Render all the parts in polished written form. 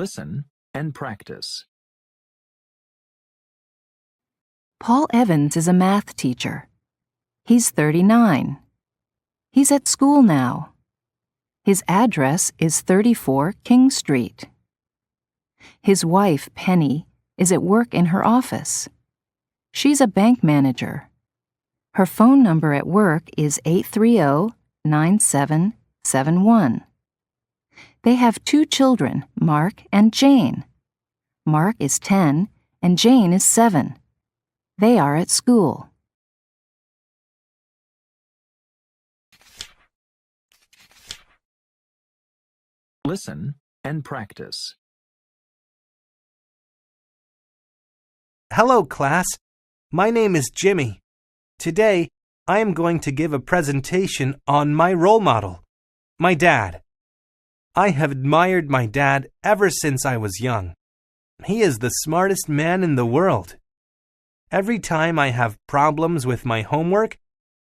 Listen and practice. Paul Evans is a math teacher. He's 39. He's at school now. His address is 34 King Street. His wife, Penny, is at work in her office. She's a bank manager. Her phone number at work is 830-9771. They have 2 children, Mark and Jane. Mark is 10 and Jane is 7. They are at school. Listen and practice. Hello, class. My name is Jimmy. Today, I am going to give a presentation on my role model, my dad. I have admired my dad ever since I was young. He is the smartest man in the world. Every time I have problems with my homework,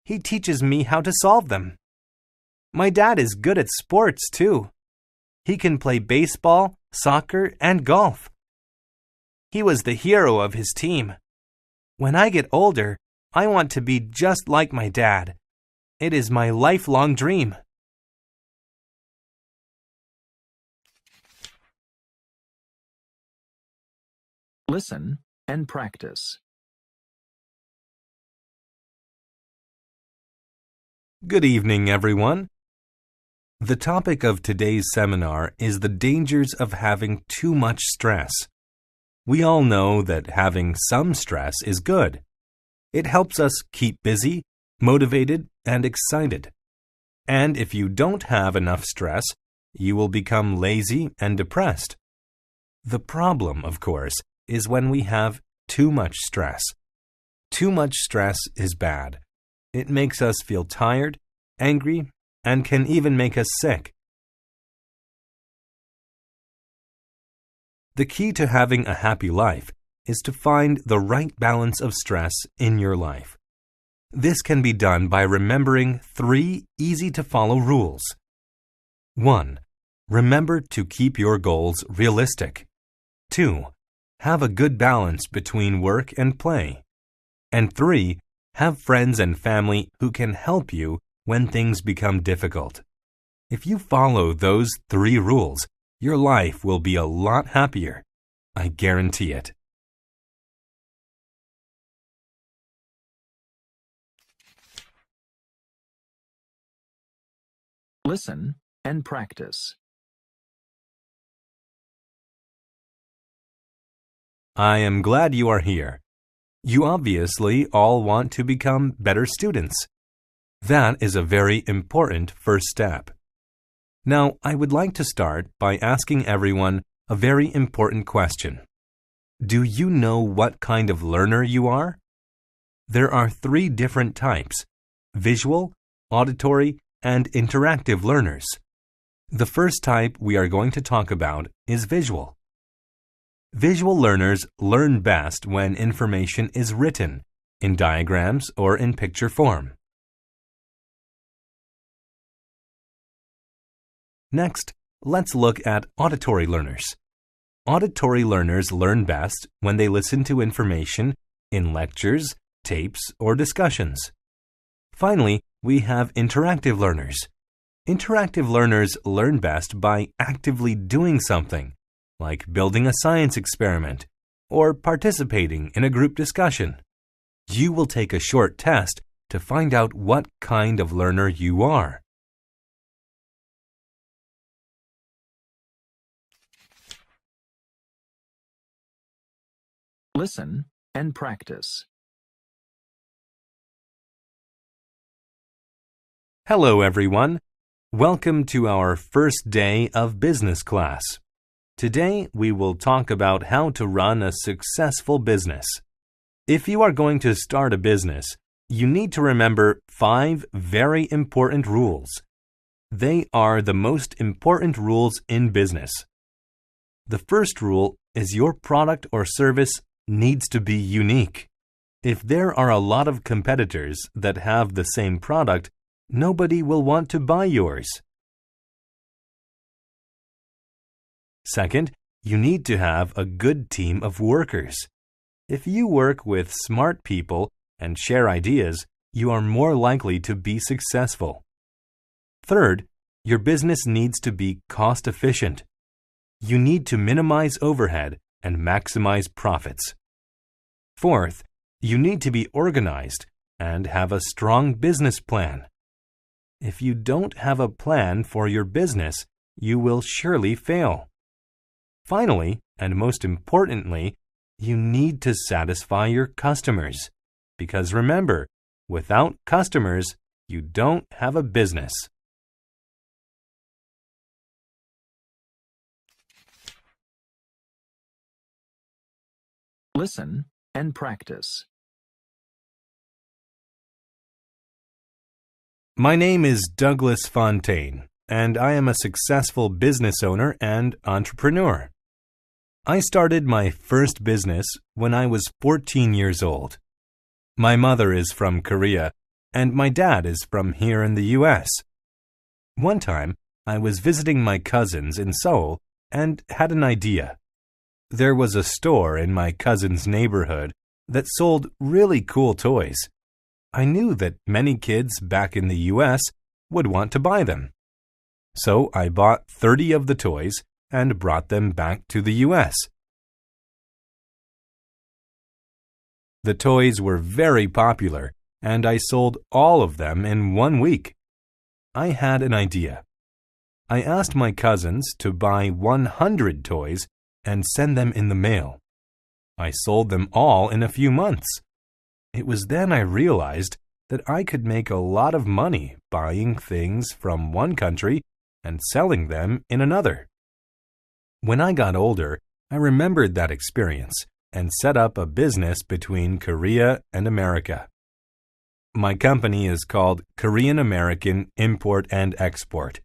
he teaches me how to solve them. My dad is good at sports, too. He can play baseball, soccer, and golf. He was the hero of his team. When I get older, I want to be just like my dad. It is my lifelong dream. Listen and practice. Good evening, everyone. The topic of today's seminar is the dangers of having too much stress. We all know that having some stress is good. It helps us keep busy, motivated, and excited. And if you don't have enough stress, you will become lazy and depressed. The problem, of course, is when we have too much stress. Too much stress is bad. It makes us feel tired, angry, and can even make us sick. The key to having a happy life is to find the right balance of stress in your life. This can be done by remembering 3 easy-to-follow rules. 1. Remember to keep your goals realistic. 2. Have a good balance between work and play. And 3. Have friends and family who can help you when things become difficult. If you follow those 3 rules, your life will be a lot happier. I guarantee it. Listen and practice. I am glad you are here. You obviously all want to become better students. That is a very important first step. Now, I would like to start by asking everyone a very important question. Do you know what kind of learner you are? There are 3 different types: visual, auditory, and interactive learners. The first type we are going to talk about is visual. Visual learners learn best when information is written in diagrams or in picture form. Next, let's look at auditory learners. Auditory learners learn best when they listen to information in lectures, tapes, or discussions. Finally, we have interactive learners. Interactive learners learn best by actively doing something, like building a science experiment or participating in a group discussion. You will take a short test to find out what kind of learner you are. Listen and practice. Hello, everyone. Welcome to our first day of business class. Today, we will talk about how to run a successful business. If you are going to start a business, you need to remember 5 very important rules. They are the most important rules in business. The first rule is your product or service needs to be unique. If there are a lot of competitors that have the same product, nobody will want to buy yours. Second, you need to have a good team of workers. If you work with smart people and share ideas, you are more likely to be successful. Third, your business needs to be cost-efficient. You need to minimize overhead and maximize profits. Fourth, you need to be organized and have a strong business plan. If you don't have a plan for your business, you will surely fail. Finally, and most importantly, you need to satisfy your customers. Because remember, without customers, you don't have a business. Listen and practice. My name is Douglas Fontaine, and I am a successful business owner and entrepreneur. I started my first business when I was 14 years old. My mother is from Korea, and my dad is from here in the US. One time, I was visiting my cousins in Seoul and had an idea. There was a store in my cousin's neighborhood that sold really cool toys. I knew that many kids back in the US would want to buy them. So I bought 30 of the toys and brought them back to the US. The toys were very popular, and I sold all of them in 1 week. I had an idea. I asked my cousins to buy 100 toys and send them in the mail. I sold them all in a few months. It was then I realized that I could make a lot of money buying things from one country and selling them in another. When I got older, I remembered that experience and set up a business between Korea and America. My company is called Korean American Import and Export.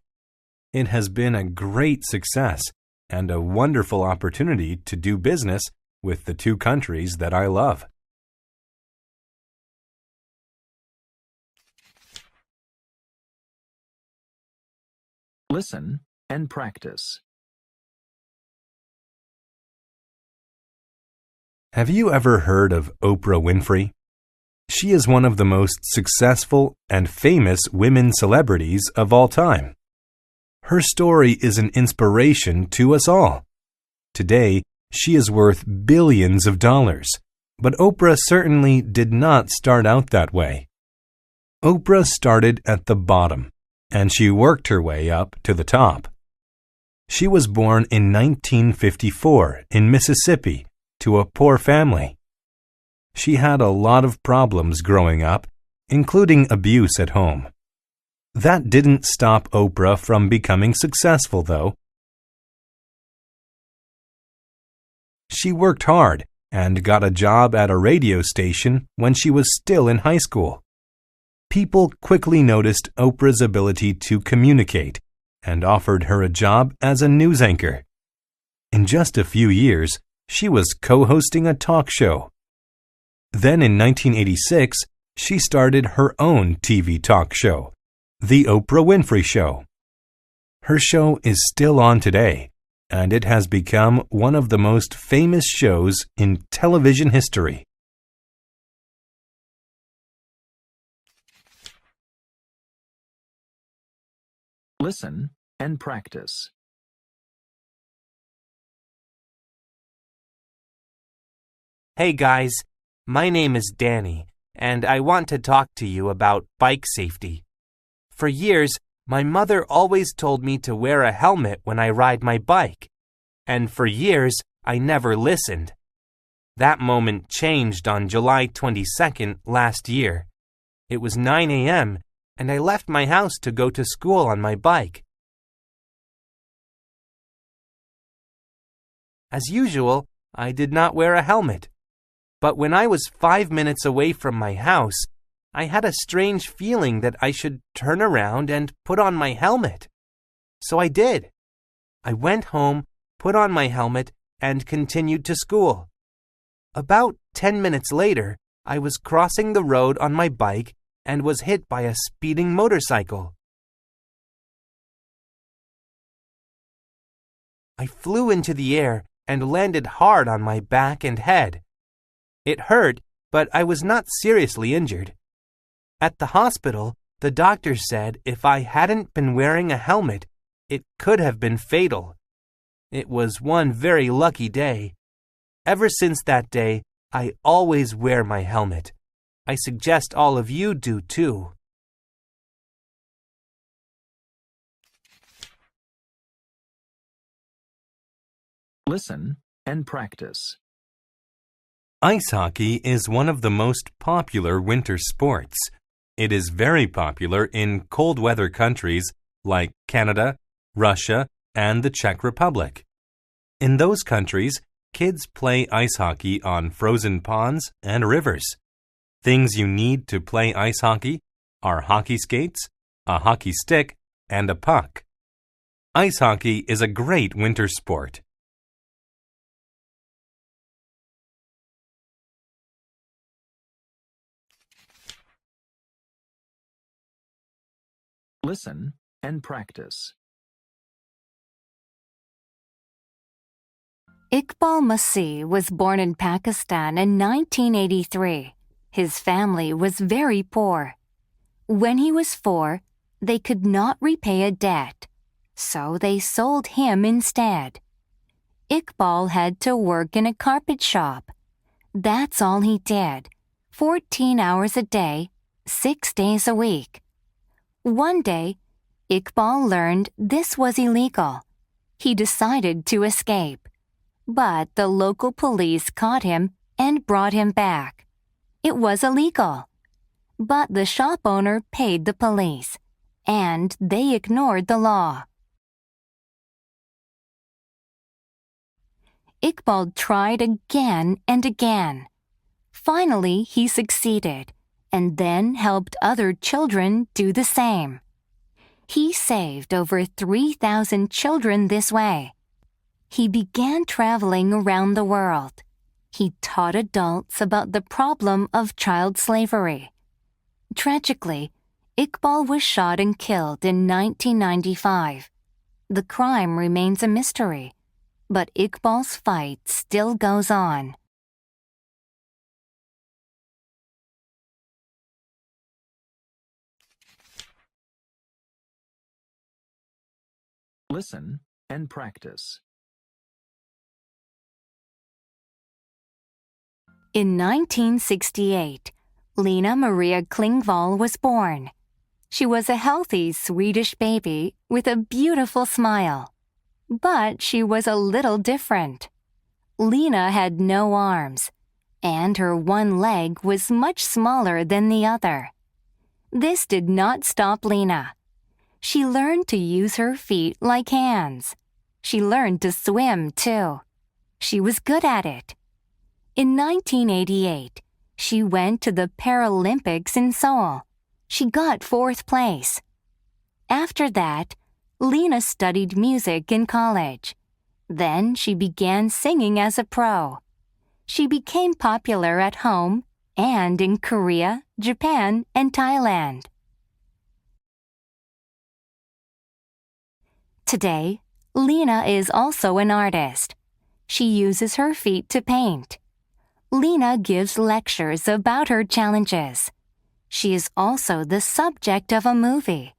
It has been a great success and a wonderful opportunity to do business with the two countries that I love. Listen and practice. Have you ever heard of Oprah Winfrey? She is one of the most successful and famous women celebrities of all time. Her story is an inspiration to us all. Today, she is worth billions of dollars, but Oprah certainly did not start out that way. Oprah started at the bottom, and she worked her way up to the top. She was born in 1954 in Mississippi to a poor family. She had a lot of problems growing up, including abuse at home. That didn't stop Oprah from becoming successful, though. She worked hard and got a job at a radio station when she was still in high school. People quickly noticed Oprah's ability to communicate and offered her a job as a news anchor. In just a few years, she was co-hosting a talk show. Then in 1986, she started her own TV talk show, The Oprah Winfrey Show. Her show is still on today, and it has become one of the most famous shows in television history. Listen and practice. Hey guys, my name is Danny, and I want to talk to you about bike safety. For years, my mother always told me to wear a helmet when I ride my bike, and for years, I never listened. That moment changed on July 22nd last year. It was 9 a.m., and I left my house to go to school on my bike. As usual, I did not wear a helmet. But when I was 5 minutes away from my house, I had a strange feeling that I should turn around and put on my helmet. So I did. I went home, put on my helmet, and continued to school. About 10 minutes later, I was crossing the road on my bike and was hit by a speeding motorcycle. I flew into the air and landed hard on my back and head. It hurt, but I was not seriously injured. At the hospital, the doctor said if I hadn't been wearing a helmet, it could have been fatal. It was one very lucky day. Ever since that day, I always wear my helmet. I suggest all of you do too. Listen and practice. Ice hockey is one of the most popular winter sports. It is very popular in cold weather countries like Canada, Russia, and the Czech Republic. In those countries, kids play ice hockey on frozen ponds and rivers. Things you need to play ice hockey are hockey skates, a hockey stick, and a puck. Ice hockey is a great winter sport. Listen and practice. Ikbal Masi was born in Pakistan in 1983. His family was very poor. When he was 4, they could not repay a debt, so they sold him instead. Ikbal had to work in a carpet shop. That's all he did, 14 hours a day, 6 days a week. One day, Ikbal learned this was illegal. He decided to escape, but the local police caught him and brought him back. It was illegal, but the shop owner paid the police, and they ignored the law. Ikbal tried again and again. Finally, he succeeded, and then helped other children do the same. He saved over 3,000 children this way. He began traveling around the world. He taught adults about the problem of child slavery. Tragically, Ikbal was shot and killed in 1995. The crime remains a mystery, but Ikbal's fight still goes on. Listen and practice. In 1968, Lena Maria Klingvall was born. She was a healthy Swedish baby with a beautiful smile. But she was a little different. Lena had no arms, and her one leg was much smaller than the other. This did not stop Lena. She learned to use her feet like hands. She learned to swim, too. She was good at it. In 1988, she went to the Paralympics in Seoul. She got 4th place. After that, Lena studied music in college. Then she began singing as a pro. She became popular at home and in Korea, Japan, and Thailand. Today, Lena is also an artist. She uses her feet to paint. Lena gives lectures about her challenges. She is also the subject of a movie.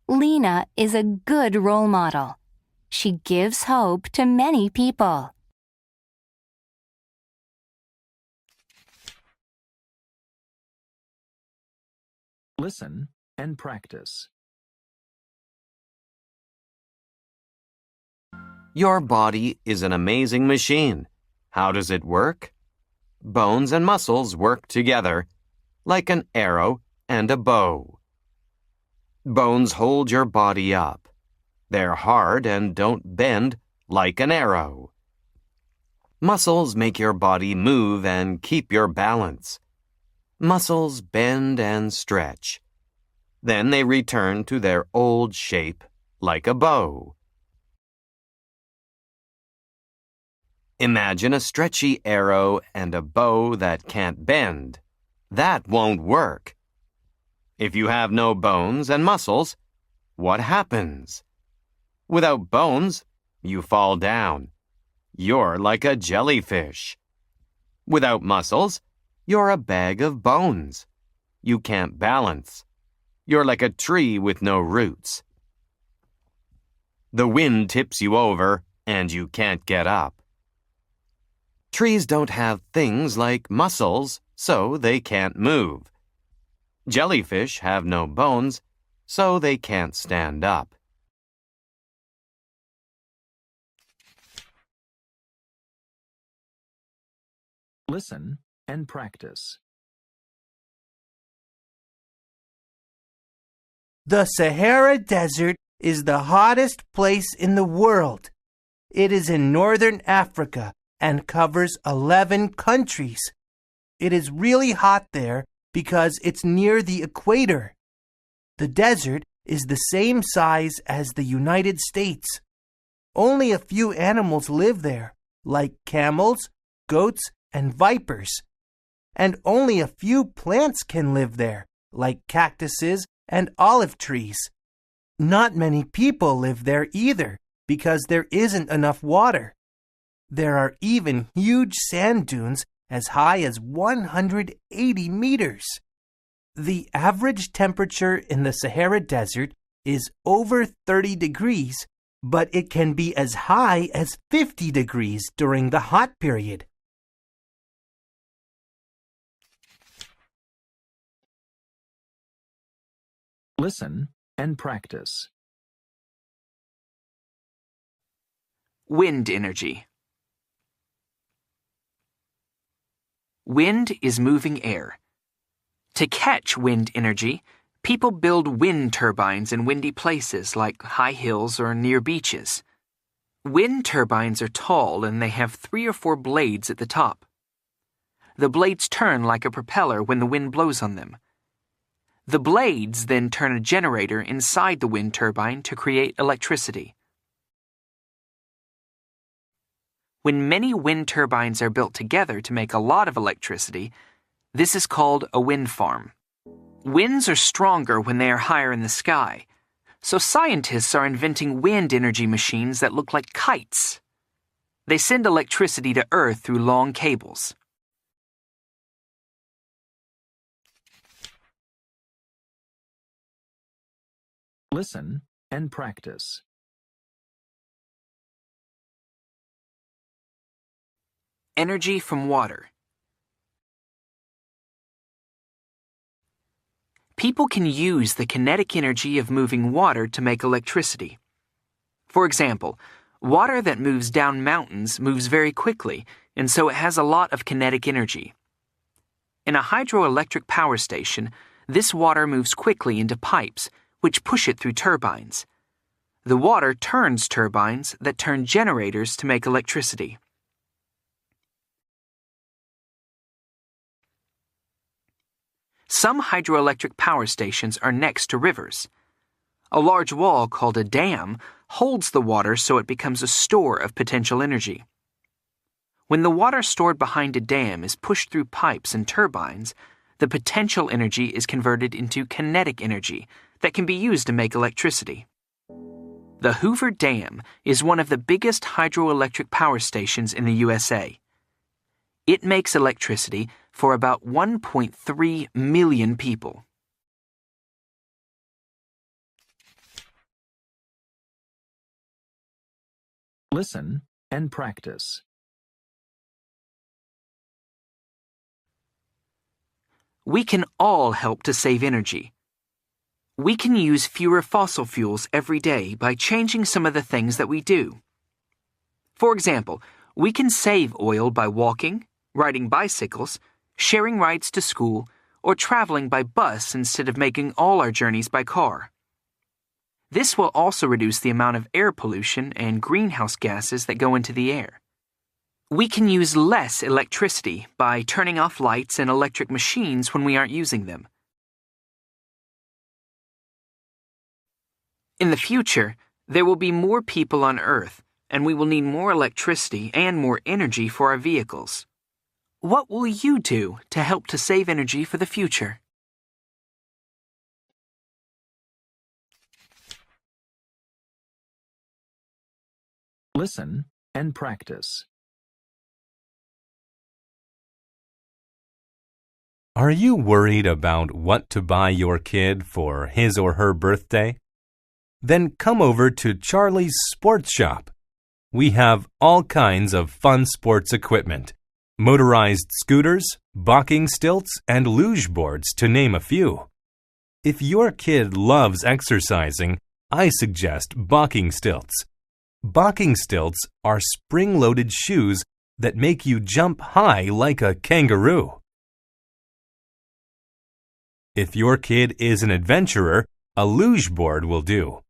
Lena is a good role model. She gives hope to many people. Listen and practice. Your body is an amazing machine. How does it work? Bones and muscles work together, like an arrow and a bow. Bones hold your body up. They're hard and don't bend like an arrow. Muscles make your body move and keep your balance. Muscles bend and stretch. Then they return to their old shape like a bow. Imagine a stretchy arrow and a bow that can't bend. That won't work. If you have no bones and muscles, what happens? Without bones, you fall down. you're like a jellyfish. Without muscles, you're a bag of bones. You can't balance. You're like a tree with no roots. The wind tips you over, and you can't get up. Trees don't have things like muscles, so they can't move. Jellyfish have no bones, so they can't stand up. Listen and practice. The Sahara Desert is the hottest place in the world. It is in northern Africa and covers 11 countries. It is really hot there because it's near the equator. The desert is the same size as the United States. Only a few animals live there, like camels, goats, and vipers. And only a few plants can live there, like cactuses and olive trees. Not many people live there either, because there isn't enough water. There are even huge sand dunes as high as 180 meters. The average temperature in the Sahara Desert is over 30 degrees, but it can be as high as 50 degrees during the hot period. Listen and practice. Wind energy. Wind is moving air. To catch wind energy, people build wind turbines in windy places like high hills or near beaches. Wind turbines are tall and they have 3 or 4 blades at the top. The blades turn like a propeller when the wind blows on them. The blades then turn a generator inside the wind turbine to create electricity. When many wind turbines are built together to make a lot of electricity, this is called a wind farm. Winds are stronger when they are higher in the sky, so scientists are inventing wind energy machines that look like kites. They send electricity to Earth through long cables. Listen and practice. Energy from water. People can use the kinetic energy of moving water to make electricity. For example, water that moves down mountains moves very quickly, and so it has a lot of kinetic energy. In a hydroelectric power station, this water moves quickly into pipes, which push it through turbines. The water turns turbines that turn generators to make electricity. Some hydroelectric power stations are next to rivers. A large wall called a dam holds the water so it becomes a store of potential energy. When the water stored behind a dam is pushed through pipes and turbines, the potential energy is converted into kinetic energy that can be used to make electricity. The Hoover Dam is one of the biggest hydroelectric power stations in the USA. It makes electricity for about 1.3 million people. Listen and practice. We can all help to save energy. We can use fewer fossil fuels every day by changing some of the things that we do. For example, we can save oil by walking, riding bicycles, sharing rides to school, or traveling by bus instead of making all our journeys by car. This will also reduce the amount of air pollution and greenhouse gases that go into the air. We can use less electricity by turning off lights and electric machines when we aren't using them. In the future, there will be more people on Earth, and we will need more electricity and more energy for our vehicles. What will you do to help to save energy for the future? Listen and practice. Are you worried about what to buy your kid for his or her birthday? Then come over to Charlie's Sports Shop. We have all kinds of fun sports equipment, motorized scooters, balking stilts, and luge boards, to name a few. If your kid loves exercising, I suggest balking stilts. Balking stilts are spring-loaded shoes that make you jump high like a kangaroo. If your kid is an adventurer, a luge board will do.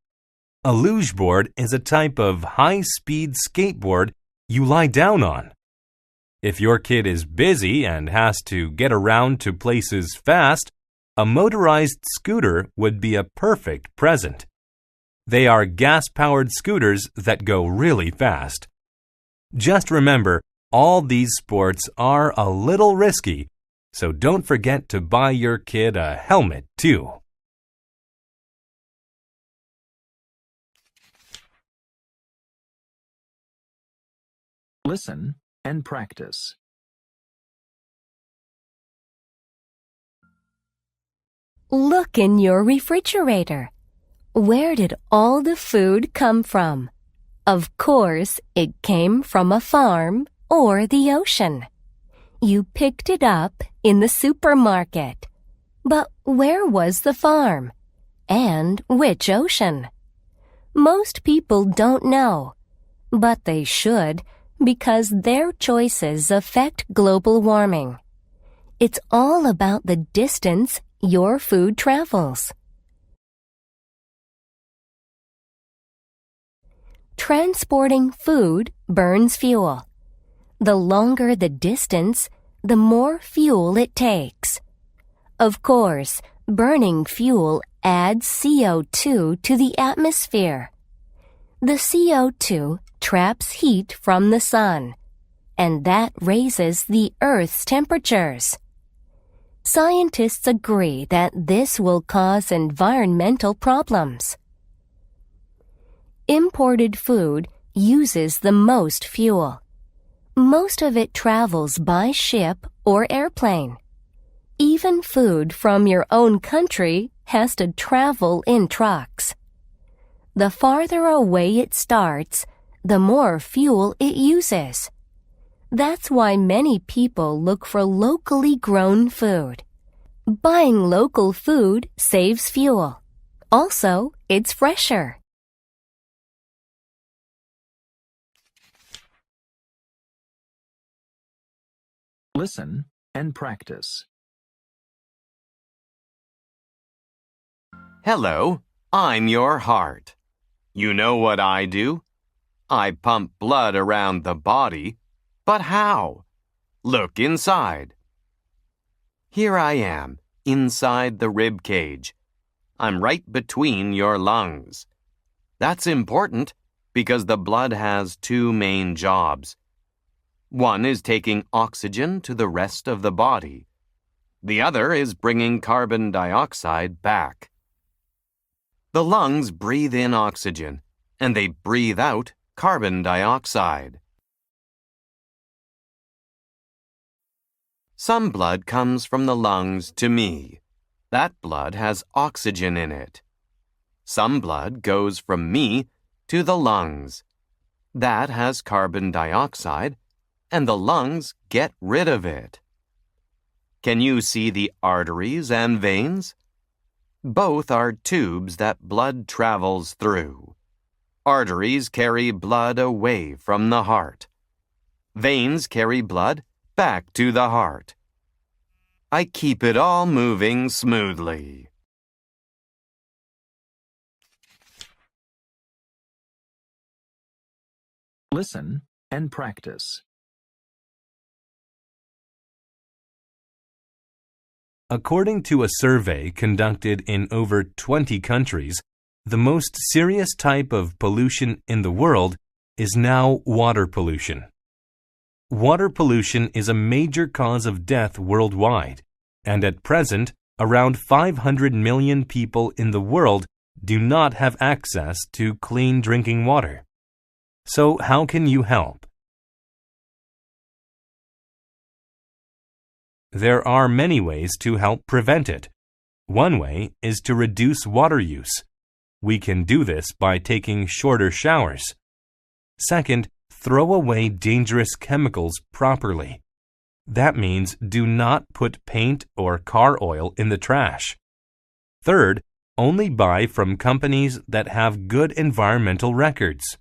A luge board is a type of high-speed skateboard you lie down on. If your kid is busy and has to get around to places fast, a motorized scooter would be a perfect present. They are gas-powered scooters that go really fast. Just remember, all these sports are a little risky, so don't forget to buy your kid a helmet too. Listen and practice. Look in your refrigerator. Where did all the food come from? Of course, it came from a farm or the ocean. You picked it up in the supermarket. But where was the farm? And which ocean? Most people don't know, but they should, because their choices affect global warming. It's all about the distance your food travels. Transporting food burns fuel. The longer the distance, the more fuel it takes. Of course, burning fuel adds CO2 to the atmosphere. The CO2 traps heat from the sun, and that raises the Earth's temperatures. Scientists agree that this will cause environmental problems. Imported food uses the most fuel. Most of it travels by ship or airplane. Even food from your own country has to travel in trucks. The farther away it starts, the more fuel it uses. That's why many people look for locally grown food. Buying local food saves fuel. Also, it's fresher. Listen and practice. Hello, I'm your heart. You know what I do? I pump blood around the body. But how? Look inside. Here I am, inside the rib cage. I'm right between your lungs. That's important because the blood has two main jobs. One is taking oxygen to the rest of the body. The other is bringing carbon dioxide back. The lungs breathe in oxygen, and they breathe out carbon dioxide. Some blood comes from the lungs to me. That blood has oxygen in it. Some blood goes from me to the lungs. That has carbon dioxide, and the lungs get rid of it. Can you see the arteries and veins? Both are tubes that blood travels through. Arteries carry blood away from the heart. Veins carry blood back to the heart. I keep it all moving smoothly. Listen and practice. According to a survey conducted in over 20 countries, the most serious type of pollution in the world is now water pollution. Water pollution is a major cause of death worldwide, and at present, around 500 million people in the world do not have access to clean drinking water. So how can you help? There are many ways to help prevent it. One way is to reduce water use. We can do this by taking shorter showers. Second, throw away dangerous chemicals properly. That means do not put paint or car oil in the trash. Third, only buy from companies that have good environmental records.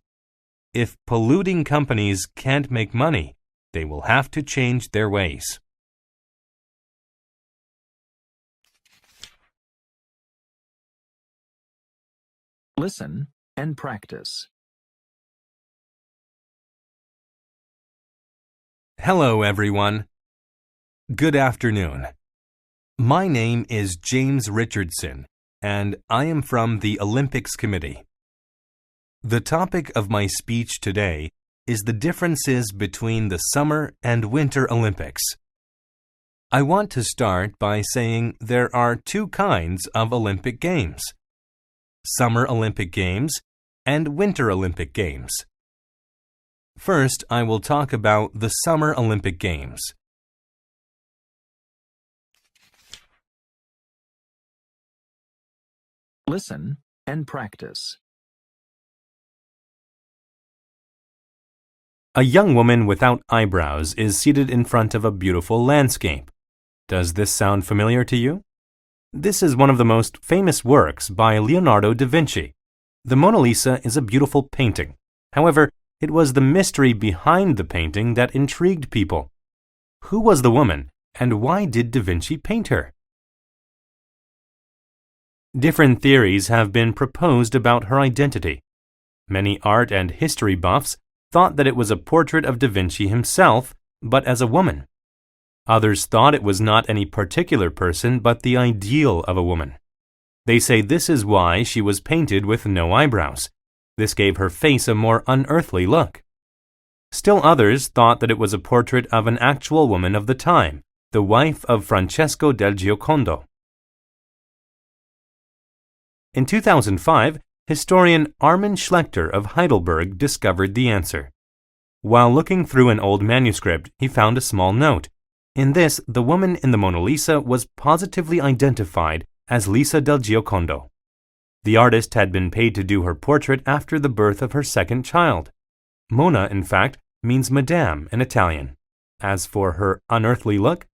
If polluting companies can't make money, they will have to change their ways. Listen and practice. Hello, everyone. Good afternoon. My name is James Richardson, and I am from the Olympics Committee. The topic of my speech today is the differences between the Summer and Winter Olympics. I want to start by saying there are two kinds of Olympic Games: Summer Olympic Games and Winter Olympic Games. First, I will talk about the Summer Olympic Games. Listen and practice. A young woman without eyebrows is seated in front of a beautiful landscape. Does this sound familiar to you? This is one of the most famous works by Leonardo da Vinci. The Mona Lisa is a beautiful painting. However, it was the mystery behind the painting that intrigued people. Who was the woman, and why did da Vinci paint her? Different theories have been proposed about her identity. Many art and history buffs thought that it was a portrait of da Vinci himself, but as a woman. Others thought it was not any particular person, but the ideal of a woman. They say this is why she was painted with no eyebrows. This gave her face a more unearthly look. Still others thought that it was a portrait of an actual woman of the time, the wife of Francesco del Giocondo. In 2005, historian Armin Schlechter of Heidelberg discovered the answer. While looking through an old manuscript, he found a small note. In this, the woman in the Mona Lisa was positively identified as Lisa del Giocondo. The artist had been paid to do her portrait after the birth of her second child. Mona, in fact, means Madame in Italian. As for her unearthly look,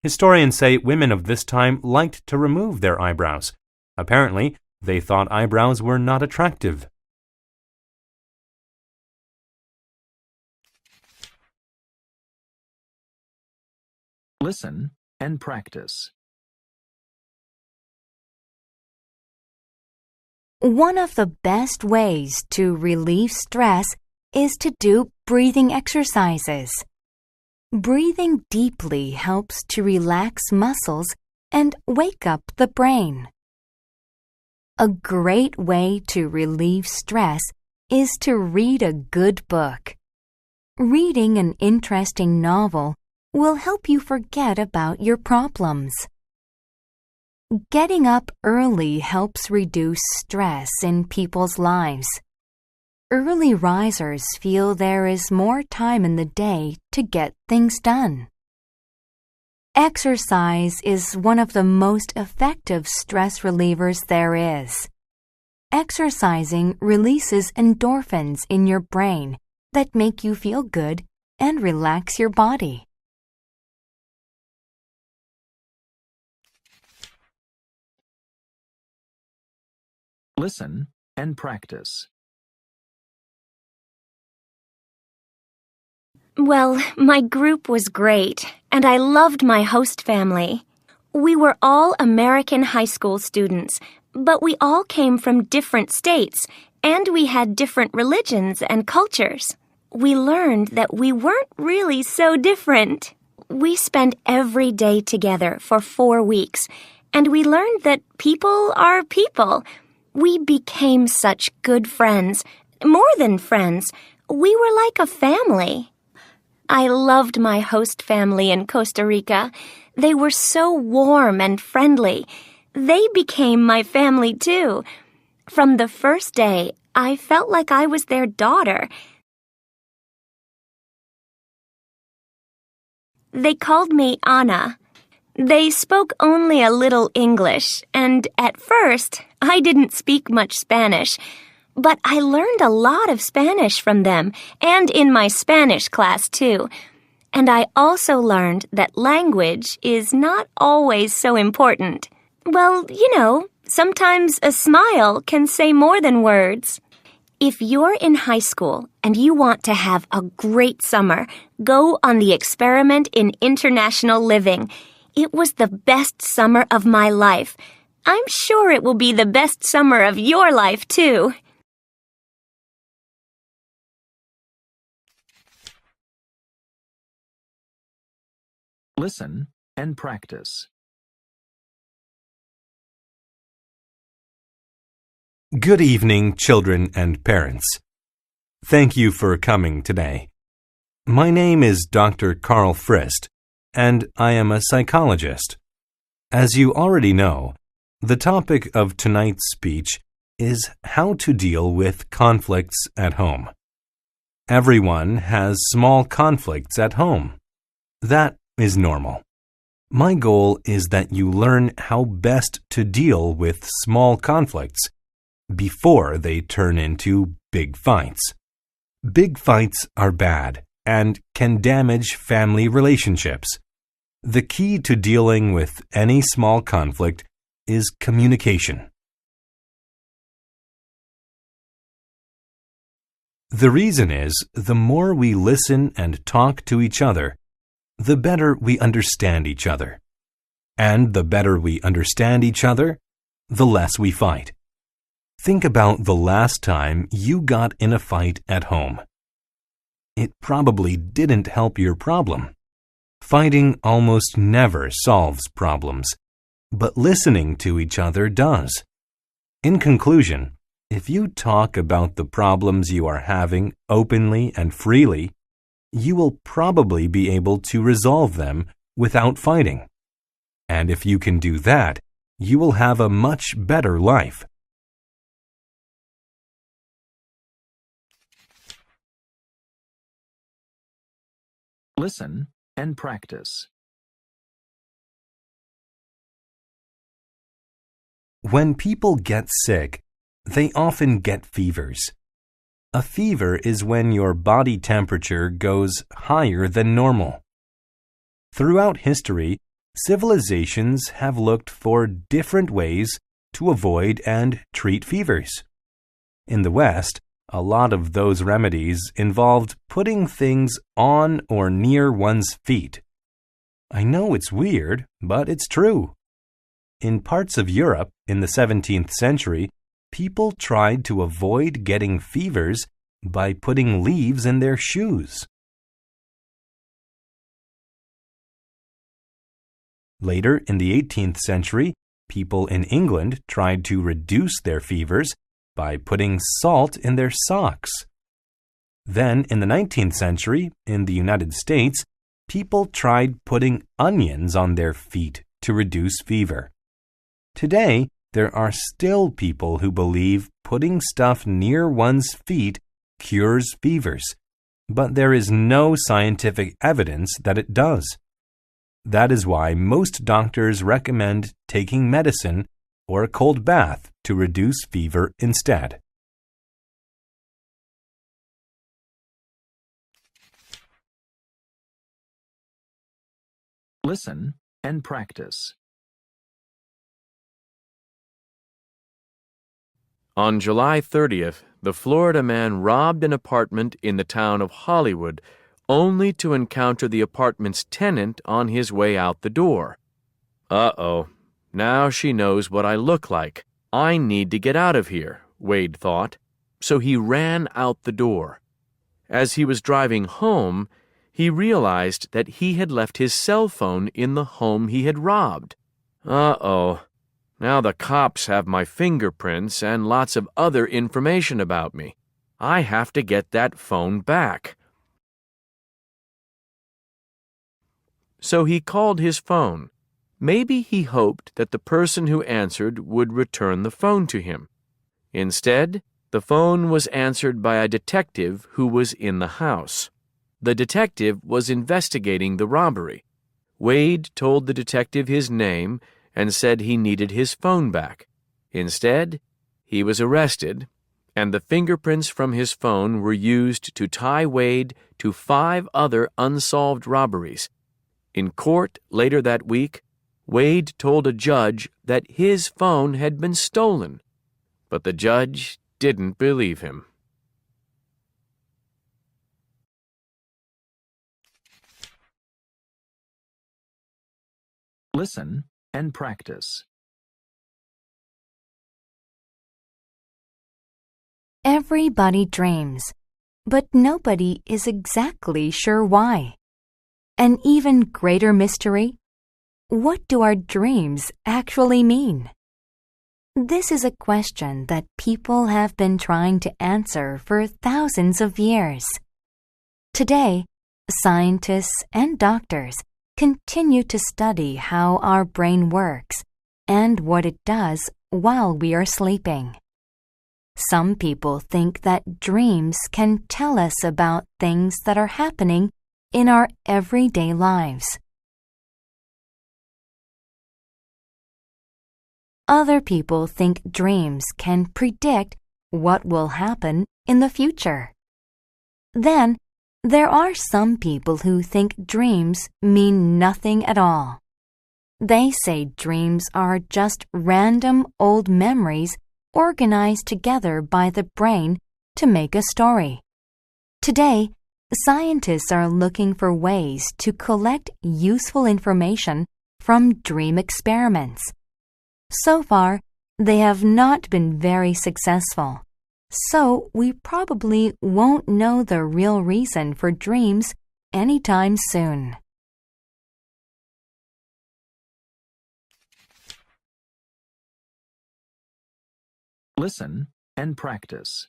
historians say women of this time liked to remove their eyebrows. Apparently, they thought eyebrows were not attractive. Listen and practice. One of the best ways to relieve stress is to do breathing exercises. Breathing deeply helps to relax muscles and wake up the brain. A great way to relieve stress is to read a good book. Reading an interesting novel will help you forget about your problems. Getting up early helps reduce stress in people's lives. Early risers feel there is more time in the day to get things done. Exercise is one of the most effective stress relievers there is. Exercising releases endorphins in your brain that make you feel good and relax your body. Listen and practice. Well, my group was great, and I loved my host family. We were all American high school students, but we all came from different states, and we had different religions and cultures. We learned that we weren't really so different. We spent every day together for 4 weeks, and we learned that people are people. We became such good friends. More than friends, we were like a family. I loved my host family in Costa Rica. They were so warm and friendly. They became my family too. From the first day, I felt like I was their daughter. They called me Anna. They spoke only a little English, and at first, I didn't speak much Spanish. But I learned a lot of Spanish from them, and in my Spanish class, too. And I also learned that language is not always so important. Well, sometimes a smile can say more than words. If you're in high school and you want to have a great summer, go on the experiment in international living. It was the best summer of my life. I'm sure it will be the best summer of your life, too. Listen and practice. Good evening, children and parents. Thank you for coming today. My name is Dr. Carl Frist, and I am a psychologist. As you already know, the topic of tonight's speech is how to deal with conflicts at home. Everyone has small conflicts at home. That is normal. My goal is that you learn how best to deal with small conflicts before they turn into big fights. Big fights are bad and can damage family relationships. The key to dealing with any small conflict is communication. The reason is, the more we listen and talk to each other, the better we understand each other. And the better we understand each other, the less we fight. Think about the last time you got in a fight at home. It probably didn't help your problem. Fighting almost never solves problems, but listening to each other does. In conclusion, if you talk about the problems you are having openly and freely, you will probably be able to resolve them without fighting. And if you can do that, you will have a much better life. Listen and practice. When people get sick, they often get fevers. A fever is when your body temperature goes higher than normal. Throughout history, civilizations have looked for different ways to avoid and treat fevers. In the West, a lot of those remedies involved putting things on or near one's feet. I know it's weird, but it's true. In parts of Europe in the 17th century, people tried to avoid getting fevers by putting leaves in their shoes. Later, in the 18th century, people in England tried to reduce their fevers by putting salt in their socks. Then, in the 19th century, in the United States, people tried putting onions on their feet to reduce fever. Today, there are still people who believe putting stuff near one's feet cures fevers, but there is no scientific evidence that it does. That is why most doctors recommend taking medicine or a cold bath to reduce fever instead. Listen and practice. On July 30th, the Florida man robbed an apartment in the town of Hollywood only to encounter the apartment's tenant on his way out the door. Uh-oh, now she knows what I look like. I need to get out of here, Wade thought. So he ran out the door. As he was driving home, he realized that he had left his cell phone in the home he had robbed. Uh-oh. Now the cops have my fingerprints and lots of other information about me. I have to get that phone back. So he called his phone. Maybe he hoped that the person who answered would return the phone to him. Instead, the phone was answered by a detective who was in the house. The detective was investigating the robbery. Wade told the detective his name and said he needed his phone back. Instead, he was arrested, and the fingerprints from his phone were used to tie Wade to 5 other unsolved robberies. In court later that week, Wade told a judge that his phone had been stolen, but the judge didn't believe him. Listen and practice. Everybody dreams, but nobody is exactly sure why. An even greater mystery: what do our dreams actually mean? This is a question that people have been trying to answer for thousands of years. Today, scientists and doctors continue to study how our brain works and what it does while we are sleeping. Some people think that dreams can tell us about things that are happening in our everyday lives. Other people think dreams can predict what will happen in the future. Then, there are some people who think dreams mean nothing at all. They say dreams are just random old memories organized together by the brain to make a story. Today, scientists are looking for ways to collect useful information from dream experiments. So far, they have not been very successful. So we probably won't know the real reason for dreams anytime soon. Listen and practice.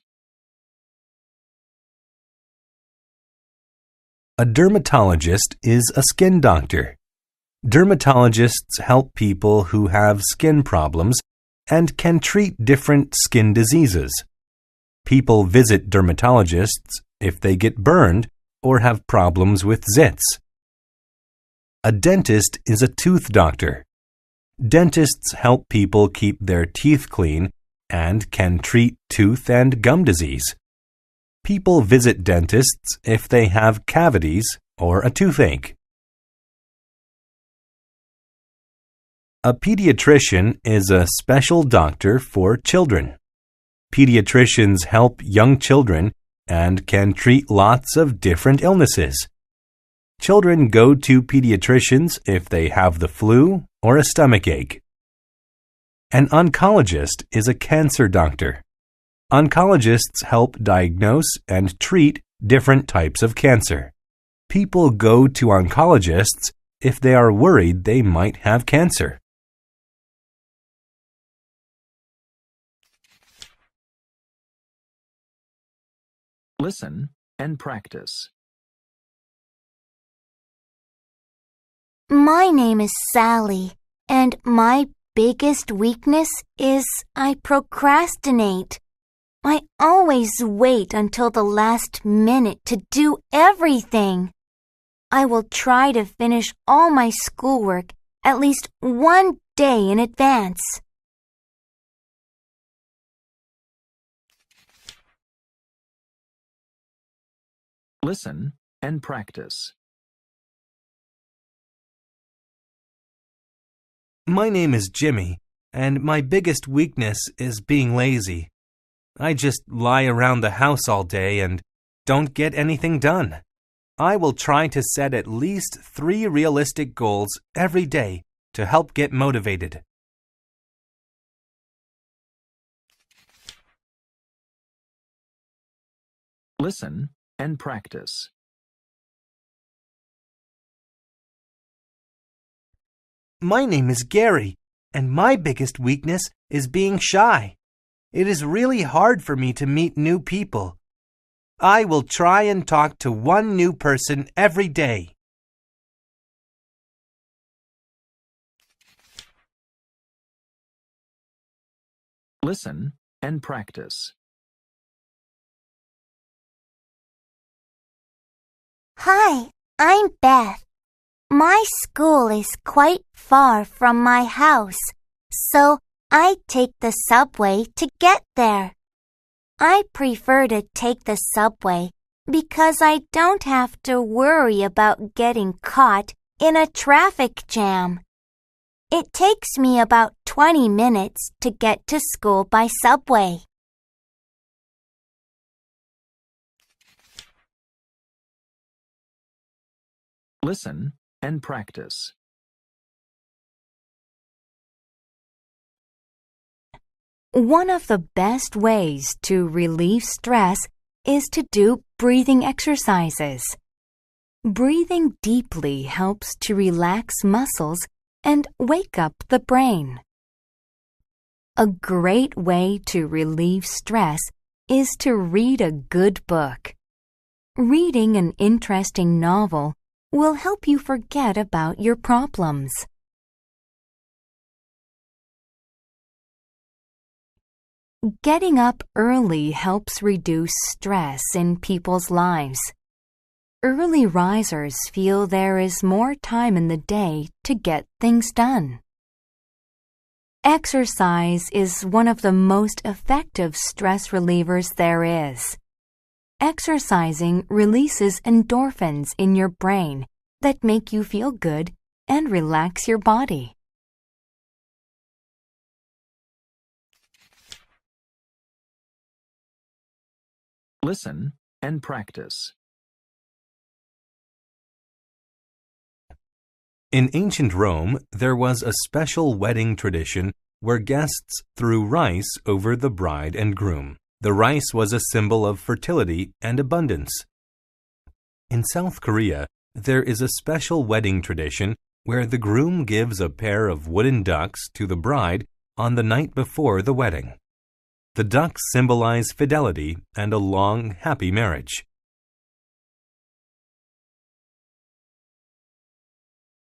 A dermatologist is a skin doctor. Dermatologists help people who have skin problems and can treat different skin diseases. People visit dermatologists if they get burned or have problems with zits. A dentist is a tooth doctor. Dentists help people keep their teeth clean and can treat tooth and gum disease. People visit dentists if they have cavities or a toothache. A pediatrician is a special doctor for children. Pediatricians help young children and can treat lots of different illnesses. Children go to pediatricians if they have the flu or a stomachache. An oncologist is a cancer doctor. Oncologists help diagnose and treat different types of cancer. People go to oncologists if they are worried they might have cancer. Listen and practice. My name is Sally, and my biggest weakness is I procrastinate. I always wait until the last minute to do everything. I will try to finish all my schoolwork at least one day in advance. Listen and practice. My name is Jimmy, and my biggest weakness is being lazy. I just lie around the house all day and don't get anything done. I will try to set at least 3 realistic goals every day to help get motivated. Listen and practice. My name is Gary, and my biggest weakness is being shy. It is really hard for me to meet new people. I will try and talk to 1 new person every day. Listen and practice. Hi, I'm Beth. My school is quite far from my house, so I take the subway to get there. I prefer to take the subway because I don't have to worry about getting caught in a traffic jam. It takes me about 20 minutes to get to school by subway. Listen and practice. One of the best ways to relieve stress is to do breathing exercises. Breathing deeply helps to relax muscles and wake up the brain. A great way to relieve stress is to read a good book. Reading an interesting novel will help you forget about your problems. Getting up early helps reduce stress in people's lives. Early risers feel there is more time in the day to get things done. Exercise is one of the most effective stress relievers there is. Exercising releases endorphins in your brain that make you feel good and relax your body. Listen and practice. In ancient Rome, there was a special wedding tradition where guests threw rice over the bride and groom. The rice was a symbol of fertility and abundance. In South Korea, there is a special wedding tradition where the groom gives a pair of wooden ducks to the bride on the night before the wedding. The ducks symbolize fidelity and a long, happy marriage.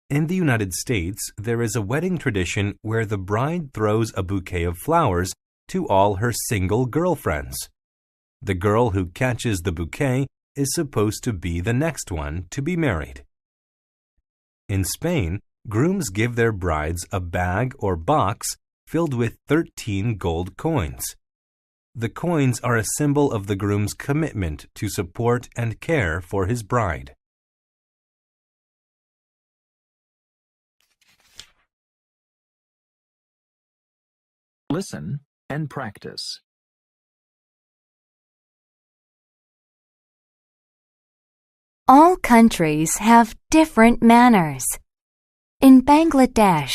In the United States, there is a wedding tradition where the bride throws a bouquet of flowers to all her single girlfriends. The girl who catches the bouquet is supposed to be the next one to be married. In Spain, grooms give their brides a bag or box filled with 13 gold coins. The coins are a symbol of the groom's commitment to support and care for his bride. Listen and practice. All countries have different manners. In Bangladesh,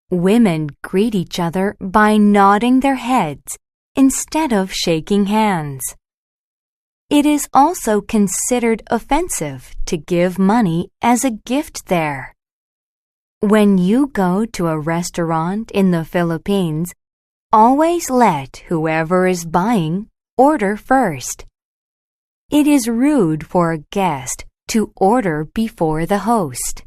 women greet each other by nodding their heads instead of shaking hands. It is also considered offensive to give money as a gift there. When you go to a restaurant in the Philippines, always let whoever is buying order first. It is rude for a guest to order before the host.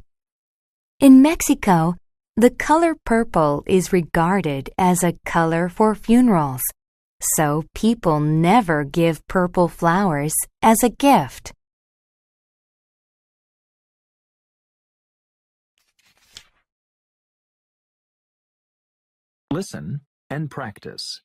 In Mexico, the color purple is regarded as a color for funerals, so people never give purple flowers as a gift. Listen and practice.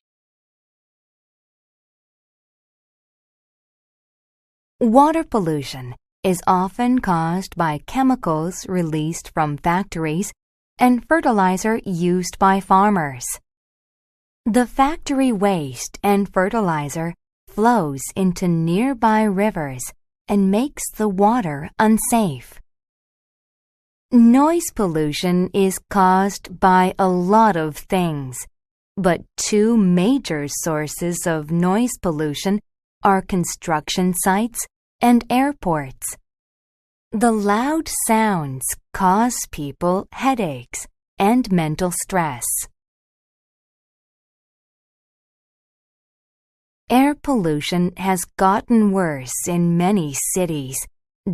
Water pollution is often caused by chemicals released from factories and fertilizer used by farmers. The factory waste and fertilizer flows into nearby rivers and makes the water unsafe. Noise pollution is caused by a lot of things, but two major sources of noise pollution are construction sites and airports. The loud sounds cause people headaches and mental stress. Air pollution has gotten worse in many cities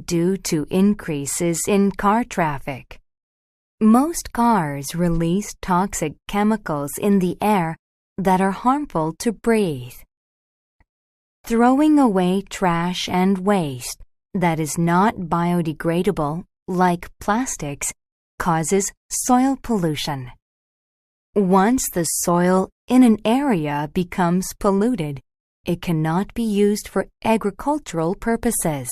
due to increases in car traffic. Most cars release toxic chemicals in the air that are harmful to breathe. Throwing away trash and waste that is not biodegradable like plastics, causes soil pollution. Once the soil in an area becomes polluted, it cannot be used for agricultural purposes.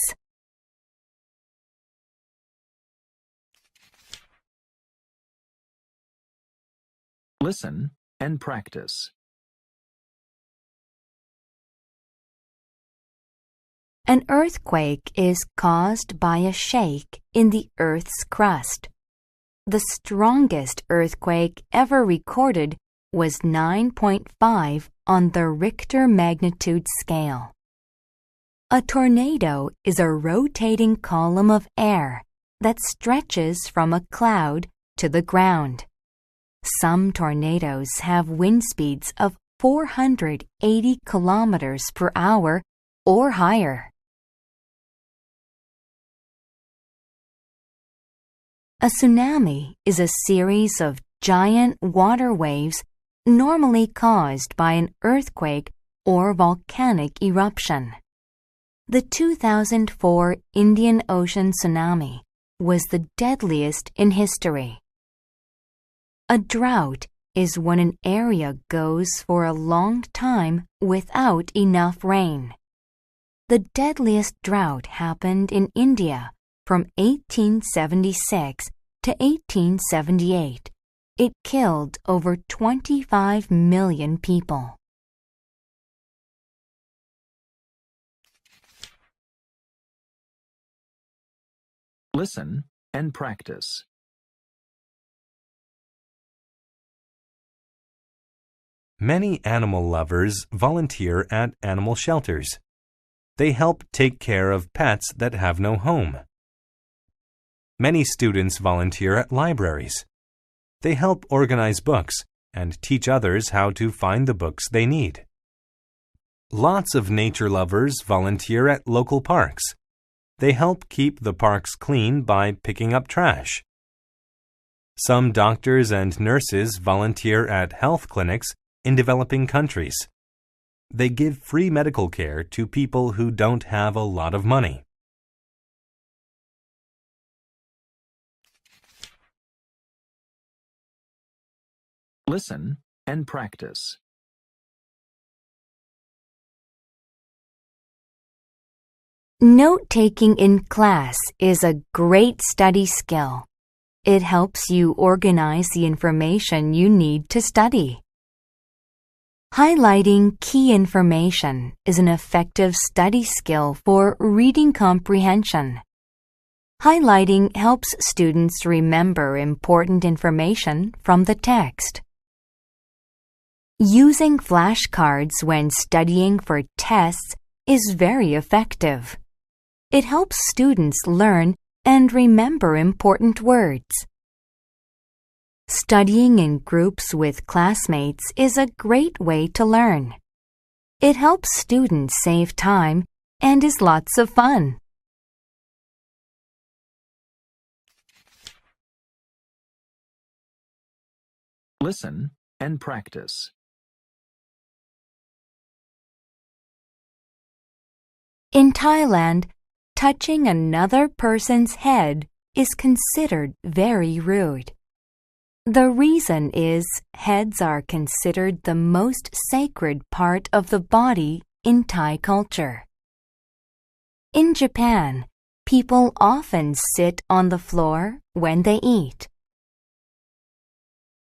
Listen and practice. An earthquake is caused by a shake in the Earth's crust. The strongest earthquake ever recorded was 9.5 on the Richter magnitude scale. A tornado is a rotating column of air that stretches from a cloud to the ground. Some tornadoes have wind speeds of 480 kilometers per hour or higher. A tsunami is a series of giant water waves normally caused by an earthquake or volcanic eruption. The 2004 Indian Ocean tsunami was the deadliest in history. A drought is when an area goes for a long time without enough rain. The deadliest drought happened in India from 1876 to 1878. It killed over 25 million people. Listen and practice. Many animal lovers volunteer at animal shelters. They help take care of pets that have no home. Many students volunteer at libraries. They help organize books and teach others how to find the books they need. Lots of nature lovers volunteer at local parks. They help keep the parks clean by picking up trash. Some doctors and nurses volunteer at health clinics in developing countries. They give free medical care to people who don't have a lot of money. Listen and practice. Note-taking in class is a great study skill. It helps you organize the information you need to study. Highlighting key information is an effective study skill for reading comprehension. Highlighting helps students remember important information from the text. Using flashcards when studying for tests is very effective. It helps students learn and remember important words. Studying in groups with classmates is a great way to learn. It helps students save time and is lots of fun. Listen and practice. In Thailand, touching another person's head is considered very rude. The reason is heads are considered the most sacred part of the body in Thai culture. In Japan, people often sit on the floor when they eat.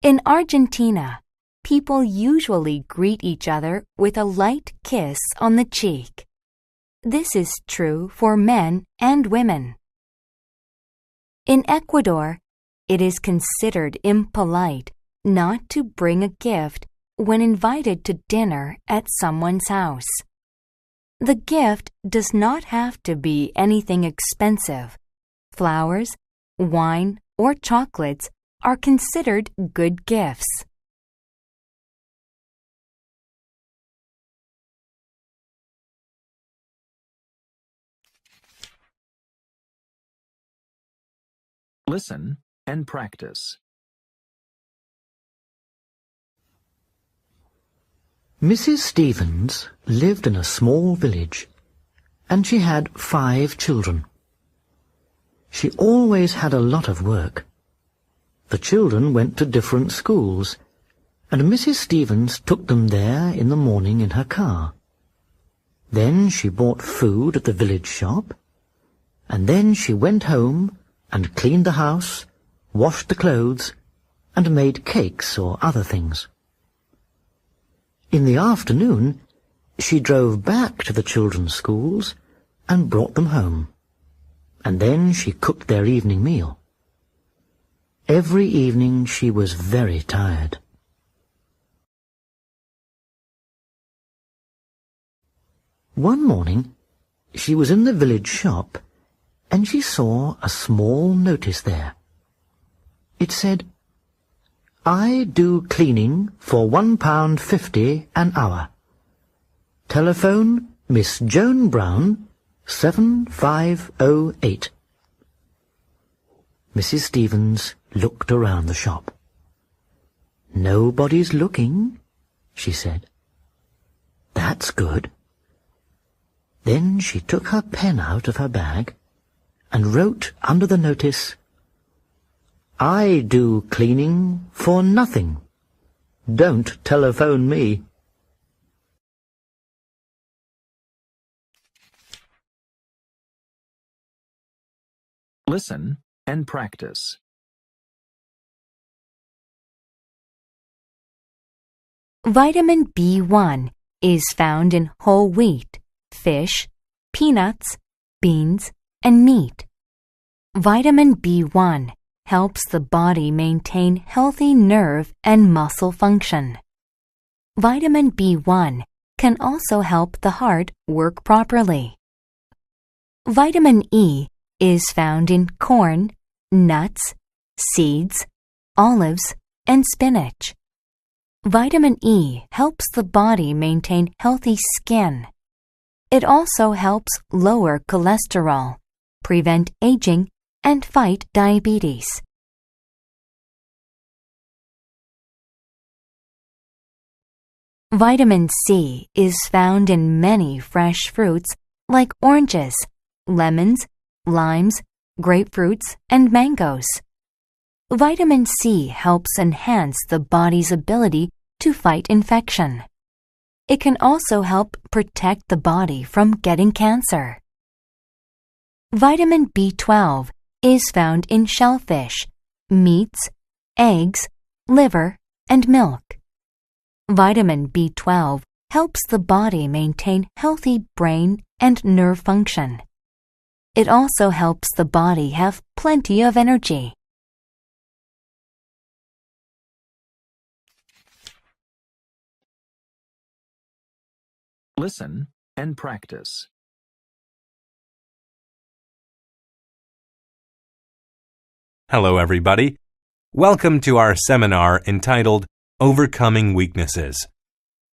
In Argentina, people usually greet each other with a light kiss on the cheek. This is true for men and women. In Ecuador, it is considered impolite not to bring a gift when invited to dinner at someone's house. The gift does not have to be anything expensive. Flowers, wine, or chocolates are considered good gifts. Listen and practice. Mrs. Stevens lived in a small village, and she had 5 children. She always had a lot of work. The children went to different schools, and Mrs. Stevens took them there in the morning in her car. Then she bought food at the village shop, and then she went home and cleaned the house, washed the clothes, and made cakes or other things. In the afternoon, she drove back to the children's schools and brought them home, and then she cooked their evening meal. Every evening she was very tired. One morning, she was in the village shop, and she saw a small notice there. It said, "I do cleaning for £1.50 an hour. Telephone Miss Joan Brown, 7508. Mrs. Stevens looked around the shop. "Nobody's looking," she said. "That's good." Then she took her pen out of her bag and wrote under the notice, "I do cleaning for nothing. Don't telephone me." Listen and practice. Vitamin B1 is found in whole wheat, fish, peanuts, beans, and meat. Vitamin B1 helps the body maintain healthy nerve and muscle function. Vitamin B1 can also help the heart work properly. Vitamin E is found in corn, nuts, seeds, olives, and spinach. Vitamin E helps the body maintain healthy skin. It also helps lower cholesterol, prevent aging, and fight diabetes. Vitamin C is found in many fresh fruits like oranges, lemons, limes, grapefruits, and mangoes. Vitamin C helps enhance the body's ability to fight infection. It can also help protect the body from getting cancer. Vitamin B12 is found in shellfish, meats, eggs, liver, and milk. Vitamin B12 helps the body maintain healthy brain and nerve function. It also helps the body have plenty of energy. Listen and practice. Hello, everybody. Welcome to our seminar entitled Overcoming Weaknesses.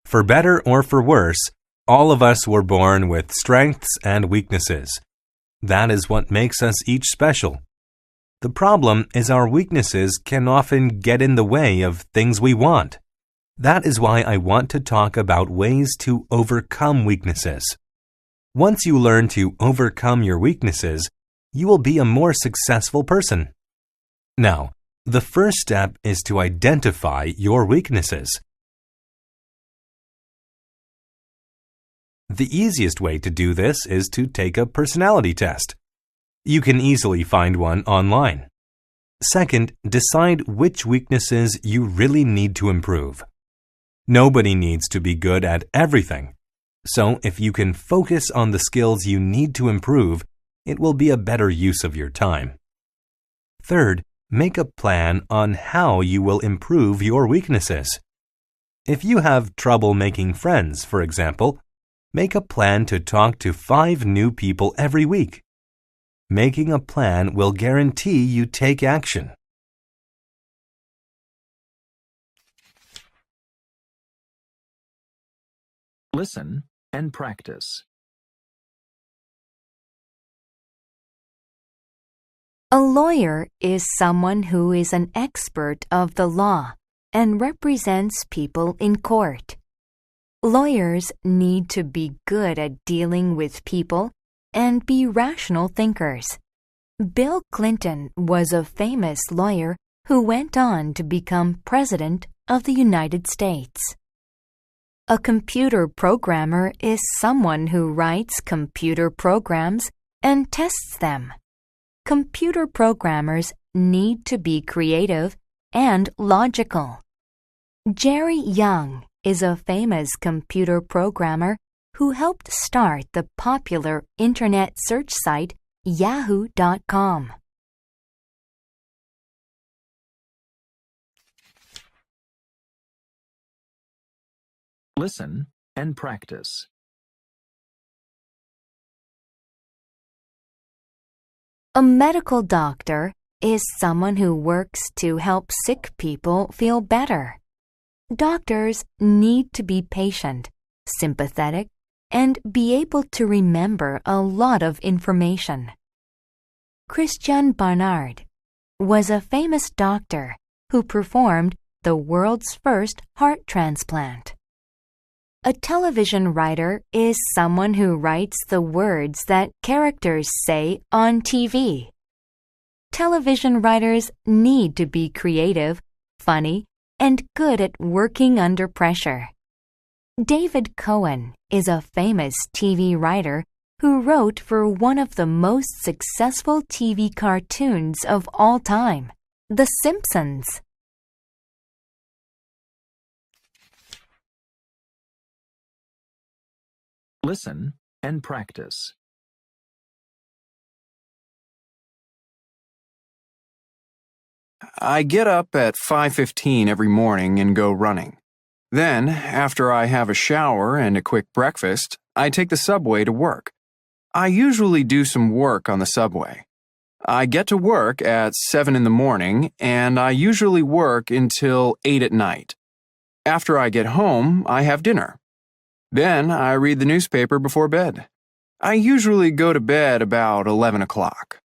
For better or for worse, all of us were born with strengths and weaknesses. That is what makes us each special. The problem is our weaknesses can often get in the way of things we want. That is why I want to talk about ways to overcome weaknesses. Once you learn to overcome your weaknesses, you will be a more successful person. Now, the first step is to identify your weaknesses. The easiest way to do this is to take a personality test. You can easily find one online. Second, decide which weaknesses you really need to improve. Nobody needs to be good at everything. So if you can focus on the skills you need to improve, it will be a better use of your time. Third, make a plan on how you will improve your weaknesses. If you have trouble making friends, for example, make a plan to talk to 5 new people every week. Making a plan will guarantee you take action. Listen and practice. A lawyer is someone who is an expert of the law and represents people in court. Lawyers need to be good at dealing with people and be rational thinkers. Bill Clinton was a famous lawyer who went on to become President of the United States. A computer programmer is someone who writes computer programs and tests them. Computer programmers need to be creative and logical. Jerry Young is a famous computer programmer who helped start the popular internet search site yahoo.com. Listen and practice. A medical doctor is someone who works to help sick people feel better. Doctors need to be patient, sympathetic, and be able to remember a lot of information. Christian Barnard was a famous doctor who performed the world's first heart transplant. A television writer is someone who writes the words that characters say on TV. Television writers need to be creative, funny, and good at working under pressure. David Cohen is a famous TV writer who wrote for one of the most successful TV cartoons of all time, The Simpsons. Listen and practice. I get up at 5:15 every morning and go running. Then, after I have a shower and a quick breakfast, I take the subway to work. I usually do some work on the subway. I get to work at 7 in the morning, and I usually work until 8 at night. After I get home, I have dinner. Then I read the newspaper before bed. I usually go to bed about 11 o'clock.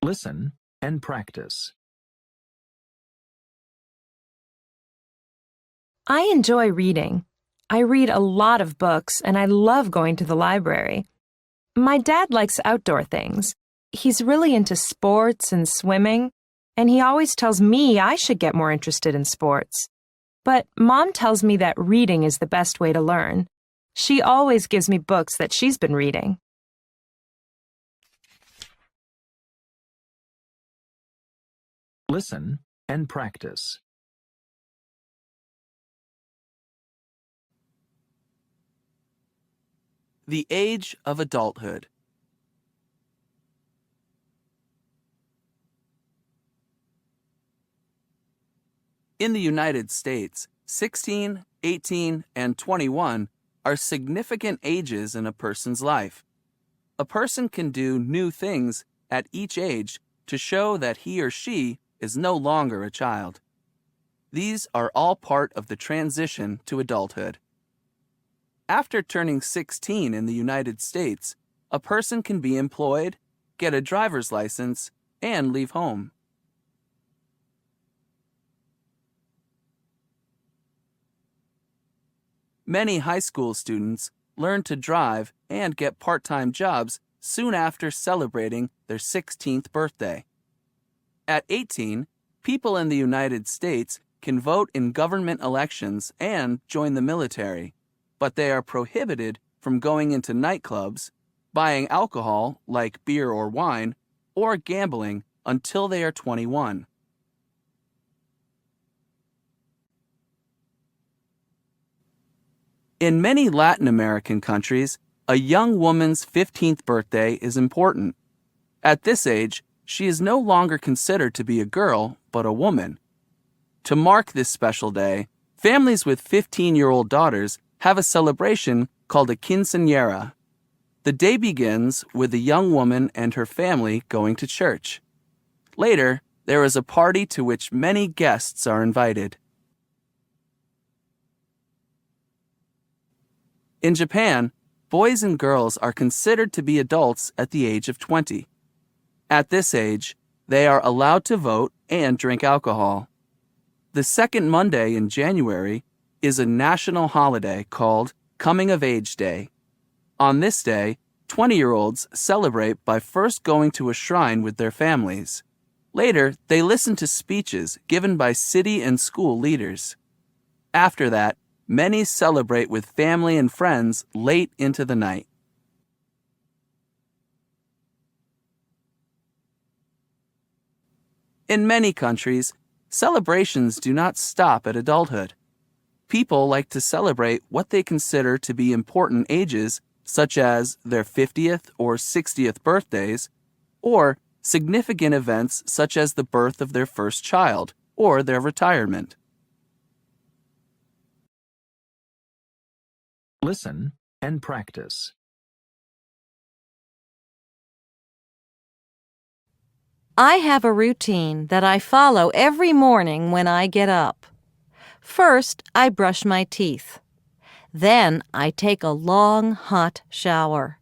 Listen and practice. I enjoy reading. I read a lot of books and I love going to the library. My dad likes outdoor things. He's really into sports and swimming, and he always tells me I should get more interested in sports. But Mom tells me that reading is the best way to learn. She always gives me books that she's been reading. Listen and practice. The age of adulthood. In the United States, 16, 18, and 21 are significant ages in a person's life. A person can do new things at each age to show that he or she is no longer a child. These are all part of the transition to adulthood. After turning 16 in the United States, a person can be employed, get a driver's license, and leave home. Many high school students learn to drive and get part-time jobs soon after celebrating their 16th birthday. At 18, people in the United States can vote in government elections and join the military, but they are prohibited from going into nightclubs, buying alcohol like beer or wine, or gambling until they are 21. In many Latin American countries, a young woman's 15th birthday is important. At this age, she is no longer considered to be a girl, but a woman. To mark this special day, families with 15-year-old daughters have a celebration called a quinceañera. The day begins with the young woman and her family going to church. Later, there is a party to which many guests are invited. In Japan, boys and girls are considered to be adults at the age of 20. At this age, they are allowed to vote and drink alcohol. The second Monday in January is a national holiday called Coming of Age Day. On this day, 20-year-olds celebrate by first going to a shrine with their families. Later, they listen to speeches given by city and school leaders. After that, many celebrate with family and friends late into the night. In many countries, celebrations do not stop at adulthood. People like to celebrate what they consider to be important ages, such as their 50th or 60th birthdays, or significant events such as the birth of their first child or their retirement. Listen and practice. I have a routine that I follow every morning when I get up. First, I brush my teeth. Then I take a long, hot shower.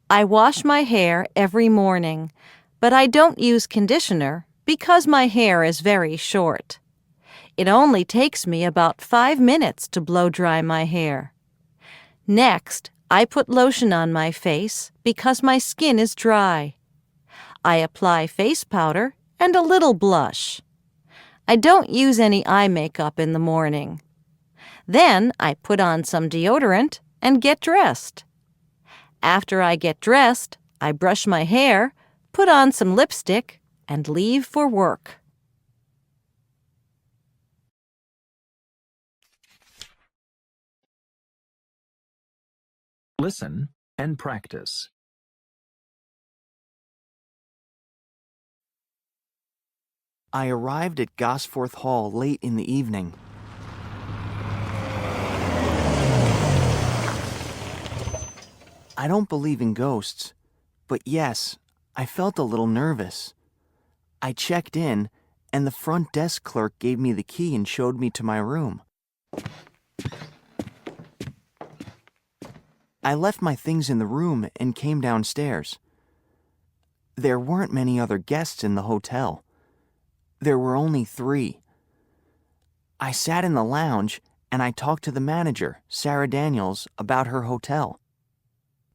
I wash my hair every morning, but I don't use conditioner because my hair is very short. It only takes me about 5 minutes to blow dry my hair. Next, I put lotion on my face because my skin is dry. I apply face powder and a little blush. I don't use any eye makeup in the morning. Then I put on some deodorant and get dressed. After I get dressed, I brush my hair, put on some lipstick, and leave for work. Listen and practice. I arrived at Gosforth Hall late in the evening. I don't believe in ghosts, but yes, I felt a little nervous. I checked in, and the front desk clerk gave me the key and showed me to my room. I left my things in the room and came downstairs. There weren't many other guests in the hotel. There were only 3. I sat in the lounge and I talked to the manager, Sarah Daniels, about her hotel.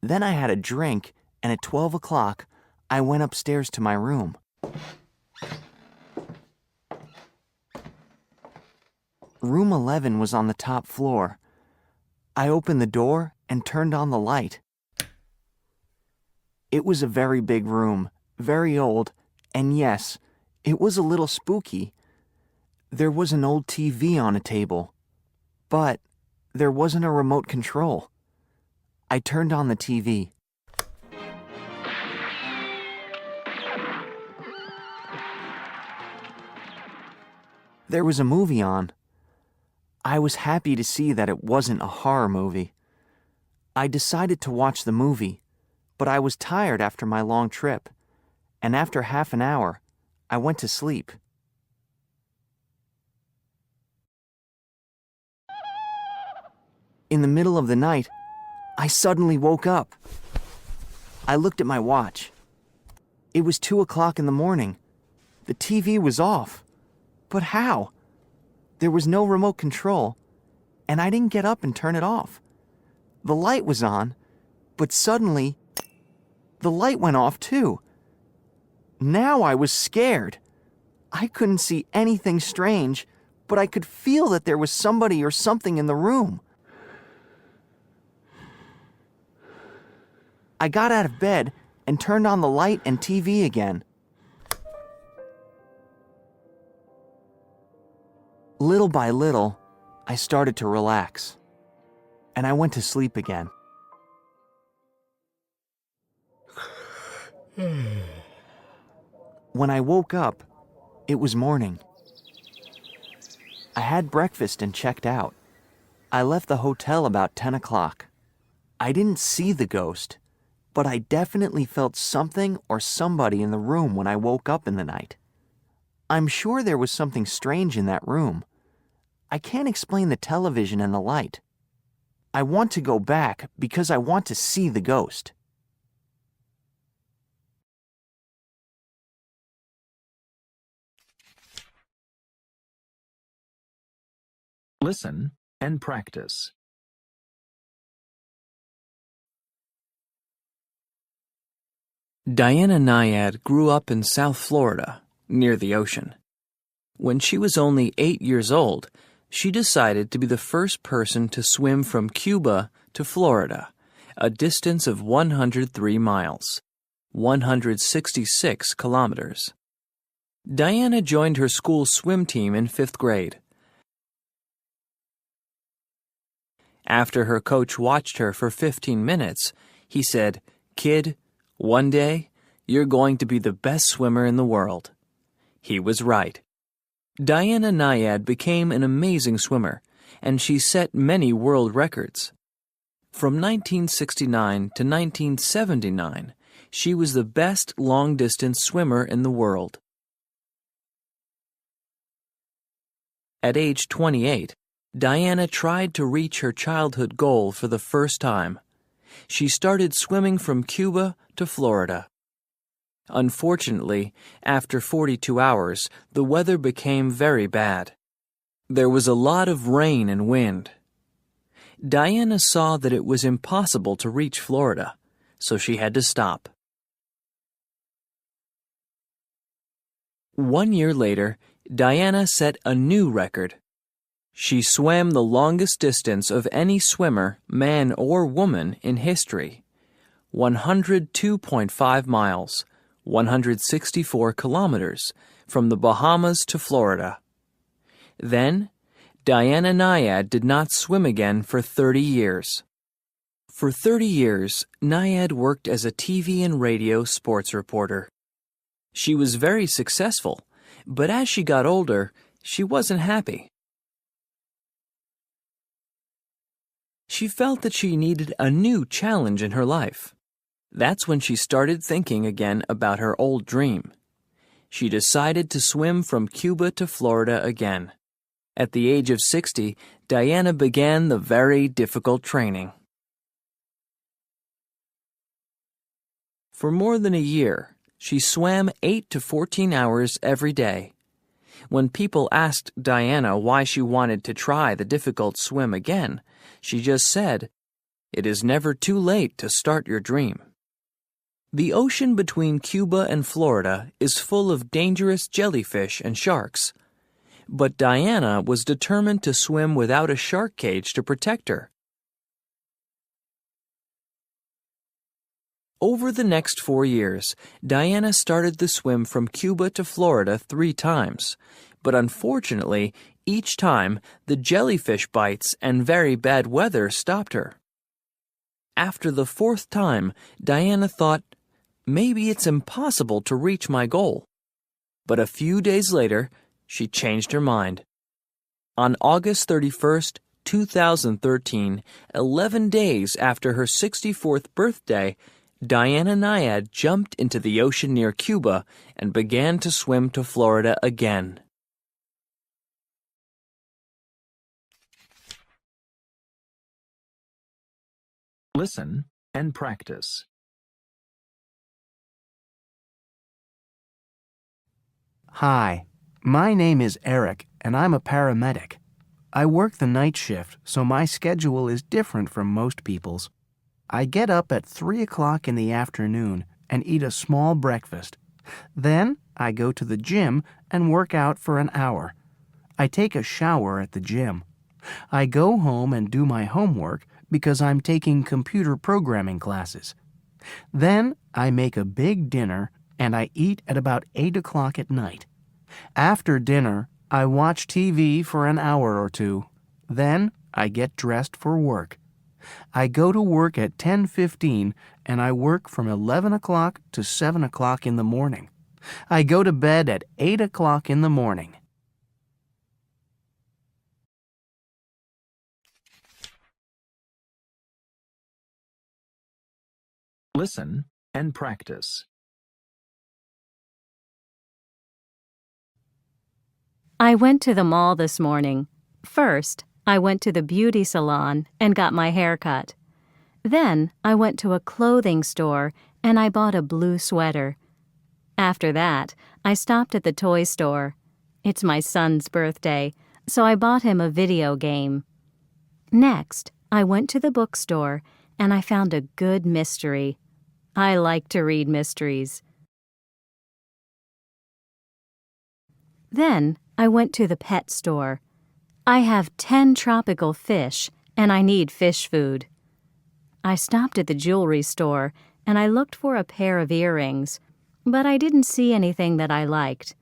Then I had a drink, and at 12 o'clock, I went upstairs to my room. Room 11 was on the top floor. I opened the door and turned on the light. It was a very big room, very old, and yes, it was a little spooky. There was an old TV on a table, but there wasn't a remote control. I turned on the TV. There was a movie on. I was happy to see that it wasn't a horror movie. I decided to watch the movie, but I was tired after my long trip, and after half an hour, I went to sleep. In the middle of the night, I suddenly woke up. I looked at my watch. It was 2 o'clock in the morning. The TV was off. But how? There was no remote control, and I didn't get up and turn it off. The light was on, but suddenly, the light went off too. Now I was scared. I couldn't see anything strange, but I could feel that there was somebody or something in the room. I got out of bed and turned on the light and TV again. Little by little, I started to relax, and I went to sleep again. When I woke up, it was morning. I had breakfast and checked out. I left the hotel about 10 o'clock. I didn't see the ghost, but I definitely felt something or somebody in the room when I woke up in the night. I'm sure there was something strange in that room. I can't explain the television and the light. I want to go back because I want to see the ghost. Listen and practice. Diana Nyad grew up in South Florida, near the ocean. When she was only 8 years old, she decided to be the first person to swim from Cuba to Florida, a distance of 103 miles, 166 kilometers. Diana joined her school swim team in 5th grade. After her coach watched her for 15 minutes, he said, "Kid, one day, you're going to be the best swimmer in the world." He was right. Diana Nyad became an amazing swimmer, and she set many world records. From 1969 to 1979, she was the best long-distance swimmer in the world. At age 28, Diana tried to reach her childhood goal for the first time. She started swimming from Cuba to Florida. Unfortunately, after 42 hours, the weather became very bad. There was a lot of rain and wind. Diana saw that it was impossible to reach Florida, so she had to stop. 1 year later, Diana set a new record. She swam the longest distance of any swimmer, man or woman, in history, 102.5 miles, 164 kilometers, from the Bahamas to Florida. Then, Diana Nyad did not swim again for 30 years. For 30 years, Nyad worked as a TV and radio sports reporter. She was very successful, but as she got older, she wasn't happy. She felt that she needed a new challenge in her life. That's when she started thinking again about her old dream. She decided to swim from Cuba to Florida again. At the age of 60, Diana began the very difficult training. For more than a year, she swam 8 to 14 hours every day. When people asked Diana why she wanted to try the difficult swim again, she just said, "It is never too late to start your dream." The ocean between Cuba and Florida is full of dangerous jellyfish and sharks. But Diana was determined to swim without a shark cage to protect her. Over the next 4 years, Diana started the swim from Cuba to Florida 3 times, but unfortunately, each time the jellyfish bites and very bad weather stopped her. After the 4th time, Diana thought, maybe it's impossible to reach my goal. But a few days later, she changed her mind. On August 31st, 2013, 11 days after her 64th birthday, Diana Nyad jumped into the ocean near Cuba and began to swim to Florida again. Listen and practice. Hi, my name is Eric, and I'm a paramedic. I work the night shift, so my schedule is different from most people's. I get up at 3 o'clock in the afternoon and eat a small breakfast. Then I go to the gym and work out for an hour. I take a shower at the gym. I go home and do my homework because I'm taking computer programming classes. Then I make a big dinner and I eat at about 8 o'clock at night. After dinner, I watch TV for an hour or two. Then I get dressed for work. I go to work at 10:15 and I work from 11 o'clock to 7 o'clock in the morning. I go to bed at 8 o'clock in the morning. Listen and practice. I went to the mall this morning. First, I went to the beauty salon and got my hair cut. Then, I went to a clothing store and I bought a blue sweater. After that, I stopped at the toy store. It's my son's birthday, so I bought him a video game. Next, I went to the bookstore and I found a good mystery. I like to read mysteries. Then I went to the pet store. I have 10 tropical fish, and I need fish food. I stopped at the jewelry store, and I looked for a pair of earrings, but I didn't see anything that I liked.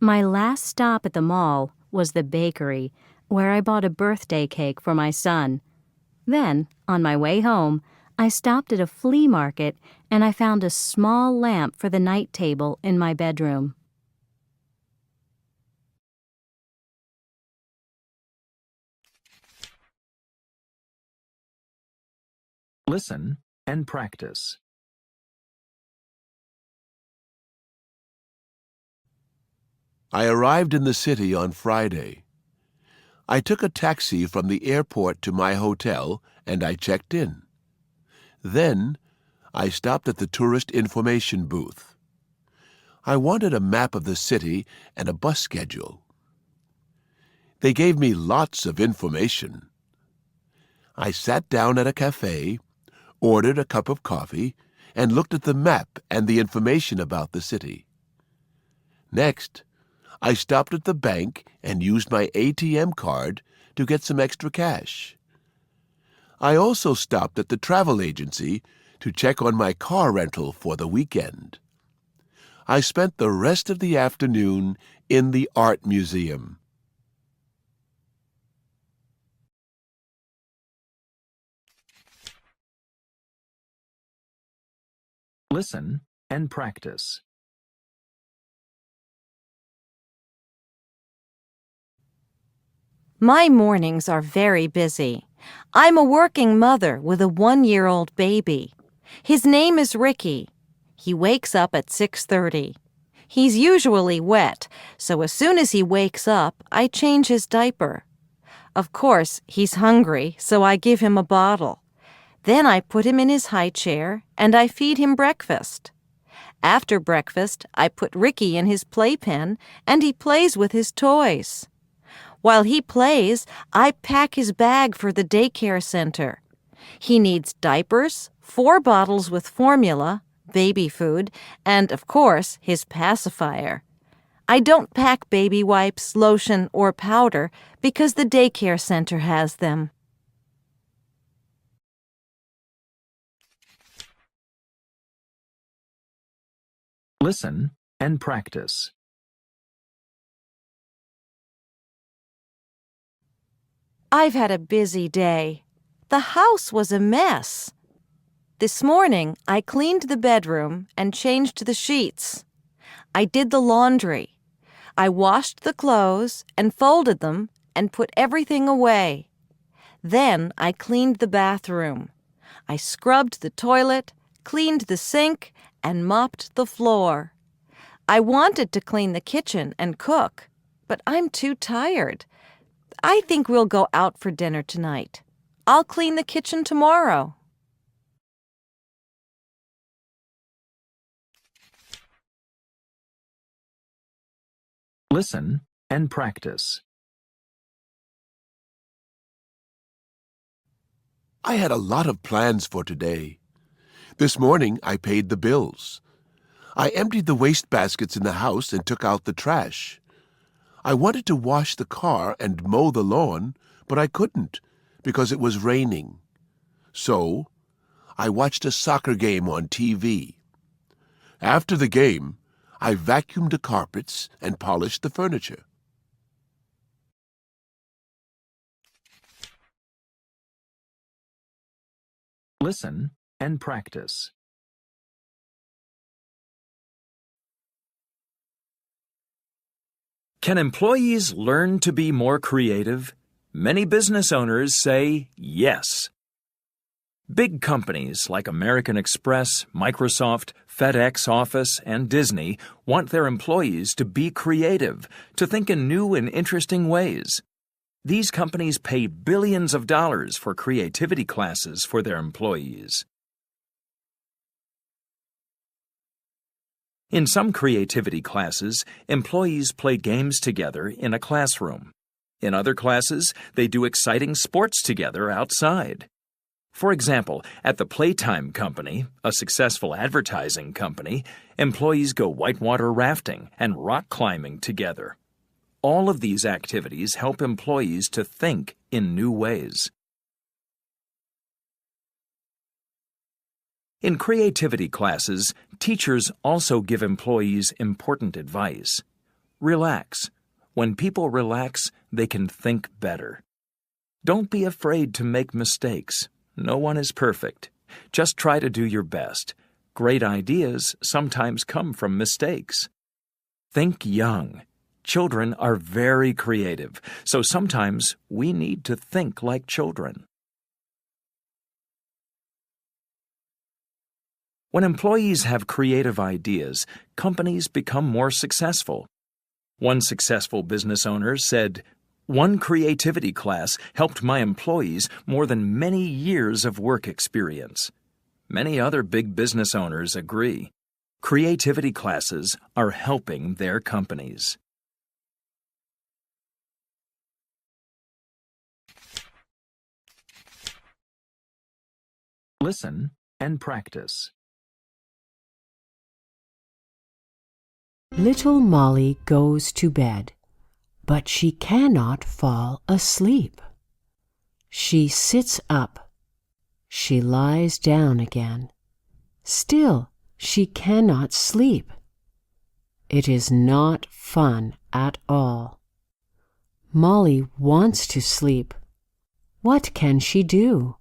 My last stop at the mall was the bakery, where I bought a birthday cake for my son. Then, on my way home, I stopped at a flea market and I found a small lamp for the night table in my bedroom. Listen and practice. I arrived in the city on Friday. I took a taxi from the airport to my hotel and I checked in. Then, I stopped at the tourist information booth. I wanted a map of the city and a bus schedule. They gave me lots of information. I sat down at a cafe, ordered a cup of coffee, and looked at the map and the information about the city. Next, I stopped at the bank and used my ATM card to get some extra cash. I also stopped at the travel agency to check on my car rental for the weekend. I spent the rest of the afternoon in the art museum. Listen and practice. My mornings are very busy. I'm a working mother with a 1-year-old baby. His name is Ricky. He wakes up at 6:30. He's usually wet, so as soon as he wakes up, I change his diaper. Of course, he's hungry, so I give him a bottle. Then I put him in his high chair and I feed him breakfast. After breakfast, I put Ricky in his playpen and he plays with his toys. While he plays, I pack his bag for the daycare center. He needs diapers, 4 bottles with formula, baby food, and, of course, his pacifier. I don't pack baby wipes, lotion, or powder because the daycare center has them. Listen and practice. I've had a busy day. The house was a mess. This morning, I cleaned the bedroom and changed the sheets. I did the laundry. I washed the clothes and folded them and put everything away. Then I cleaned the bathroom. I scrubbed the toilet, cleaned the sink, and mopped the floor. I wanted to clean the kitchen and cook, but I'm too tired. I think we'll go out for dinner tonight. I'll clean the kitchen tomorrow. Listen and practice. I had a lot of plans for today. This morning, I paid the bills. I emptied the waste baskets in the house and took out the trash. I wanted to wash the car and mow the lawn, but I couldn't because it was raining. So, I watched a soccer game on TV. After the game, I vacuumed the carpets and polished the furniture. Listen and practice. Can employees learn to be more creative? Many business owners say yes. Big companies like American Express, Microsoft, FedEx Office, and Disney want their employees to be creative, to think in new and interesting ways. These companies pay billions of dollars for creativity classes for their employees. In some creativity classes, employees play games together in a classroom. In other classes, they do exciting sports together outside. For example, at the Playtime Company, a successful advertising company, employees go whitewater rafting and rock climbing together. All of these activities help employees to think in new ways. In creativity classes, teachers also give employees important advice. Relax. When people relax, they can think better. Don't be afraid to make mistakes. No one is perfect. Just try to do your best. Great ideas sometimes come from mistakes. Think young. Children are very creative, so sometimes we need to think like children. When employees have creative ideas, companies become more successful. One successful business owner said, "One creativity class helped my employees more than many years of work experience." Many other big business owners agree. Creativity classes are helping their companies. Listen and practice. Little Molly goes to bed, but she cannot fall asleep. She sits up. She lies down again. Still, she cannot sleep. It is not fun at all. Molly wants to sleep. What can she do?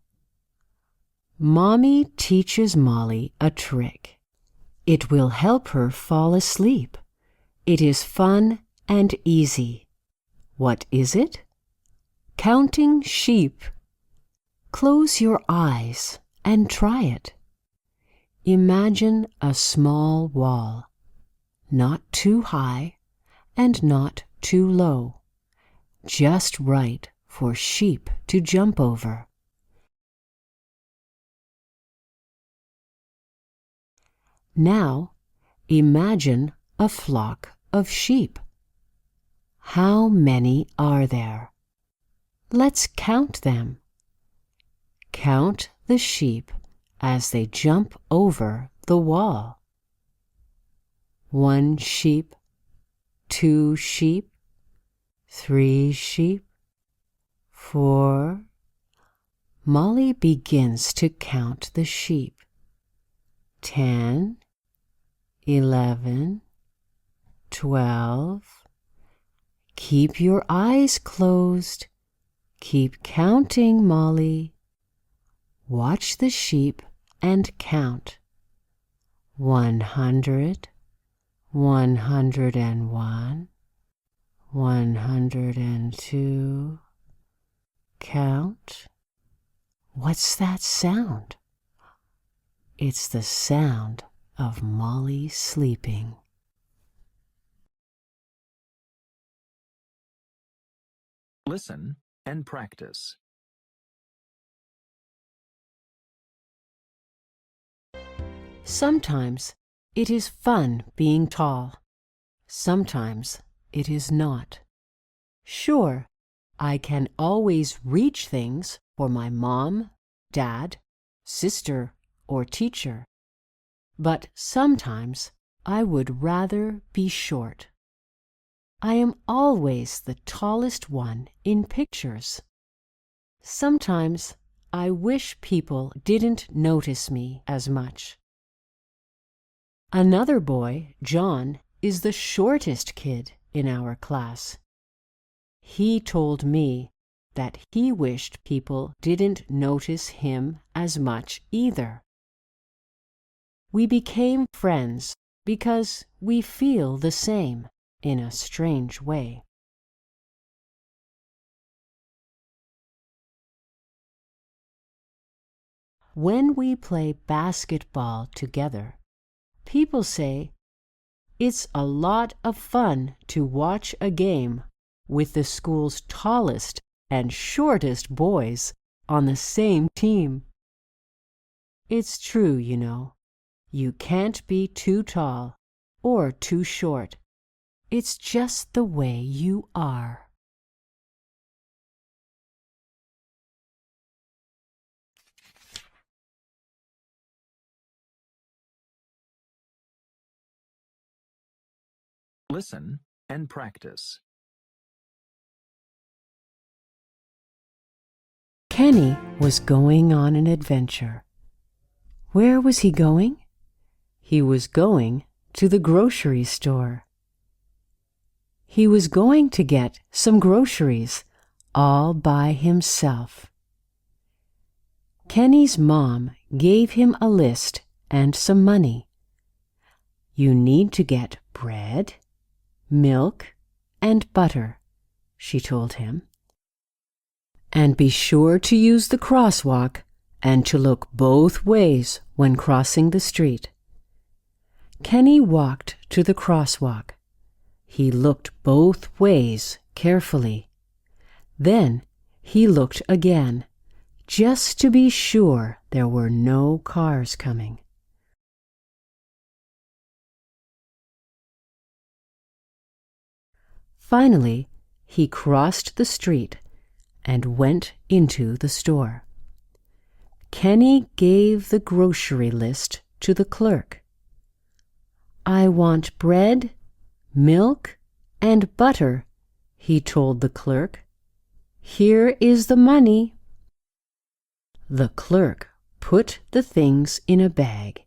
Mommy teaches Molly a trick. It will help her fall asleep. It is fun and easy. What is it? Counting sheep. Close your eyes and try it. Imagine a small wall, not too high and not too low, just right for sheep to jump over. Now, imagine a flock of sheep. How many are there? Let's count them. Count the sheep as they jump over the wall. 1 sheep, 2 sheep, 3 sheep, 4. Molly begins to count the sheep. 10, 11, 12. Keep your eyes closed. Keep counting, Molly. Watch the sheep and count. 100, 101, 102. Count. What's that sound? It's the sound of Molly sleeping. Listen and practice. Sometimes it is fun being tall. Sometimes it is not. Sure, I can always reach things for my mom, dad, sister, or teacher. But sometimes I would rather be short. I am always the tallest one in pictures. Sometimes I wish people didn't notice me as much. Another boy, John, is the shortest kid in our class. He told me that he wished people didn't notice him as much either. We became friends because we feel the same in a strange way. When we play basketball together, people say, "It's a lot of fun to watch a game with the school's tallest and shortest boys on the same team." It's true, you know. You can't be too tall or too short. It's just the way you are. Listen and practice. Kenny was going on an adventure. Where was he going? He was going to the grocery store. He was going to get some groceries all by himself. Kenny's mom gave him a list and some money. You need to get bread, milk, and butter, she told him. And be sure to use the crosswalk and to look both ways when crossing the street. Kenny walked to the crosswalk. He looked both ways carefully. Then he looked again, just to be sure there were no cars coming. Finally, he crossed the street and went into the store. Kenny gave the grocery list to the clerk. I want bread, milk, and butter, he told the clerk. Here is the money. The clerk put the things in a bag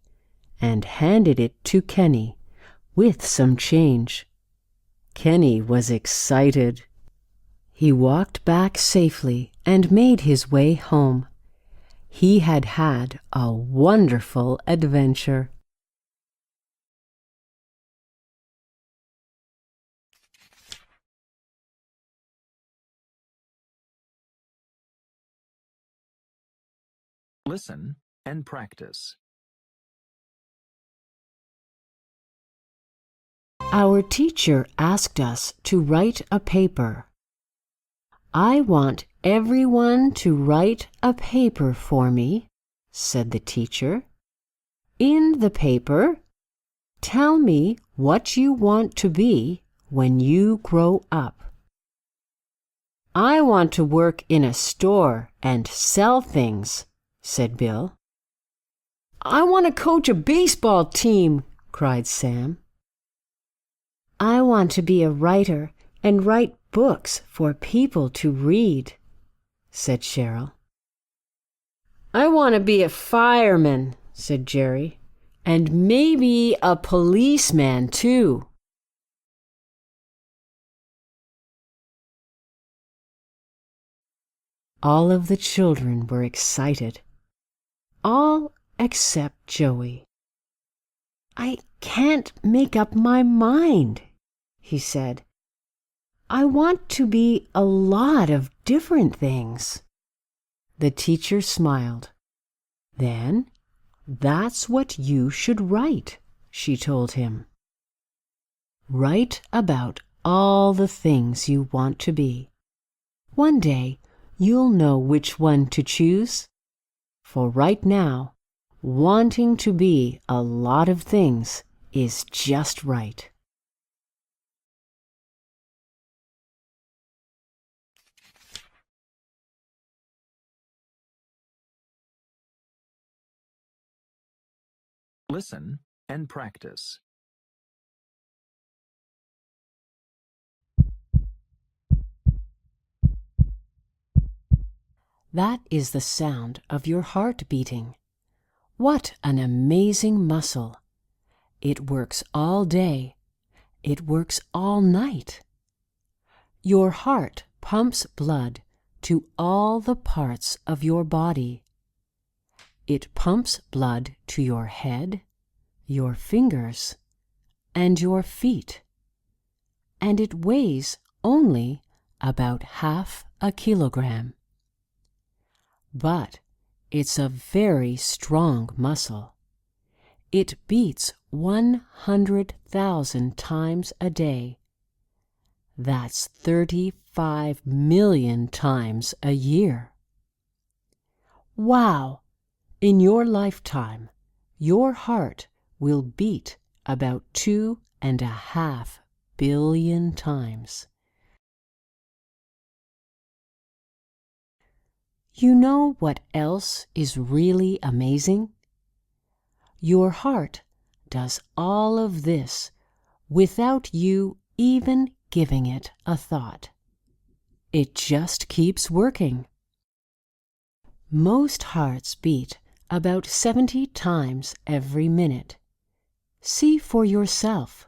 and handed it to Kenny with some change. Kenny was excited. He walked back safely and made his way home. He had had a wonderful adventure. Listen and practice. Our teacher asked us to write a paper. I want everyone to write a paper for me, said the teacher. In the paper, tell me what you want to be when you grow up. I want to work in a store and sell things, said Bill. I want to coach a baseball team, cried Sam. I want to be a writer and write books for people to read, said Cheryl. I want to be a fireman, said Jerry, and maybe a policeman too. All of the children were excited. All except Joey. I can't make up my mind, he said. I want to be a lot of different things. The teacher smiled. Then, that's what you should write, she told him. Write about all the things you want to be. One day, you'll know which one to choose. For right now, wanting to be a lot of things is just right. Listen and practice. That is the sound of your heart beating. What an amazing muscle! It works all day. It works all night. Your heart pumps blood to all the parts of your body. It pumps blood to your head, your fingers, and your feet. And it weighs only about half a kilogram. But it's a very strong muscle. It beats 100,000 times a day. That's 35 million times a year. Wow! In your lifetime, your heart will beat about 2.5 billion times. You know what else is really amazing? Your heart does all of this without you even giving it a thought. It just keeps working. Most hearts beat about 70 times every minute. See for yourself.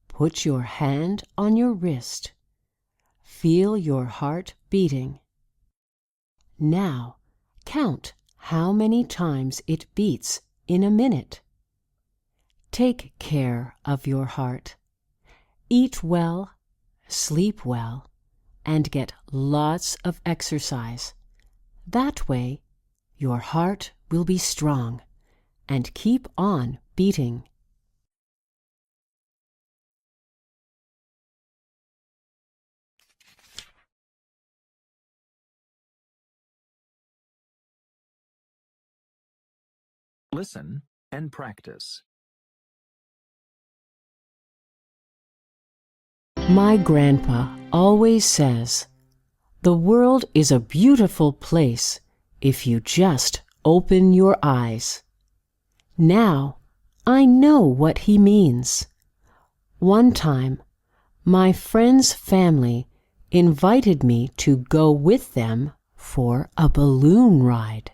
Put your hand on your wrist. Feel your heart beating. Now, count how many times it beats in a minute. Take care of your heart. Eat well, sleep well, and get lots of exercise. That way, your heart will be strong and keep on beating. Listen and practice. My grandpa always says, "The world is a beautiful place if you just open your eyes." Now, I know what he means. One time, my friend's family invited me to go with them for a balloon ride.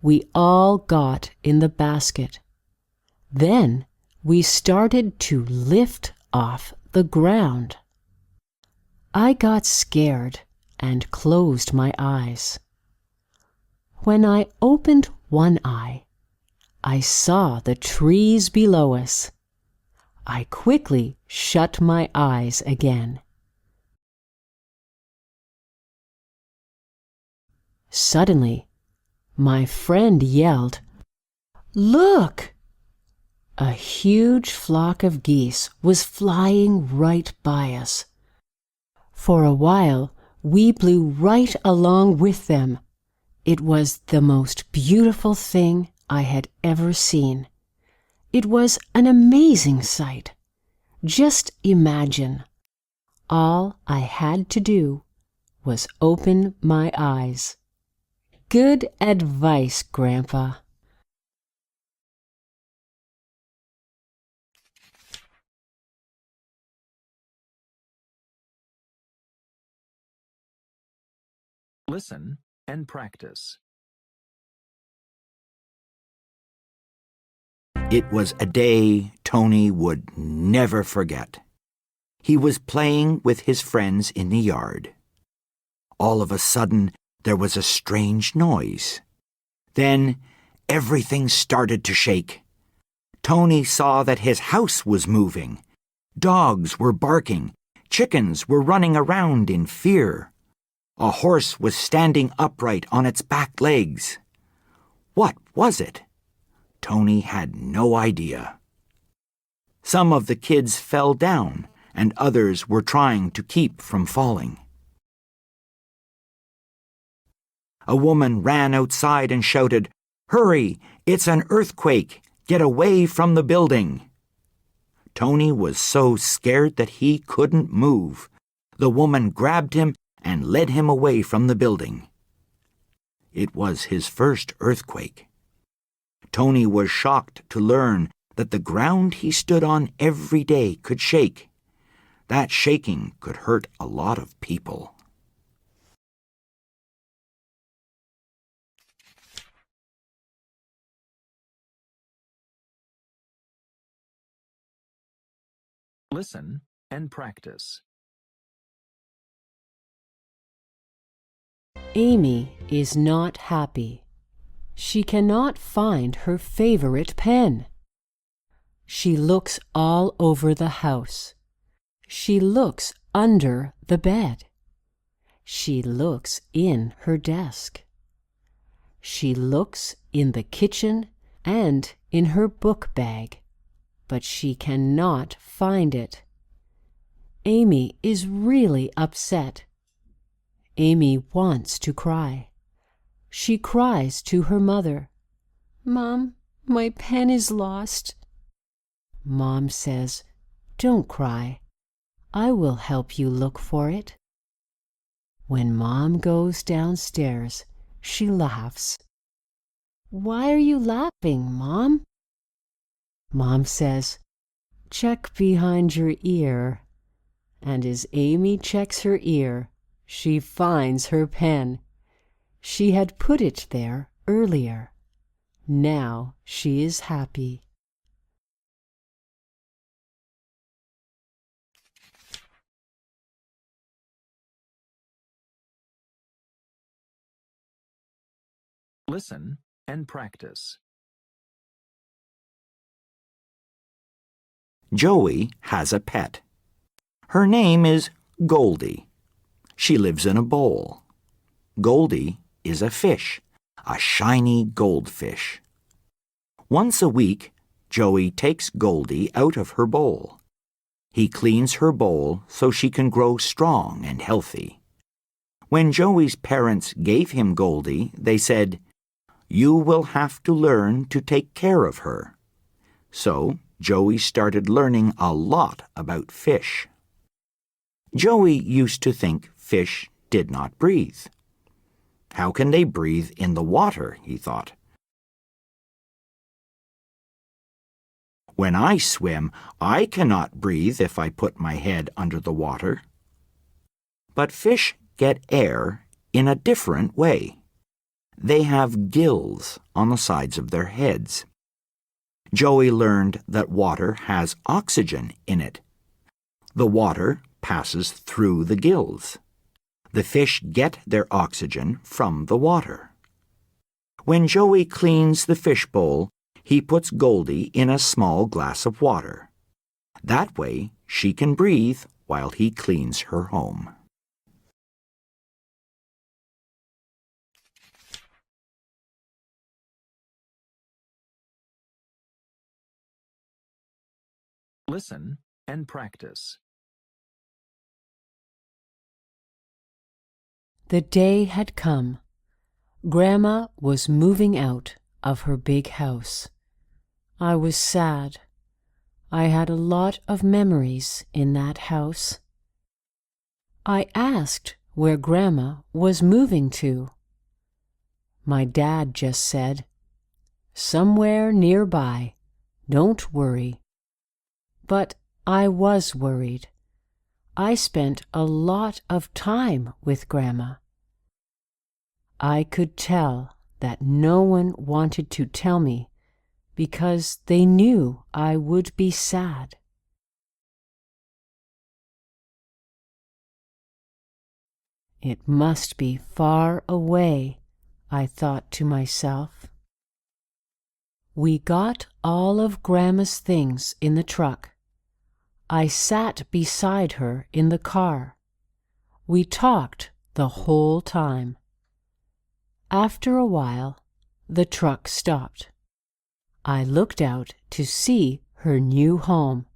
We all got in the basket. Then we started to lift off the ground. I got scared and closed my eyes. When I opened one eye, I saw the trees below us. I quickly shut my eyes again. Suddenly, my friend yelled, "Look!" A huge flock of geese was flying right by us. For a while, we blew right along with them. It was the most beautiful thing I had ever seen. It was an amazing sight. Just imagine. All I had to do was open my eyes. Good advice, Grandpa. Listen and practice. It was a day Tony would never forget. He was playing with his friends in the yard. All of a sudden, there was a strange noise. Then, everything started to shake. Tony saw that his house was moving. Dogs were barking. Chickens were running around in fear. A horse was standing upright on its back legs. What was it? Tony had no idea. Some of the kids fell down, and others were trying to keep from falling. A woman ran outside and shouted, "Hurry! It's an earthquake! Get away from the building!" Tony was so scared that he couldn't move. The woman grabbed him and led him away from the building. It was his first earthquake. Tony was shocked to learn that the ground he stood on every day could shake. That shaking could hurt a lot of people. Listen and practice. Amy is not happy. She cannot find her favorite pen. She looks all over the house. She looks under the bed. She looks in her desk. She looks in the kitchen and in her book bag, but she cannot find it. Amy is really upset. Amy wants to cry. She cries to her mother, "Mom, my pen is lost." Mom says, "Don't cry. I will help you look for it." When Mom goes downstairs, she laughs. "Why are you laughing, Mom?" Mom says, check behind your ear. And as Amy checks her ear, she finds her pen. She had put it there earlier. Now she is happy. Listen and practice. Joey has a pet. Her name is Goldie. She lives in a bowl. Goldie is a fish, a shiny goldfish. Once a week, Joey takes Goldie out of her bowl. He cleans her bowl so she can grow strong and healthy. When Joey's parents gave him Goldie, they said, "You will have to learn to take care of her." So Joey started learning a lot about fish. Joey used to think fish did not breathe. How can they breathe in the water, he thought. When I swim, I cannot breathe if I put my head under the water. But fish get air in a different way. They have gills on the sides of their heads. Joey learned that water has oxygen in it. The water passes through the gills. The fish get their oxygen from the water. When Joey cleans the fish bowl, he puts Goldie in a small glass of water. That way, she can breathe while he cleans her home. Listen and practice. The day had come. Grandma was moving out of her big house. I was sad. I had a lot of memories in that house. I asked where Grandma was moving to. My dad just said, "Somewhere nearby. Don't worry." But I was worried. I spent a lot of time with Grandma. I could tell that no one wanted to tell me because they knew I would be sad. It must be far away, I thought to myself. We got all of Grandma's things in the truck. I sat beside her in the car. We talked the whole time. After a while, the truck stopped. I looked out to see her new home.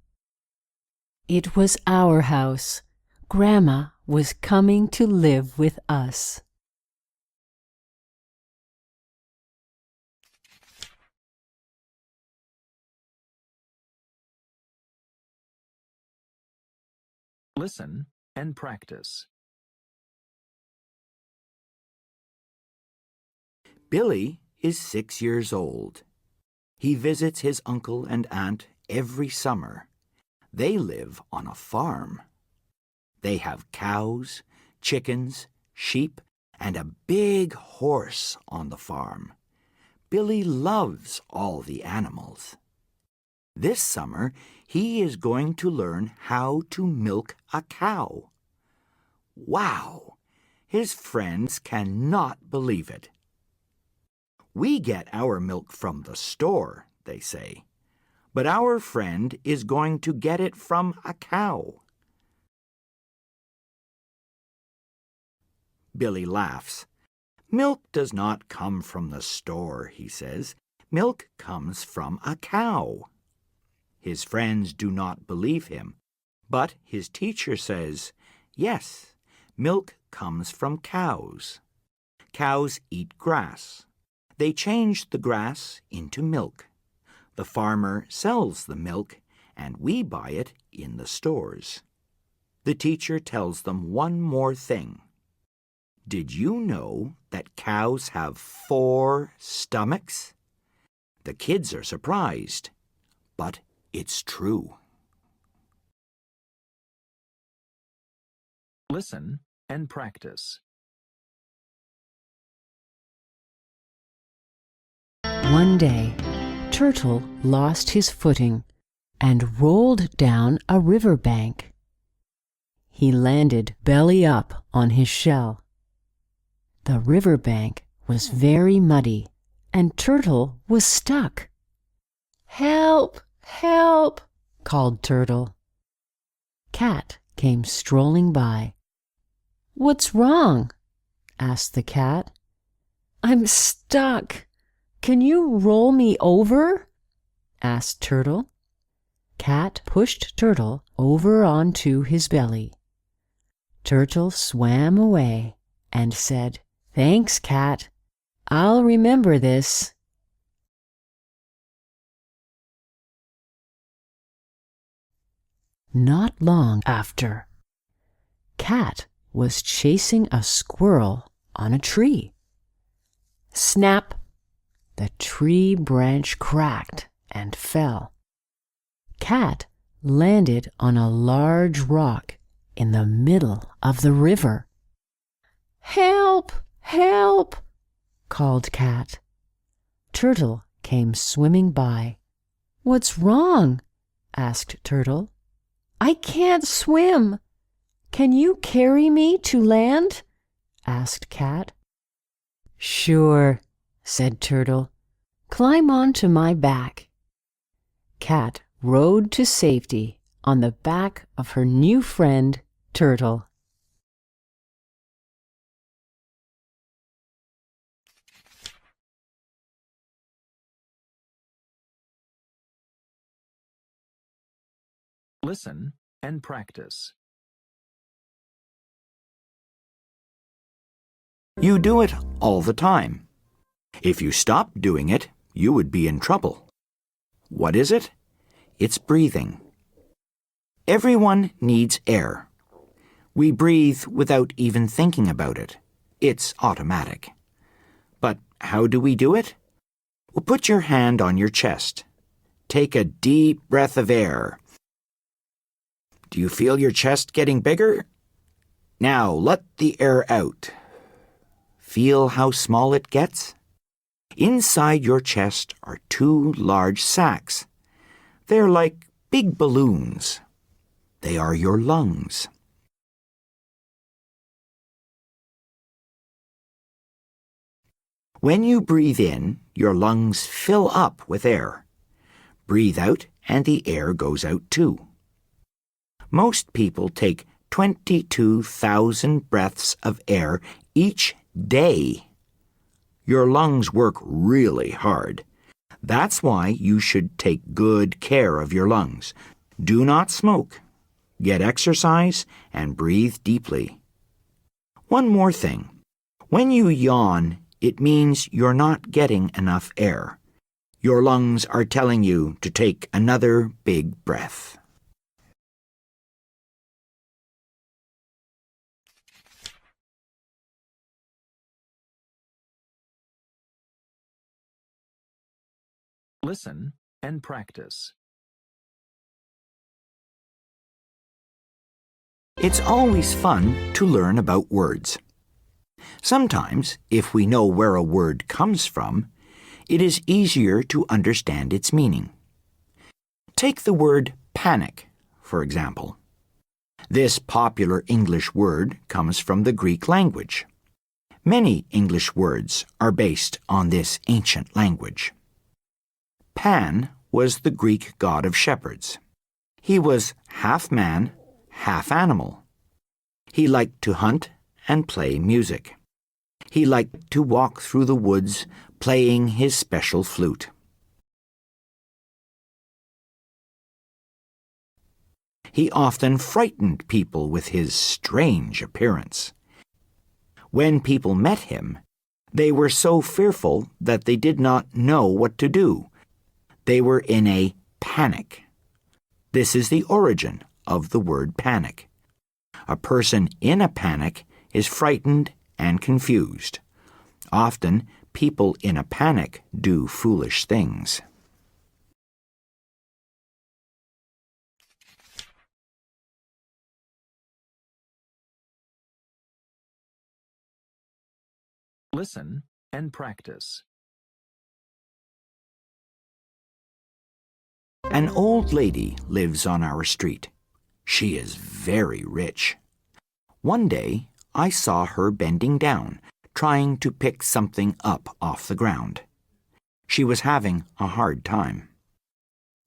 It was our house. Grandma was coming to live with us. Listen and practice. Billy is 6 years old. He visits his uncle and aunt every summer. They live on a farm. They have cows, chickens, sheep, and a big horse on the farm. Billy loves all the animals. This summer, he is going to learn how to milk a cow. Wow! His friends cannot believe it. We get our milk from the store, they say, but our friend is going to get it from a cow. Billy laughs. Milk does not come from the store, he says. Milk comes from a cow. His friends do not believe him, but his teacher says, yes, milk comes from cows. Cows eat grass. They change the grass into milk. The farmer sells the milk, and we buy it in the stores. The teacher tells them one more thing. Did you know that cows have 4 stomachs? The kids are surprised, but it's true. Listen and practice. One day, Turtle lost his footing and rolled down a river bank. He landed belly up on his shell. The river bank was very muddy, and Turtle was stuck. "Help! Help!" called Turtle. Cat came strolling by. "What's wrong?" asked the cat. "I'm stuck. Can you roll me over?" asked Turtle. Cat pushed Turtle over onto his belly. Turtle swam away and said, "Thanks, Cat. I'll remember this." Not long after, Cat was chasing a squirrel on a tree. Snap! The tree branch cracked and fell. Cat landed on a large rock in the middle of the river. "Help! Help!" called Cat. Turtle came swimming by. "What's wrong?" asked Turtle. "I can't swim. Can you carry me to land?" asked Cat. "Sure," said Turtle. "Climb onto my back." Cat rode to safety on the back of her new friend, Turtle. Listen and practice. You do it all the time. If you stopped doing it, you would be in trouble. What is it? It's breathing. Everyone needs air. We breathe without even thinking about it. It's automatic. But how do we do it? Well, put your hand on your chest. Take a deep breath of air. Do you feel your chest getting bigger? Now let the air out. Feel how small it gets? Inside your chest are two large sacs. They're like big balloons. They are your lungs. When you breathe in, your lungs fill up with air. Breathe out, and the air goes out too. Most people take 22,000 breaths of air each day. Your lungs work really hard. That's why you should take good care of your lungs. Do not smoke. Get exercise and breathe deeply. One more thing. When you yawn, it means you're not getting enough air. Your lungs are telling you to take another big breath. Listen and practice. It's always fun to learn about words. Sometimes, if we know where a word comes from, it is easier to understand its meaning. Take the word panic, for example. This popular English word comes from the Greek language. Many English words are based on this ancient language. Pan was the Greek god of shepherds. He was half man, half animal. He liked to hunt and play music. He liked to walk through the woods playing his special flute. He often frightened people with his strange appearance. When people met him, they were so fearful that they did not know what to do. They were in a panic. This is the origin of the word panic. A person in a panic is frightened and confused. Often, people in a panic do foolish things. Listen and practice. An old lady lives on our street. She is very rich. One day, I saw her bending down, trying to pick something up off the ground. She was having a hard time.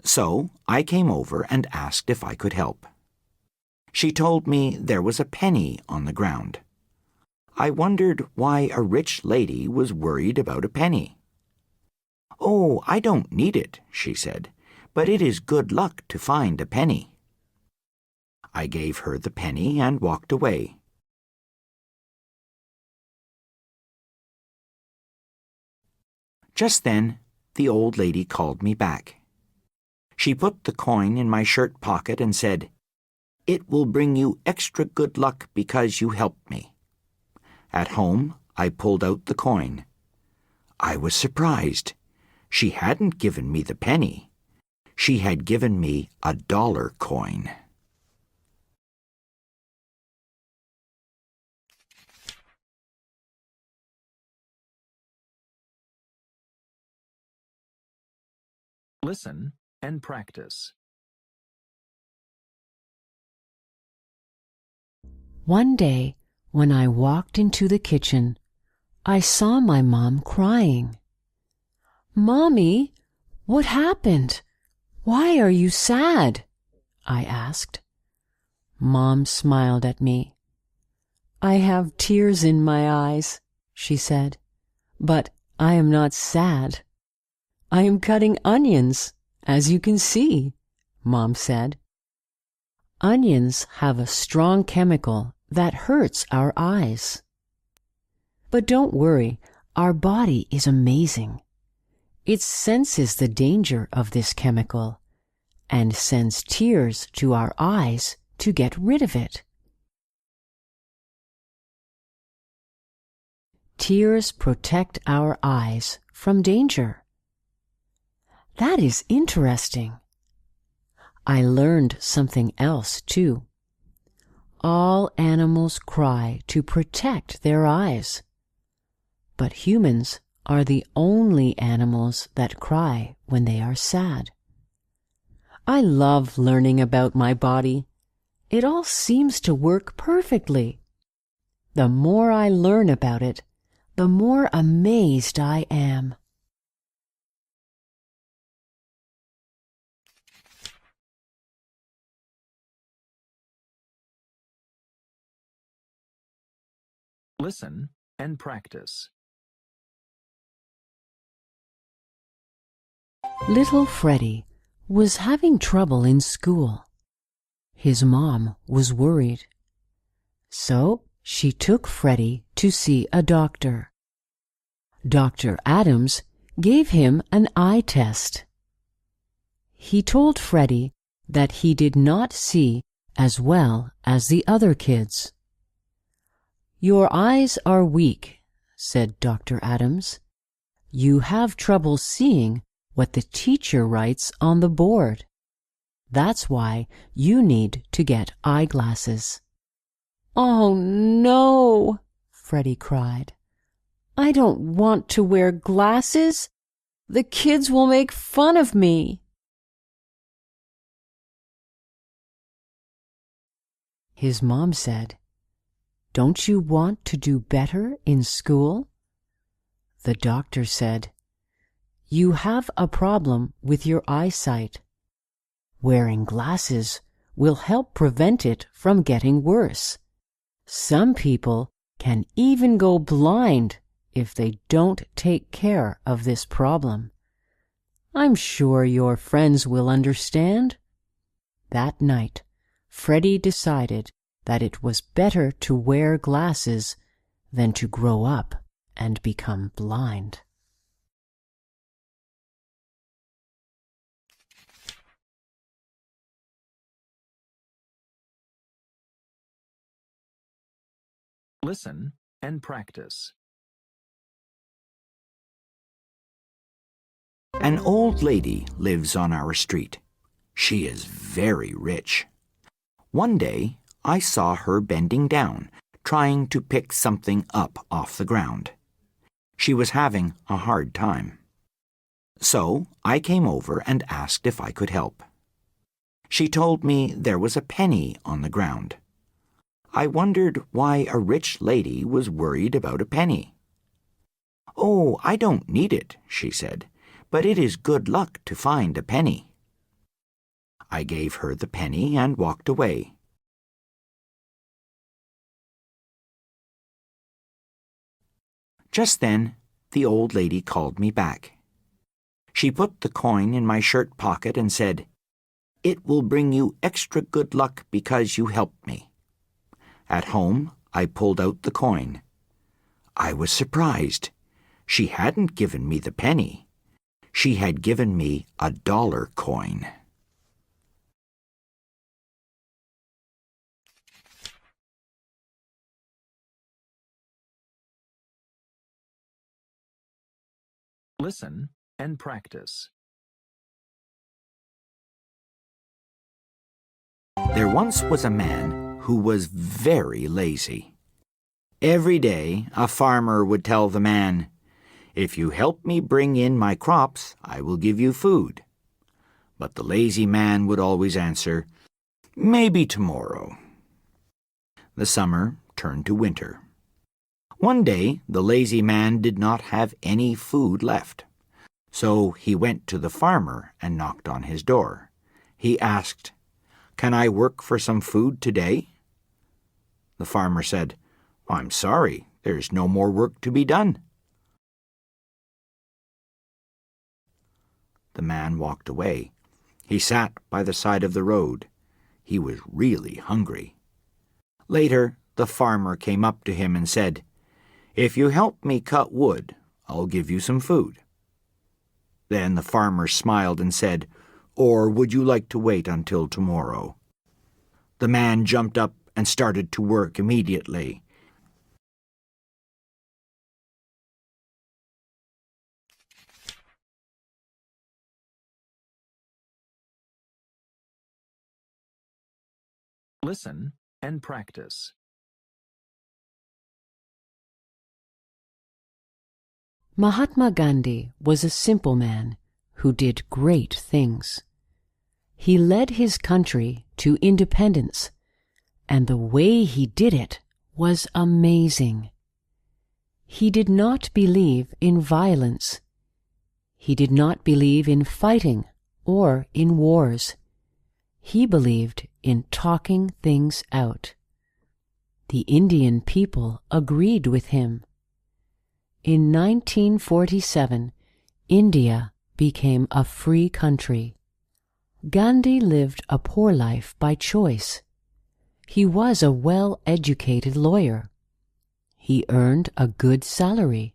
So I came over and asked if I could help. She told me there was a penny on the ground. I wondered why a rich lady was worried about a penny. "Oh, I don't need it," she said, "but it is good luck to find a penny." I gave her the penny and walked away. Just then, the old lady called me back. She put the coin in my shirt pocket and said, "It will bring you extra good luck because you helped me." At home, I pulled out the coin. I was surprised. She hadn't given me the penny. She had given me a dollar coin. Listen and practice. One day, when I walked into the kitchen, I saw my mom crying. "Mommy, what happened? Why are you sad?" I asked. Mom smiled at me. "I have tears in my eyes," she said, "but I am not sad. I am cutting onions, as you can see," Mom said. Onions have a strong chemical that hurts our eyes. But don't worry, our body is amazing. It senses the danger of this chemical and sends tears to our eyes to get rid of it. Tears protect our eyes from danger. That is interesting. I learned something else, too. All animals cry to protect their eyes. But humans are the only animals that cry when they are sad. I love learning about my body. It all seems to work perfectly. The more I learn about it, the more amazed I am. Listen and practice. Little Freddie was having trouble in school. His mom was worried. So she took Freddie to see a doctor. Dr. Adams gave him an eye test. He told Freddie that he did not see as well as the other kids. "Your eyes are weak," said Dr. Adams. "You have trouble seeing what the teacher writes on the board. That's why you need to get eyeglasses." "Oh, no!" Freddie cried. "I don't want to wear glasses. The kids will make fun of me." His mom said, "Don't you want to do better in school?" The doctor said, "You have a problem with your eyesight. Wearing glasses will help prevent it from getting worse. Some people can even go blind if they don't take care of this problem. I'm sure your friends will understand." That night, Freddie decided that it was better to wear glasses than to grow up and become blind. Listen and practice. An old lady lives on our street. She is very rich. One day, I saw her bending down, trying to pick something up off the ground. She was having a hard time. So I came over and asked if I could help. She told me there was a penny on the ground. I wondered why a rich lady was worried about a penny. "Oh, I don't need it," she said, "but it is good luck to find a penny." I gave her the penny and walked away. Just then, the old lady called me back. She put the coin in my shirt pocket and said, "It will bring you extra good luck because you helped me." At home, I pulled out the coin. I was surprised. She hadn't given me the penny. She had given me a dollar coin. Listen and practice. There once was a man who was very lazy. Every day, a farmer would tell the man, "If you help me bring in my crops, I will give you food." But the lazy man would always answer, "Maybe tomorrow." The summer turned to winter. One day, the lazy man did not have any food left. So he went to the farmer and knocked on his door. He asked, "Can I work for some food today?" The farmer said, "I'm sorry, there's no more work to be done." The man walked away. He sat by the side of the road. He was really hungry. Later, the farmer came up to him and said, "If you help me cut wood, I'll give you some food." Then the farmer smiled and said, "Or would you like to wait until tomorrow?" The man jumped up and started to work immediately. Listen and practice. Mahatma Gandhi was a simple man who did great things. He led his country to independence, and the way he did it was amazing. He did not believe in violence. He did not believe in fighting or in wars. He believed in talking things out. The Indian people agreed with him. In 1947, India became a free country. Gandhi lived a poor life by choice. He was a well-educated lawyer. He earned a good salary.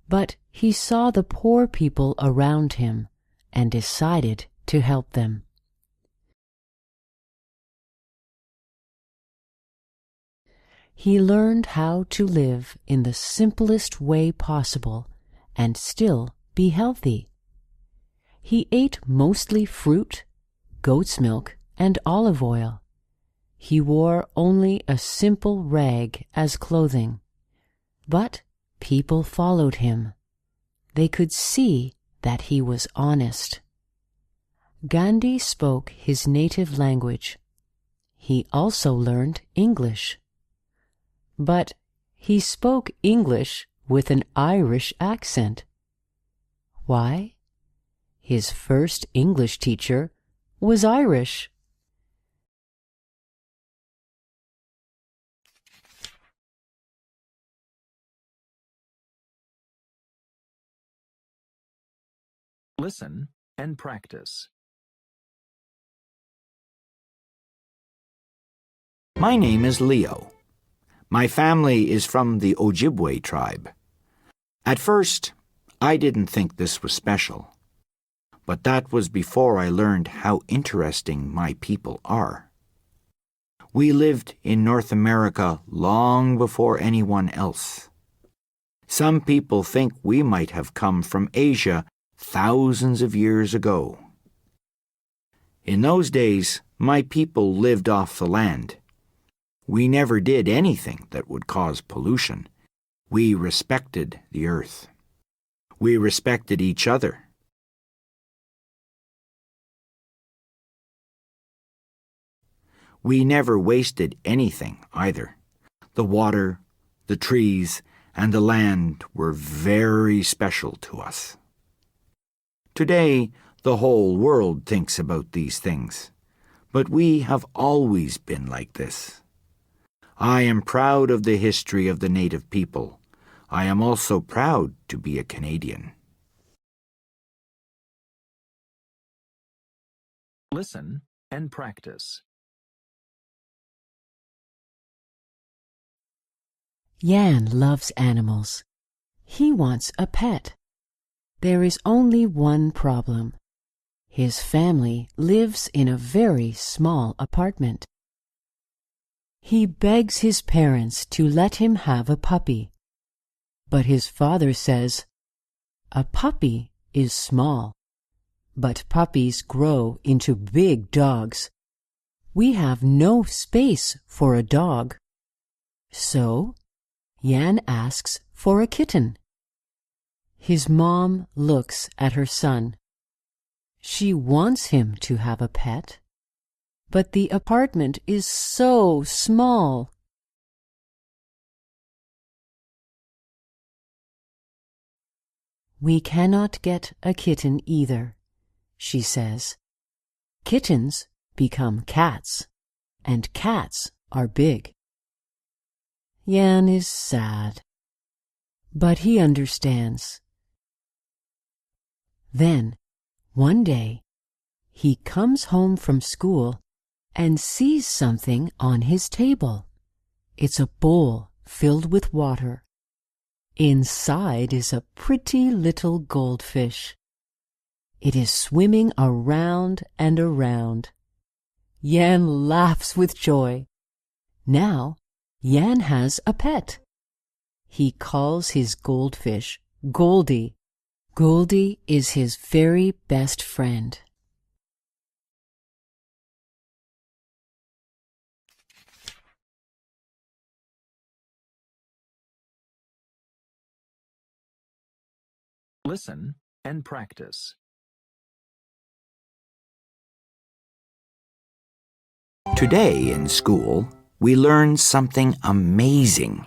But he saw the poor people around him and decided to help them. He learned how to live in the simplest way possible and still be healthy. He ate mostly fruit, goat's milk, and olive oil. He wore only a simple rag as clothing. But people followed him. They could see that he was honest. Gandhi spoke his native language. He also learned English. But he spoke English with an Irish accent. Why? His first English teacher was Irish. Listen and practice. My name is Leo. My family is from the Ojibwe tribe. At first, I didn't think this was special. But that was before I learned how interesting my people are. We lived in North America long before anyone else. Some people think we might have come from Asia thousands of years ago. In those days, my people lived off the land. We never did anything that would cause pollution. We respected the earth. We respected each other. We never wasted anything either. The water, the trees, and the land were very special to us. Today, the whole world thinks about these things, but we have always been like this. I am proud of the history of the native people. I am also proud to be a Canadian. Listen and practice. Jan loves animals. He wants a pet. There is only one problem. His family lives in a very small apartment. He begs his parents to let him have a puppy. But his father says, "A puppy is small, but puppies grow into big dogs. We have no space for a dog." So, Jan asks for a kitten. His mom looks at her son. She wants him to have a pet, but the apartment is so small. "We cannot get a kitten either," she says. "Kittens become cats, and cats are big." Jan is sad, but he understands. Then, one day, he comes home from school and sees something on his table. It's a bowl filled with water. Inside is a pretty little goldfish. It is swimming around and around. Jan laughs with joy. Now, Jan has a pet. He calls his goldfish Goldie. Goldie is his very best friend. Listen and practice. Today in school, we learned something amazing.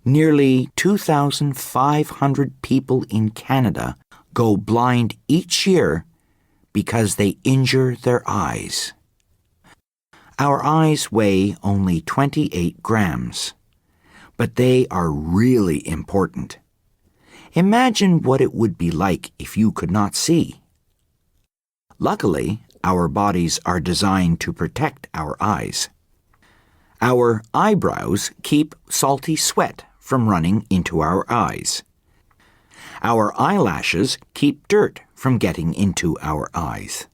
Nearly 2,500 people in Canada go blind each year because they injure their eyes. Our eyes weigh only 28 grams, but they are really important. Imagine what it would be like if you could not see. Luckily, our bodies are designed to protect our eyes. Our eyebrows keep salty sweat from running into our eyes. Our eyelashes keep dirt from getting into our eyes.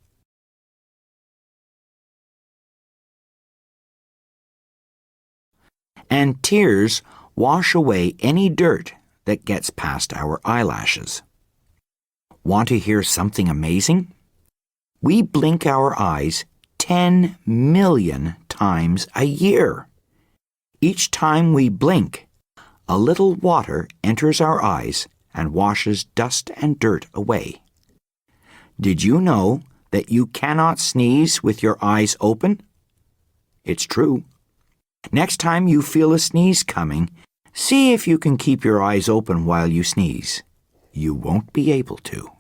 And tears wash away any dirt that gets past our eyelashes. Want to hear something amazing? We blink our eyes 10 million times a year. Each time we blink, a little water enters our eyes and washes dust and dirt away. Did you know that you cannot sneeze with your eyes open? It's true. Next time you feel a sneeze coming, see if you can keep your eyes open while you sneeze. You won't be able to.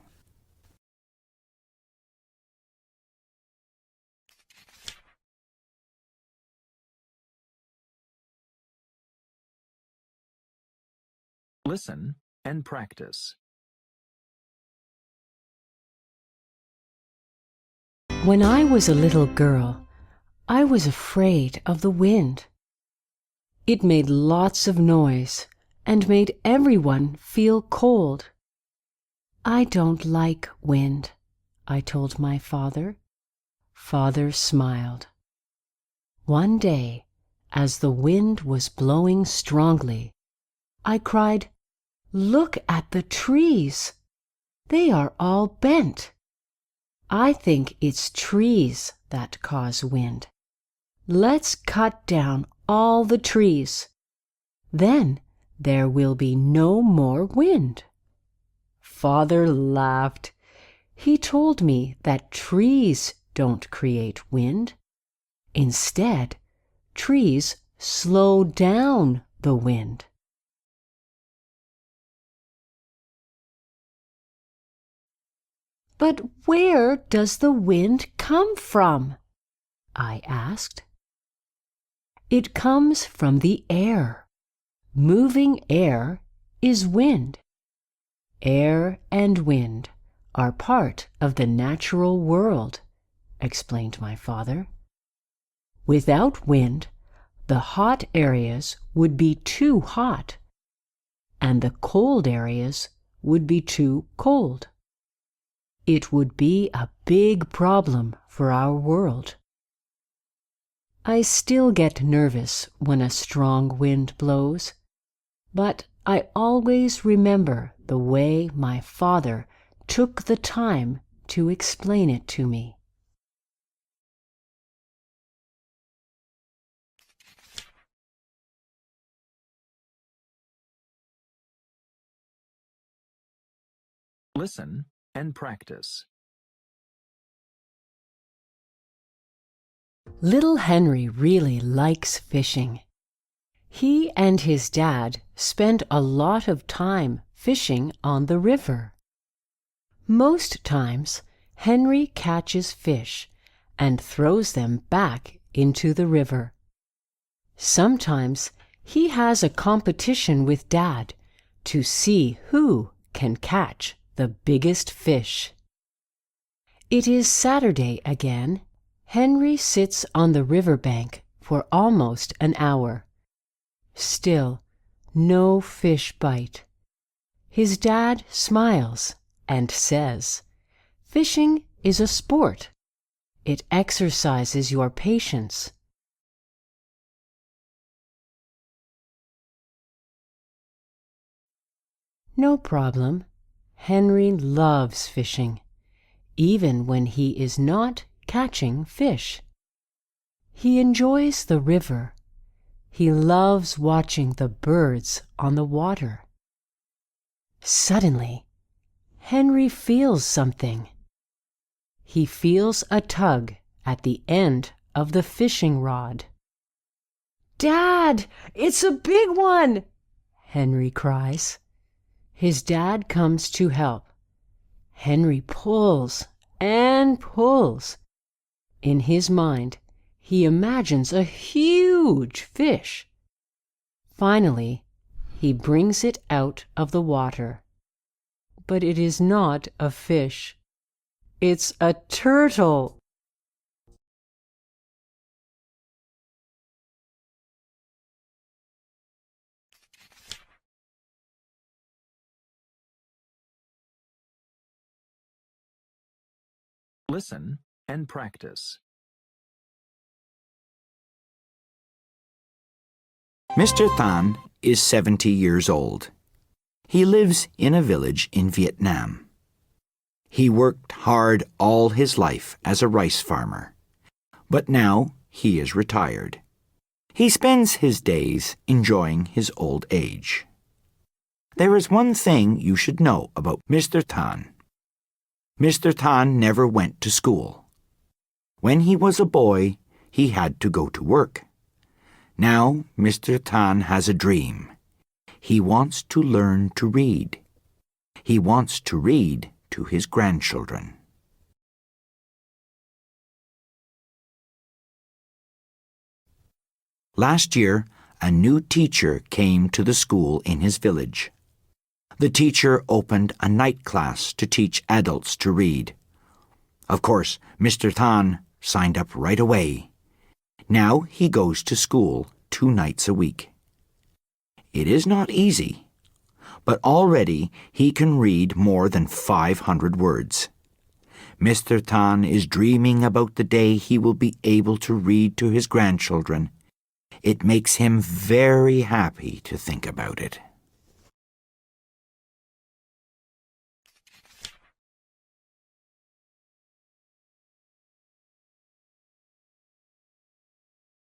Listen and practice. When I was a little girl, I was afraid of the wind. It made lots of noise and made everyone feel cold. "I don't like wind," I told my father. Father smiled. One day, as the wind was blowing strongly, I cried, "Look at the trees! They are all bent. I think it's trees that cause wind. Let's cut down all the trees. Then there will be no more wind. Father laughed. He told me that trees don't create wind. Instead, trees slow down the wind. But where does the wind come from? I asked. It comes from the air. Moving air is wind. Air and wind are part of the natural world, explained my father. Without wind, the hot areas would be too hot, and the cold areas would be too cold. It would be a big problem for our world. I still get nervous when a strong wind blows, but I always remember the way my father took the time to explain it to me. Listen and practice. Little Henry really likes fishing. He and his dad spend a lot of time fishing on the river. Most times, Henry catches fish and throws them back into the river. Sometimes he has a competition with Dad to see who can catch the biggest fish. It is Saturday again. Henry sits on the riverbank for almost an hour. Still, no fish bite. His dad smiles and says, "Fishing is a sport. It exercises your patience." No problem. Henry loves fishing, even when he is not catching fish. He enjoys the river. He loves watching the birds on the water. Suddenly, Henry feels something. He feels a tug at the end of the fishing rod. "Dad, it's a big one!" Henry cries. His dad comes to help. Henry pulls and pulls. In his mind, he imagines a huge fish. Finally, he brings it out of the water. But it is not a fish. It's a turtle. Listen and practice. Mr. Than is 70 years old. He lives in a village in Vietnam. He worked hard all his life as a rice farmer, but now he is retired. He spends his days enjoying his old age. There is one thing you should know about Mr. Than. Mr. Than never went to school. When he was a boy, he had to go to work. Now Mr. Than has a dream. He wants to learn to read. He wants to read to his grandchildren. Last year, a new teacher came to the school in his village. The teacher opened a night class to teach adults to read. Of course, Mr. Than signed up right away. Now he goes to school 2 nights a week. It is not easy, but already he can read more than 500 words. Mr. Than is dreaming about the day he will be able to read to his grandchildren. It makes him very happy to think about it.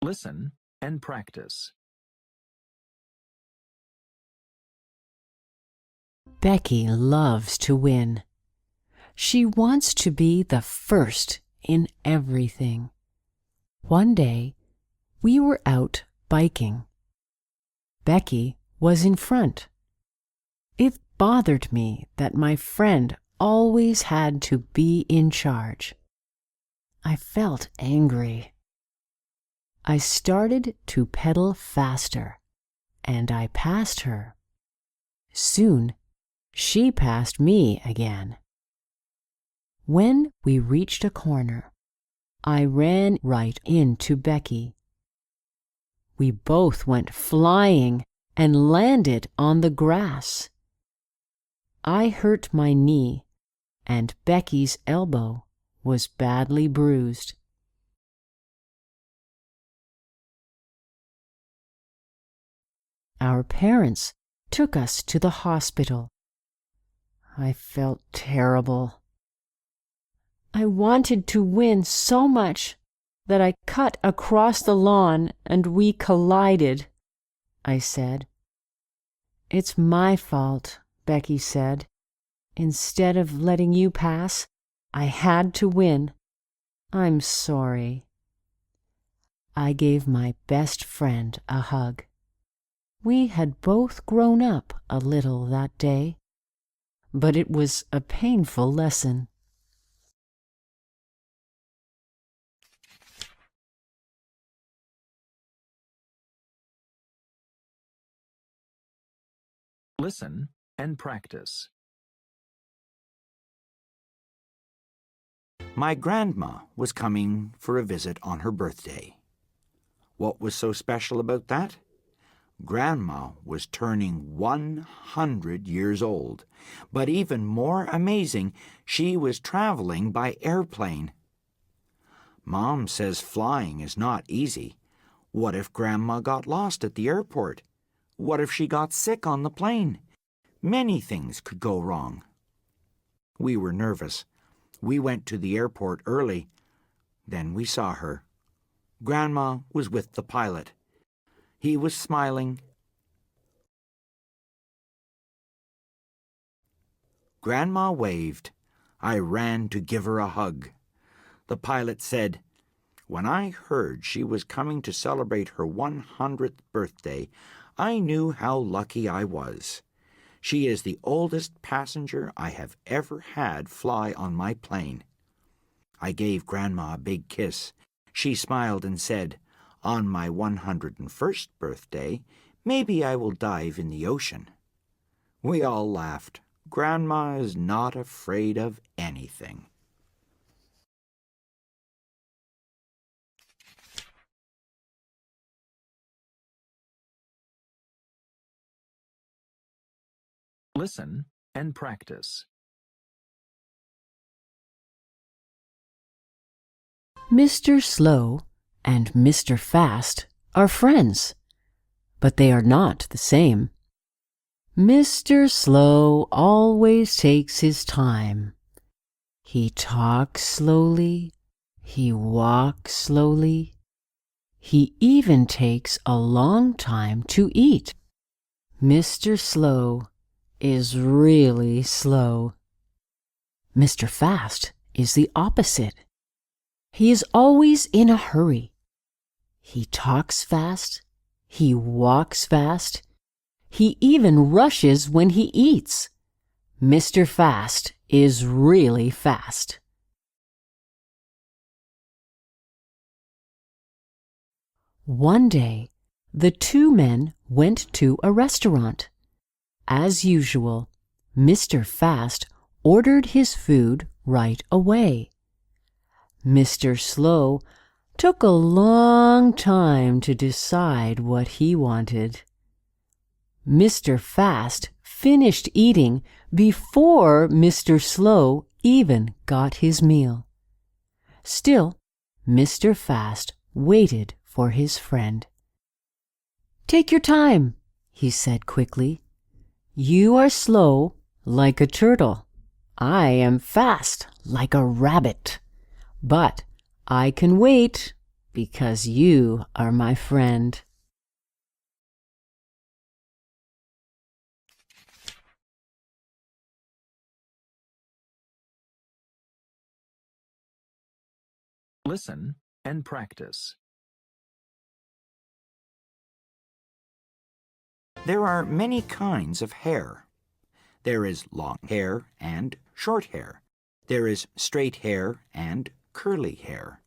Listen and practice. Becky loves to win. She wants to be the first in everything. One day, we were out biking. Becky was in front. It bothered me that my friend always had to be in charge. I felt angry. I started to pedal faster, and I passed her. Soon, she passed me again. When we reached a corner, I ran right into Becky. We both went flying and landed on the grass. I hurt my knee, and Becky's elbow was badly bruised. Our parents took us to the hospital. I felt terrible. I wanted to win so much that I cut across the lawn and we collided, I said. It's my fault, Becky said. Instead of letting you pass, I had to win. I'm sorry. I gave my best friend a hug. We had both grown up a little that day, but it was a painful lesson. Listen and practice. My grandma was coming for a visit on her birthday. What was so special about that? Grandma was turning 100 years old, but even more amazing, she was traveling by airplane. Mom says flying is not easy. What if Grandma got lost at the airport? What if she got sick on the plane? Many things could go wrong. We were nervous. We went to the airport early. Then we saw her. Grandma was with the pilot. He was smiling. Grandma waved. I ran to give her a hug. The pilot said, "When I heard she was coming to celebrate her 100th birthday, I knew how lucky I was. She is the oldest passenger I have ever had fly on my plane." I gave Grandma a big kiss. She smiled and said, "On my 101st birthday, maybe I will dive in the ocean." We all laughed. Grandma is not afraid of anything. Listen and practice. Mr. Slow and Mr. Fast are friends, but they are not the same. Mr. Slow always takes his time. He talks slowly, he walks slowly. He even takes a long time to eat. Mr. Slow is really slow. Mr. Fast is the opposite. He is always in a hurry. He talks fast, he walks fast, he even rushes when he eats. Mr. Fast is really fast. One day, the two men went to a restaurant. As usual, Mr. Fast ordered his food right away. Mr. Slow took a long time to decide what he wanted. Mr. Fast finished eating before Mr. Slow even got his meal. Still, Mr. Fast waited for his friend. "Take your time," he said quickly. "You are slow like a turtle. I am fast like a rabbit. But I can wait because you are my friend." Listen and practice. There are many kinds of hair. There is long hair and short hair. There is straight hair and curly hair.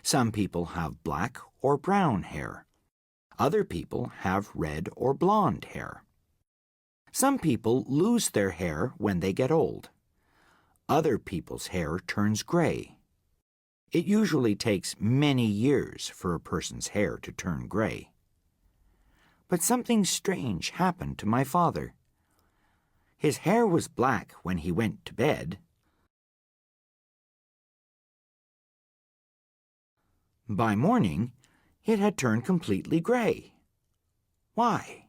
Some people have black or brown hair. Other people have red or blonde hair. Some people lose their hair when they get old. Other people's hair turns gray. It usually takes many years for a person's hair to turn gray. But something strange happened to my father. His hair was black when he went to bed. By morning, it had turned completely gray. Why?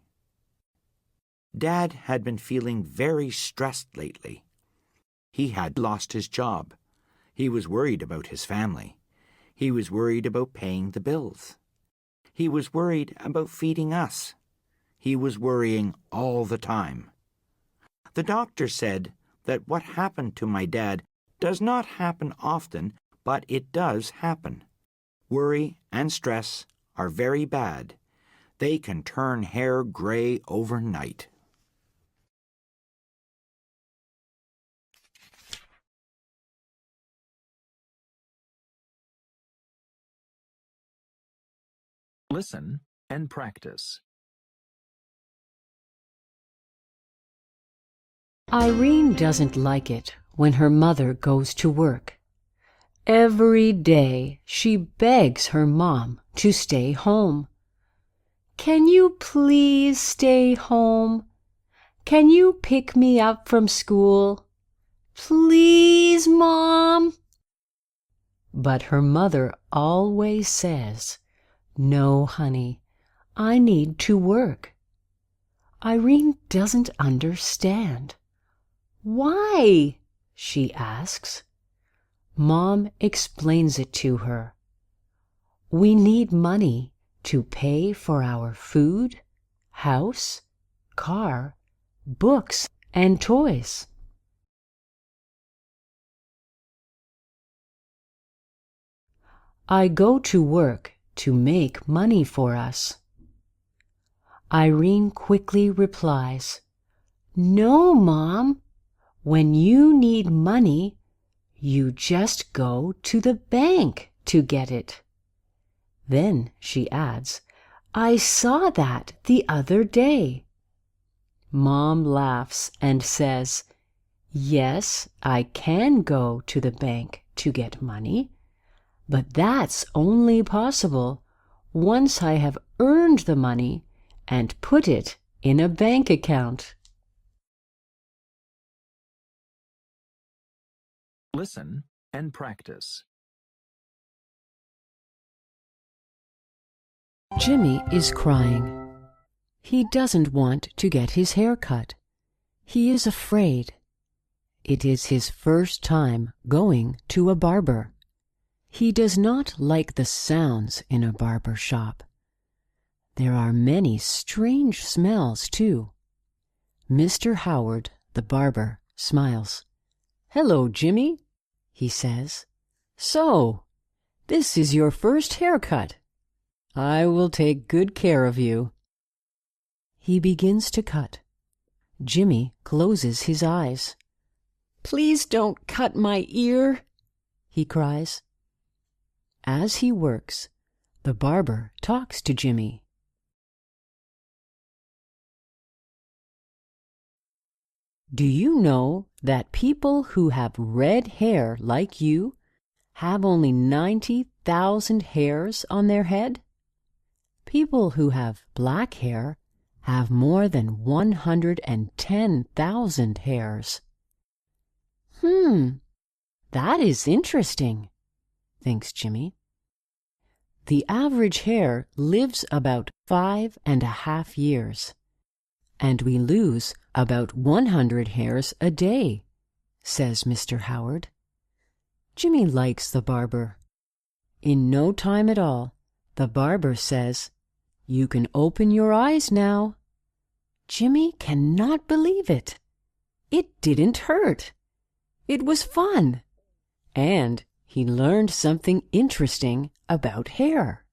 Dad had been feeling very stressed lately. He had lost his job. He was worried about his family. He was worried about paying the bills. He was worried about feeding us. He was worrying all the time. The doctor said that what happened to my dad does not happen often, but it does happen. Worry and stress are very bad. They can turn hair gray overnight. Listen and practice. Irene doesn't like it when her mother goes to work. Every day she begs her mom to stay home. Can you please stay home? Can you pick me up from school? Please, Mom. But her mother always says, "No, honey, I need to work." Irene doesn't understand. "Why?" she asks. Mom explains it to her. "We need money to pay for our food, house, car, books, and toys." I go to work to make money for us. Irene quickly replies, "No, Mom. When you need money, you just go to the bank to get it." Then she adds, "I saw that the other day." Mom laughs and says, "Yes, I can go to the bank to get money, but that's only possible once I have earned the money and put it in a bank account." Listen and practice. Jimmy is crying. He doesn't want to get his hair cut. He is afraid. It is his first time going to a barber. He does not like the sounds in a barber shop. There are many strange smells, too. Mr. Howard, the barber, smiles. "Hello, Jimmy," he says. "So, this is your first haircut. I will take good care of you." He begins to cut. Jimmy closes his eyes. "Please don't cut my ear," he cries. As he works, the barber talks to Jimmy. "Do you know that people who have red hair like you have only 90,000 hairs on their head? People who have black hair have more than 110,000 hairs." That is interesting, thinks Jimmy. The average hair lives about 5.5 years, and we lose about 100 hairs a day, says Mr. Howard. Jimmy likes the barber. In no time at all, the barber says, "You can open your eyes now." Jimmy cannot believe it. It didn't hurt. It was fun. And he learned something interesting about hair.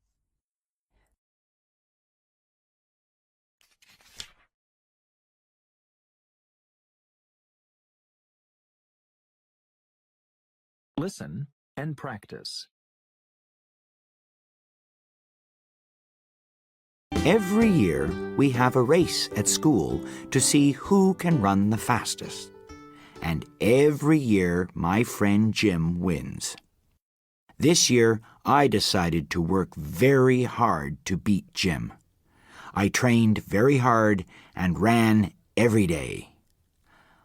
Listen and practice. Every year, we have a race at school to see who can run the fastest. And every year, my friend Jim wins. This year, I decided to work very hard to beat Jim. I trained very hard and ran every day.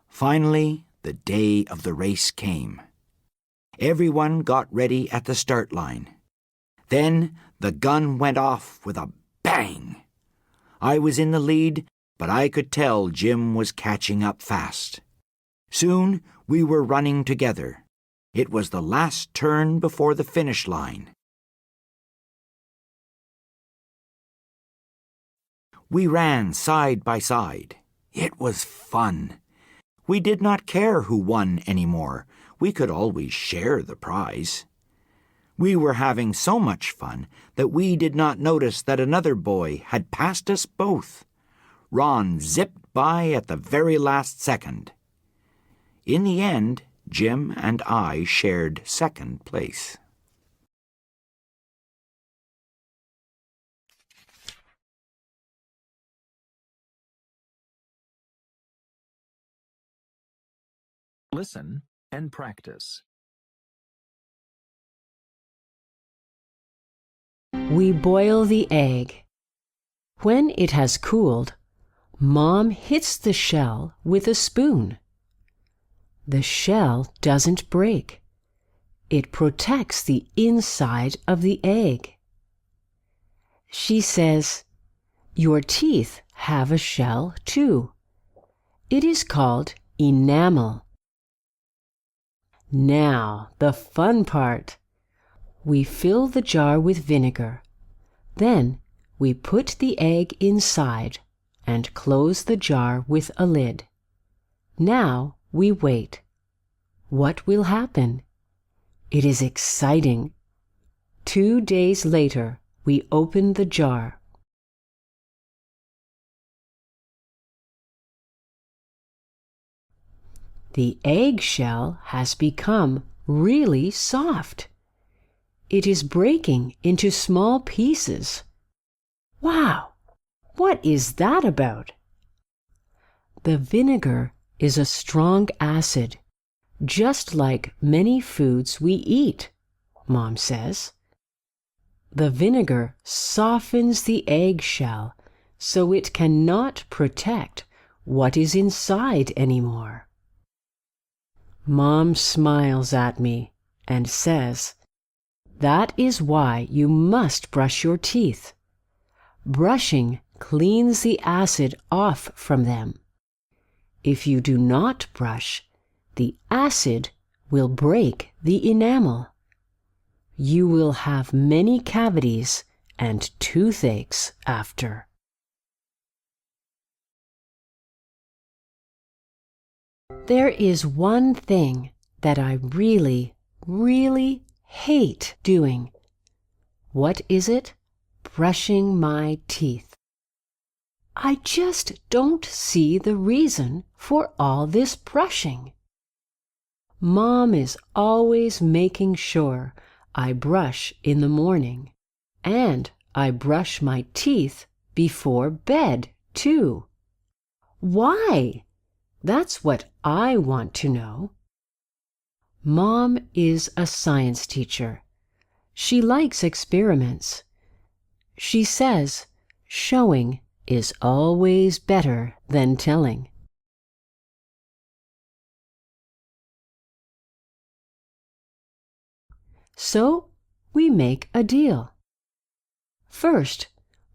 Finally, the day of the race came. Everyone got ready at the start line. Then the gun went off with a bang. I was in the lead, but I could tell Jim was catching up fast. Soon we were running together. It was the last turn before the finish line. We ran side by side. It was fun. We did not care who won anymore. We could always share the prize. We were having so much fun that we did not notice that another boy had passed us both. Ron zipped by at the very last second. In the end, Jim and I shared second place. Listen and practice. We boil the egg. When it has cooled, Mom hits the shell with a spoon. The shell doesn't break. It protects the inside of the egg. She says, "Your teeth have a shell too. It is called enamel." Now, the fun part. We fill the jar with vinegar. Then we put the egg inside and close the jar with a lid. Now we wait. What will happen? It is exciting. 2 days later, we open the jar. The eggshell has become really soft. It is breaking into small pieces. Wow! What is that about? The vinegar is a strong acid, just like many foods we eat, Mom says. The vinegar softens the eggshell so it cannot protect what is inside anymore. Mom smiles at me and says, "That is why you must brush your teeth. Brushing cleans the acid off from them. If you do not brush, the acid will break the enamel. You will have many cavities and toothaches after." There is one thing that I really, really hate doing. What is it? Brushing my teeth. I just don't see the reason for all this brushing. Mom is always making sure I brush in the morning, and I brush my teeth before bed, too. Why? That's what I want to know. Mom is a science teacher. She likes experiments. She says showing is always better than telling. So we make a deal. First,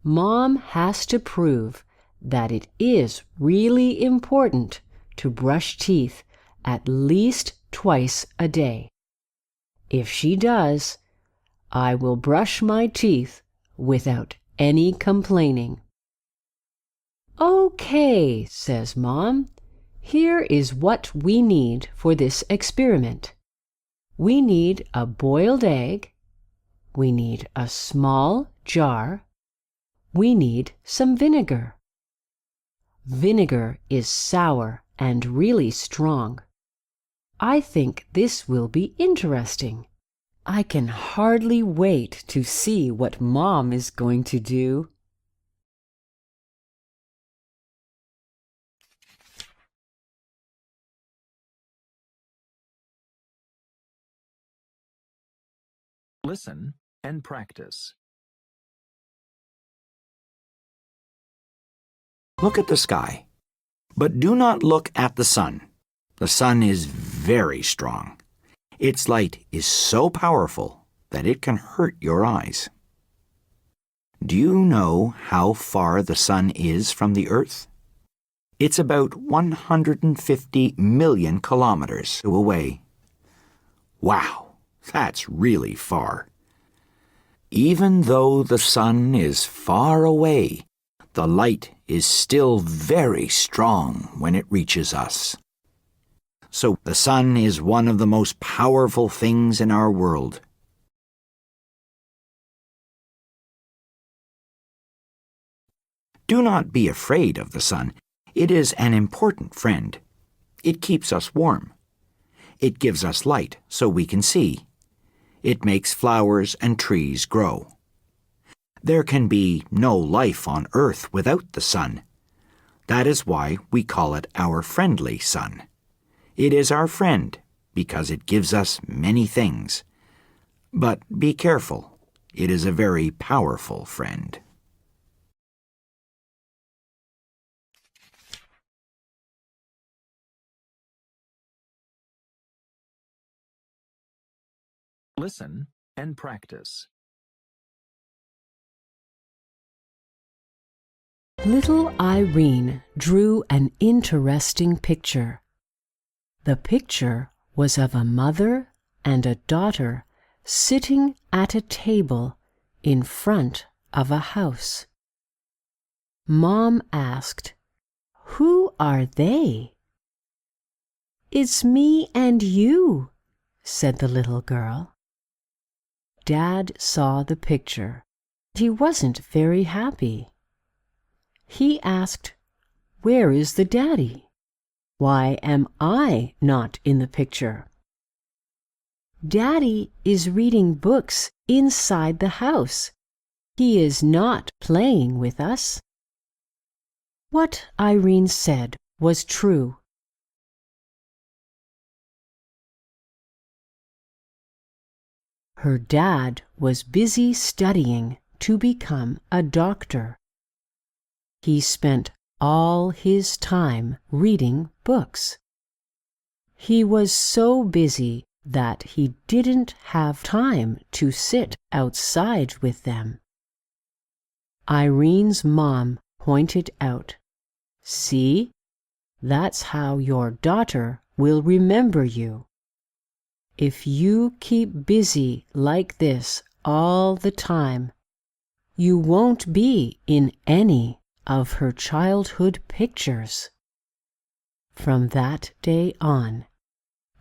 Mom has to prove that it is really important to brush teeth at least twice a day. If she does, I will brush my teeth without any complaining. "Okay," says Mom. "Here is what we need for this experiment. We need a boiled egg. We need a small jar. We need some vinegar. Vinegar is sour and really strong. I think this will be interesting. I can hardly wait to see what Mom is going to do. Listen and practice. Look at the sky. But do not look at the sun. The sun is very strong. Its light is so powerful that it can hurt your eyes. Do you know how far the sun is from the Earth? It's about 150 million kilometers away. Wow! That's really far. Even though the sun is far away, the light is still very strong when it reaches us. So the sun is one of the most powerful things in our world. Do not be afraid of the sun. It is an important friend. It keeps us warm. It gives us light so we can see. It makes flowers and trees grow. There can be no life on Earth without the sun. That is why we call it our friendly sun. It is our friend because it gives us many things. But be careful. It is a very powerful friend. Listen and practice. Little Irene drew an interesting picture. The picture was of a mother and a daughter sitting at a table in front of a house. Mom asked, "Who are they?" "It's me and you," said the little girl. Dad saw the picture. He wasn't very happy. He asked, "Where is the daddy? Why am I not in the picture?" "Daddy is reading books inside the house. He is not playing with us." What Irene said was true. Her dad was busy studying to become a doctor. He spent all his time reading books. He was so busy that he didn't have time to sit outside with them. Irene's mom pointed out, "See, that's how your daughter will remember you. If you keep busy like this all the time, you won't be in any of her childhood pictures." From that day on,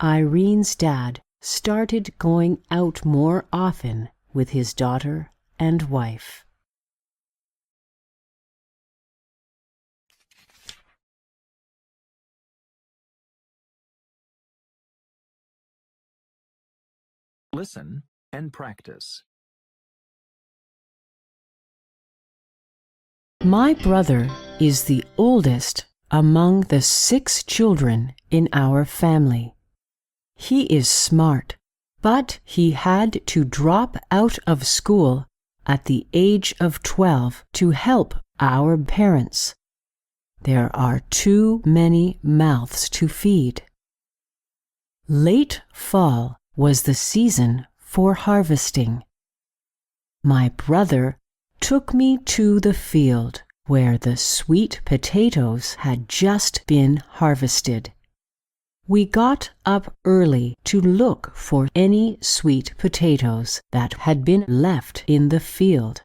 Irene's dad started going out more often with his daughter and wife. Listen and practice. My brother is the oldest among the 6 children in our family. He is smart, but he had to drop out of school at the age of 12 to help our parents. There are too many mouths to feed. Late fall was the season for harvesting. My brother took me to the field where the sweet potatoes had just been harvested. We got up early to look for any sweet potatoes that had been left in the field.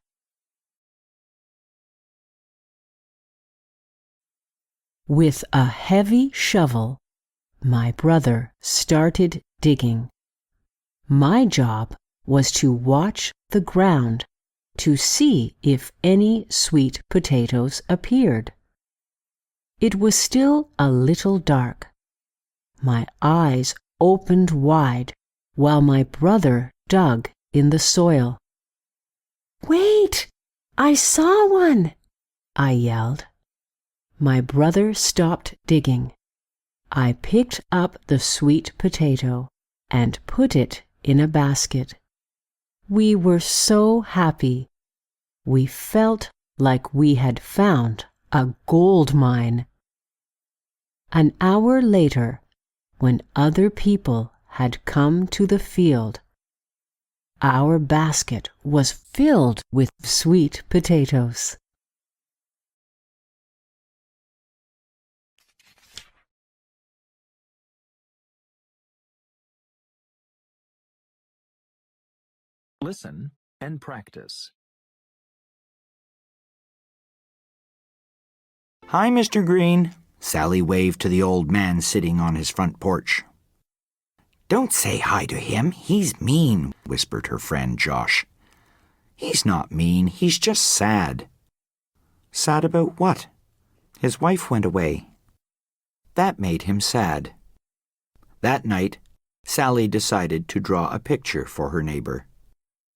With a heavy shovel, my brother started digging. My job was to watch the ground to see if any sweet potatoes appeared. It was still a little dark. My eyes opened wide while my brother dug in the soil. "Wait! I saw one!" I yelled. My brother stopped digging. I picked up the sweet potato and put it in a basket. We were so happy. We felt like we had found a gold mine. An hour later, when other people had come to the field, our basket was filled with sweet potatoes. Listen and practice. "Hi, Mr. Green," Sally waved to the old man sitting on his front porch. "Don't say hi to him. He's mean," whispered her friend Josh. "He's not mean. He's just sad." "Sad about what?" "His wife went away." That made him sad. That night, Sally decided to draw a picture for her neighbor.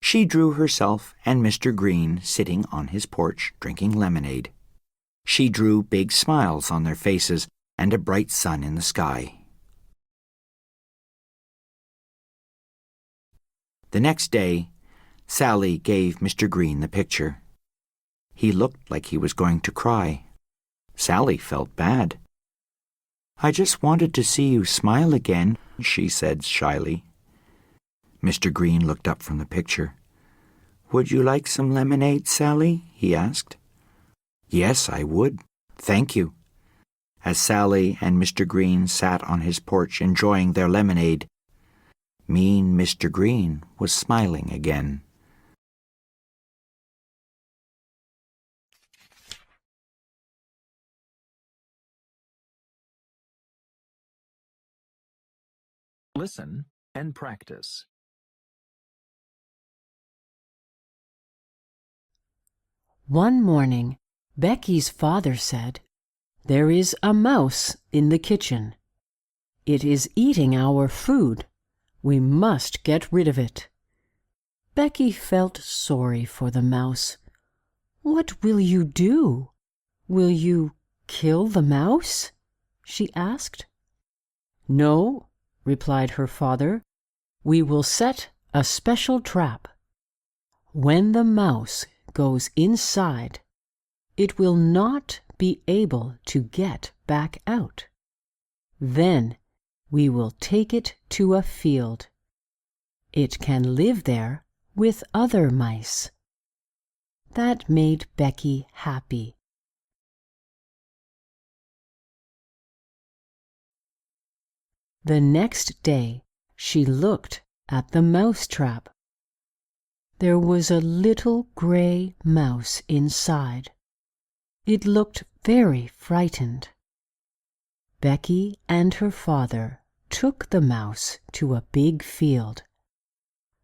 She drew herself and Mr. Green sitting on his porch drinking lemonade. She drew big smiles on their faces and a bright sun in the sky. The next day, Sally gave Mr. Green the picture. He looked like he was going to cry. Sally felt bad. "I just wanted to see you smile again," she said shyly. Mr. Green looked up from the picture. "Would you like some lemonade, Sally?" he asked. "Yes, I would. Thank you." As Sally and Mr. Green sat on his porch enjoying their lemonade, mean Mr. Green was smiling again. Listen and practice. One morning, Becky's father said, "There is a mouse in the kitchen. It is eating our food. We must get rid of it." Becky felt sorry for the mouse. "What will you do? Will you kill the mouse?" she asked. "No," replied her father. "We will set a special trap. When the mouse goes inside, it will not be able to get back out. Then we will take it to a field. It can live there with other mice." That made Becky happy. The next day, she looked at the mouse trap. There was a little gray mouse inside. It looked very frightened. Becky and her father took the mouse to a big field.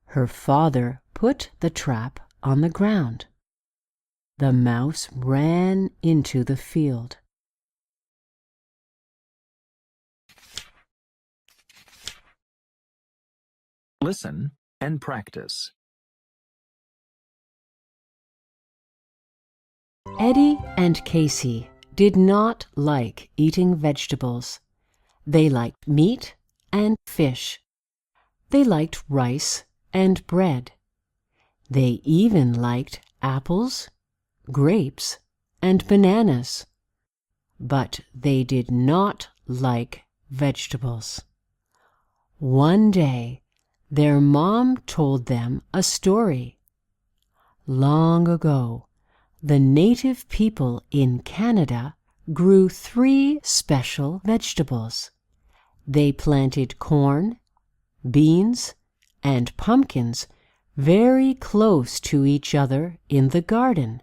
Her father put the trap on the ground. The mouse ran into the field. Listen and practice. Eddie and Casey did not like eating vegetables. They liked meat and fish. They liked rice and bread. They even liked apples, grapes, and bananas. But they did not like vegetables. One day, their mom told them a story. Long ago, the native people in Canada grew 3 special vegetables. They planted corn, beans, and pumpkins very close to each other in the garden.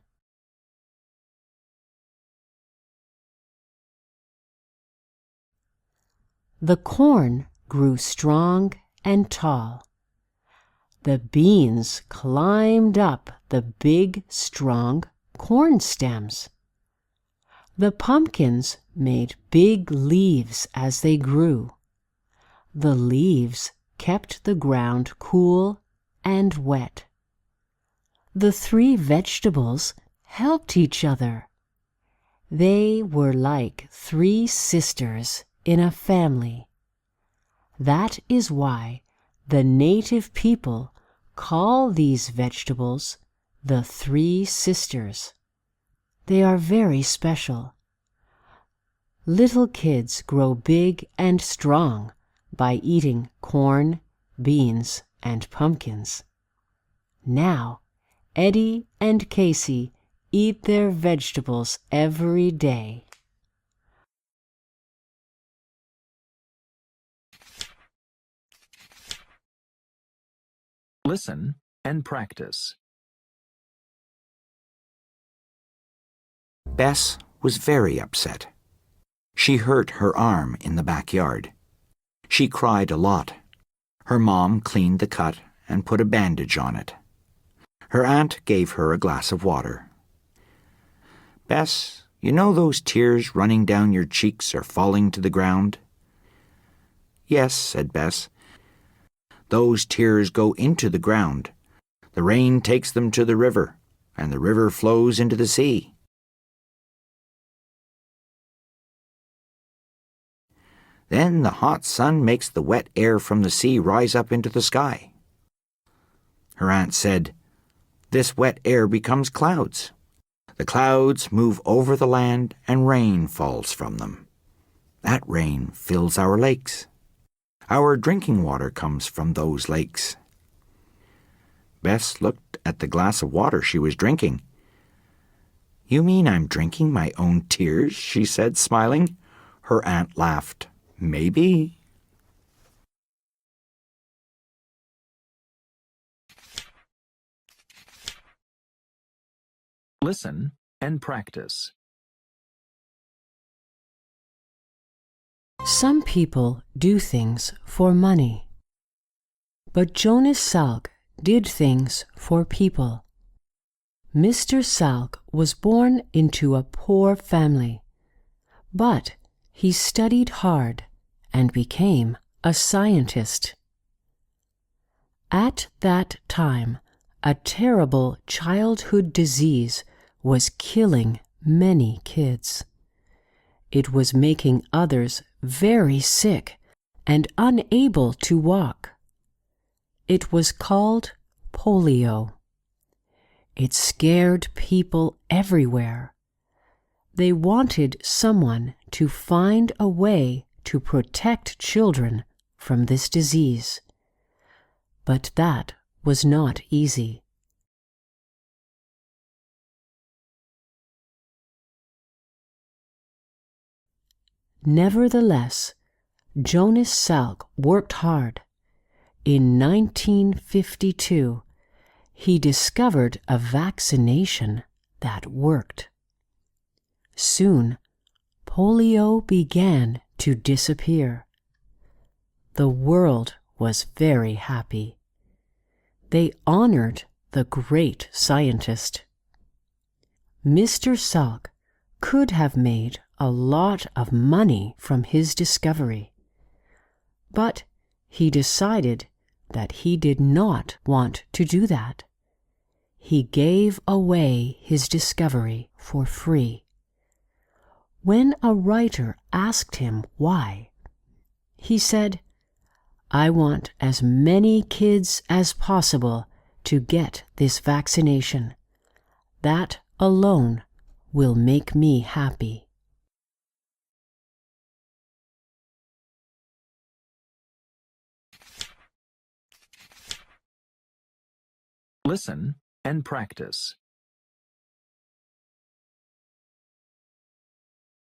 The corn grew strong and tall. The beans climbed up the big, strong corn stems. The pumpkins made big leaves as they grew. The leaves kept the ground cool and wet. The 3 vegetables helped each other. They were like 3 sisters in a family. That is why the native people call these vegetables the 3 sisters. They are very special. Little kids grow big and strong by eating corn, beans, and pumpkins. Now, Eddie and Casey eat their vegetables every day. Listen and practice. Bess was very upset. She hurt her arm in the backyard. She cried a lot. Her mom cleaned the cut and put a bandage on it. Her aunt gave her a glass of water. Bess, you know those tears running down your cheeks are falling to the ground? Yes, said Bess. Those tears go into the ground. The rain takes them to the river, and the river flows into the sea. Then the hot sun makes the wet air from the sea rise up into the sky. Her aunt said, this wet air becomes clouds. The clouds move over the land and rain falls from them. That rain fills our lakes. Our drinking water comes from those lakes. Bess looked at the glass of water she was drinking. You mean I'm drinking my own tears? She said, smiling. Her aunt laughed. Maybe. Listen and practice. Some people do things for money. But Jonas Salk did things for people. Mr. Salk was born into a poor family, but he studied hard and became a scientist. At that time, a terrible childhood disease was killing many kids. It was making others very sick and unable to walk. It was called polio. It scared people everywhere. They wanted someone to find a way to protect children from this disease. But that was not easy. Nevertheless, Jonas Salk worked hard. In 1952, he discovered a vaccination that worked. Soon, polio began to disappear. The world was very happy. They honored the great scientist. Mr. Salk could have made a lot of money from his discovery, but he decided that he did not want to do that. He gave away his discovery for free. When a writer asked him why, he said, I want as many kids as possible to get this vaccination. That alone will make me happy. Listen and practice.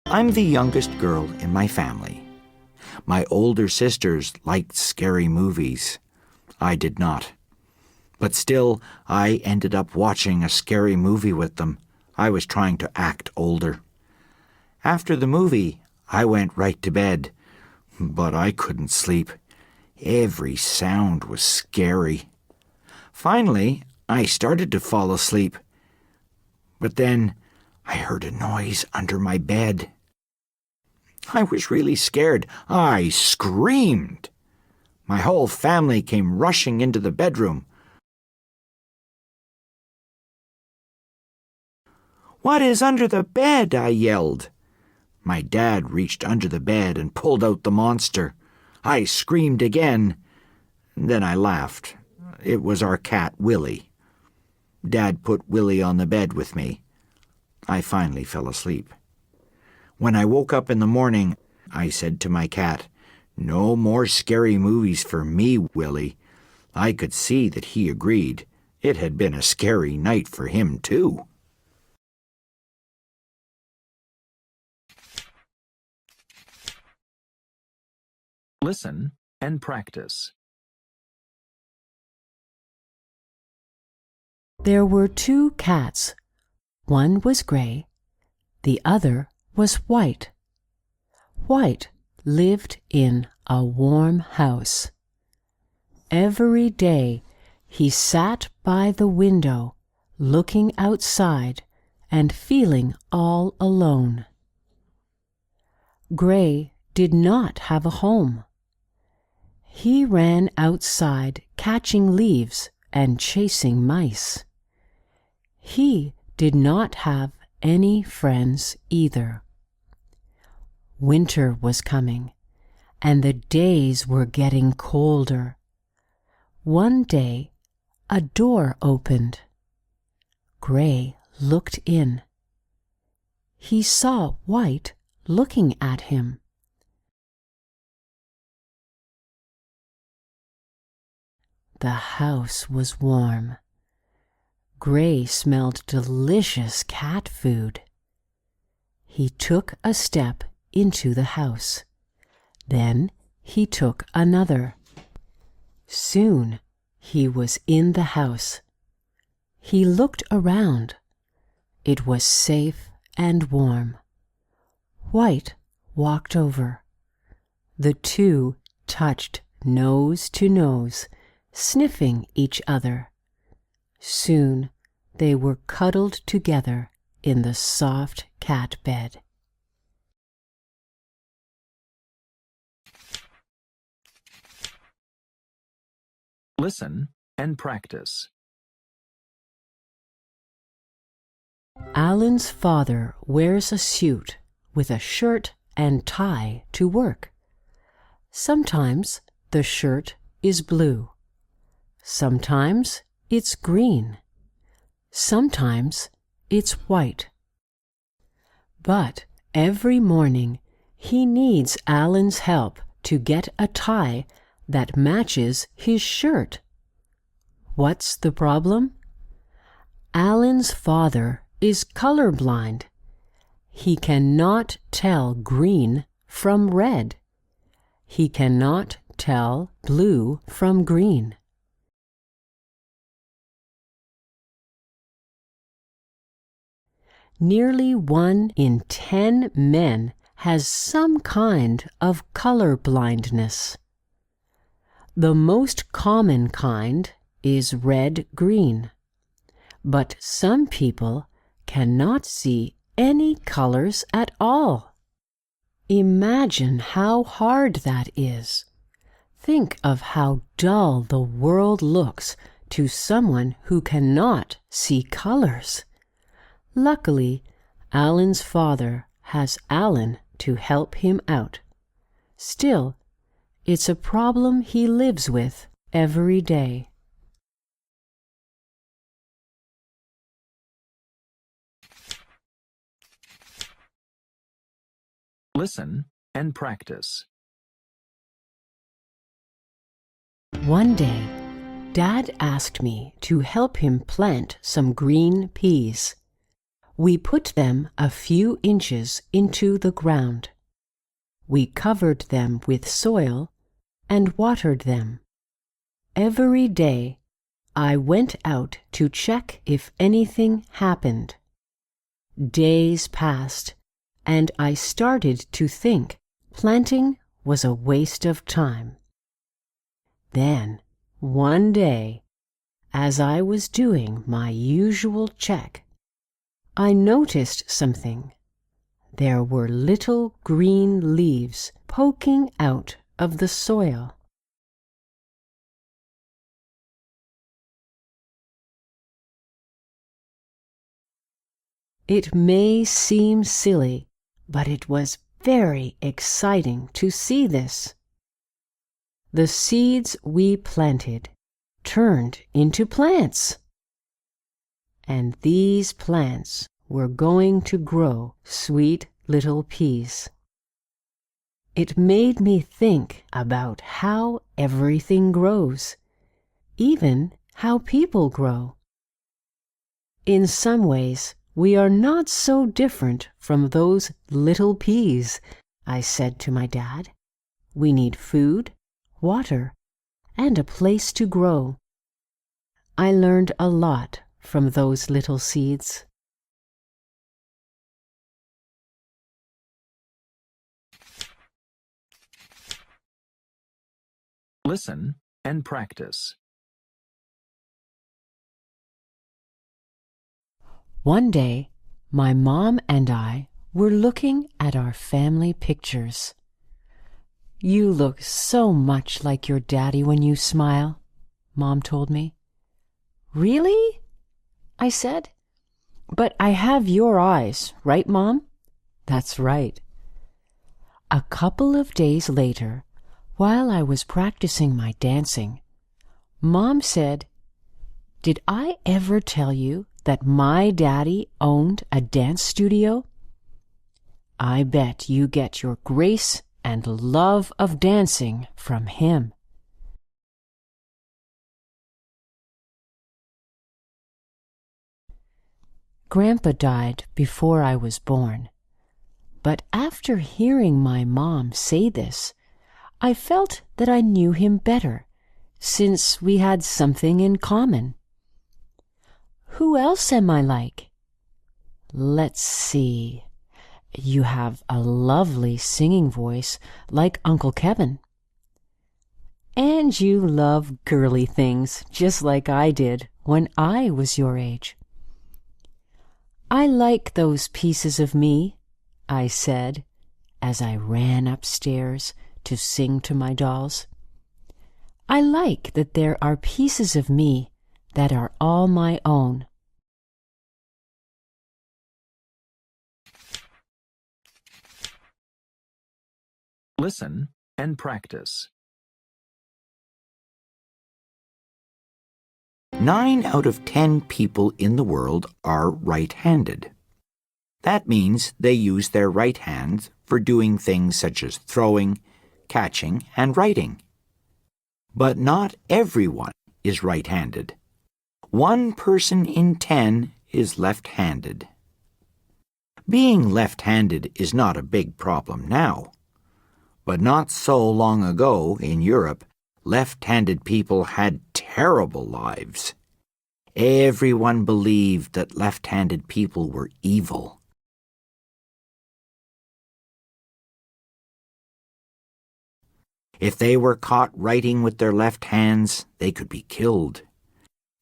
I'm the youngest girl in my family. My older sisters liked scary movies. I did not. But still, I ended up watching a scary movie with them. I was trying to act older. After the movie, I went right to bed. But I couldn't sleep. Every sound was scary. Finally, I started to fall asleep. But then I heard a noise under my bed. I was really scared. I screamed. My whole family came rushing into the bedroom. "What is under the bed?" I yelled. My dad reached under the bed and pulled out the monster. I screamed again. Then I laughed. It was our cat, Willie. Dad put Willie on the bed with me. I finally fell asleep. When I woke up in the morning, I said to my cat, "No more scary movies for me, Willie." I could see that he agreed. It had been a scary night for him, too. Listen and practice. There were 2 cats. One was gray, the other was white. White lived in a warm house. Every day he sat by the window, looking outside and feeling all alone. Gray did not have a home. He ran outside catching leaves and chasing mice. He did not have any friends either. Winter was coming, and the days were getting colder. One day, a door opened. Gray looked in. He saw White looking at him. The house was warm. Gray smelled delicious cat food. He took a step into the house. Then he took another. Soon he was in the house. He looked around. It was safe and warm. White walked over. The 2 touched nose to nose, sniffing each other. Soon they were cuddled together in the soft cat bed. Listen and practice. Alan's father wears a suit with a shirt and tie to work. Sometimes the shirt is blue. Sometimes it's green. Sometimes it's white. But every morning he needs Alan's help to get a tie that matches his shirt. What's the problem? Alan's father is colorblind. He cannot tell green from red. He cannot tell blue from green. Nearly 1 in 10 men has some kind of color blindness. The most common kind is red-green, but some people cannot see any colors at all. Imagine how hard that is. Think of how dull the world looks to someone who cannot see colors. Luckily, Alan's father has Alan to help him out. Still, it's a problem he lives with every day. Listen and practice. One day, Dad asked me to help him plant some green peas. We put them a few inches into the ground. We covered them with soil and watered them. Every day, I went out to check if anything happened. Days passed, and I started to think planting was a waste of time. Then, one day, as I was doing my usual check, I noticed something. There were little green leaves poking out of the soil. It may seem silly, but it was very exciting to see this. The seeds we planted turned into plants. And these plants were going to grow sweet little peas. It made me think about how everything grows, even how people grow. In some ways, we are not so different from those little peas, I said to my dad. We need food, water, and a place to grow. I learned a lot from those little seeds. Listen and practice. One day, my mom and I were looking at our family pictures. You look so much like your daddy when you smile, Mom told me. Really? I said. But I have your eyes, right, Mom? That's right. A couple of days later, while I was practicing my dancing, Mom said, "Did I ever tell you that my daddy owned a dance studio? I bet you get your grace and love of dancing from him." Grandpa died before I was born, but after hearing my mom say this, I felt that I knew him better, since we had something in common. Who else am I like? Let's see. You have a lovely singing voice like Uncle Kevin. And you love girly things just like I did when I was your age. I like those pieces of me, I said as I ran upstairs to sing to my dolls. I like that there are pieces of me that are all my own. Listen and practice. 9 out of 10 people in the world are right-handed. That means they use their right hand for doing things such as throwing, catching, and writing. But not everyone is right-handed. 1 person in 10 is left-handed. Being left-handed is not a big problem now. But not so long ago in Europe, left-handed people had terrible lives. Everyone believed that left-handed people were evil. If they were caught writing with their left hands, they could be killed.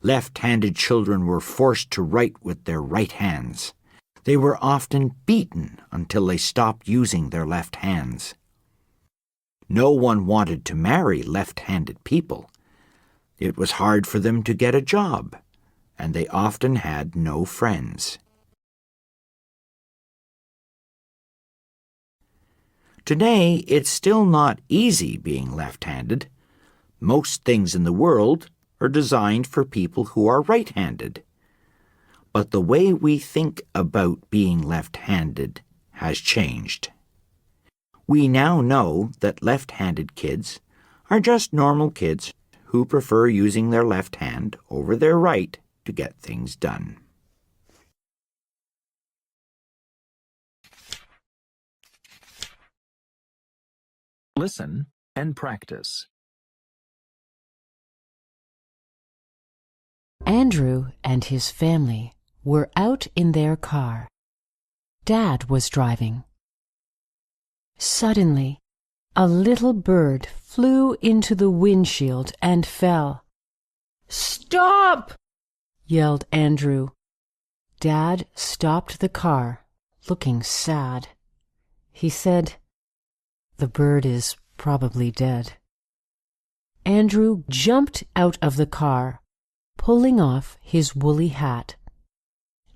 Left-handed children were forced to write with their right hands. They were often beaten until they stopped using their left hands. No one wanted to marry left-handed people. It was hard for them to get a job, and they often had no friends. Today, it's still not easy being left-handed. Most things in the world are designed for people who are right-handed. But the way we think about being left-handed has changed. We now know that left-handed kids are just normal kids who prefer using their left hand over their right to get things done. Listen and practice. Andrew and his family were out in their car. Dad was driving. Suddenly, a little bird flew into the windshield and fell. Stop! Yelled Andrew. Dad stopped the car, looking sad. He said, "The bird is probably dead." Andrew jumped out of the car, pulling off his woolly hat.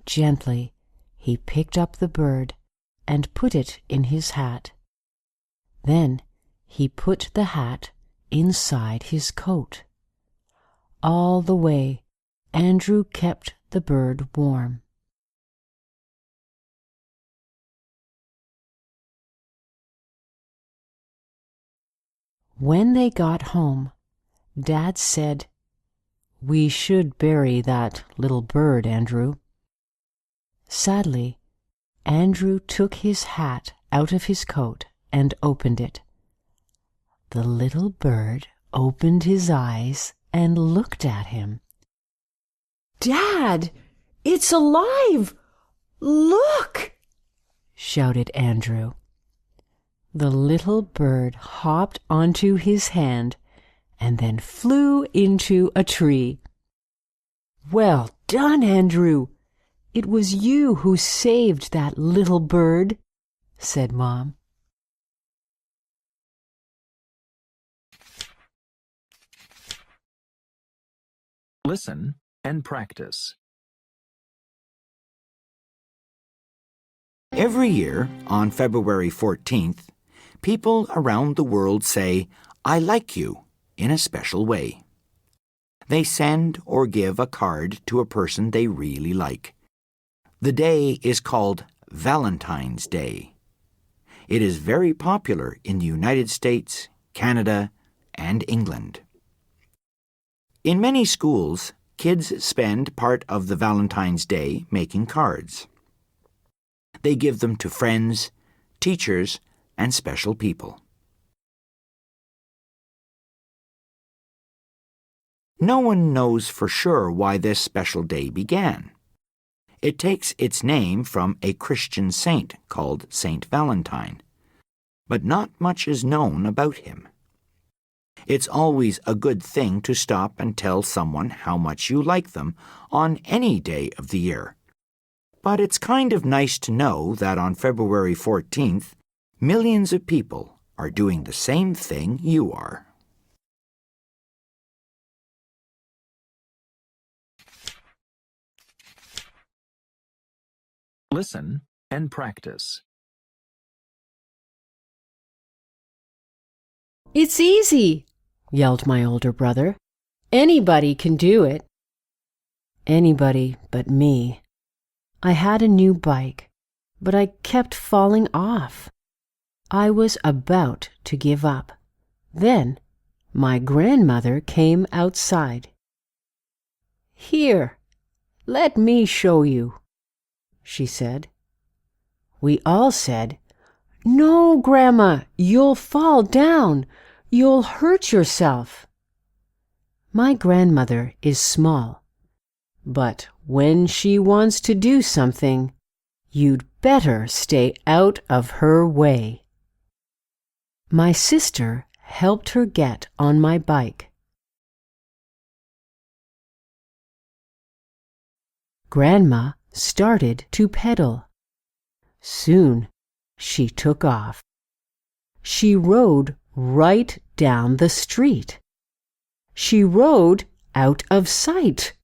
Gently, he picked up the bird and put it in his hat. Then he put the hat inside his coat. All the way, Andrew kept the bird warm. When they got home, Dad said, "We should bury that little bird, Andrew." Sadly, Andrew took his hat out of his coat and opened it. The little bird opened his eyes and looked at him. "Dad, it's alive! Look!" shouted Andrew. The little bird hopped onto his hand and then flew into a tree. "Well done, Andrew! It was you who saved that little bird," said Mom. Listen and practice. Every year, on February 14th, people around the world say, "I like you," in a special way. They send or give a card to a person they really like. The day is called Valentine's Day. It is very popular in the United States, Canada, and England. In many schools, kids spend part of the Valentine's Day making cards. They give them to friends, teachers, and special people. No one knows for sure why this special day began. It takes its name from a Christian saint called Saint Valentine, but not much is known about him. It's always a good thing to stop and tell someone how much you like them on any day of the year. But it's kind of nice to know that on February 14th, millions of people are doing the same thing you are. Listen and practice. "It's easy," yelled my older brother. "Anybody can do it." Anybody but me. I had a new bike, but I kept falling off. I was about to give up. Then my grandmother came outside. "Here, let me show you," she said. We all said, "No, Grandma, you'll fall down. You'll hurt yourself." My grandmother is small, but when she wants to do something, you'd better stay out of her way. My sister helped her get on my bike. Grandma started to pedal. Soon she took off. She rode right down the street. She rode out of sight.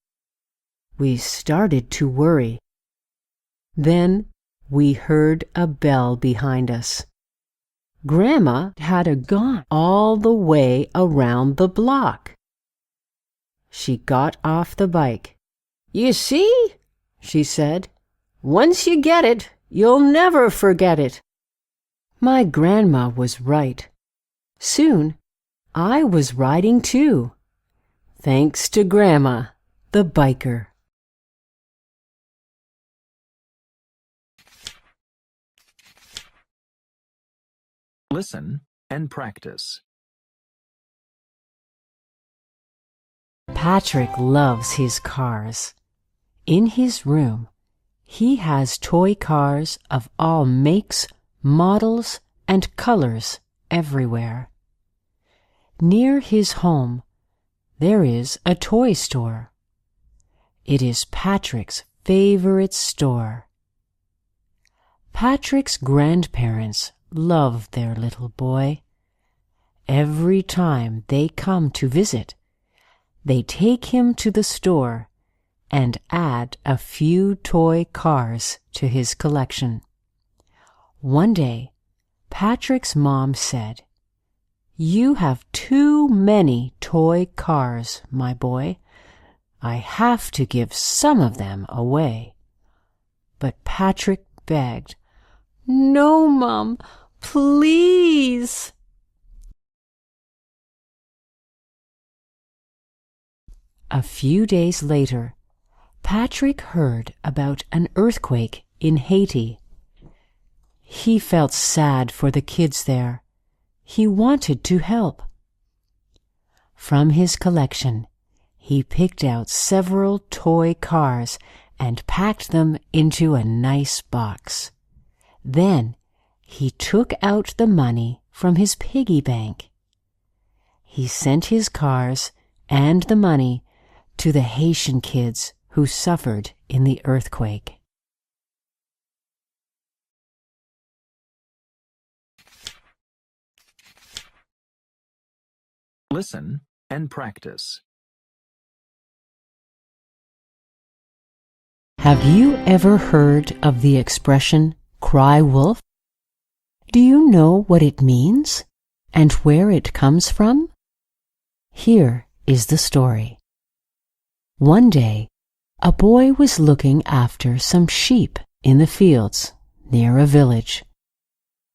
We started to worry. Then we heard a bell behind us. Grandma had gone all the way around the block. She got off the bike. "You see," she said, "once you get it, you'll never forget it." My grandma was right. Soon I was riding too, thanks to Grandma, the biker. Listen and practice. Patrick loves his cars. In his room, he has toy cars of all makes, models, and colors everywhere. Near his home, there is a toy store. It is Patrick's favorite store. Patrick's grandparents love their little boy. Every time they come to visit, they take him to the store and add a few toy cars to his collection. One day, Patrick's mom said, "You have too many toy cars, my boy. I have to give some of them away." But Patrick begged, "No, Mom, please." A few days later, Patrick heard about an earthquake in Haiti. He felt sad for the kids there. He wanted to help. From his collection, he picked out several toy cars and packed them into a nice box. Then he took out the money from his piggy bank. He sent his cars and the money to the Haitian kids who suffered in the earthquake. Listen and practice. Have you ever heard of the expression "cry wolf"? Do you know what it means and where it comes from? Here is the story. One day, a boy was looking after some sheep in the fields near a village.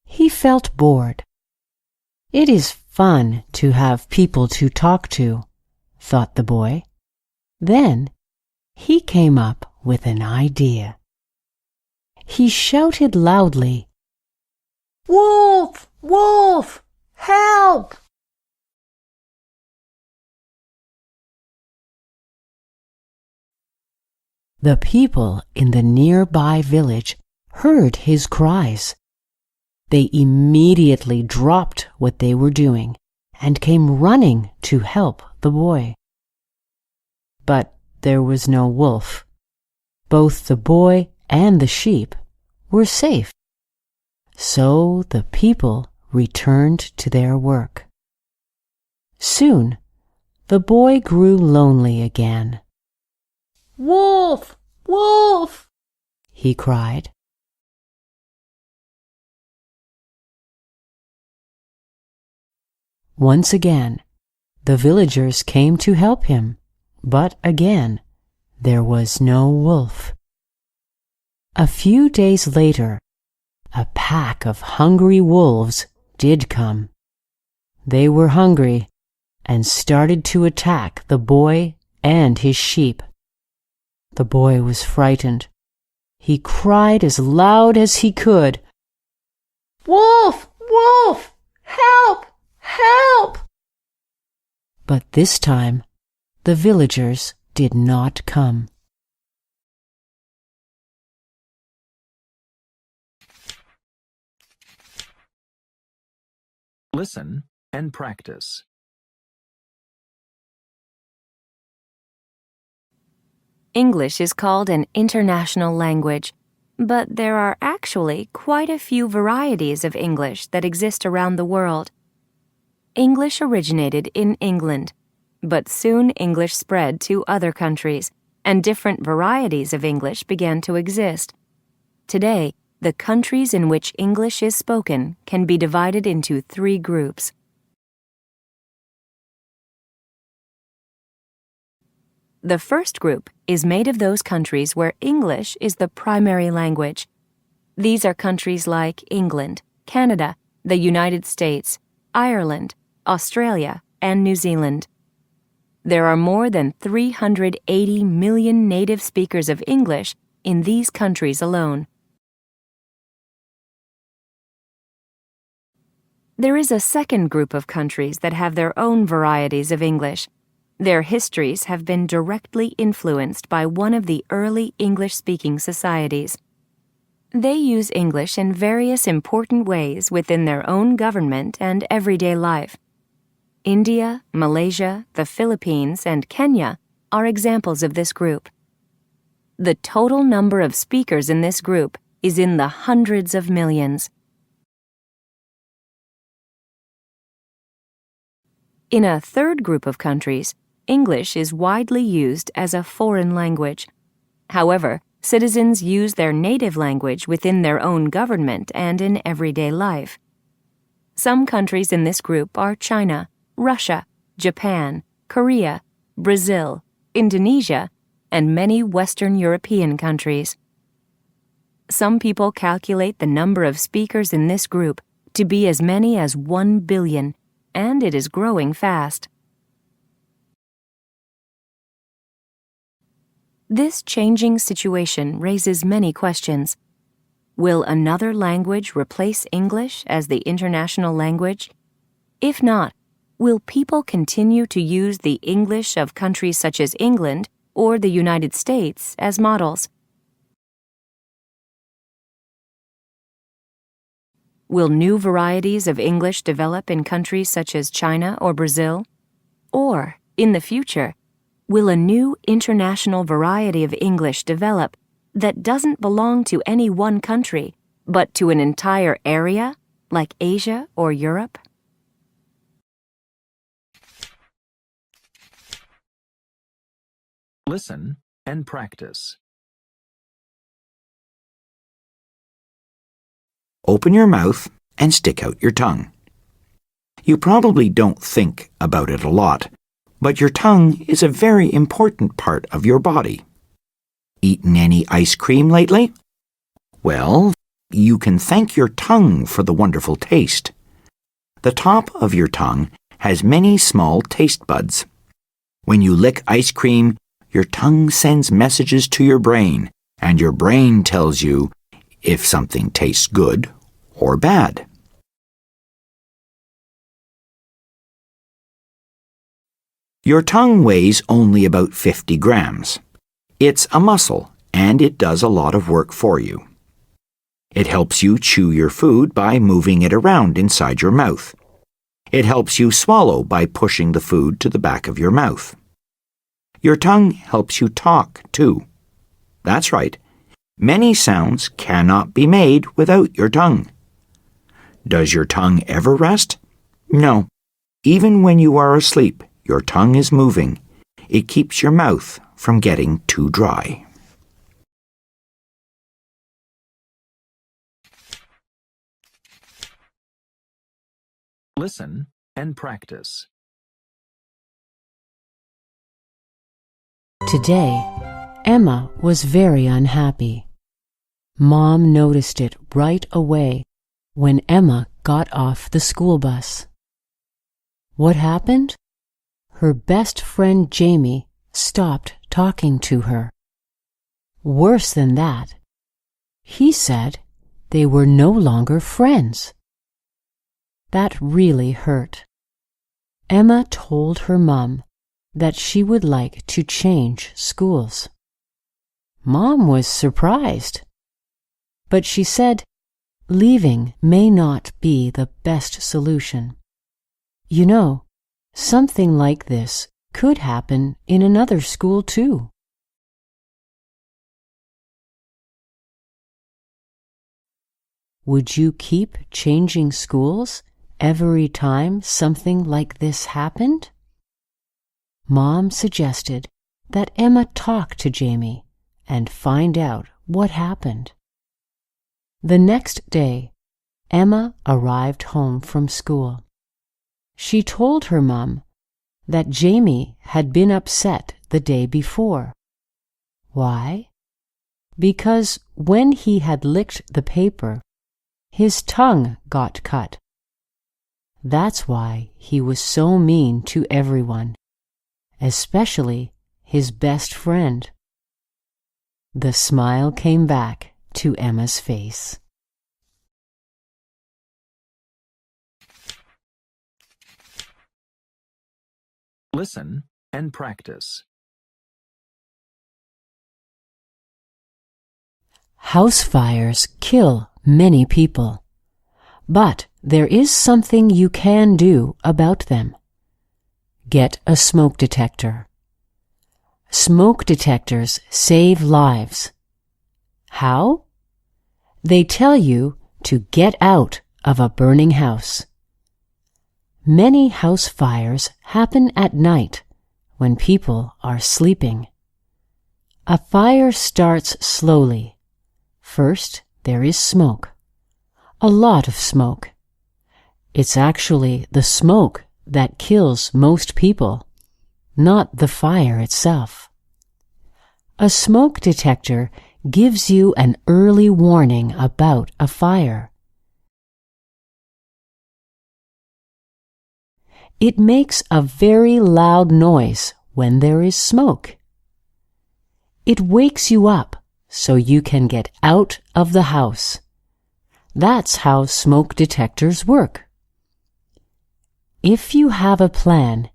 He felt bored. It is fun to have people to talk to, thought the boy. Then he came up with an idea. He shouted loudly, "Wolf! Wolf! Help!" The people in the nearby village heard his cries. They immediately dropped what they were doing and came running to help the boy. But there was no wolf. Both the boy and the sheep were safe. So the people returned to their work. Soon, the boy grew lonely again. "Wolf! Wolf!" he cried. Once again, the villagers came to help him, but again, there was no wolf. A few days later, a pack of hungry wolves did come. They were hungry and started to attack the boy and his sheep. The boy was frightened. He cried as loud as he could, "Wolf! Wolf! Help! Help!" But this time, the villagers did not come. Listen and practice. English is called an international language, but there are actually quite a few varieties of English that exist around the world. English originated in England, but soon English spread to other countries, and different varieties of English began to exist. Today, the countries in which English is spoken can be divided into 3 groups. The first group is made of those countries where English is the primary language. These are countries like England, Canada, the United States, Ireland, Australia, and New Zealand. There are more than 380 million native speakers of English in these countries alone. There is a second group of countries that have their own varieties of English. Their histories have been directly influenced by one of the early English-speaking societies. They use English in various important ways within their own government and everyday life. India, Malaysia, the Philippines, and Kenya are examples of this group. The total number of speakers in this group is in the hundreds of millions. In a third group of countries, English is widely used as a foreign language. However, citizens use their native language within their own government and in everyday life. Some countries in this group are China, Russia, Japan, Korea, Brazil, Indonesia, and many Western European countries. Some people calculate the number of speakers in this group to be as many as 1 billion, and it is growing fast. This changing situation raises many questions. Will another language replace English as the international language? If not, will people continue to use the English of countries such as England or the United States as models? Will new varieties of English develop in countries such as China or Brazil? Or, in the future, will a new international variety of English develop that doesn't belong to any one country, but to an entire area, like Asia or Europe? Listen and practice. Open your mouth and stick out your tongue. You probably don't think about it a lot, but your tongue is a very important part of your body. Eaten any ice cream lately? Well, you can thank your tongue for the wonderful taste. The top of your tongue has many small taste buds. When you lick ice cream, your tongue sends messages to your brain, and your brain tells you if something tastes good or bad. Your tongue weighs only about 50 grams. It's a muscle, and it does a lot of work for you. It helps you chew your food by moving it around inside your mouth. It helps you swallow by pushing the food to the back of your mouth. Your tongue helps you talk, too. That's right. Many sounds cannot be made without your tongue. Does your tongue ever rest? No. Even when you are asleep, your tongue is moving. It keeps your mouth from getting too dry. Listen and practice. Today, Emma was very unhappy. Mom noticed it right away when Emma got off the school bus. What happened? Her best friend Jamie stopped talking to her. Worse than that, he said they were no longer friends. That really hurt. Emma told her mom that she would like to change schools. Mom was surprised, but she said leaving may not be the best solution. You know, something like this could happen in another school too. Would you keep changing schools every time something like this happened? Mom suggested that Emma talk to Jamie and find out what happened. The next day, Emma arrived home from school. She told her mom that Jamie had been upset the day before. Why? Because when he had licked the paper, his tongue got cut. That's why he was so mean to everyone, especially his best friend. The smile came back to Emma's face. Listen and practice. House fires kill many people, but there is something you can do about them. get a smoke detector. Smoke detectors save lives. How? They tell you to get out of a burning house. Many house fires happen at night when people are sleeping. A fire starts slowly. First, there is smoke. A lot of smoke. It's actually the smoke that kills most people, not the fire itself. A smoke detector gives you an early warning about a fire. It makes a very loud noise when there is smoke. It wakes you up so you can get out of the house. That's how smoke detectors work. If you have a plan,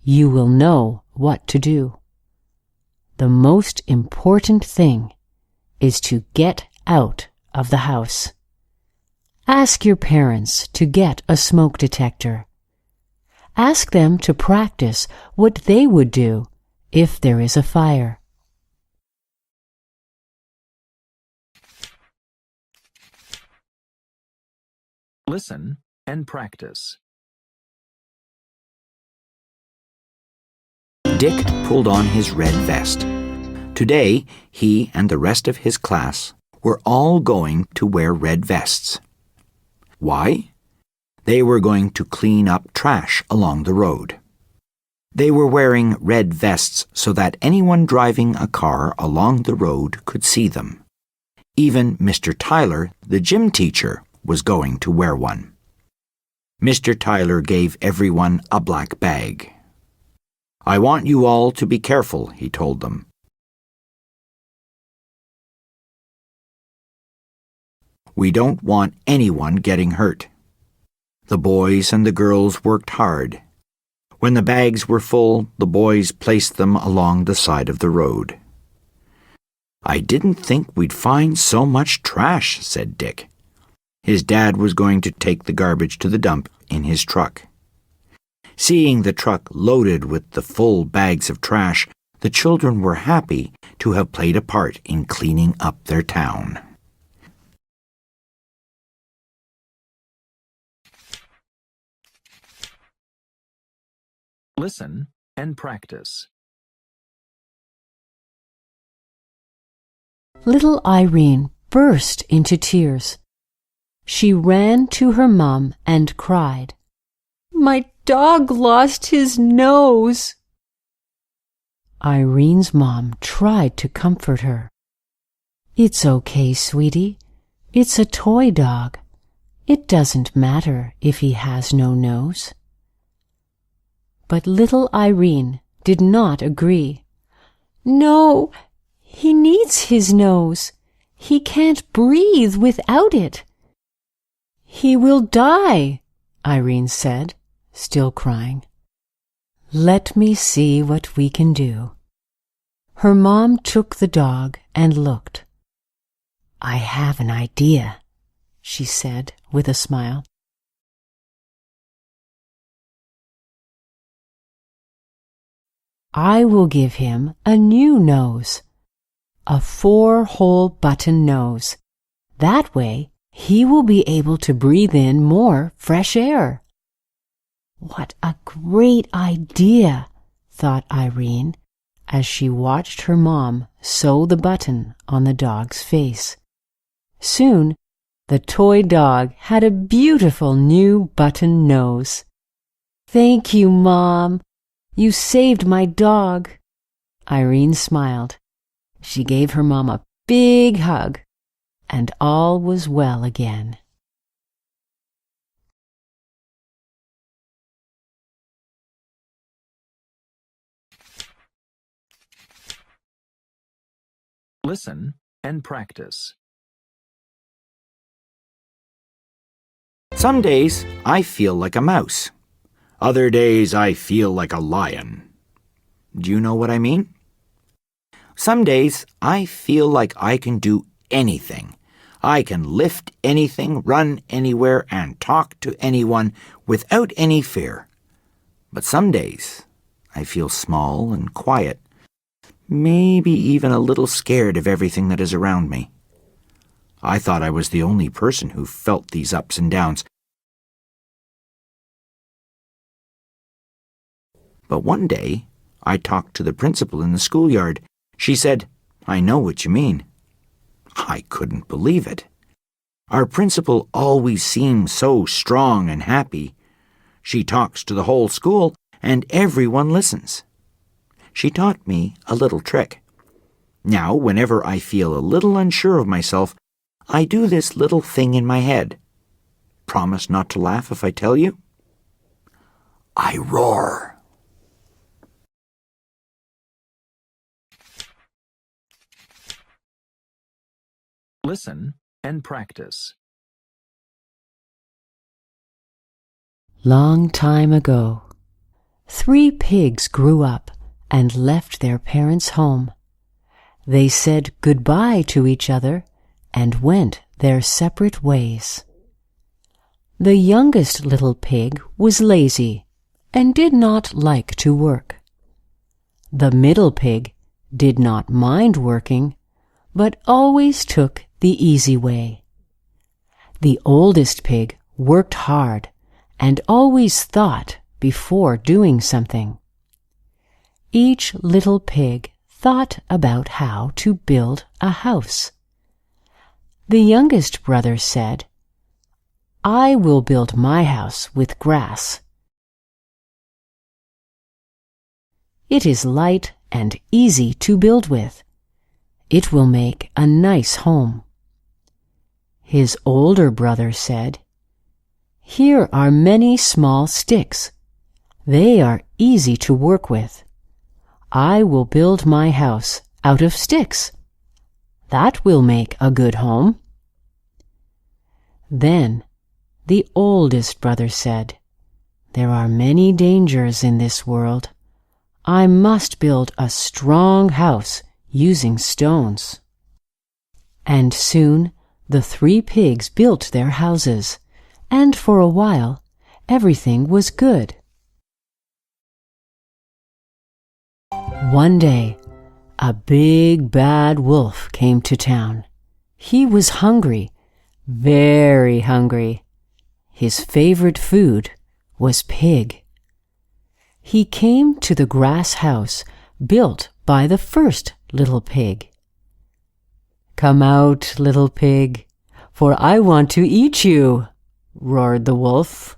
you will know what to do. The most important thing is to get out of the house. Ask your parents to get a smoke detector. Ask them to practice what they would do if there is a fire. Listen and practice. Dick pulled on his red vest. Today, he and the rest of his class were all going to wear red vests. Why? They were going to clean up trash along the road. They were wearing red vests so that anyone driving a car along the road could see them. Even Mr. Tyler, the gym teacher, was going to wear one. Mr. Tyler gave everyone a black bag. "I want you all to be careful," he told them. "We don't want anyone getting hurt." The boys and the girls worked hard. When the bags were full, the boys placed them along the side of the road. "I didn't think we'd find so much trash," said Dick. His dad was going to take the garbage to the dump in his truck. Seeing the truck loaded with the full bags of trash, the children were happy to have played a part in cleaning up their town. Listen and practice. Little Irene burst into tears. She ran to her mom and cried, "My dog lost his nose." Irene's mom tried to comfort her. "It's okay, sweetie. It's a toy dog. It doesn't matter if he has no nose." But little Irene did not agree. "No, he needs his nose. He can't breathe without it." "He will die," Irene said, still crying. "Let me see what we can do." Her mom took the dog and looked. "I have an idea," she said with a smile. "I will give him a new nose, a 4-hole button nose. That way, he will be able to breathe in more fresh air." "What a great idea," thought Irene as she watched her mom sew the button on the dog's face. Soon, the toy dog had a beautiful new button nose. "Thank you, Mom. You saved my dog." Irene smiled. She gave her mom a big hug, and all was well again. Listen and practice. Some days I feel like a mouse. Other days I feel like a lion. Do you know what I mean? Some days I feel like I can do anything. I can lift anything, run anywhere, and talk to anyone without any fear. But some days I feel small and quiet, maybe even a little scared of everything that is around me. I thought I was the only person who felt these ups and downs. But one day, I talked to the principal in the schoolyard. She said, "I know what you mean." I couldn't believe it. Our principal always seems so strong and happy. She talks to the whole school, and everyone listens. She taught me a little trick. Now, whenever I feel a little unsure of myself, I do this little thing in my head. Promise not to laugh if I tell you? I roar. Listen and practice. Long time ago, 3 pigs grew up and left their parents' home. They said goodbye to each other and went their separate ways. The youngest little pig was lazy and did not like to work. The middle pig did not mind working, but always took the easy way. The oldest pig worked hard and always thought before doing something. Each little pig thought about how to build a house. The youngest brother said, "I will build my house with grass. It is light and easy to build with. It will make a nice home." His older brother said, "Here are many small sticks. They are easy to work with. I will build my house out of sticks. That will make a good home." Then the oldest brother said, "There are many dangers in this world. I must build a strong house using stones." And soon the 3 pigs built their houses, and for a while everything was good. One day, a big bad wolf came to town. He was hungry, very hungry. His favorite food was pig. He came to the grass house built by the first little pig. "Come out, little pig, for I want to eat you," roared the wolf.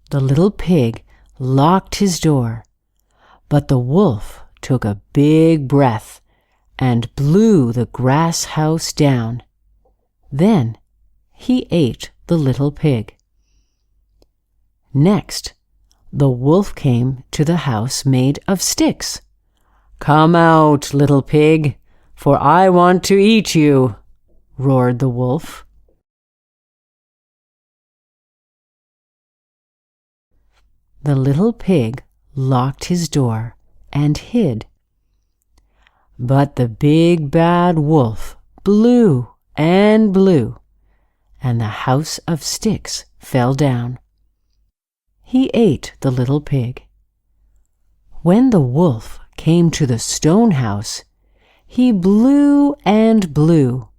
The little pig locked his door, but the wolf took a big breath and blew the grass house down. Then he ate the little pig. Next, the wolf came to the house made of sticks. "Come out, little pig, for I want to eat you," roared the wolf. The little pig locked his door and hid. But the big bad wolf blew and blew, and the house of sticks fell down. He ate the little pig. When the wolf came to the stone house, he blew and blew.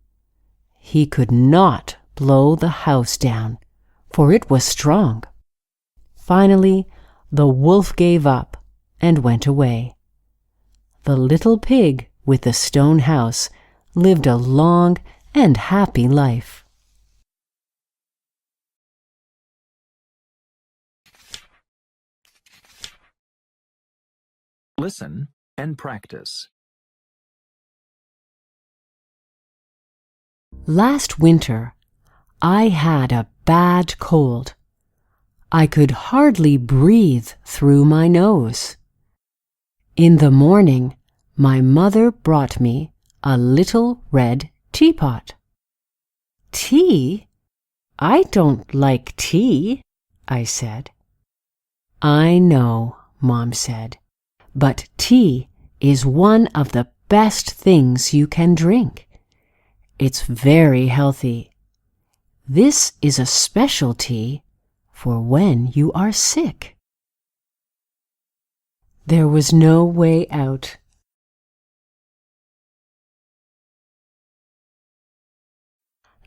He could not blow the house down, for it was strong. Finally, the wolf gave up and went away. The little pig with the stone house lived a long and happy life. Listen and practice. Last winter, I had a bad cold. I could hardly breathe through my nose. In the morning, my mother brought me a little red teapot. "Tea? I don't like tea," I said. "I know," Mom said, "but tea is one of the best things you can drink. It's very healthy. This is a special tea for when you are sick." There was no way out.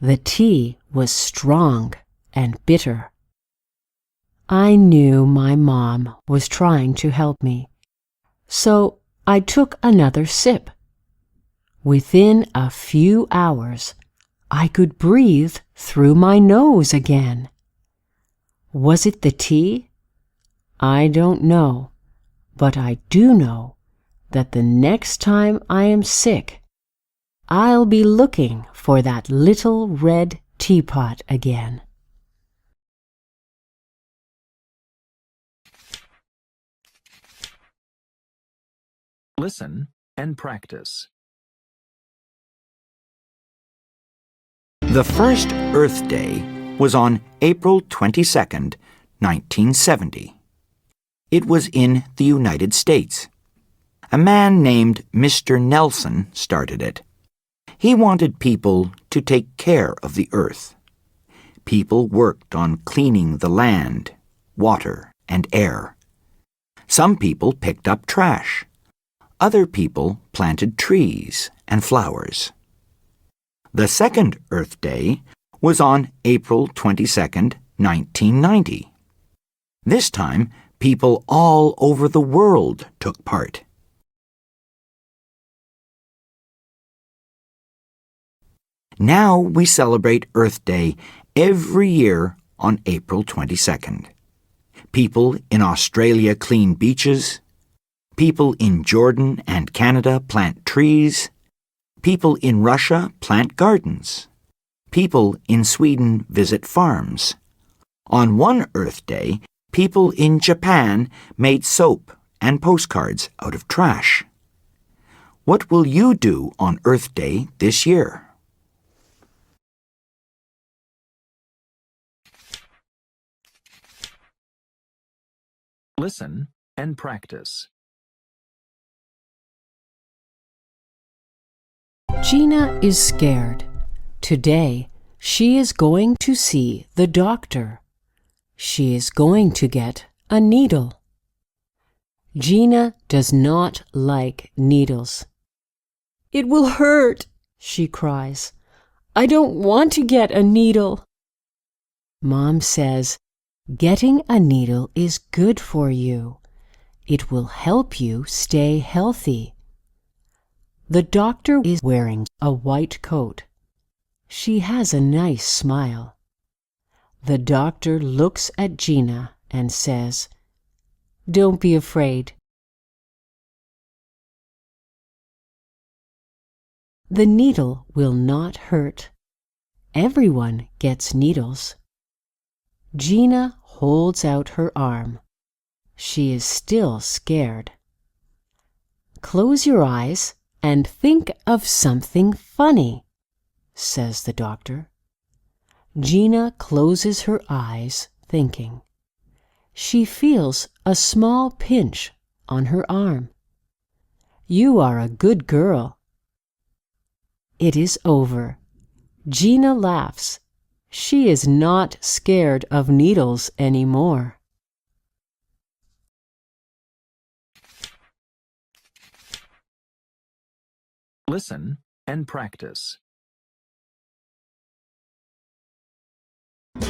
The tea was strong and bitter. I knew my mom was trying to help me, so I took another sip. Within a few hours, I could breathe through my nose again. Was it the tea? I don't know, but I do know that the next time I am sick, I'll be looking for that little red teapot again. Listen and practice. The first Earth Day was on April 22nd, 1970. It was in the United States. A man named Mr. Nelson started it. He wanted people to take care of the earth. People worked on cleaning the land, water, and air. Some people picked up trash. Other people planted trees and flowers. The second Earth Day was on April 22nd, 1990. This time, people all over the world took part. Now we celebrate Earth Day every year on April 22nd. People in Australia clean beaches. People in Jordan and Canada plant trees. People in Russia plant gardens. People in Sweden visit farms. On one Earth Day, people in Japan made soap and postcards out of trash. What will you do on Earth Day this year? Listen and practice. Gina is scared. Today, she is going to see the doctor. She is going to get a needle. Gina does not like needles. It will hurt, she cries. I don't want to get a needle. Mom says, getting a needle is good for you. It will help you stay healthy. The doctor is wearing a white coat. She has a nice smile. The doctor looks at Gina and says, "Don't be afraid." The needle will not hurt. Everyone gets needles. Gina holds out her arm. She is still scared. Close your eyes and think of something funny, says the doctor. Gina closes her eyes, thinking. She feels a small pinch on her arm. You are a good girl. It is over. Gina laughs. She is not scared of needles anymore. Listen and practice.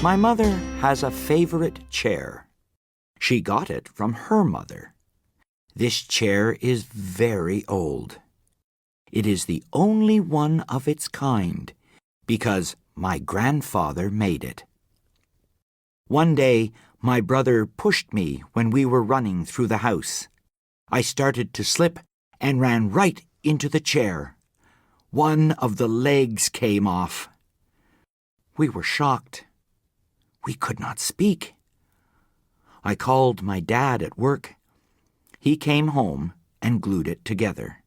My mother has a favorite chair. She got it from her mother. This chair is very old. It is the only one of its kind because my grandfather made it. One day, my brother pushed me when we were running through the house. I started to slip and ran right into the chair. One of the legs came off. We were shocked. We could not speak. I called my dad at work. He came home and glued it together.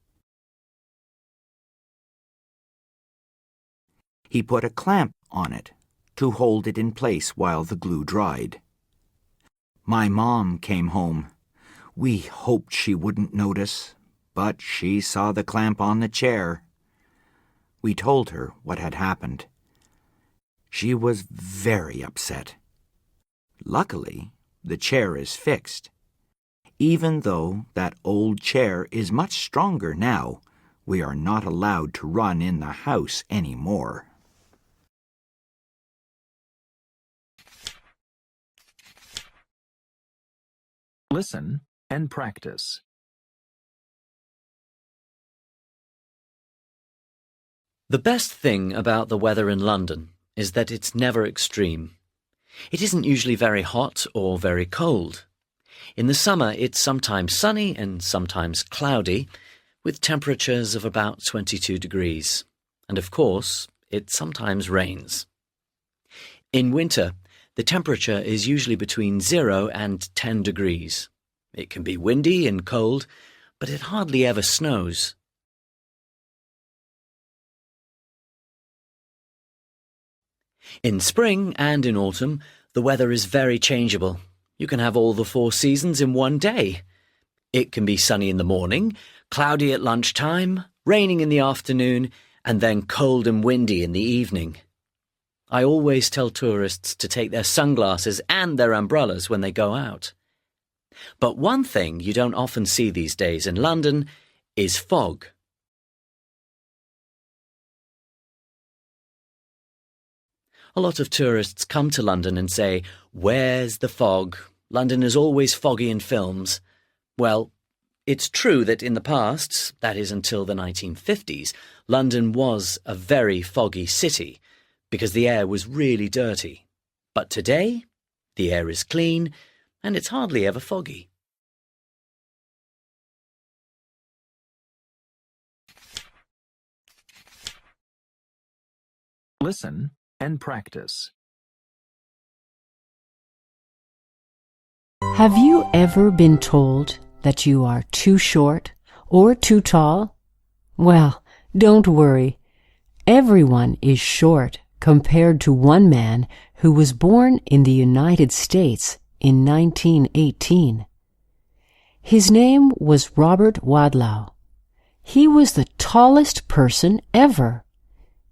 He put a clamp on it to hold it in place while the glue dried. My mom came home. We hoped she wouldn't notice, but she saw the clamp on the chair. We told her what had happened. She was very upset. Luckily, the chair is fixed. Even though that old chair is much stronger now, we are not allowed to run in the house anymore. Listen and practice. The best thing about the weather in London is that it's never extreme. It isn't usually very hot or very cold. In the summer, it's sometimes sunny and sometimes cloudy, with temperatures of about 22 degrees. And of course, it sometimes rains. In winter, the temperature is usually between 0 and 10 degrees. It can be windy and cold, but it hardly ever snows. In spring and in autumn, the weather is very changeable. You can have all the 4 seasons in one day. It can be sunny in the morning, cloudy at lunchtime, raining in the afternoon, and then cold and windy in the evening. I always tell tourists to take their sunglasses and their umbrellas when they go out. But one thing you don't often see these days in London is fog. A lot of tourists come to London and say, "Where's the fog? London is always foggy in films." Well, it's true that in the past, that is until the 1950s, London was a very foggy city because the air was really dirty. But today, the air is clean and it's hardly ever foggy. Listen and practice. Have you ever been told that you are too short or too tall? Well, don't worry. Everyone is short compared to one man who was born in the United States in 1918. His name was Robert Wadlow. He was the tallest person ever.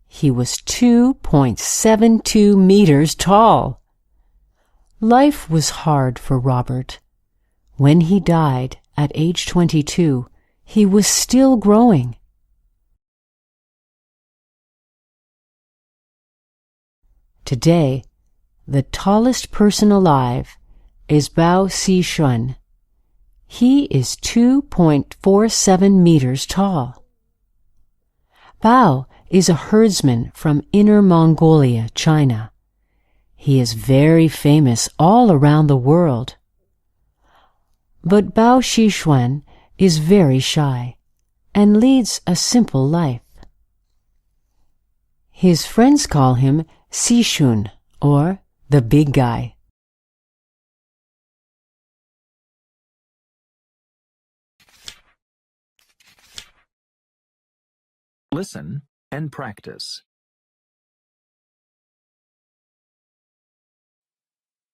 He was 2.72 meters tall. Life was hard for Robert. When he died at age 22, he was still growing. Today, the tallest person alive is Bao Xishun. He is 2.47 meters tall. Bao is a herdsman from Inner Mongolia, China. He is very famous all around the world. But Bao Xishun is very shy and leads a simple life. His friends call him Xishun, or the big guy. Listen and practice.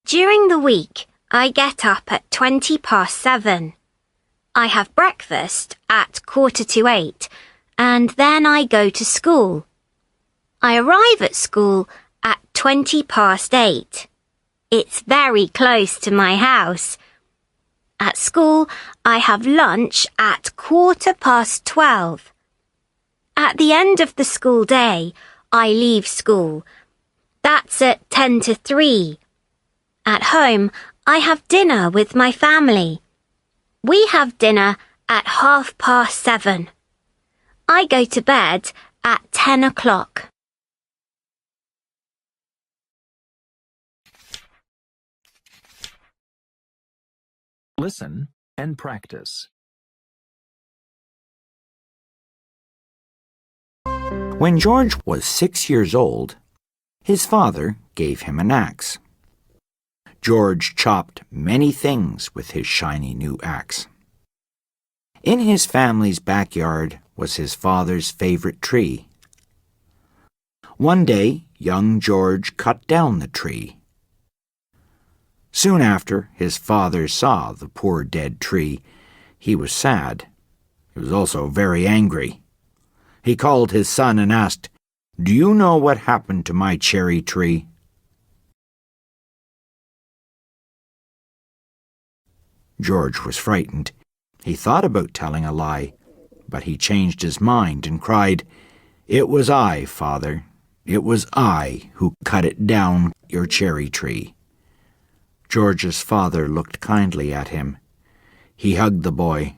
During the week, I get up at 7:20. I have breakfast at 7:45, and then I go to school. I arrive at school at 8:20. It's very close to my house. At school, I have lunch at 12:15. At the end of the school day, I leave school. That's at 2:50. At home, I have dinner with my family. We have dinner at 7:30. I go to bed at 10 o'clock. Listen and practice. When George was 6 years old, his father gave him an axe. George chopped many things with his shiny new axe. In his family's backyard was his father's favorite tree. One day, young George cut down the tree. Soon after, his father saw the poor dead tree. He was sad. He was also very angry. He called his son and asked, "Do you know what happened to my cherry tree?" George was frightened. He thought about telling a lie, but he changed his mind and cried, "It was I, Father. It was I who cut it down, your cherry tree." George's father looked kindly at him. He hugged the boy.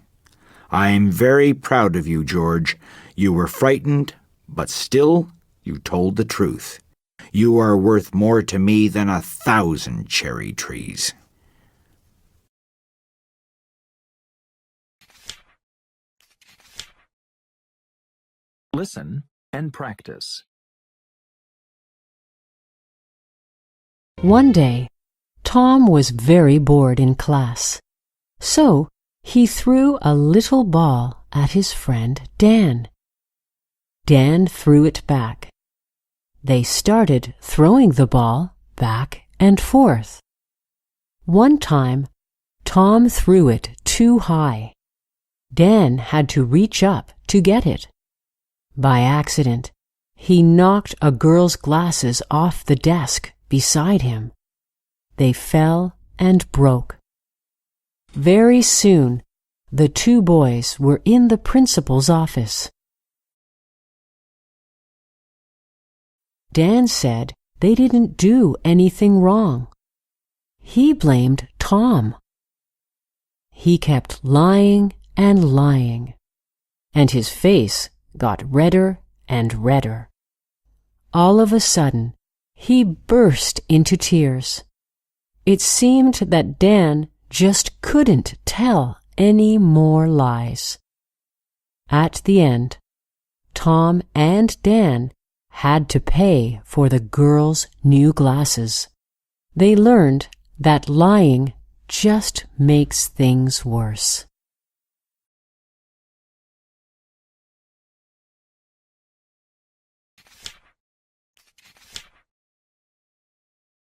"I am very proud of you, George. You were frightened, but still you told the truth. You are worth more to me than 1,000 cherry trees." Listen and practice. One day, Tom was very bored in class, so he threw a little ball at his friend Dan. Dan threw it back. They started throwing the ball back and forth. One time, Tom threw it too high. Dan had to reach up to get it. By accident, he knocked a girl's glasses off the desk beside him. They fell and broke. Very soon, the two boys were in the principal's office. Dan said they didn't do anything wrong. He blamed Tom. He kept lying and lying, and his face got redder and redder. All of a sudden, he burst into tears. It seemed that Dan just couldn't tell any more lies. At the end, Tom and Dan had to pay for the girls' new glasses. They learned that lying just makes things worse.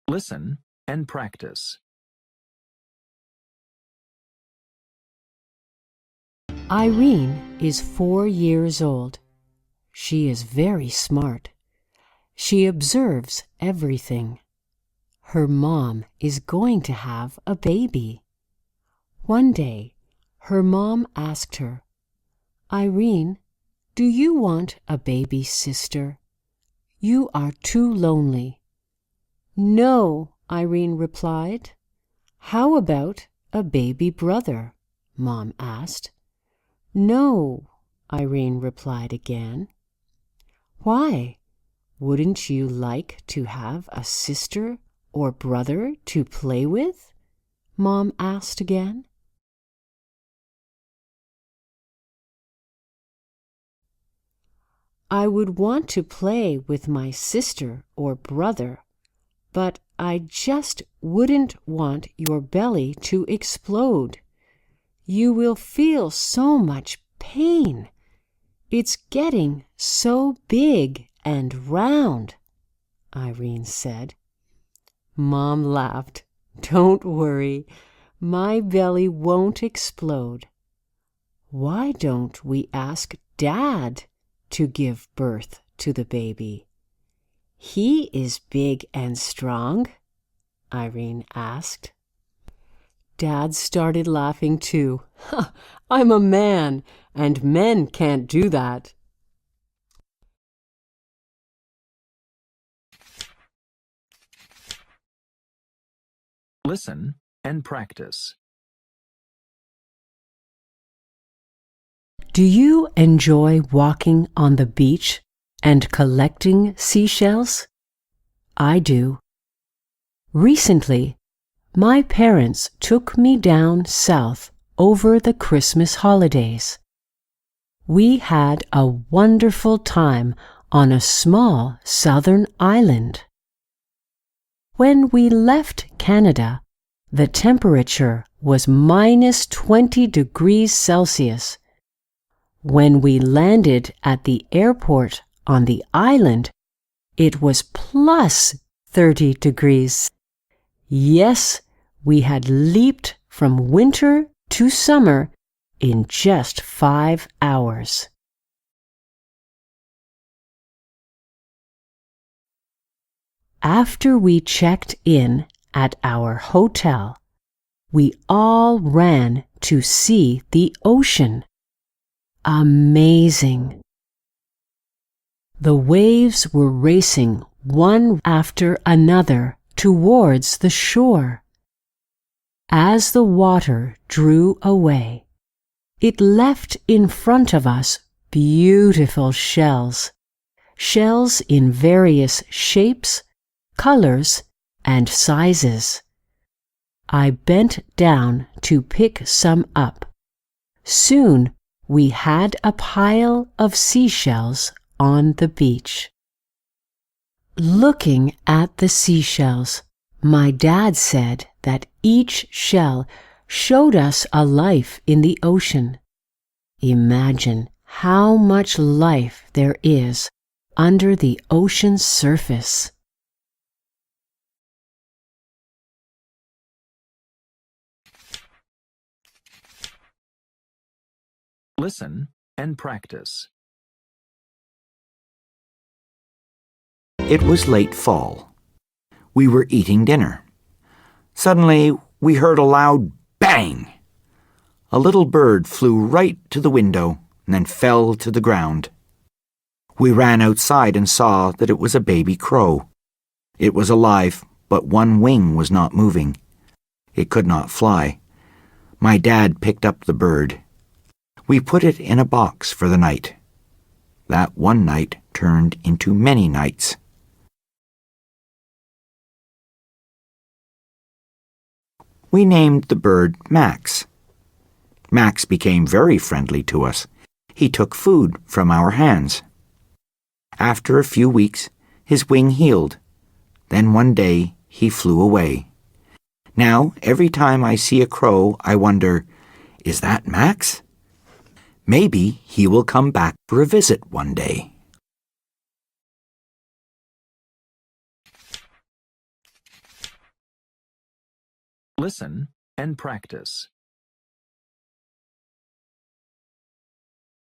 Listen and practice. Irene is 4 years old. She is very smart. She observes everything. Her mom is going to have a baby. One day, her mom asked her, "Irene, do you want a baby sister? You are too lonely." "No," Irene replied. "How about a baby brother?" Mom asked. "No," Irene replied again. "Why? Wouldn't you like to have a sister or brother to play with?" Mom asked again. "I would want to play with my sister or brother, but I just wouldn't want your belly to explode. You will feel so much pain. It's getting so big and round," Irene said. Mom laughed. "Don't worry, my belly won't explode. Why don't we ask Dad to give birth to the baby? He is big and strong," Irene asked. Dad started laughing too. "I'm a man, and men can't do that." Listen and practice. Do you enjoy walking on the beach and collecting seashells? I do. Recently, my parents took me down south over the Christmas holidays. We had a wonderful time on a small southern island. When we left Canada, the temperature was -20 degrees Celsius. When we landed at the airport on the island, it was +30 degrees. Yes, we had leaped from winter to summer in just 5 hours. After we checked in at our hotel, we all ran to see the ocean. Amazing! The waves were racing one after another towards the shore. As the water drew away, it left in front of us beautiful shells, shells in various shapes, colors, and sizes. I bent down to pick some up. Soon we had a pile of seashells on the beach. Looking at the seashells, my dad said that each shell showed us a life in the ocean. Imagine how much life there is under the ocean's surface. Listen and practice. It was late fall. We were eating dinner. Suddenly, we heard a loud bang. A little bird flew right to the window and then fell to the ground. We ran outside and saw that it was a baby crow. It was alive, but one wing was not moving. It could not fly. My dad picked up the bird. We put it in a box for the night. That one night turned into many nights. We named the bird Max. Max became very friendly to us. He took food from our hands. After a few weeks, his wing healed. Then one day, he flew away. Now, every time I see a crow, I wonder, is that Max? Maybe he will come back for a visit one day. Listen and practice.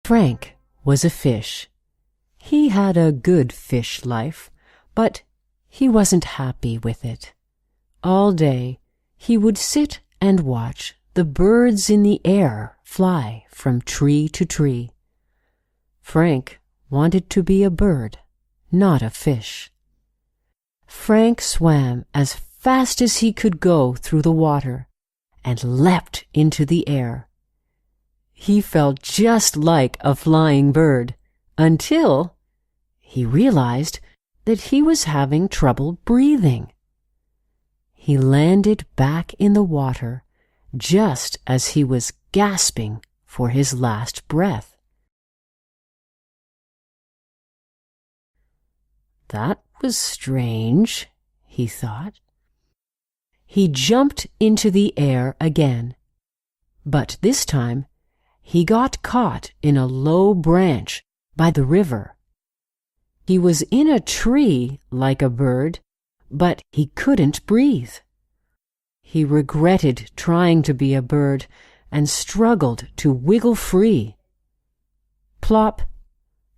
Frank was a fish. He had a good fish life, but he wasn't happy with it. All day he would sit and watch the birds in the air fly from tree to tree. Frank wanted to be a bird, not a fish. Frank swam as fast as he could go through the water and leapt into the air. He felt just like a flying bird until he realized that he was having trouble breathing. He landed back in the water just as he was gasping for his last breath. That was strange, he thought. He jumped into the air again, but this time he got caught in a low branch by the river. He was in a tree like a bird, but he couldn't breathe. He regretted trying to be a bird and struggled to wiggle free. Plop!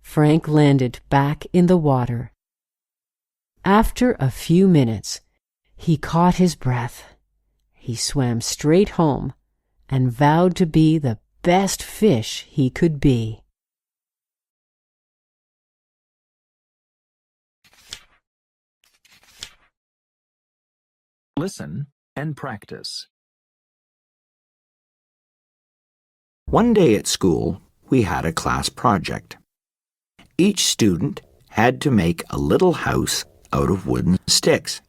Frank landed back in the water. After a few minutes, he caught his breath. He swam straight home and vowed to be the best fish he could be. Listen and practice. One day at school, we had a class project. Each student had to make a little house out of wooden sticks.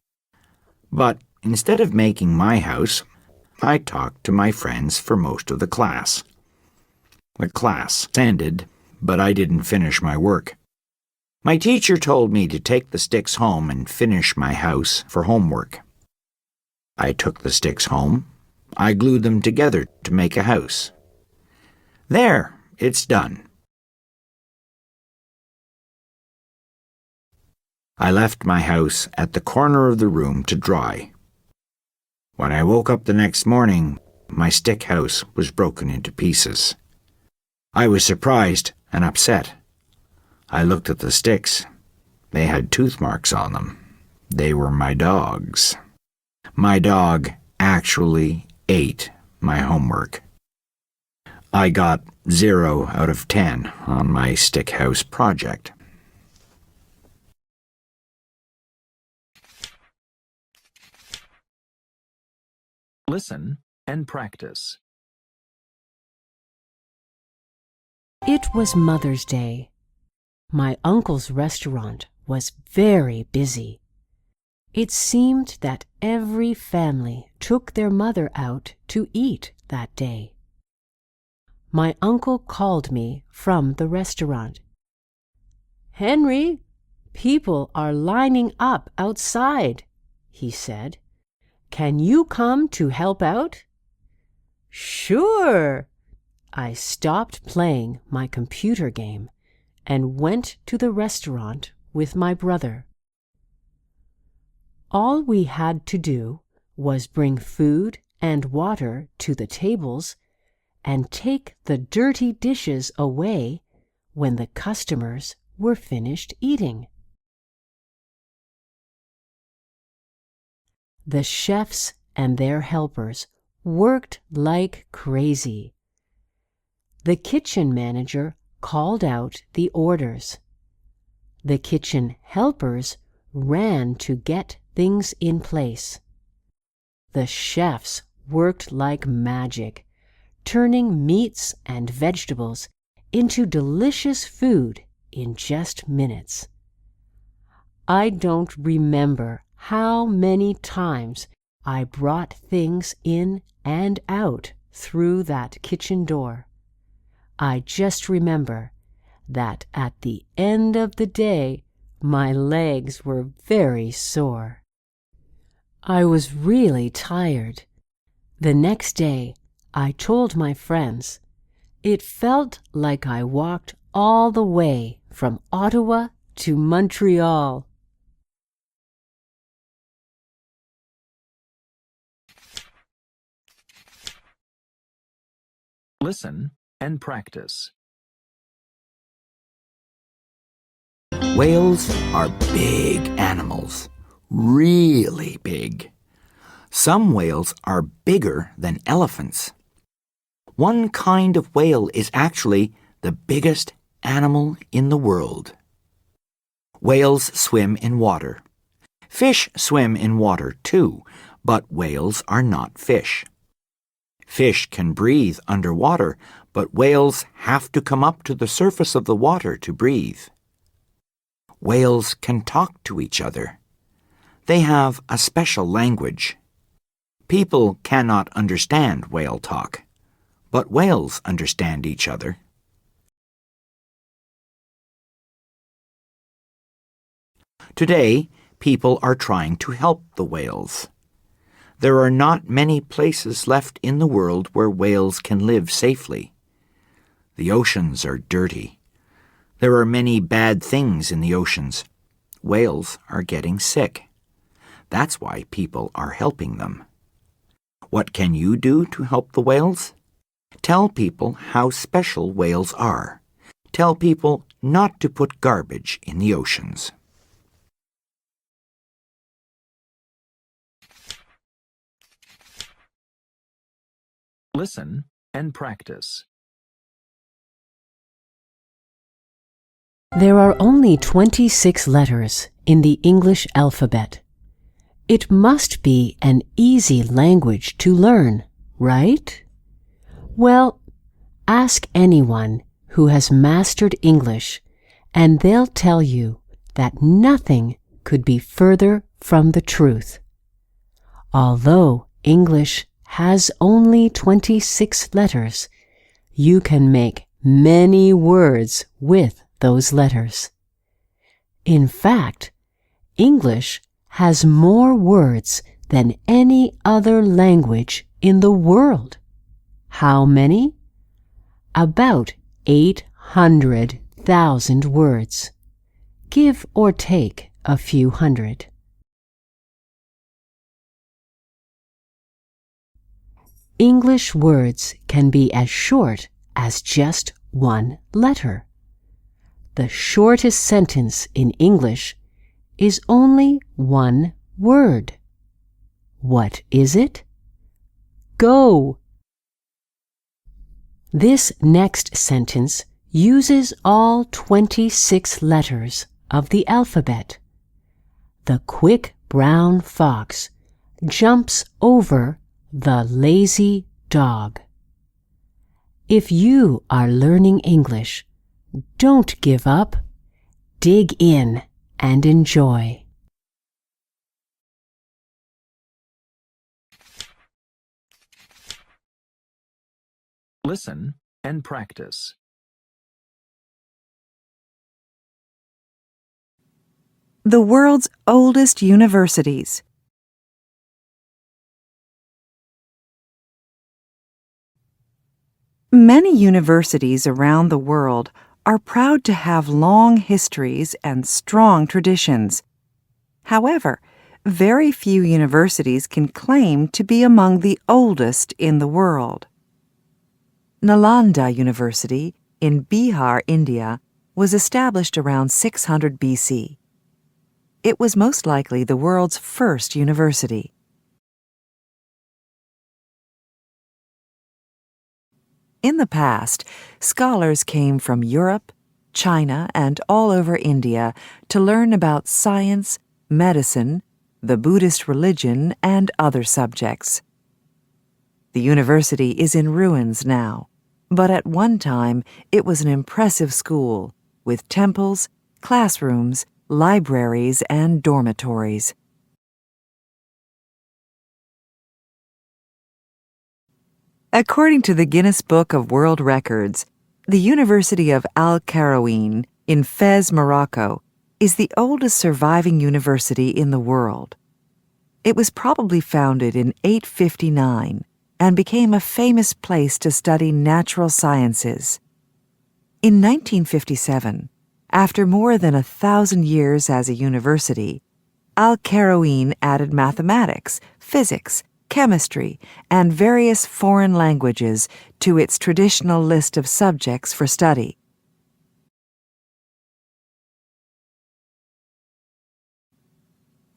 But instead of making my house, I talked to my friends for most of the class. The class ended, but I didn't finish my work. My teacher told me to take the sticks home and finish my house for homework. I took the sticks home. I glued them together to make a house. There, it's done. I left my house at the corner of the room to dry. When I woke up the next morning, my stick house was broken into pieces. I was surprised and upset. I looked at the sticks. They had tooth marks on them. They were my dog's. My dog actually 8, my homework. I got 0 out of 10 on my stick house project. Listen and practice. It was Mother's Day. My uncle's restaurant was very busy. It seemed that every family took their mother out to eat that day. My uncle called me from the restaurant. "Henry, people are lining up outside," he said. "Can you come to help out?" "Sure." I stopped playing my computer game and went to the restaurant with my brother. All we had to do was bring food and water to the tables and take the dirty dishes away when the customers were finished eating. The chefs and their helpers worked like crazy. The kitchen manager called out the orders. The kitchen helpers ran to get things in place. The chefs worked like magic, turning meats and vegetables into delicious food in just minutes. I don't remember how many times I brought things in and out through that kitchen door. I just remember that at the end of the day, my legs were very sore. I was really tired. The next day, I told my friends. It felt like I walked all the way from Ottawa to Montreal. Listen and practice. Whales are big animals, really big. Some whales are bigger than elephants. One kind of whale is actually the biggest animal in the world. Whales swim in water. Fish swim in water too, but whales are not fish. Fish can breathe underwater, but whales have to come up to the surface of the water to breathe. Whales can talk to each other. They have a special language. People cannot understand whale talk, but whales understand each other. Today, people are trying to help the whales. There are not many places left in the world where whales can live safely. The oceans are dirty. There are many bad things in the oceans. Whales are getting sick. That's why people are helping them. What can you do to help the whales? Tell people how special whales are. Tell people not to put garbage in the oceans. Listen and practice. There are only 26 letters in the English alphabet. It must be an easy language to learn, right? Well, ask anyone who has mastered English, and they'll tell you that nothing could be further from the truth. Although English has only 26 letters, you can make many words with those letters. In fact, English has more words than any other language in the world. How many? About 800,000 words. Give or take a few hundred. English words can be as short as just one letter. The shortest sentence in English is only one word. What is it? go. This next sentence uses all 26 letters of the alphabet. The quick brown fox jumps over the lazy dog. If you are learning English, don't give up. Dig in and enjoy. Listen and practice. The world's oldest universities. Many universities around the world are proud to have long histories and strong traditions. However, very few universities can claim to be among the oldest in the world. Nalanda University in Bihar, India, was established around 600 BC. It was most likely the world's first university. In the past, scholars came from Europe, China, and all over India to learn about science, medicine, the Buddhist religion, and other subjects. The university is in ruins now, but at one time it was an impressive school with temples, classrooms, libraries, and dormitories. According to the Guinness Book of World Records, the University of Al-Qarawiyyin in Fez, Morocco, is the oldest surviving university in the world. It was probably founded in 859 and became a famous place to study natural sciences. In 1957, after more than 1,000 years as a university, Al-Qarawiyyin added mathematics, physics, chemistry, and various foreign languages to its traditional list of subjects for study.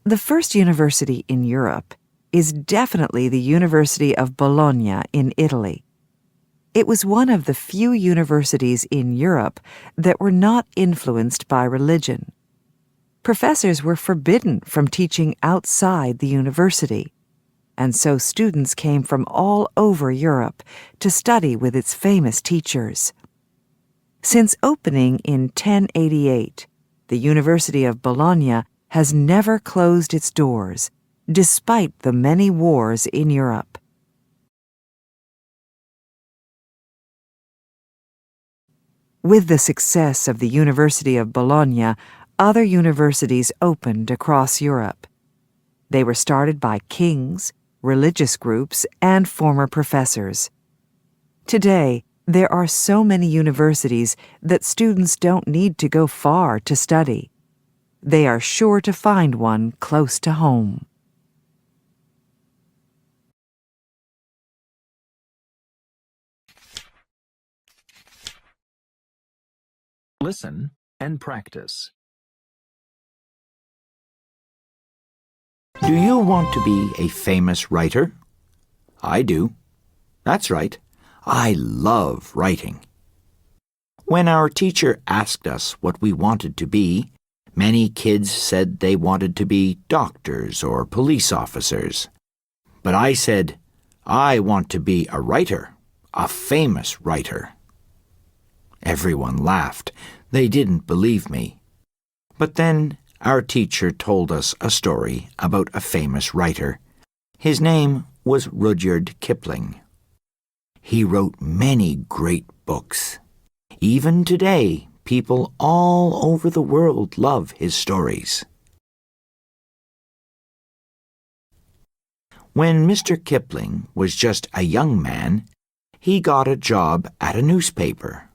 The first university in Europe is definitely the University of Bologna in Italy. It was one of the few universities in Europe that were not influenced by religion. Professors were forbidden from teaching outside the university, and so students came from all over Europe to study with its famous teachers. Since opening in 1088, the University of Bologna has never closed its doors, despite the many wars in Europe. With the success of the University of Bologna, other universities opened across Europe. They were started by kings, religious groups, and former professors. Today, there are so many universities that students don't need to go far to study. They are sure to find one close to home. Listen and practice. Do you want to be a famous writer? I do. That's right. I love writing. When our teacher asked us what we wanted to be, many kids said they wanted to be doctors or police officers. But I said, I want to be a writer, a famous writer. Everyone laughed. They didn't believe me. But then our teacher told us a story about a famous writer. His name was Rudyard Kipling. He wrote many great books. Even today, people all over the world love his stories. When Mr. Kipling was just a young man, he got a job at a newspaper.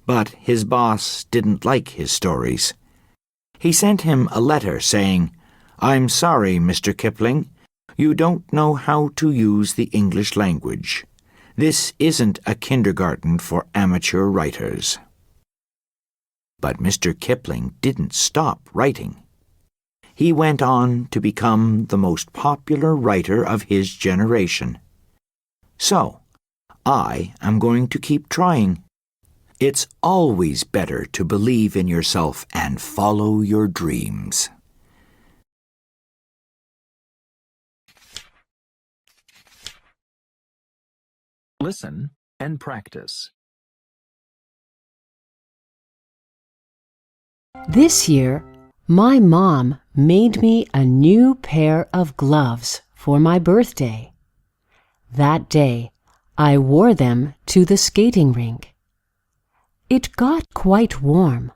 But his boss didn't like his stories. He sent him a letter saying, "I'm sorry, Mr. Kipling, you don't know how to use the English language. This isn't a kindergarten for amateur writers." But Mr. Kipling didn't stop writing. He went on to become the most popular writer of his generation. So, I am going to keep trying. It's always better to believe in yourself and follow your dreams. Listen and practice. This year, my mom made me a new pair of gloves for my birthday. That day, I wore them to the skating rink. It got quite warm.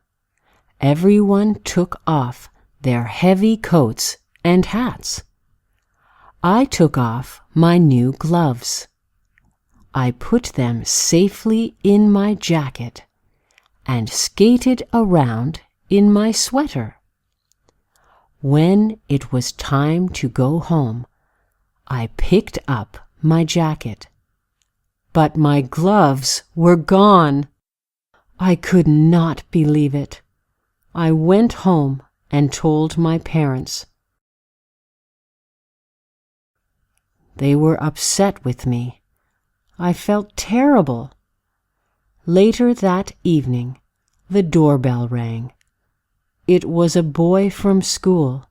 Everyone took off their heavy coats and hats. I took off my new gloves. I put them safely in my jacket and skated around in my sweater. When it was time to go home, I picked up my jacket. But my gloves were gone. I could not believe it. I went home and told my parents. They were upset with me. I felt terrible. Later that evening, the doorbell rang. It was a boy from school.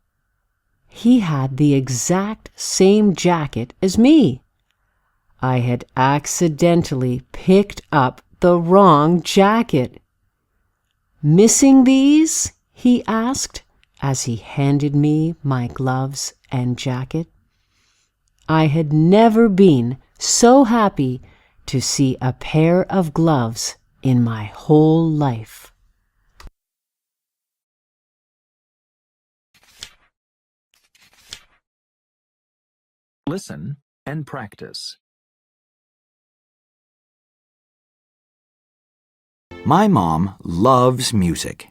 He had the exact same jacket as me. I had accidentally picked up the wrong jacket. "Missing these?" he asked as he handed me my gloves and jacket. I had never been so happy to see a pair of gloves in my whole life. Listen and practice. My mom loves music.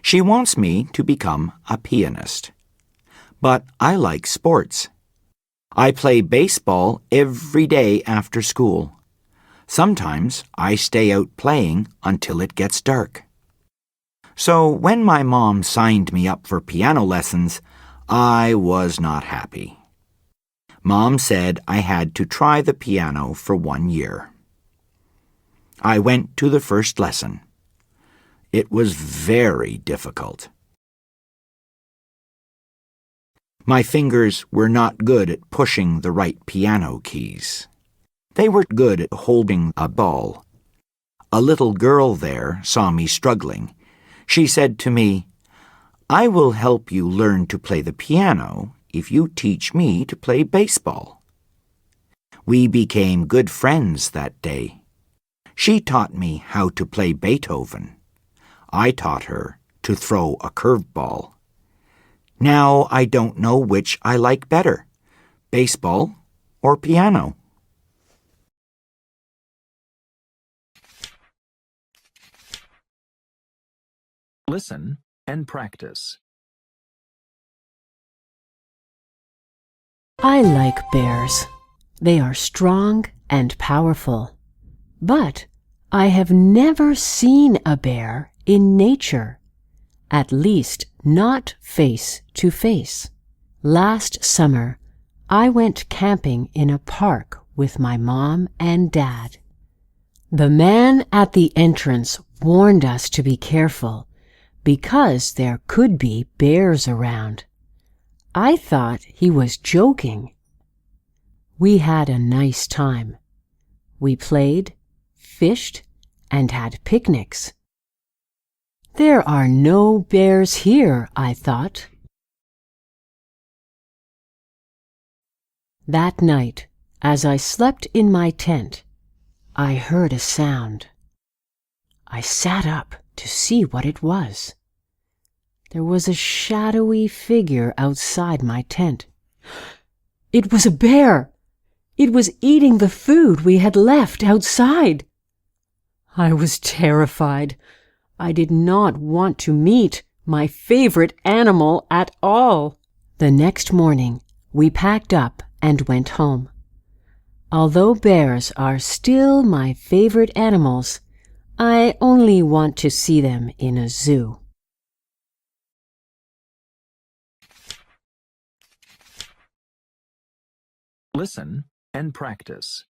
She wants me to become a pianist. But I like sports. I play baseball every day after school. Sometimes I stay out playing until it gets dark. So when my mom signed me up for piano lessons, I was not happy. Mom said I had to try the piano for 1 year. I went to the first lesson. It was very difficult. My fingers were not good at pushing the right piano keys. They were good at holding a ball. A little girl there saw me struggling. She said to me, "I will help you learn to play the piano if you teach me to play baseball." We became good friends that day. She taught me how to play Beethoven. I taught her to throw a curveball. Now I don't know which I like better, baseball or piano. Listen and practice. I like bears. They are strong and powerful. But I have never seen a bear in nature, at least not face to face. Last summer, I went camping in a park with my mom and dad. The man at the entrance warned us to be careful because there could be bears around. I thought he was joking. We had a nice time. We played, fished, and had picnics. There are no bears here, I thought. That night, as I slept in my tent, I heard a sound. I sat up to see what it was. There was a shadowy figure outside my tent. It was a bear! It was eating the food we had left outside. I was terrified. I did not want to meet my favorite animal at all. The next morning, we packed up and went home. Although bears are still my favorite animals, I only want to see them in a zoo. Listen and practice.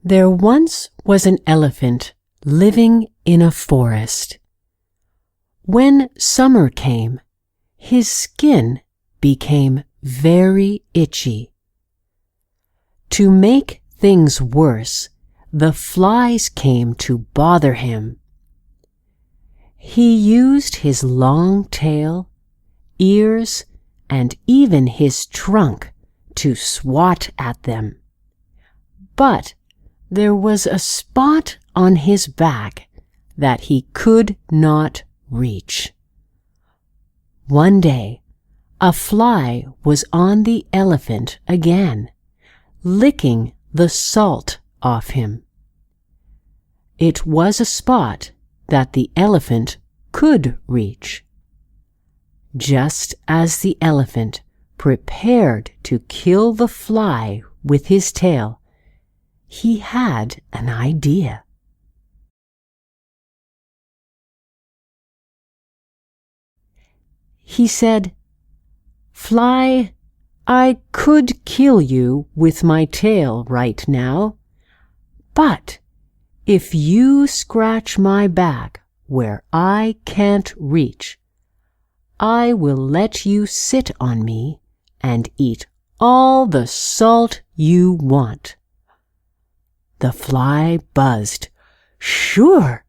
There once was an elephant living in a forest. When summer came, his skin became very itchy. To make things worse, the flies came to bother him. He used his long tail, ears, and even his trunk to swat at them. But there was a spot on his back that he could not reach. One day, a fly was on the elephant again, licking the salt off him. It was a spot that the elephant could reach. Just as the elephant prepared to kill the fly with his tail, he had an idea. He said, "Fly, I could kill you with my tail right now, but if you scratch my back where I can't reach, I will let you sit on me and eat all the salt you want." The fly buzzed. Sure!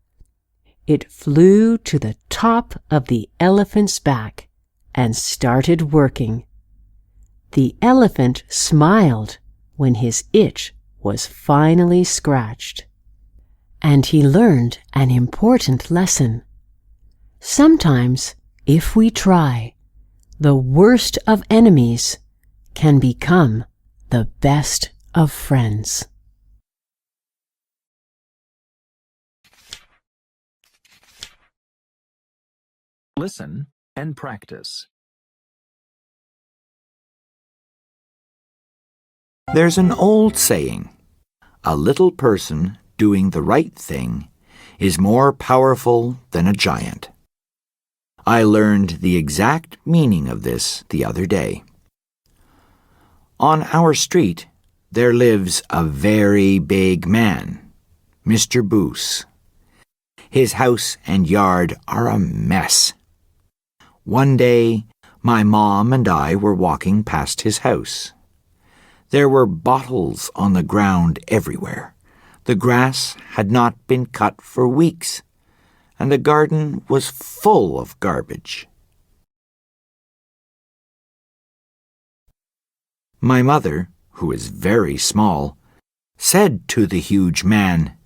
It flew to the top of the elephant's back and started working. The elephant smiled when his itch was finally scratched. And he learned an important lesson. Sometimes, if we try, the worst of enemies can become the best of friends. Listen and practice. There's an old saying, a little person doing the right thing is more powerful than a giant. I learned the exact meaning of this the other day. On our street, there lives a very big man, Mr. Boos. His house and yard are a mess. One day, my mom and I were walking past his house. There were bottles on the ground everywhere. The grass had not been cut for weeks, and the garden was full of garbage. My mother, who is very small, said to the huge man,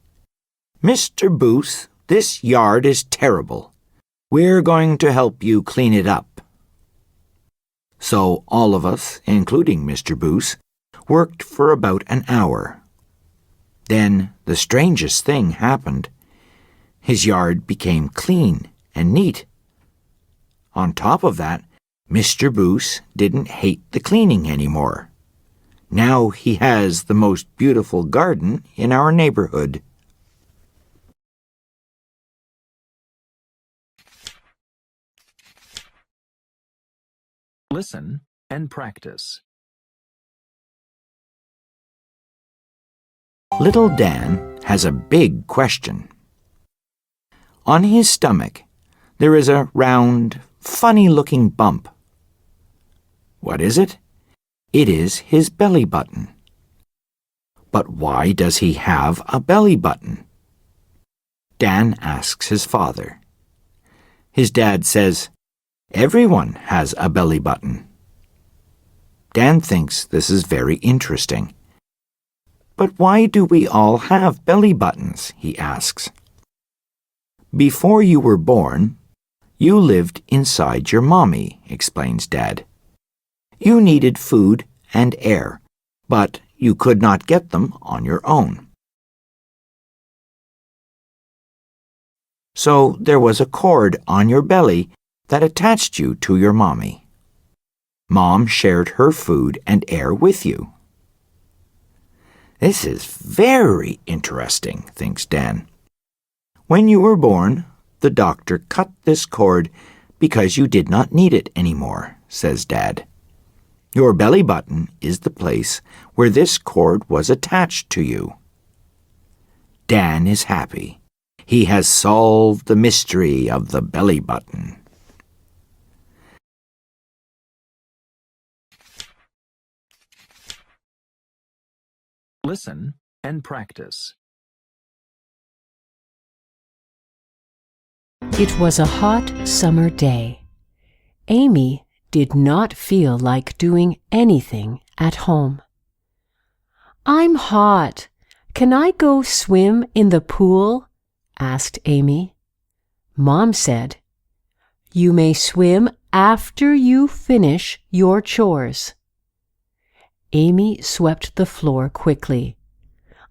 "Mr. Boos, this yard is terrible. We're going to help you clean it up." So all of us, including Mr. Boos, worked for about an hour. Then the strangest thing happened. His yard became clean and neat. On top of that, Mr. Boos didn't hate the cleaning anymore. Now he has the most beautiful garden in our neighborhood. Listen and practice. Little Dan has a big question. On his stomach, there is a round, funny-looking bump. What is it? It is his belly button. But why does he have a belly button? Dan asks his father. His dad says, "Everyone has a belly button." Dan thinks this is very interesting. "But why do we all have belly buttons?" he asks. "Before you were born, you lived inside your mommy," explains Dad. "You needed food and air, but you could not get them on your own. So there was a cord on your belly that attached you to your mommy. Mom shared her food and air with you." This is very interesting, thinks Dan. "When you were born, the doctor cut this cord because you did not need it anymore," says Dad. "Your belly button is the place where this cord was attached to you." Dan is happy. He has solved the mystery of the belly button. Listen and practice. It was a hot summer day. Amy did not feel like doing anything at home. "I'm hot. Can I go swim in the pool?" asked Amy. Mom said, "You may swim after you finish your chores." Amy swept the floor quickly.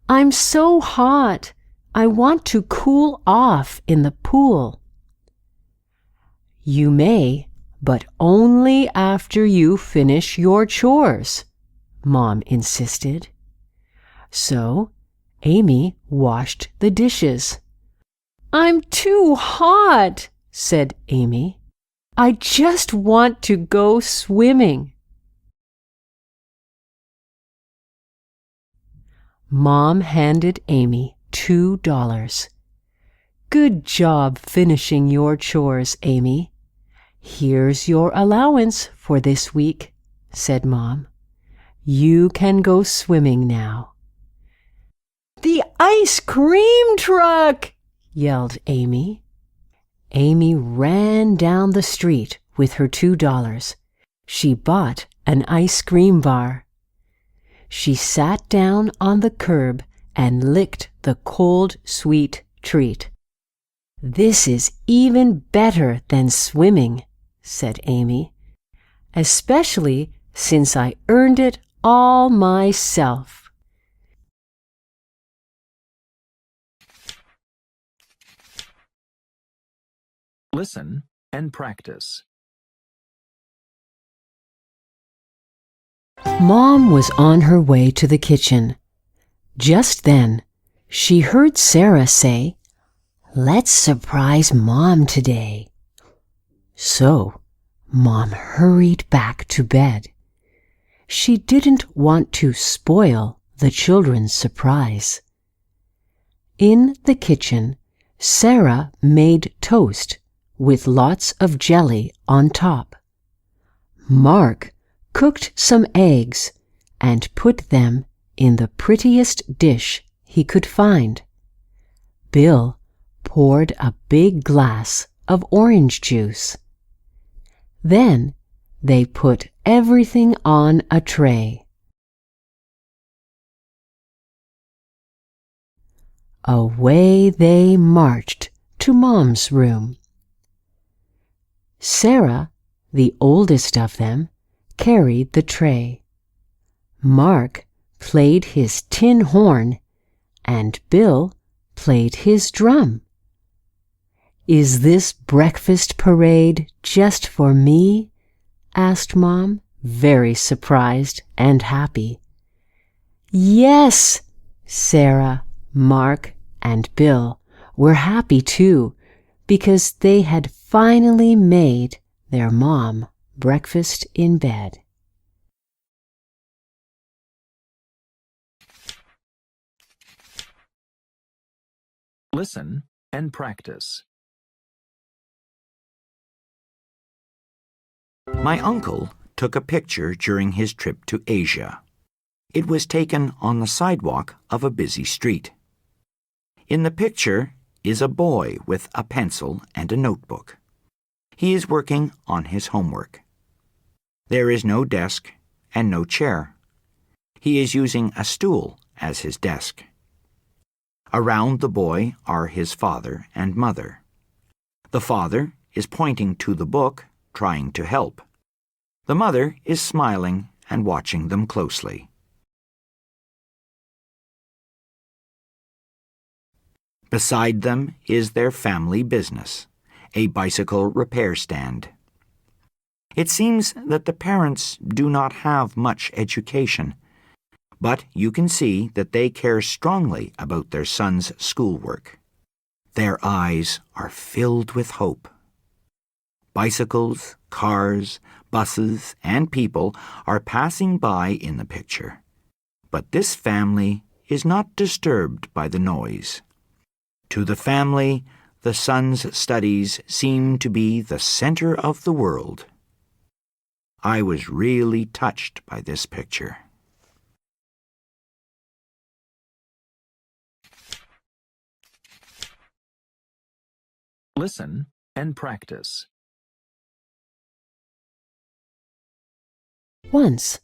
"I'm so hot. I want to cool off in the pool." "You may, but only after you finish your chores," Mom insisted. So Amy washed the dishes. "I'm too hot," said Amy. "I just want to go swimming." Mom handed Amy $2. "Good job finishing your chores, Amy. Here's your allowance for this week," said Mom. "You can go swimming now." "The ice cream truck!" yelled Amy. Amy ran down the street with her $2. She bought an ice cream bar. She sat down on the curb and licked the cold, sweet treat. "This is even better than swimming," said Amy, "especially since I earned it all myself." Listen and practice. Mom was on her way to the kitchen. Just then, she heard Sarah say, "Let's surprise Mom today." So, Mom hurried back to bed. She didn't want to spoil the children's surprise. In the kitchen, Sarah made toast with lots of jelly on top. Mark cooked some eggs and put them in the prettiest dish he could find. Bill poured a big glass of orange juice. Then they put everything on a tray. Away they marched to Mom's room. Sarah, the oldest of them, carried the tray. Mark played his tin horn, and Bill played his drum. "Is this breakfast parade just for me?" asked Mom, very surprised and happy. "Yes!" Sarah, Mark, and Bill were happy too, because they had finally made their mom breakfast in bed. Listen and practice. My uncle took a picture during his trip to Asia. It was taken on the sidewalk of a busy street. In the picture is a boy with a pencil and a notebook. He is working on his homework. There is no desk and no chair. He is using a stool as his desk. Around the boy are his father and mother. The father is pointing to the book, trying to help. The mother is smiling and watching them closely. Beside them is their family business, a bicycle repair stand. It seems that the parents do not have much education, but you can see that they care strongly about their son's schoolwork. Their eyes are filled with hope. Bicycles, cars, buses, and people are passing by in the picture, but this family is not disturbed by the noise. To the family, the son's studies seemed to be the center of the world. I was really touched by this picture. Listen and practice. Once,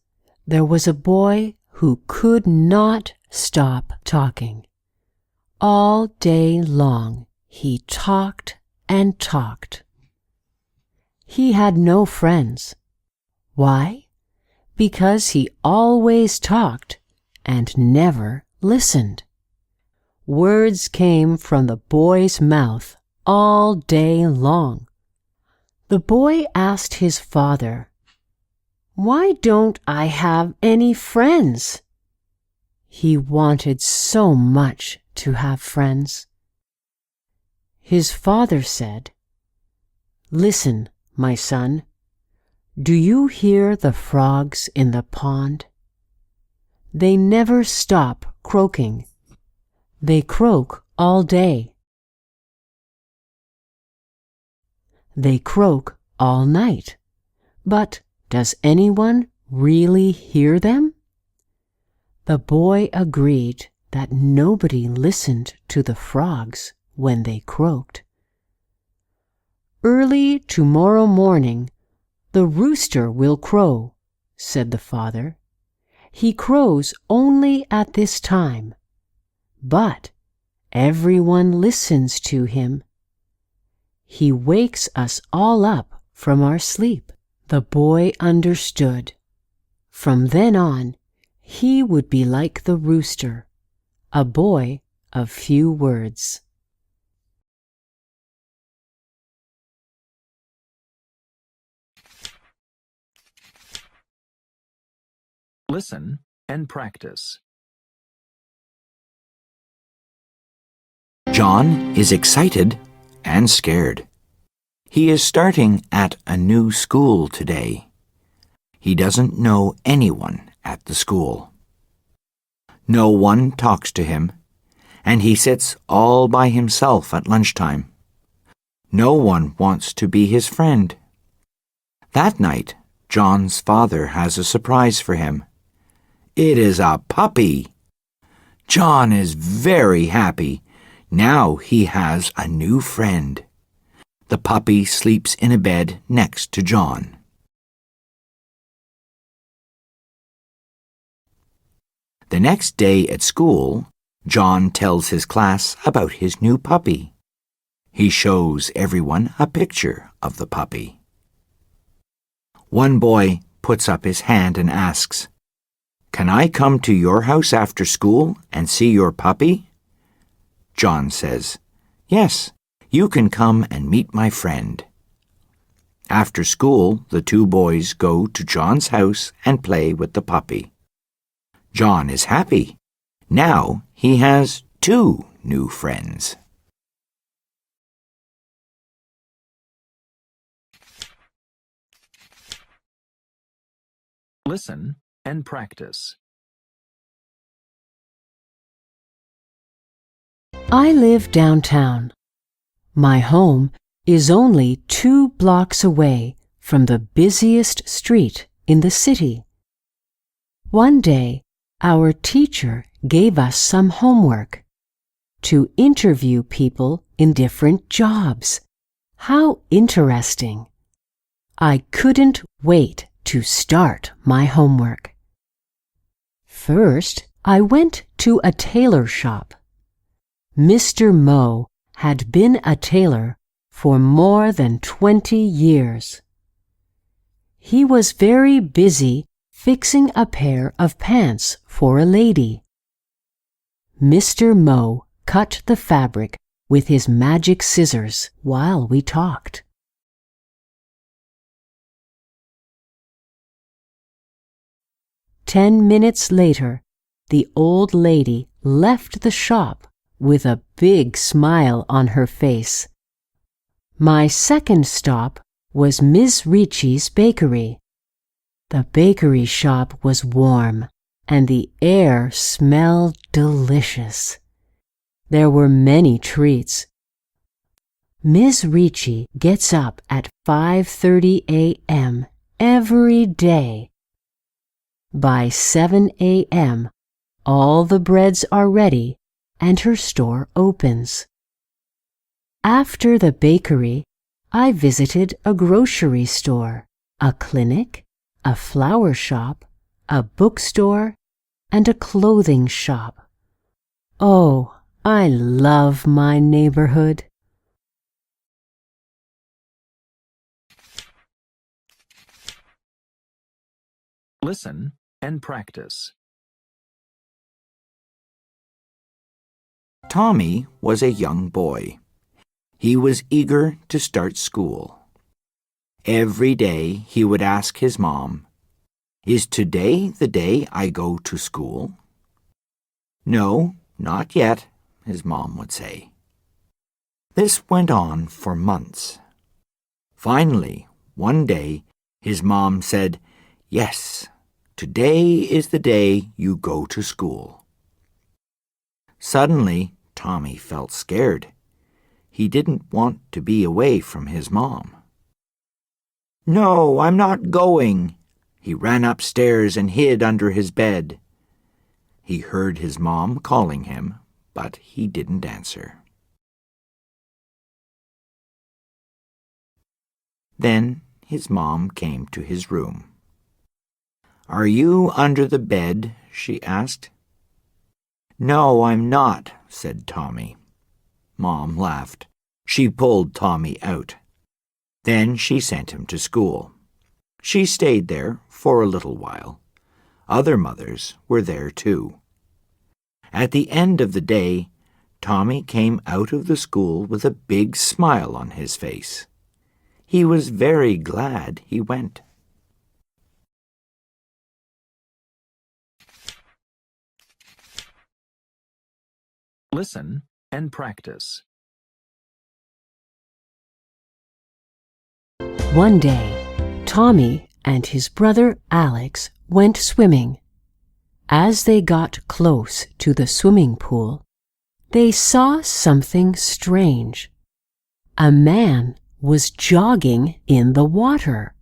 there was a boy who could not stop talking. All day long, he talked and talked. He had no friends. Why? Because he always talked and never listened. Words came from the boy's mouth all day long. The boy asked his father, "Why don't I have any friends?" He wanted so much to have friends. His father said, "Listen, my son, do you hear the frogs in the pond? They never stop croaking. They croak all day. They croak all night. But does anyone really hear them?" The boy agreed that nobody listened to the frogs when they croaked. "Early tomorrow morning, the rooster will crow," said the father. "He crows only at this time, but everyone listens to him. He wakes us all up from our sleep." The boy understood. From then on, he would be like the rooster, a boy of few words. Listen and practice. John is excited and scared. He is starting at a new school today. He doesn't know anyone at the school. No one talks to him, and he sits all by himself at lunchtime. No one wants to be his friend. That night, John's father has a surprise for him. It is a puppy. John is very happy. Now he has a new friend. The puppy sleeps in a bed next to John. The next day at school, John tells his class about his new puppy. He shows everyone a picture of the puppy. One boy puts up his hand and asks, "Can I come to your house after school and see your puppy?" John says, "Yes, you can come and meet my friend." After school, the two boys go to John's house and play with the puppy. John is happy. Now he has 2 new friends. Listen and practice. I live downtown. My home is only 2 blocks away from the busiest street in the city. One day, our teacher gave us some homework to interview people in different jobs. How interesting! I couldn't wait to start my homework. First, I went to a tailor shop. Mr. Mo had been a tailor for more than 20 years. He was very busy fixing a pair of pants for a lady. Mr. Mo cut the fabric with his magic scissors while we talked. "10 minutes later, the old lady left the shop with a big smile on her face. My second stop was Miss Ricci's bakery. The bakery shop was warm, and the air smelled delicious. There were many treats. Miss Ricci gets up at 5:30 a.m. every day. By 7 a.m., all the breads are ready and her store opens. After the bakery, I visited a grocery store, a clinic, a flower shop, a bookstore, and a clothing shop. Oh, I love my neighborhood. Listen and practice. Tommy was a young boy. He was eager to start school. Every day he would ask his mom, "Is today the day I go to school?" "No, not yet," his mom would say. This went on for months. Finally, one day, his mom said, "Yes, today is the day you go to school." Suddenly, Tommy felt scared. He didn't want to be away from his mom. "No, I'm not going." He ran upstairs and hid under his bed. He heard his mom calling him, but he didn't answer. Then his mom came to his room. "Are you under the bed?" she asked. "No, I'm not," said Tommy. Mom laughed. She pulled Tommy out. Then she sent him to school. She stayed there for a little while. Other mothers were there too. At the end of the day, Tommy came out of the school with a big smile on his face. He was very glad he went. Listen and practice. One day, Tommy and his brother Alex went swimming. As they got close to the swimming pool, they saw something strange. A man was jogging in the water.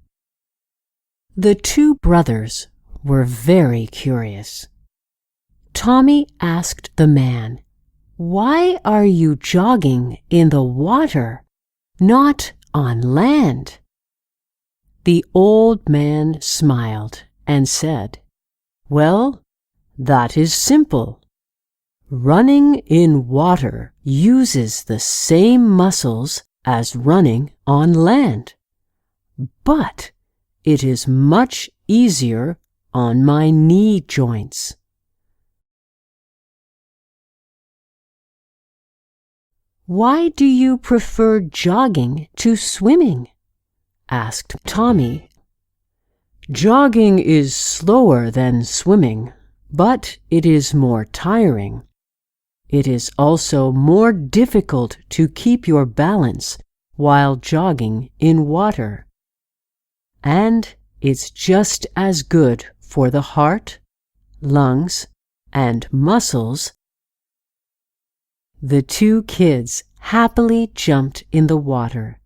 The two brothers were very curious. Tommy asked the man, "Why are you jogging in the water, not on land?" The old man smiled and said, "Well, that is simple. Running in water uses the same muscles as running on land, but it is much easier on my knee joints." "Why do you prefer jogging to swimming?" asked Tommy. "Jogging is slower than swimming, but it is more tiring. It is also more difficult to keep your balance while jogging in water. And it's just as good for the heart, lungs, and muscles." The two kids happily jumped in the water.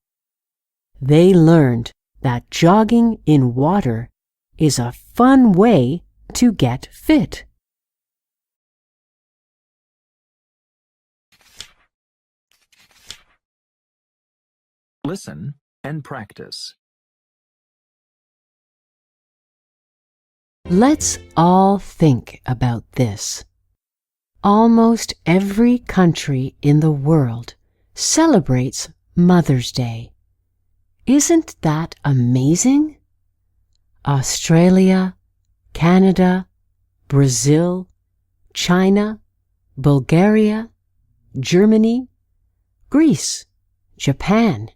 They learned that jogging in water is a fun way to get fit. Listen and practice. Let's all think about this. Almost every country in the world celebrates Mother's Day. Isn't that amazing? Australia, Canada, Brazil, China, Bulgaria, Germany, Greece, Japan,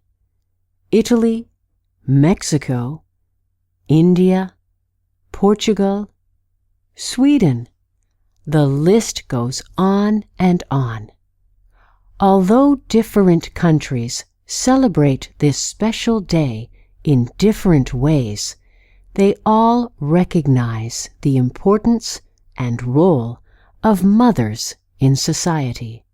Italy, Mexico, India, Portugal, Sweden. The list goes on and on. Although different countries celebrate this special day in different ways, they all recognize the importance and role of mothers in society.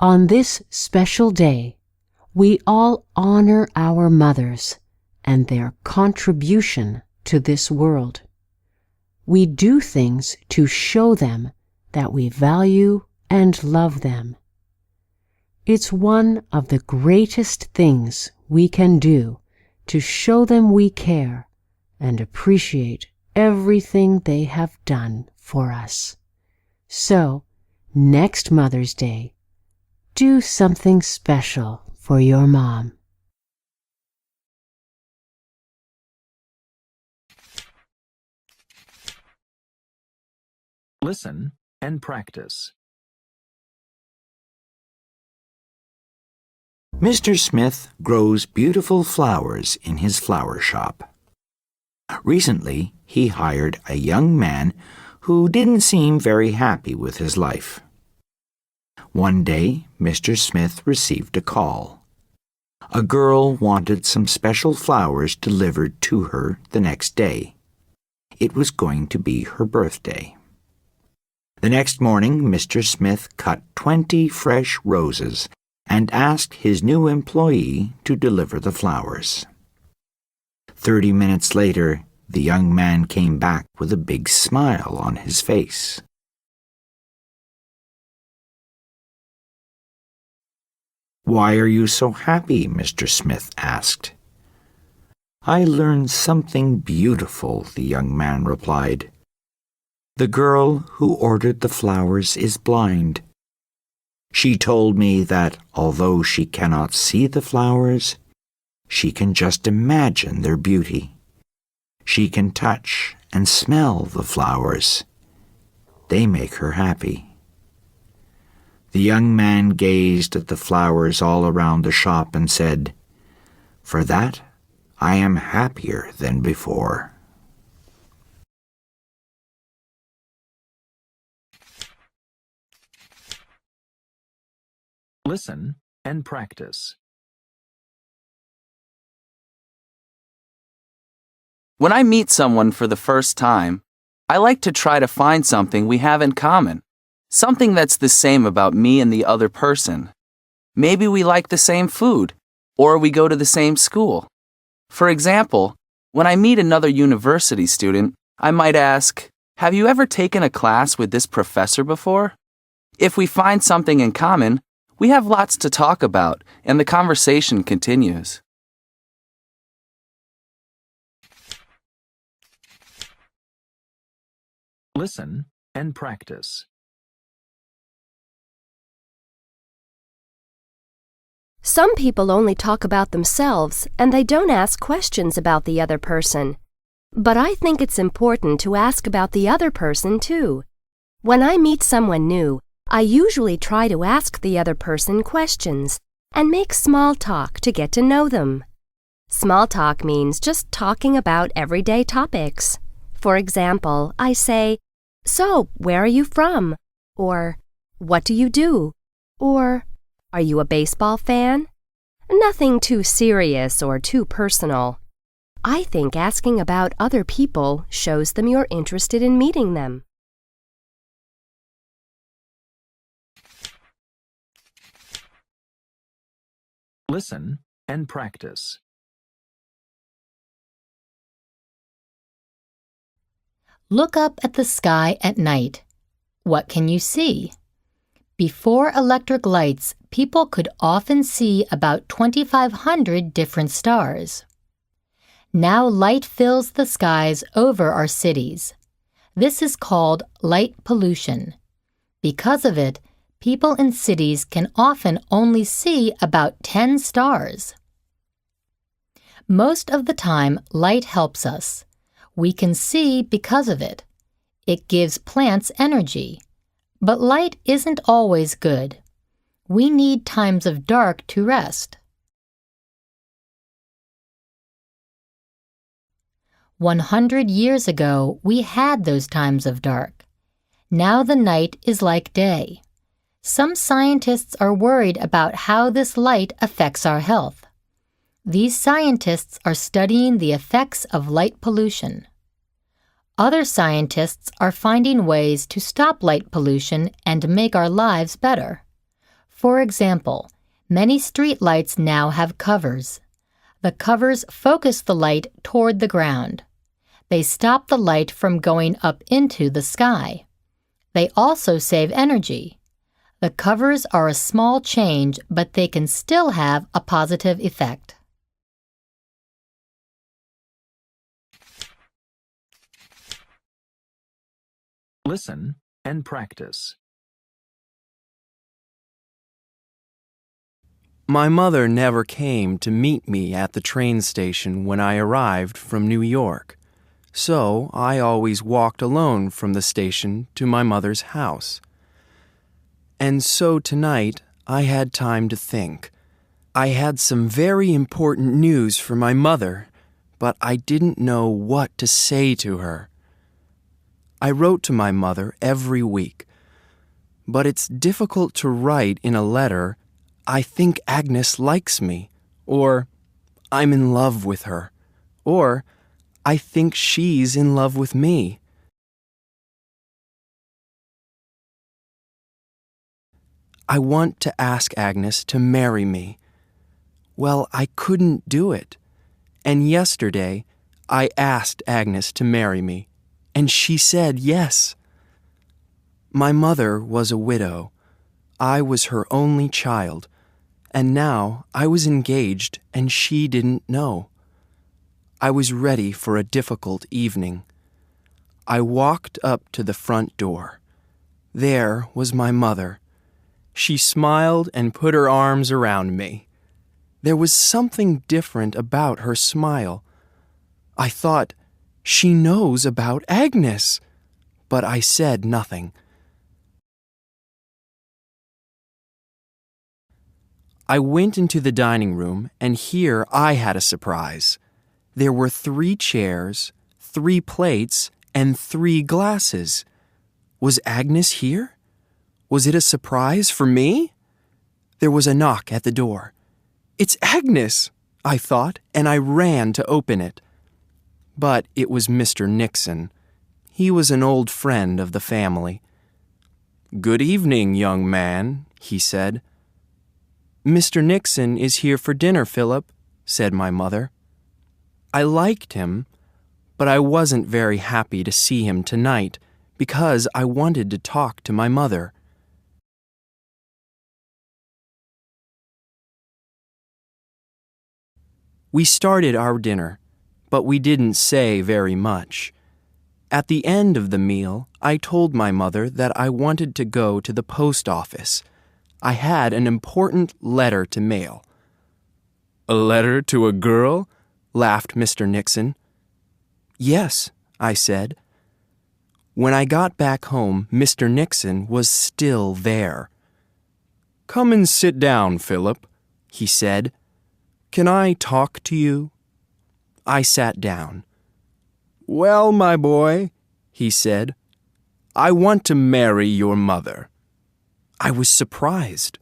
On this special day, we all honor our mothers and their contribution to this world. We do things to show them that we value and love them. It's one of the greatest things we can do to show them we care and appreciate everything they have done for us. So, next Mother's Day, do something special for your mom. Listen and practice. Mr. Smith grows beautiful flowers in his flower shop. Recently, he hired a young man who didn't seem very happy with his life. One day, Mr. Smith received a call. A girl wanted some special flowers delivered to her the next day. It was going to be her birthday. The next morning, Mr. Smith cut 20 fresh roses and asked his new employee to deliver the flowers. 30 minutes later, the young man came back with a big smile on his face. "Why are you so happy?" Mr. Smith asked. "I learned something beautiful," the young man replied. "The girl who ordered the flowers is blind. She told me that although she cannot see the flowers, she can just imagine their beauty. She can touch and smell the flowers. They make her happy." The young man gazed at the flowers all around the shop and said, "For that, I am happier than before." Listen and practice. When I meet someone for the first time, I like to try to find something we have in common, something that's the same about me and the other person. Maybe we like the same food, or we go to the same school. For example, when I meet another university student, I might ask, "Have you ever taken a class with this professor before?" If we find something in common, we have lots to talk about, and the conversation continues. Listen and practice. Some people only talk about themselves and they don't ask questions about the other person. But I think it's important to ask about the other person too. When I meet someone new, I usually try to ask the other person questions and make small talk to get to know them. Small talk means just talking about everyday topics. For example, I say, "So, where are you from?" Or, "What do you do?" Or, "Are you a baseball fan?" Nothing too serious or too personal. I think asking about other people shows them you're interested in meeting them. Listen and practice. Look up at the sky at night. What can you see? Before electric lights, people could often see about 2,500 different stars. Now light fills the skies over our cities. This is called light pollution. Because of it, people in cities can often only see about 10 stars. Most of the time, light helps us. We can see because of it. It gives plants energy. But light isn't always good. We need times of dark to rest. 100 years ago, we had those times of dark. Now the night is like day. Some scientists are worried about how this light affects our health. These scientists are studying the effects of light pollution. Other scientists are finding ways to stop light pollution and make our lives better. For example, many street lights now have covers. The covers focus the light toward the ground. They stop the light from going up into the sky. They also save energy. The covers are a small change, but they can still have a positive effect. Listen and practice. My mother never came to meet me at the train station when I arrived from New York, so I always walked alone from the station to my mother's house. And so tonight I had time to think. I had some very important news for my mother, but I didn't know what to say to her. I wrote to my mother every week, but it's difficult to write in a letter, "I think Agnes likes me," or "I'm in love with her," or "I think she's in love with me." I want to ask Agnes to marry me. Well, I couldn't do it. And yesterday, I asked Agnes to marry me, and she said yes. My mother was a widow. I was her only child, and now I was engaged and she didn't know. I was ready for a difficult evening. I walked up to the front door. There was my mother. She smiled and put her arms around me. There was something different about her smile. I thought, she knows about Agnes, but I said nothing. I went into the dining room, and here I had a surprise. There were 3 chairs, 3 plates, and 3 glasses. Was Agnes here? Was it a surprise for me? There was a knock at the door. "It's Agnes," I thought, and I ran to open it. But it was Mr. Nixon. He was an old friend of the family. "Good evening, young man," he said. "Mr. Nixon is here for dinner, Philip," said my mother. I liked him, but I wasn't very happy to see him tonight because I wanted to talk to my mother. We started our dinner, but we didn't say very much. At the end of the meal, I told my mother that I wanted to go to the post office. I had an important letter to mail. "A letter to a girl?" laughed Mr. Nixon. "Yes," I said. When I got back home, Mr. Nixon was still there. "Come and sit down, Philip," he said. "Can I talk to you?" I sat down. "Well, my boy," he said, "I want to marry your mother." I was surprised.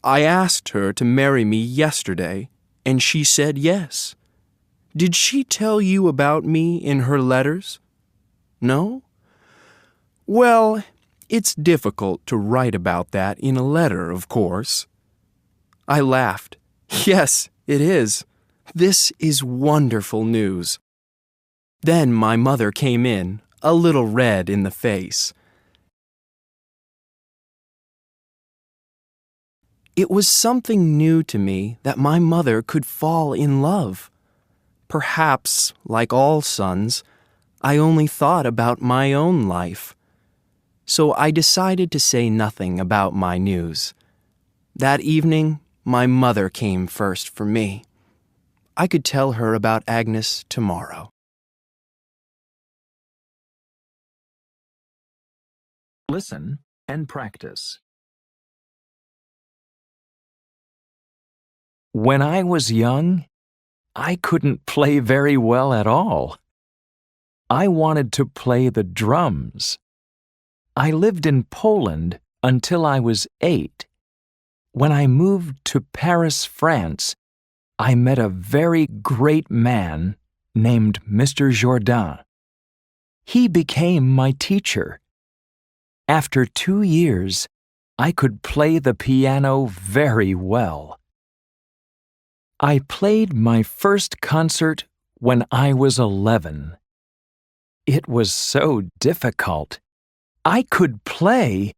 I asked her to marry me yesterday, and she said yes. Did she tell you about me in her letters? No? Well, it's difficult to write about that in a letter, of course. I laughed. Yes, it is. This is wonderful news. Then my mother came in, a little red in the face. It was something new to me that my mother could fall in love. Perhaps, like all sons, I only thought about my own life. So I decided to say nothing about my news. That evening, my mother came first for me. I could tell her about Agnes tomorrow. Listen and practice. When I was young, I couldn't play very well at all. I wanted to play the drums. I lived in Poland until I was 8. When I moved to Paris, France, I met a very great man named Mr. Jourdain. He became my teacher, After 2 years, I could play the piano very well. I played my first concert when I was 11. It was so difficult. I could play,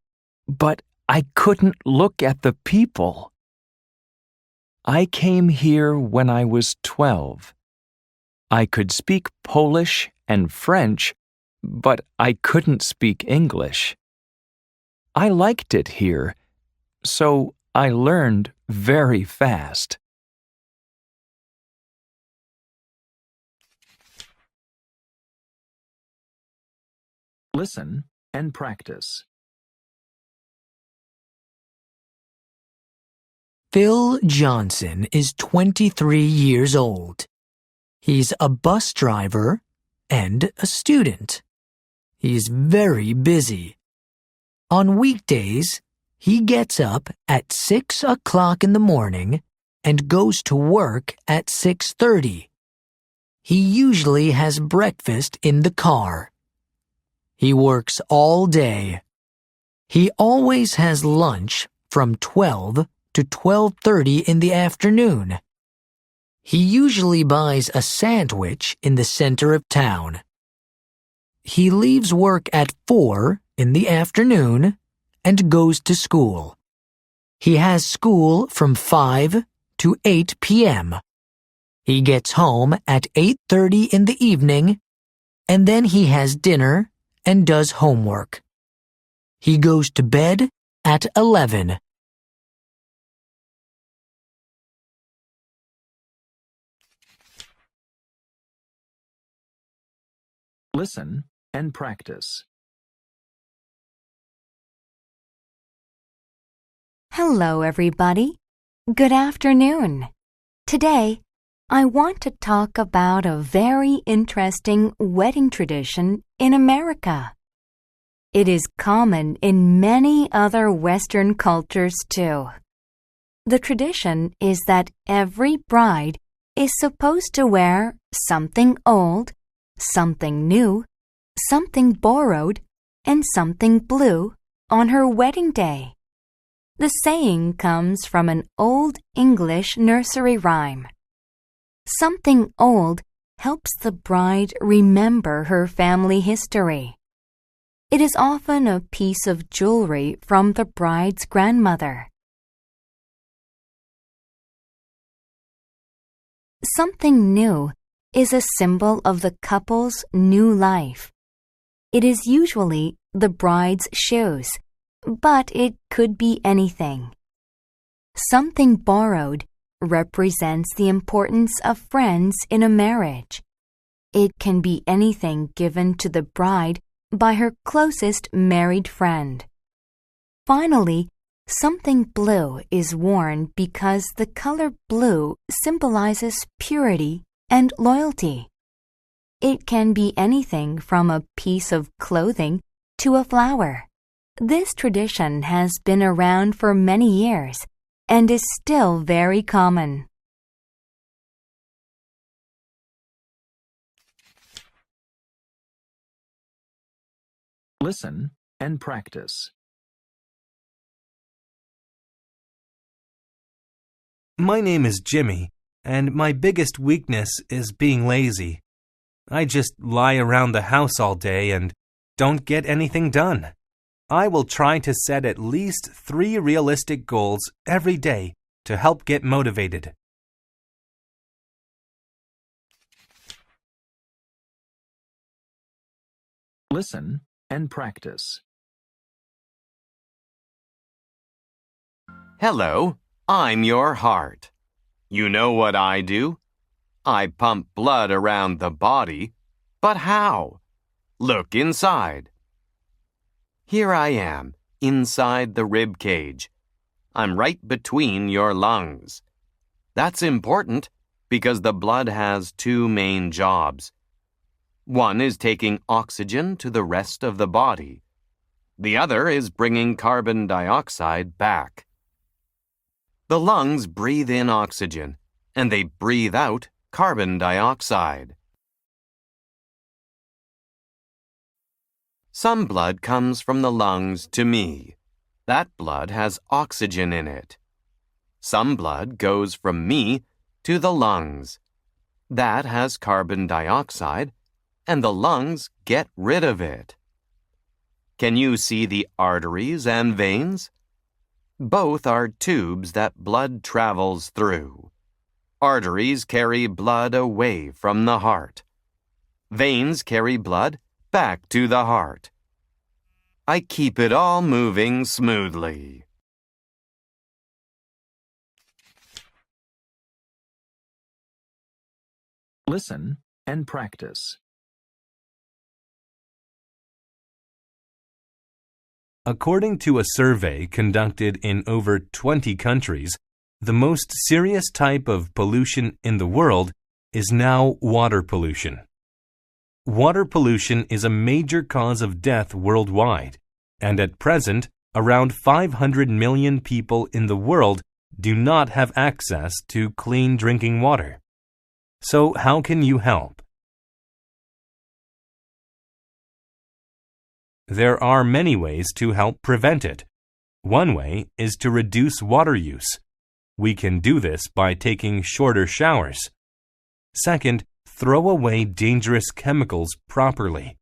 but I couldn't look at the people. I came here when I was 12. I could speak Polish and French, but I couldn't speak English. I liked it here, so I learned very fast. Listen and practice. Phil Johnson is 23 years old. He's a bus driver and a student. He's very busy. On weekdays, he gets up at 6 o'clock in the morning and goes to work at 6:30. He usually has breakfast in the car. He works all day. He always has lunch from 12 to 12:30 in the afternoon. He usually buys a sandwich in the center of town. He leaves work at 4 in the afternoon and goes to school. He has school from 5 to 8 p.m. He gets home at 8:30 in the evening, and then he has dinner and does homework. He goes to bed at 11. Listen and practice. Hello, everybody. Good afternoon. Today, I want to talk about a very interesting wedding tradition in America. It is common in many other Western cultures too. The tradition is that every bride is supposed to wear something old, something new, something borrowed, and something blue on her wedding day. The saying comes from an Old English nursery rhyme. Something old helps the bride remember her family history. It is often a piece of jewelry from the bride's grandmother. Something new is a symbol of the couple's new life. It is usually the bride's shoes, but it could be anything. Something borrowed represents the importance of friends in a marriage. It can be anything given to the bride by her closest married friend. Finally, something blue is worn because the color blue symbolizes purity and loyalty. It can be anything from a piece of clothing to a flower. This tradition has been around for many years and is still very common. Listen and practice. My name is Jimmy, and my biggest weakness is being lazy. I just lie around the house all day and don't get anything done. I will try to set at least 3 realistic goals every day to help get motivated. Listen and practice. Hello, I'm your heart. You know what I do? I pump blood around the body. But how? Look inside. Here I am, inside the rib cage. I'm right between your lungs. That's important because the blood has 2 main jobs. One is taking oxygen to the rest of the body. The other is bringing carbon dioxide back. The lungs breathe in oxygen, and they breathe out carbon dioxide. Some blood comes from the lungs to me. That blood has oxygen in it. Some blood goes from me to the lungs. That has carbon dioxide, and the lungs get rid of it. Can you see the arteries and veins? Both are tubes that blood travels through. Arteries carry blood away from the heart. Veins carry blood back to the heart. I keep it all moving smoothly. Listen and practice. According to a survey conducted in over 20 countries, the most serious type of pollution in the world is now water pollution. Water pollution is a major cause of death worldwide, and at present, around 500 million people in the world do not have access to clean drinking water. So how can you help? There are many ways to help prevent it. One way is to reduce water use. We can do this by taking shorter showers. Second, throw away dangerous chemicals properly.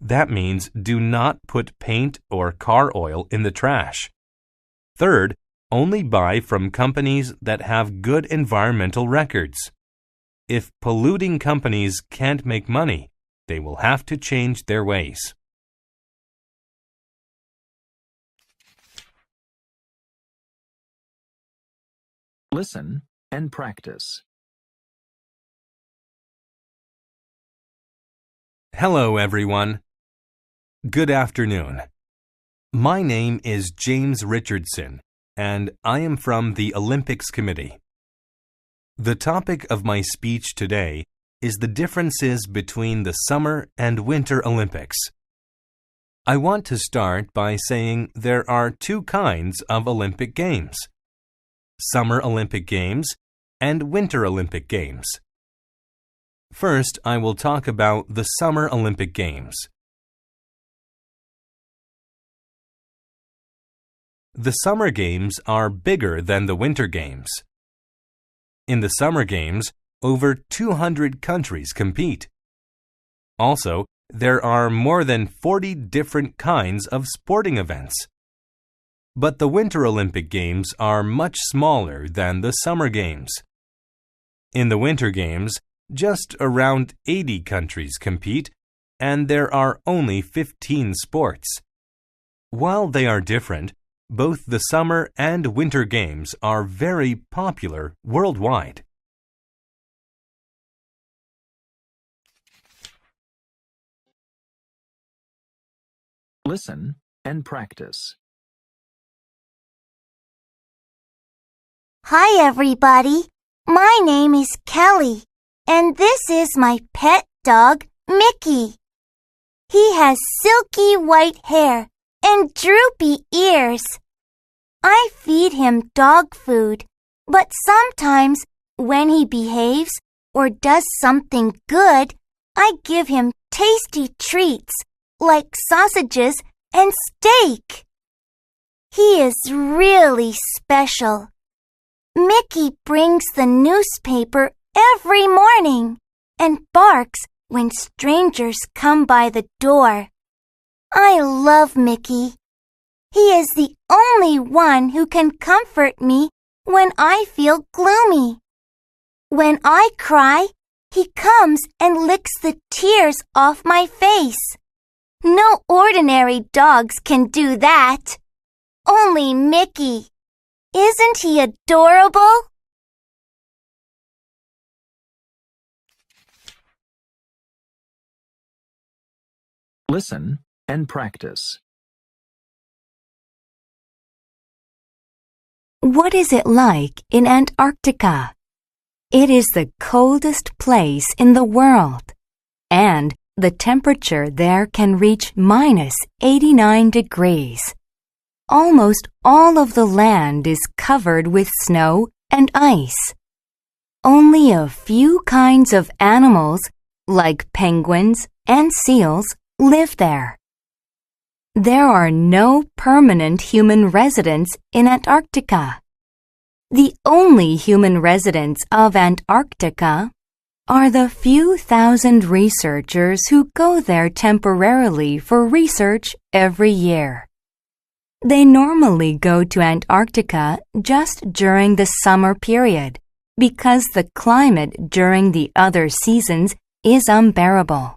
That means do not put paint or car oil in the trash. Third, only buy from companies that have good environmental records. If polluting companies can't make money, they will have to change their ways. Listen and practice. Hello, everyone. Good afternoon. My name is James Richardson, and I am from the Olympics Committee. The topic of my speech today is the differences between the Summer and Winter Olympics. I want to start by saying there are two kinds of Olympic Games: Summer Olympic Games and Winter Olympic Games. First, I will talk about the Summer Olympic Games. The Summer Games are bigger than the Winter Games. In the Summer Games, over 200 countries compete. Also, there are more than 40 different kinds of sporting events. But the Winter Olympic Games are much smaller than the Summer Games. In the Winter Games, just around 80 countries compete, and there are only 15 sports. While they are different, both the Summer and Winter Games are very popular worldwide. Listen and practice. Hi, everybody. My name is Kelly, and this is my pet dog, Mickey. He has silky white hair and droopy ears. I feed him dog food, but sometimes when he behaves or does something good, I give him tasty treats like sausages and steak. He is really special. Mickey brings the newspaper every morning and barks when strangers come by the door. I love Mickey. He is the only one who can comfort me when I feel gloomy. When I cry, he comes and licks the tears off my face. No ordinary dogs can do that. Only Mickey. Isn't he adorable? Listen and practice. What is it like in Antarctica? It is the coldest place in the world, and the temperature there can reach -89 degrees. Almost all of the land is covered with snow and ice. Only a few kinds of animals, like penguins and seals, live there. There are no permanent human residents in Antarctica. The only human residents of Antarctica are the few thousand researchers who go there temporarily for research every year. They normally go to Antarctica just during the summer period because the climate during the other seasons is unbearable.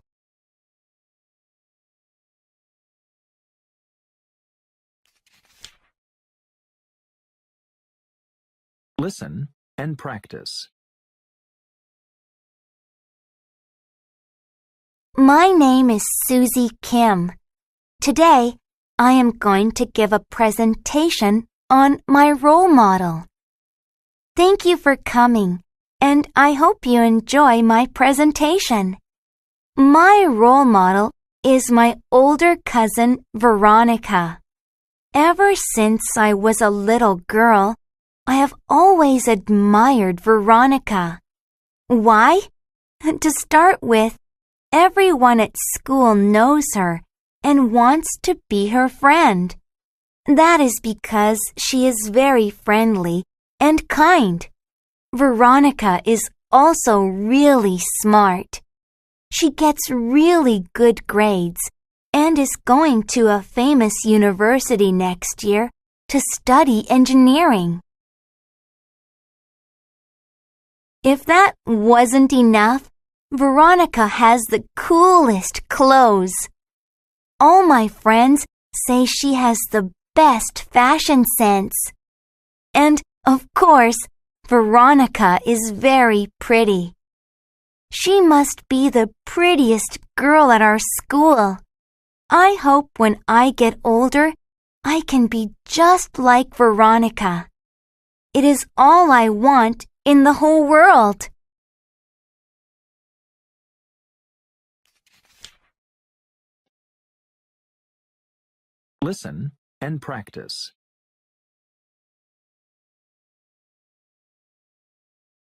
Listen and practice. My name is Susie Kim. Today, I am going to give a presentation on my role model. Thank you for coming, and I hope you enjoy my presentation. My role model is my older cousin, Veronica. Ever since I was a little girl, I have always admired Veronica. Why? To start with, everyone at school knows her and wants to be her friend. That is because she is very friendly and kind. Veronica is also really smart. She gets really good grades and is going to a famous university next year to study engineering. If that wasn't enough, Veronica has the coolest clothes. All my friends say she has the best fashion sense. And, of course, Veronica is very pretty. She must be the prettiest girl at our school. I hope when I get older, I can be just like Veronica. It is all I want in the whole world. Listen and practice.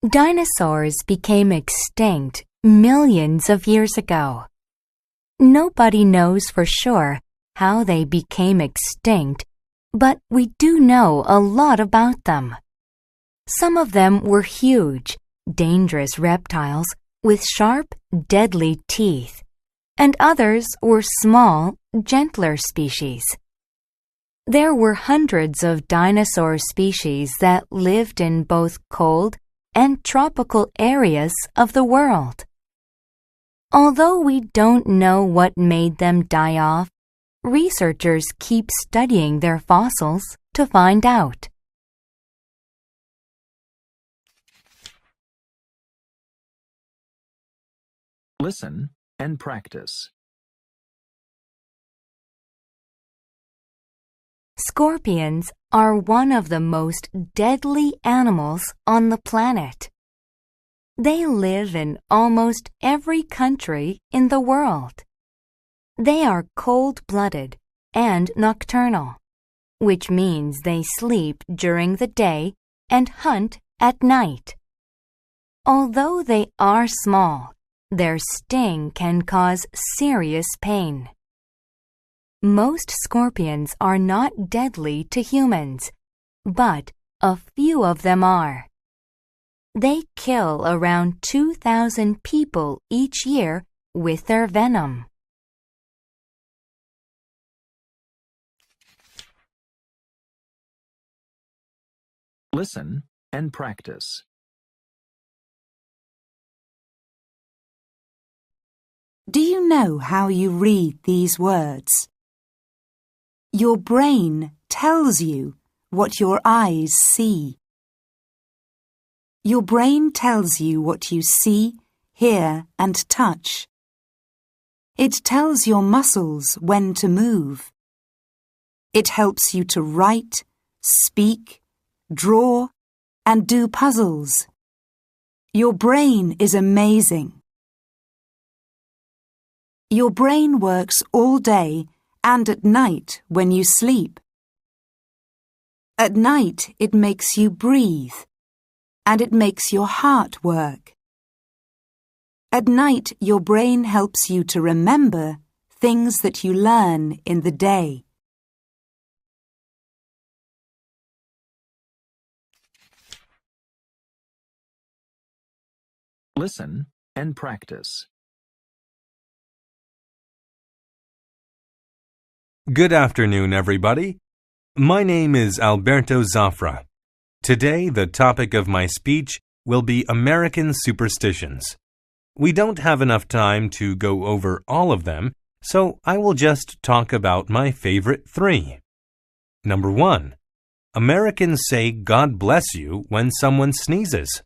Dinosaurs became extinct millions of years ago. Nobody knows for sure how they became extinct, but we do know a lot about them. Some of them were huge, dangerous reptiles with sharp, deadly teeth, and others were small, gentler species. There were hundreds of dinosaur species that lived in both cold and tropical areas of the world. Although we don't know what made them die off, researchers keep studying their fossils to find out. Listen and practice. Scorpions are one of the most deadly animals on the planet. They live in almost every country in the world. They are cold-blooded and nocturnal, which means they sleep during the day and hunt at night. Although they are small, their sting can cause serious pain. Most scorpions are not deadly to humans, but a few of them are. They kill around 2,000 people each year with their venom. Listen and practice. Do you know how you read these words? Your brain tells you what your eyes see. Your brain tells you what you see, hear, and touch. It tells your muscles when to move. It helps you to write, speak, draw, and do puzzles. Your brain is amazing. Your brain works all day and at night when you sleep. At night it makes you breathe, and it makes your heart work. At night your brain helps you to remember things that you learn in the day. Listen and practice. Good afternoon, everybody. My name is Alberto Zafra. Today, the topic of my speech will be American superstitions. We don't have enough time to go over all of them, so I will just talk about my favorite 3. Number 1. Americans say God bless you when someone sneezes.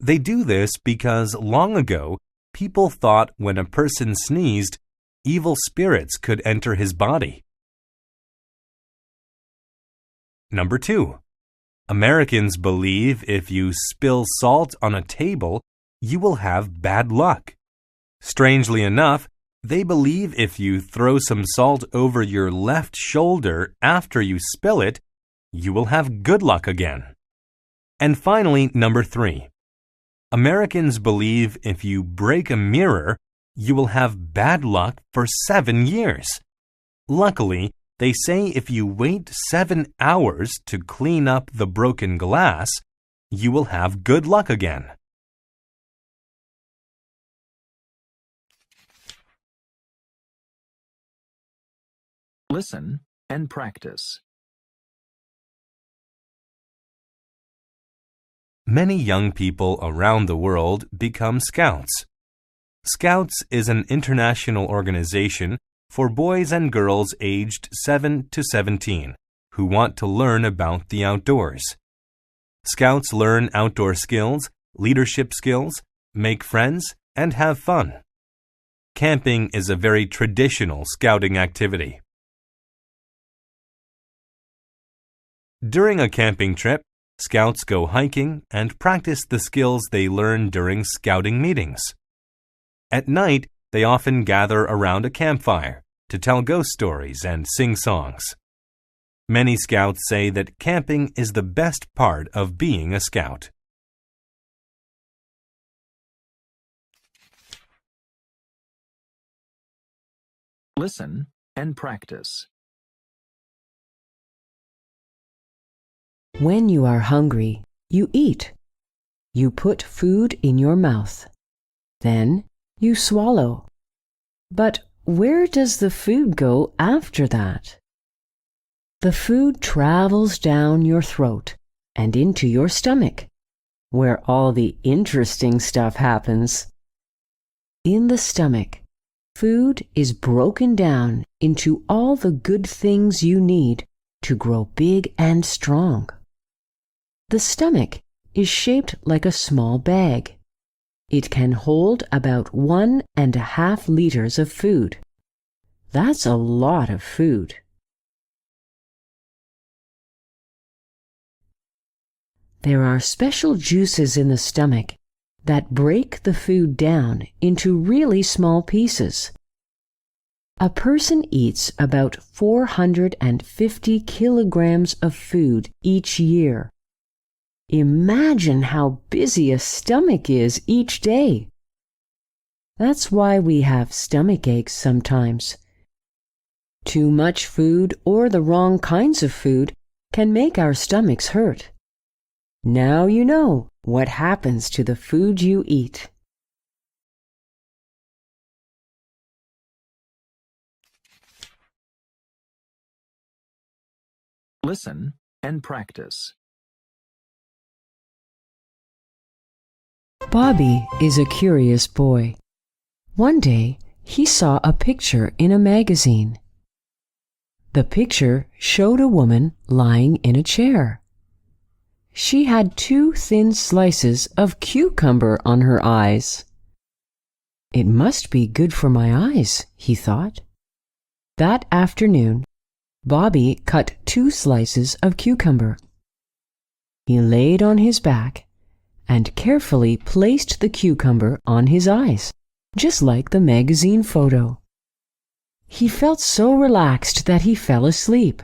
They do this because long ago, people thought when a person sneezed, evil spirits could enter his body. Number 2. Americans believe if you spill salt on a table, you will have bad luck. Strangely enough, they believe if you throw some salt over your left shoulder after you spill it, you will have good luck again. And finally, number 3. Americans believe if you break a mirror, you will have bad luck for 7 years. Luckily, they say if you wait 7 hours to clean up the broken glass, you will have good luck again. Listen and practice. Many young people around the world become scouts. Scouts is an international organization for boys and girls aged 7 to 17 who want to learn about the outdoors. Scouts learn outdoor skills, leadership skills, make friends, and have fun. Camping is a very traditional scouting activity. During a camping trip, Scouts go hiking and practice the skills they learn during scouting meetings. At night, they often gather around a campfire to tell ghost stories and sing songs. Many Scouts say that camping is the best part of being a Scout. Listen and practice. When you are hungry, you eat. You put food in your mouth. Then you swallow. But where does the food go after that? The food travels down your throat and into your stomach, where all the interesting stuff happens. In the stomach, food is broken down into all the good things you need to grow big and strong. The stomach is shaped like a small bag. It can hold about 1.5 liters of food. That's a lot of food. There are special juices in the stomach that break the food down into really small pieces. A person eats about 450 kilograms of food each year. Imagine how busy a stomach is each day. That's why we have stomach aches sometimes. Too much food or the wrong kinds of food can make our stomachs hurt. Now you know what happens to the food you eat. Listen and practice. Bobby is a curious boy. One day, he saw a picture in a magazine. The picture showed a woman lying in a chair. She had 2 thin slices of cucumber on her eyes. It must be good for my eyes, he thought. That afternoon, Bobby cut 2 slices of cucumber. He laid on his back and carefully placed the cucumber on his eyes, just like the magazine photo. He felt so relaxed that he fell asleep.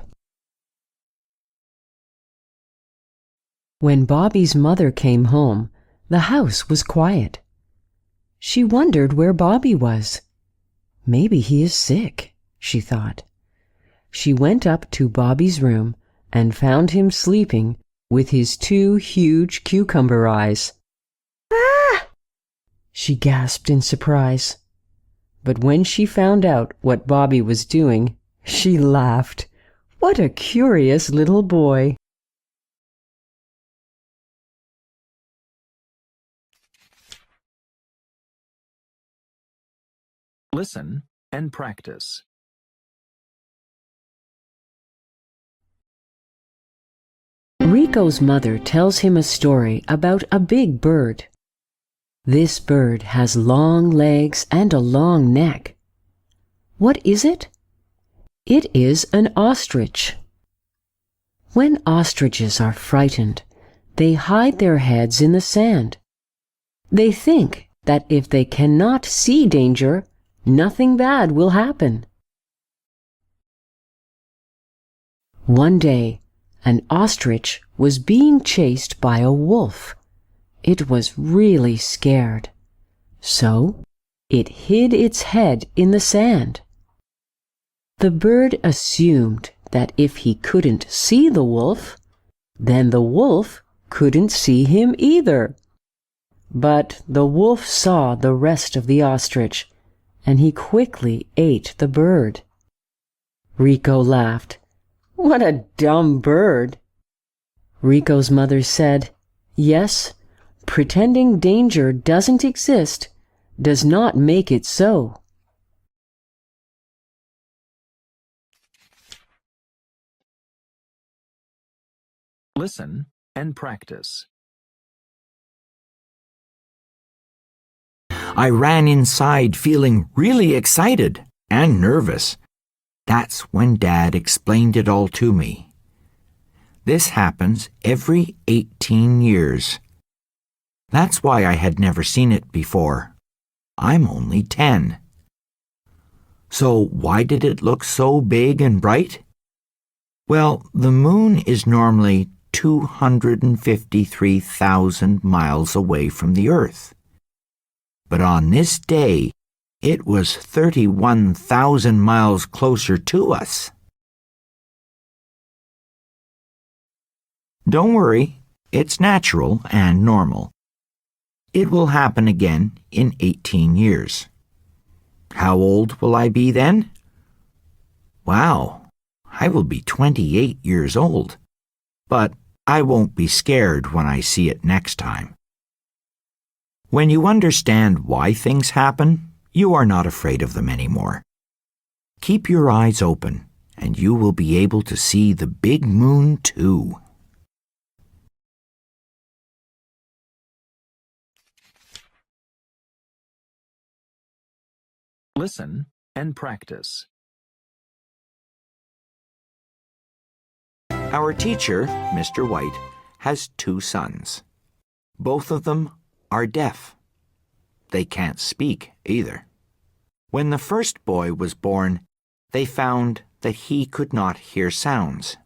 When Bobby's mother came home, the house was quiet. She wondered where Bobby was. Maybe he is sick, she thought. She went up to Bobby's room and found him sleeping with his 2 huge cucumber eyes. Ah! she gasped in surprise. But when she found out what Bobby was doing, she laughed. What a curious little boy! Listen and practice. Rico's mother tells him a story about a big bird. This bird has long legs and a long neck. What is it? It is an ostrich. When ostriches are frightened, they hide their heads in the sand. They think that if they cannot see danger, nothing bad will happen. One day, an ostrich was being chased by a wolf. It was really scared. So, it hid its head in the sand. The bird assumed that if he couldn't see the wolf, then the wolf couldn't see him either. But the wolf saw the rest of the ostrich, and he quickly ate the bird. Rico laughed. What a dumb bird! Rico's mother said, Yes, pretending danger doesn't exist does not make it so. Listen and practice. I ran inside feeling really excited and nervous. That's when Dad explained it all to me. This happens every 18 years. That's why I had never seen it before. I'm only 10. So why did it look so big and bright? Well, the moon is normally 253,000 miles away from the Earth. But on this day, it was 31,000 miles closer to us. Don't worry, it's natural and normal. It will happen again in 18 years. How old will I be then? Wow, I will be 28 years old. But I won't be scared when I see it next time. When you understand why things happen, you are not afraid of them anymore. Keep your eyes open, and you will be able to see the big moon too. Listen and practice. Our teacher, Mr. White, has 2 sons. Both of them are deaf. They can't speak either. When the first boy was born, they found that he could not hear sounds.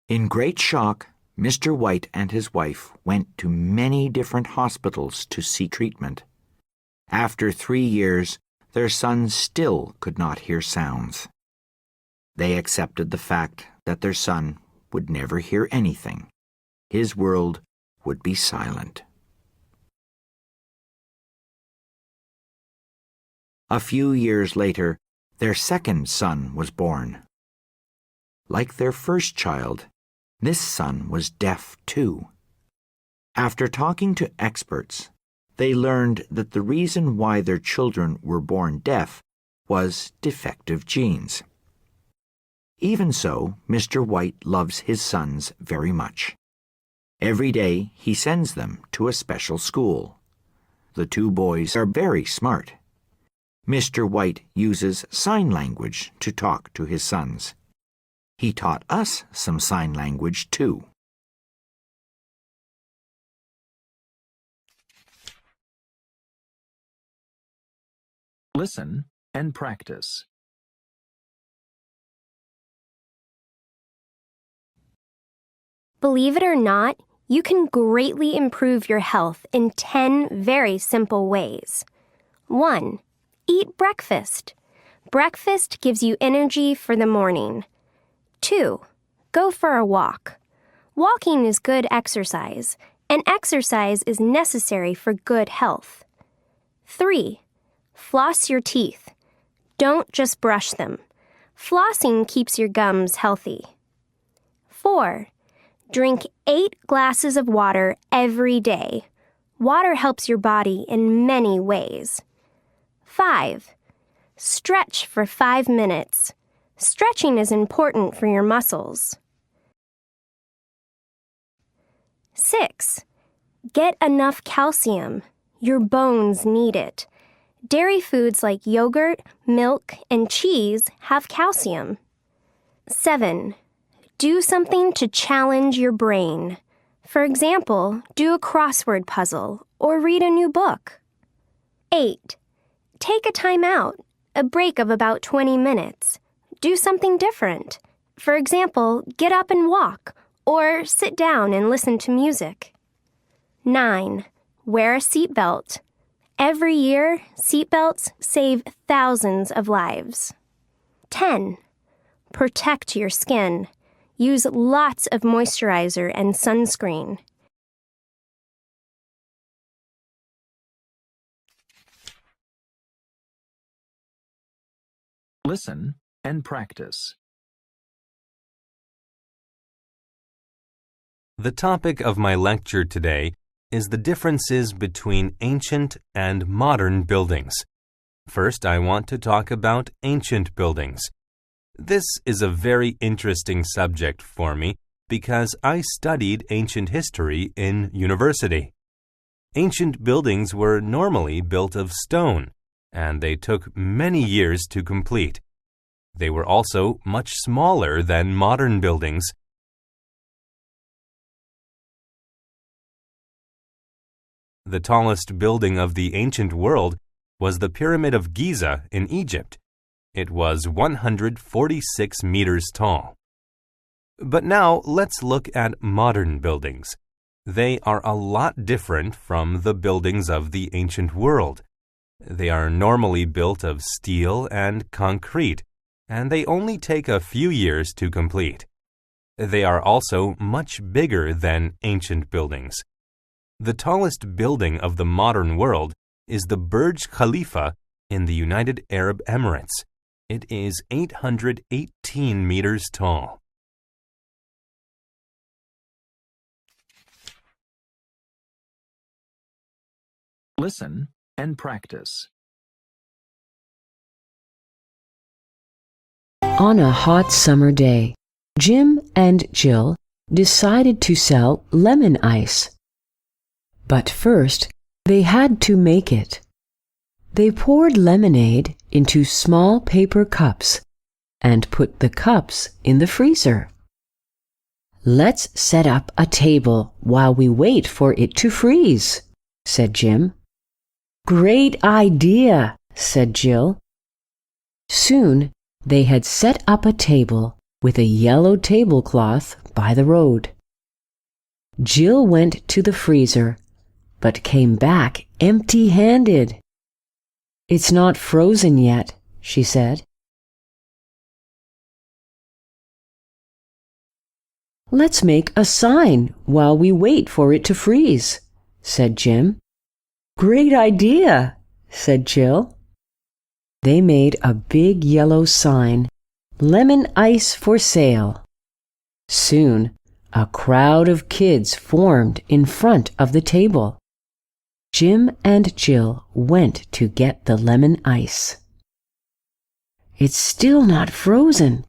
In great shock, Mr. White and his wife went to many different hospitals to seek treatment. After 3 years, their son still could not hear sounds. They accepted the fact that their son would never hear anything. His world would be silent. A few years later, their second son was born. Like their first child, this son was deaf too. After talking to experts, they learned that the reason why their children were born deaf was defective genes. Even so, Mr. White loves his sons very much. Every day he sends them to a special school. The 2 boys are very smart. Mr. White uses sign language to talk to his sons. He taught us some sign language too. Listen and practice. Believe it or not, you can greatly improve your health in 10 very simple ways. 1. Eat breakfast. Breakfast gives you energy for the morning. 2. Go for a walk. Walking is good exercise, and exercise is necessary for good health. 3. Floss your teeth. Don't just brush them. Flossing keeps your gums healthy. 4. Drink 8 glasses of water every day. Water helps your body in many ways. 5. Stretch for 5 minutes. Stretching is important for your muscles. 6. Get enough calcium. Your bones need it. Dairy foods like yogurt, milk, and cheese have calcium. 7. Do something to challenge your brain. For example, do a crossword puzzle or read a new book. 8. Take a time out, a break of about 20 minutes. Do something different. For example, get up and walk, or sit down and listen to music. 9. Wear a seatbelt. Every year, seatbelts save thousands of lives. 10. Protect your skin. Use lots of moisturizer and sunscreen. Listen and practice. The topic of my lecture today is the differences between ancient and modern buildings. First, I want to talk about ancient buildings. This is a very interesting subject for me because I studied ancient history in university. Ancient buildings were normally built of stone, and they took many years to complete. They were also much smaller than modern buildings. The tallest building of the ancient world was the Pyramid of Giza in Egypt. It was 146 meters tall. But now let's look at modern buildings. They are a lot different from the buildings of the ancient world. They are normally built of steel and concrete, and they only take a few years to complete. They are also much bigger than ancient buildings. The tallest building of the modern world is the Burj Khalifa in the United Arab Emirates. It is 818 meters tall. Listen and practice. On a hot summer day, Jim and Jill decided to sell lemon ice. But first, they had to make it. They poured lemonade into small paper cups and put the cups in the freezer. "Let's set up a table while we wait for it to freeze," said Jim. "Great idea," said Jill. Soon they had set up a table with a yellow tablecloth by the road. Jill went to the freezer, but came back empty-handed. "It's not frozen yet," she said. "Let's make a sign while we wait for it to freeze," said Jim. "Great idea," said Jill. They made a big yellow sign, "Lemon ice for sale." Soon, a crowd of kids formed in front of the table. Jim and Jill went to get the lemon ice. "It's still not frozen.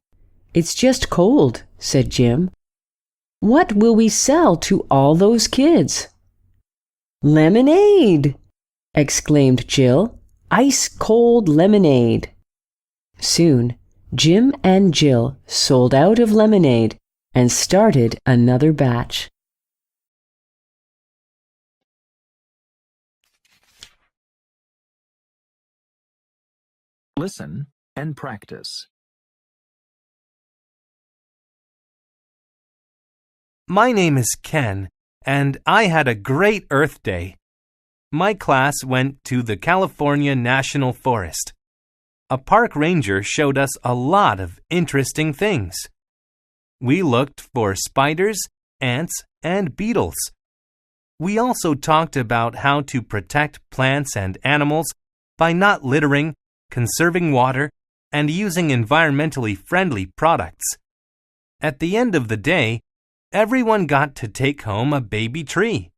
It's just cold," said Jim. "What will we sell to all those kids?" "Lemonade!" exclaimed Jill. "Ice-cold lemonade." Soon, Jim and Jill sold out of lemonade and started another batch. Listen and practice. My name is Ken, and I had a great Earth Day. My class went to the California National Forest. A park ranger showed us a lot of interesting things. We looked for spiders, ants, and beetles. We also talked about how to protect plants and animals by not littering, conserving water, and using environmentally friendly products. At the end of the day, everyone got to take home a baby tree.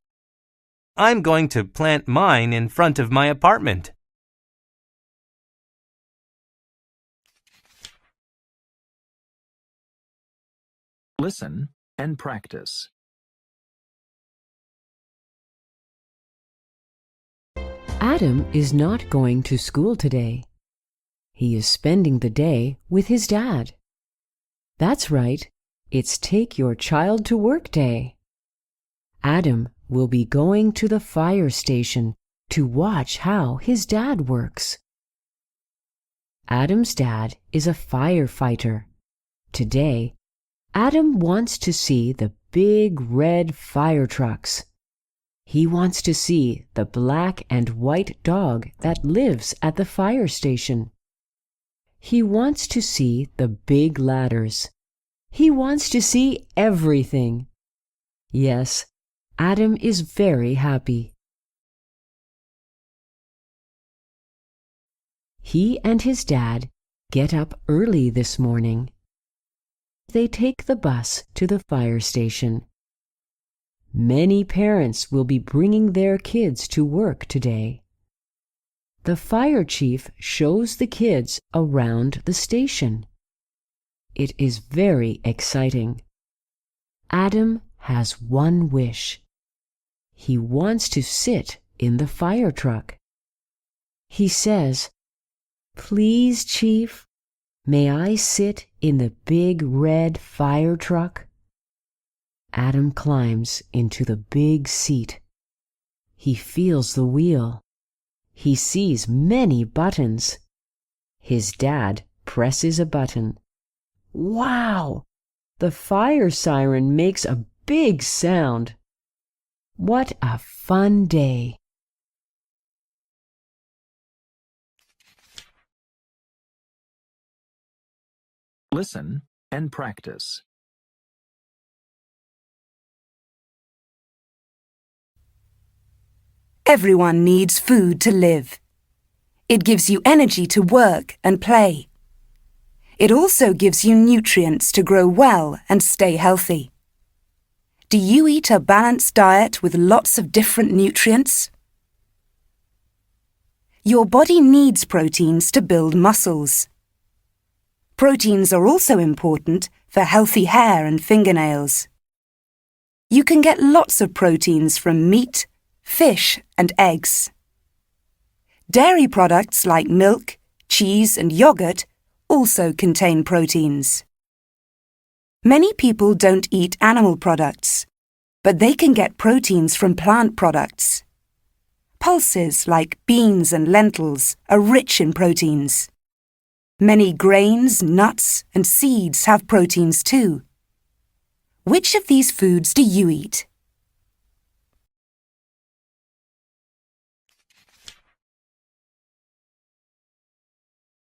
I'm going to plant mine in front of my apartment. Listen and practice. Adam is not going to school today. He is spending the day with his dad. That's right, it's Take Your Child to Work Day. Adam will be going to the fire station to watch how his dad works. Adam's dad is a firefighter. Today, Adam wants to see the big red fire trucks. He wants to see the black and white dog that lives at the fire station. He wants to see the big ladders. He wants to see everything. Yes, Adam is very happy. He and his dad get up early this morning. They take the bus to the fire station. Many parents will be bringing their kids to work today. The fire chief shows the kids around the station. It is very exciting. Adam has one wish. He wants to sit in the fire truck. He says, "Please, Chief, may I sit in the big red fire truck?" Adam climbs into the big seat. He feels the wheel. He sees many buttons. His dad presses a button. Wow! The fire siren makes a big sound. What a fun day! Listen and practice. Everyone needs food to live. It gives you energy to work and play. It also gives you nutrients to grow well and stay healthy. Do you eat a balanced diet with lots of different nutrients? Your body needs proteins to build muscles. Proteins are also important for healthy hair and fingernails. You can get lots of proteins from meat, fish, and eggs. Dairy products like milk, cheese, and yogurt also contain proteins. Many people don't eat animal products, but they can get proteins from plant products. Pulses like beans and lentils are rich in proteins. Many grains, nuts, and seeds have proteins too. Which of these foods do you eat?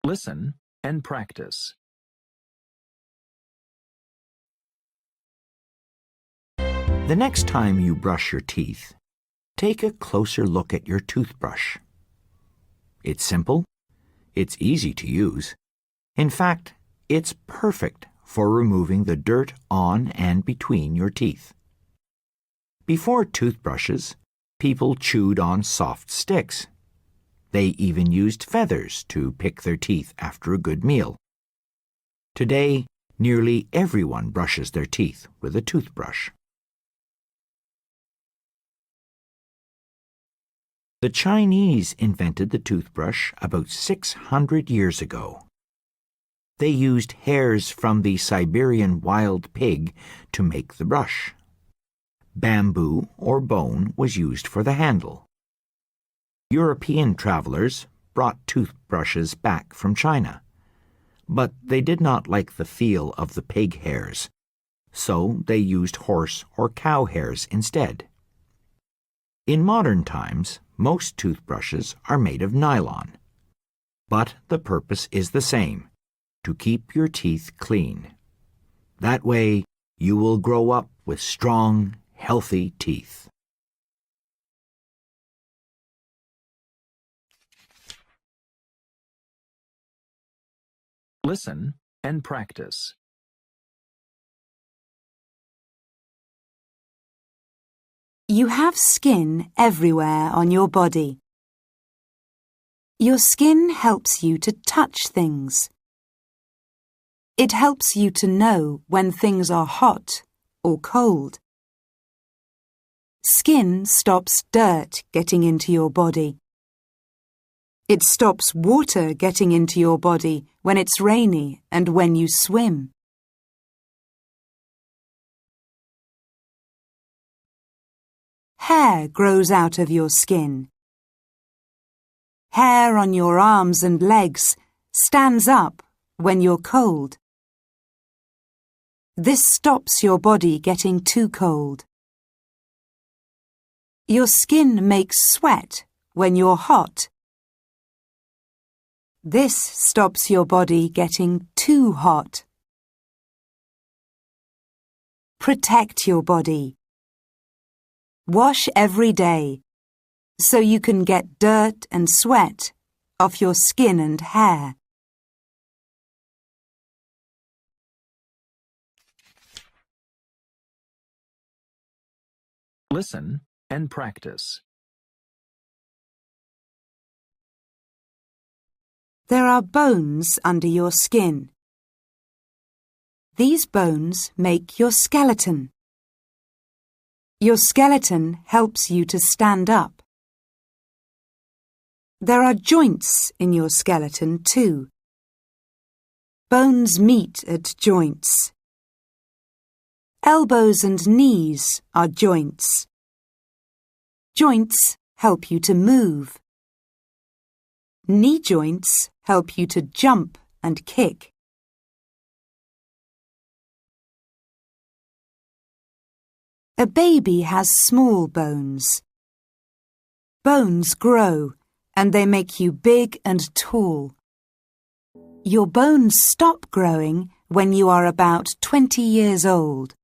Listen and practice. The next time you brush your teeth, take a closer look at your toothbrush. It's simple. It's easy to use. In fact, it's perfect for removing the dirt on and between your teeth. Before toothbrushes, people chewed on soft sticks. They even used feathers to pick their teeth after a good meal. Today, nearly everyone brushes their teeth with a toothbrush. The Chinese invented the toothbrush about 600 years ago. They used hairs from the Siberian wild pig to make the brush. Bamboo or bone was used for the handle. European travelers brought toothbrushes back from China, but they did not like the feel of the pig hairs, so they used horse or cow hairs instead. In modern times, most toothbrushes are made of nylon, but the purpose is the same, to keep your teeth clean. That way, you will grow up with strong, healthy teeth. Listen and practice. You have skin everywhere on your body. Your skin helps you to touch things. It helps you to know when things are hot or cold. Skin stops dirt getting into your body. It stops water getting into your body when it's rainy and when you swim. Hair grows out of your skin. Hair on your arms and legs stands up when you're cold. This stops your body getting too cold. Your skin makes sweat when you're hot. This stops your body getting too hot. Protect your body. Wash every day so you can get dirt and sweat off your skin and hair. Listen and practice. There are bones under your skin. These bones make your skeleton. Your skeleton helps you to stand up. There are joints in your skeleton too. Bones meet at joints. Elbows and knees are joints. Joints help you to move. Knee joints help you to jump and kick. A baby has small bones. Bones grow and they make you big and tall. Your bones stop growing when you are about 20 years old.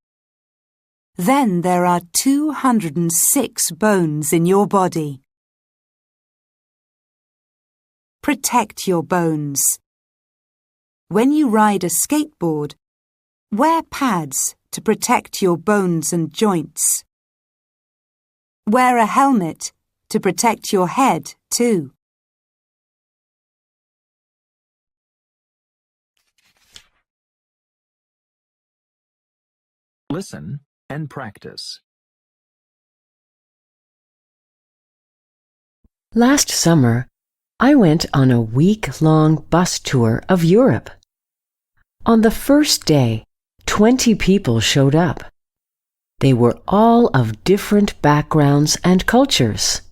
Then there are 206 bones in your body. Protect your bones. When you ride a skateboard, wear pads to protect your bones and joints. Wear a helmet to protect your head too. Listen and practice. Last summer, I went on a week-long bus tour of Europe. On the first day, 20 people showed up. They were all of different backgrounds and cultures.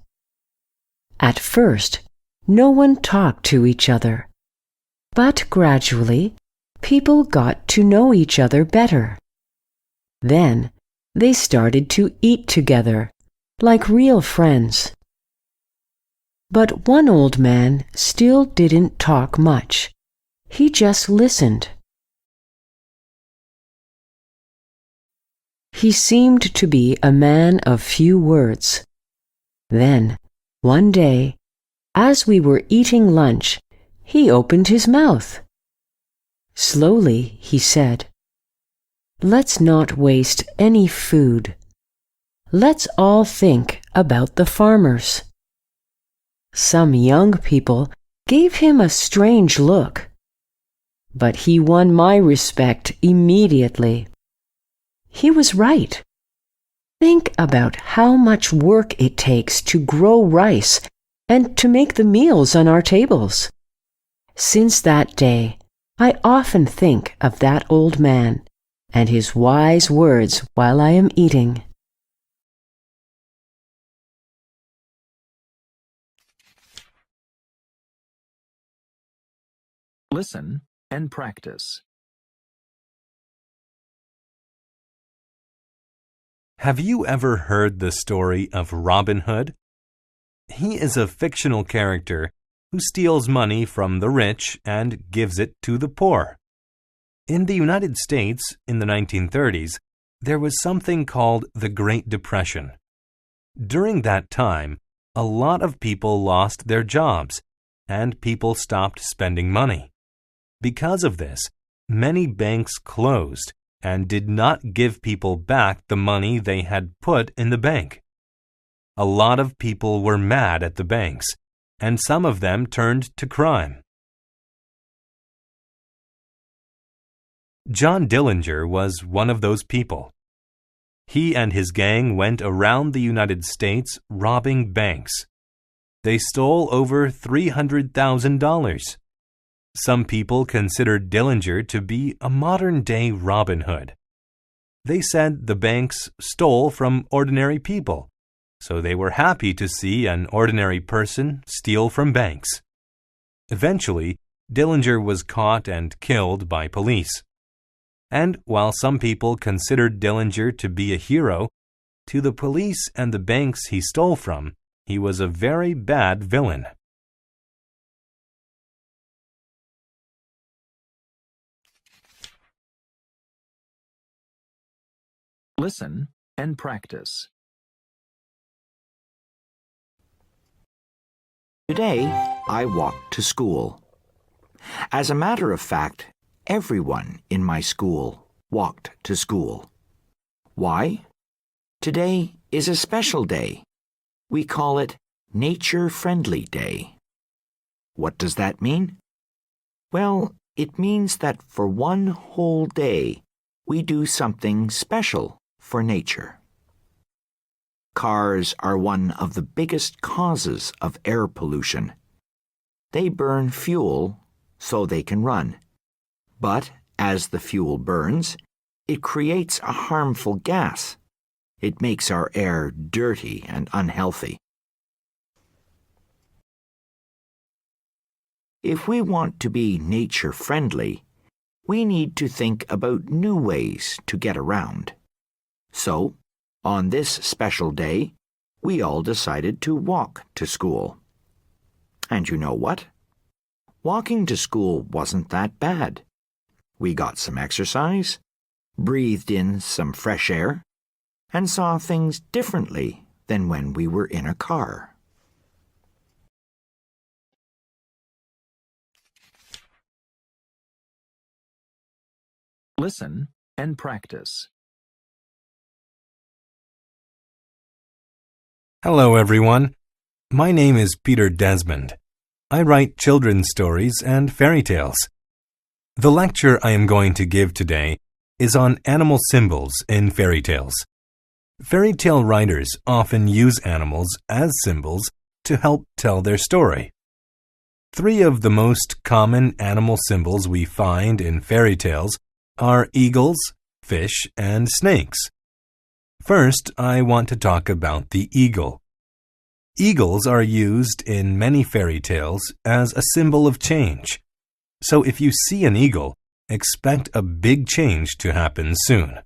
At first, no one talked to each other. But gradually, people got to know each other better. Then, they started to eat together, like real friends. But one old man still didn't talk much. He just listened. He seemed to be a man of few words. Then, one day, as we were eating lunch, he opened his mouth. Slowly, he said, "Let's not waste any food. Let's all think about the farmers." Some young people gave him a strange look, but he won my respect immediately. He was right. Think about how much work it takes to grow rice and to make the meals on our tables. Since that day, I often think of that old man and his wise words while I am eating. Listen and practice. Have you ever heard the story of Robin Hood? He is a fictional character who steals money from the rich and gives it to the poor. In the United States, in the 1930s, there was something called the Great Depression. During that time, a lot of people lost their jobs, and people stopped spending money. Because of this, many banks closed and did not give people back the money they had put in the bank. A lot of people were mad at the banks, and some of them turned to crime. John Dillinger was one of those people. He and his gang went around the United States robbing banks. They stole over $300,000. Some people considered Dillinger to be a modern-day Robin Hood. They said the banks stole from ordinary people, so they were happy to see an ordinary person steal from banks. Eventually, Dillinger was caught and killed by police. And while some people considered Dillinger to be a hero, to the police and the banks he stole from, he was a very bad villain. Listen and practice. Today, I walked to school. As a matter of fact, everyone in my school walked to school. Why? Today is a special day. We call it Nature Friendly Day. What does that mean? Well, it means that for one whole day, we do something special for nature. Cars are one of the biggest causes of air pollution. They burn fuel so they can run. But as the fuel burns, it creates a harmful gas. It makes our air dirty and unhealthy. If we want to be nature-friendly, we need to think about new ways to get around. So, on this special day, we all decided to walk to school. And you know what? Walking to school wasn't that bad. We got some exercise, breathed in some fresh air, and saw things differently than when we were in a car. Listen and practice. Hello, everyone. My name is Peter Desmond. I write children's stories and fairy tales. The lecture I am going to give today is on animal symbols in fairy tales. Fairy tale writers often use animals as symbols to help tell their story. 3 of the most common animal symbols we find in fairy tales are eagles, fish, and snakes. First, I want to talk about the eagle. Eagles are used in many fairy tales as a symbol of change. So if you see an eagle, expect a big change to happen soon.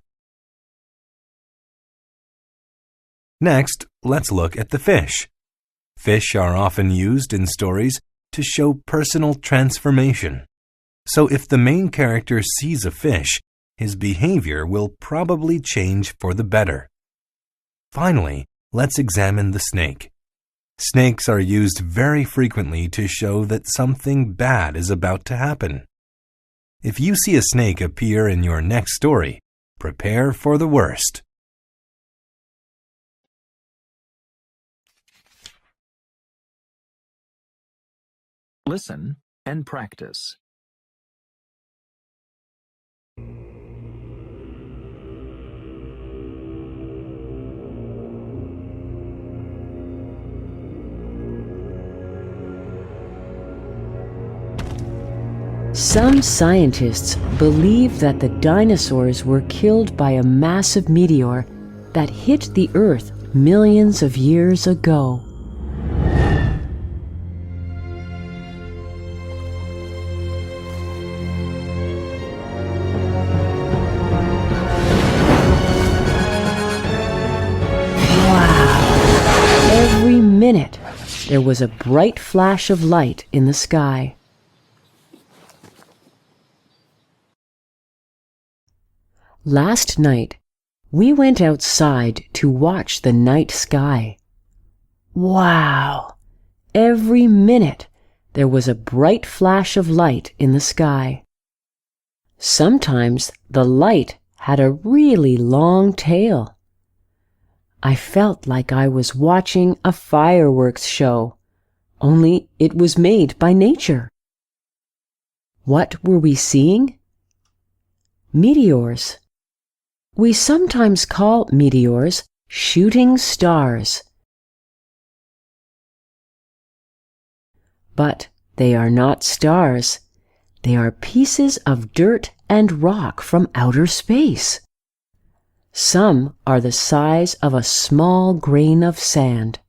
Next, let's look at the fish. Fish are often used in stories to show personal transformation. So if the main character sees a fish, his behavior will probably change for the better. Finally, let's examine the snake. Snakes are used very frequently to show that something bad is about to happen. If you see a snake appear in your next story, prepare for the worst. Listen and practice. Some scientists believe that the dinosaurs were killed by a massive meteor that hit the Earth millions of years ago. Wow! Every minute, there was a bright flash of light in the sky. Last night, we went outside to watch the night sky. Wow! Every minute, there was a bright flash of light in the sky. Sometimes the light had a really long tail. I felt like I was watching a fireworks show, only it was made by nature. What were we seeing? Meteors. We sometimes call meteors shooting stars. But they are not stars. They are pieces of dirt and rock from outer space. Some are the size of a small grain of sand.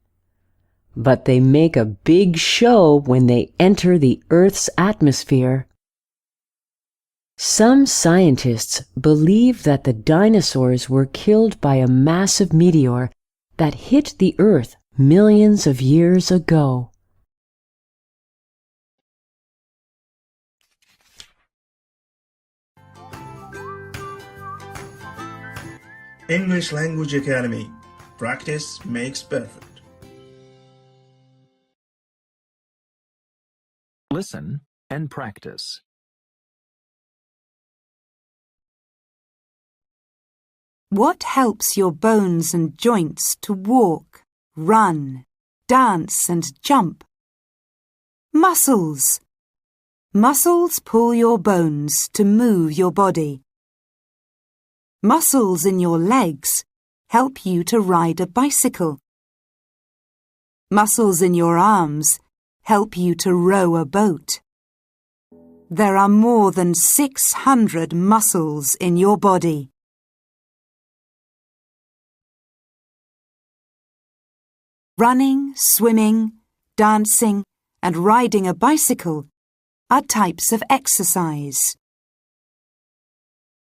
But they make a big show when they enter the Earth's atmosphere. Some scientists believe that the dinosaurs were killed by a massive meteor that hit the Earth millions of years ago. English Language Academy. Practice makes perfect. Listen and practice. What helps your bones and joints to walk, run, dance and jump? Muscles. Muscles pull your bones to move your body. Muscles in your legs help you to ride a bicycle. Muscles in your arms help you to row a boat. There are more than 600 muscles in your body. Running, swimming, dancing, and riding a bicycle are types of exercise.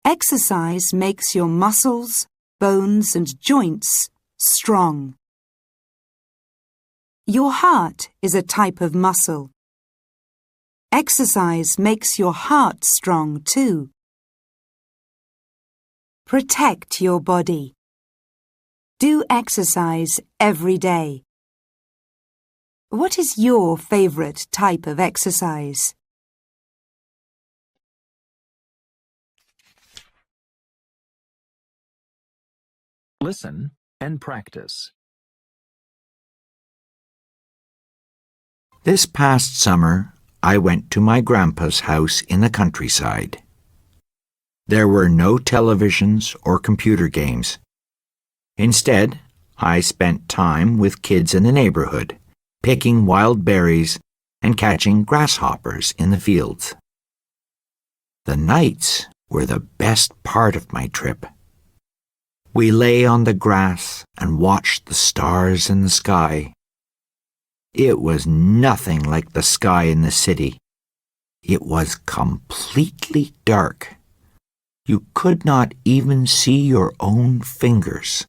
Exercise makes your muscles, bones, and joints strong. Your heart is a type of muscle. Exercise makes your heart strong too. Protect your body. Do exercise every day. What is your favorite type of exercise? Listen and practice. This past summer, I went to my grandpa's house in the countryside. There were no televisions or computer games. Instead, I spent time with kids in the neighborhood, picking wild berries and catching grasshoppers in the fields. The nights were the best part of my trip. We lay on the grass and watched the stars in the sky. It was nothing like the sky in the city. It was completely dark. You could not even see your own fingers.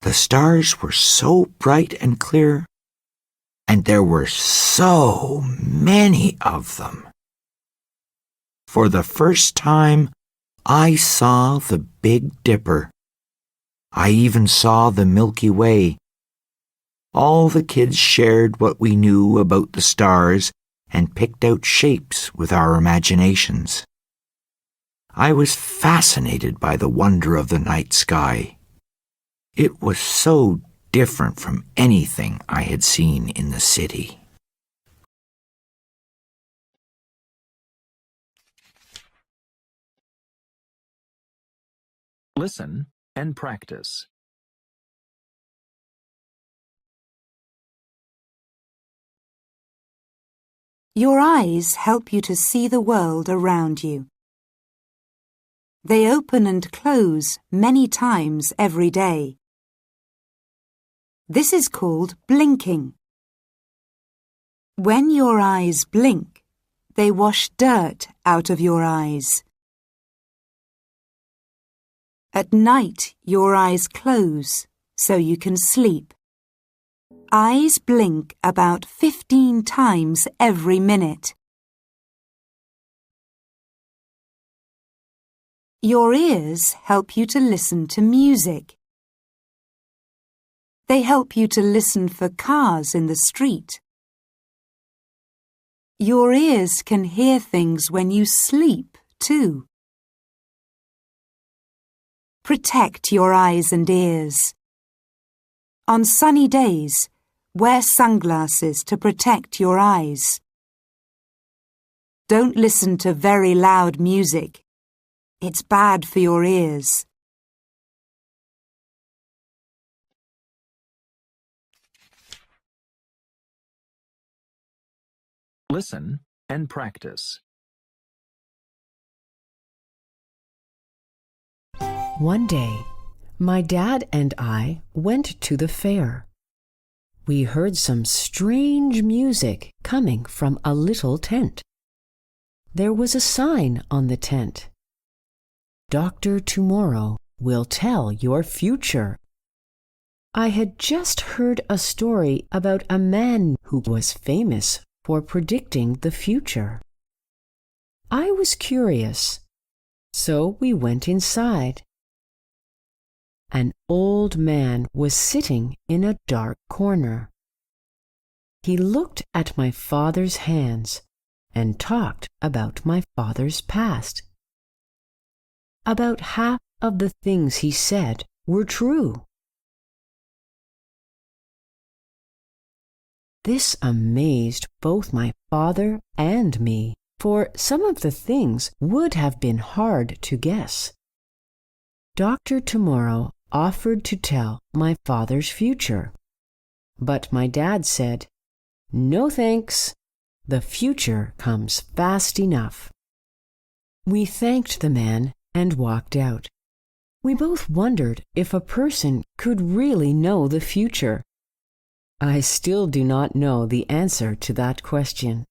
The stars were so bright and clear, and there were so many of them. For the first time, I saw the Big Dipper. I even saw the Milky Way. All the kids shared what we knew about the stars and picked out shapes with our imaginations. I was fascinated by the wonder of the night sky. It was so different from anything I had seen in the city. Listen and practice. Your eyes help you to see the world around you. They open and close many times every day. This is called blinking. When your eyes blink, they wash dirt out of your eyes. At night, your eyes close so you can sleep. Eyes blink about 15 times every minute. Your ears help you to listen to music. They help you to listen for cars in the street. Your ears can hear things when you sleep, too. Protect your eyes and ears. On sunny days, wear sunglasses to protect your eyes. Don't listen to very loud music. It's bad for your ears. Listen and practice. One day, my dad and I went to the fair. We heard some strange music coming from a little tent. There was a sign on the tent. Dr. Tomorrow will tell your future. I had just heard a story about a man who was famous for predicting the future. I was curious, so we went inside. An old man was sitting in a dark corner. He looked at my father's hands and talked about my father's past. About half of the things he said were true. This amazed both my father and me, for some of the things would have been hard to guess. Dr. Tomorrow offered to tell my father's future, but my dad said, "No thanks, the future comes fast enough." We thanked the man and walked out. We both wondered if a person could really know the future. I still do not know the answer to that question.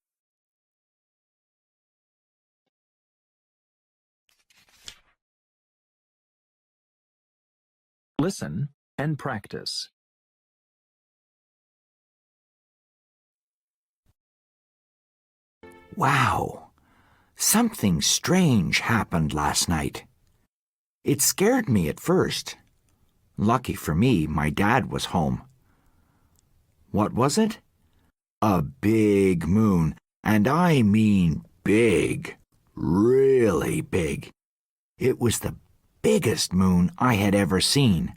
Listen and practice. Wow! Something strange happened last night. It scared me at first. Lucky for me, my dad was home. What was it? A big moon, and I mean big, really big. It was the biggest moon I had ever seen.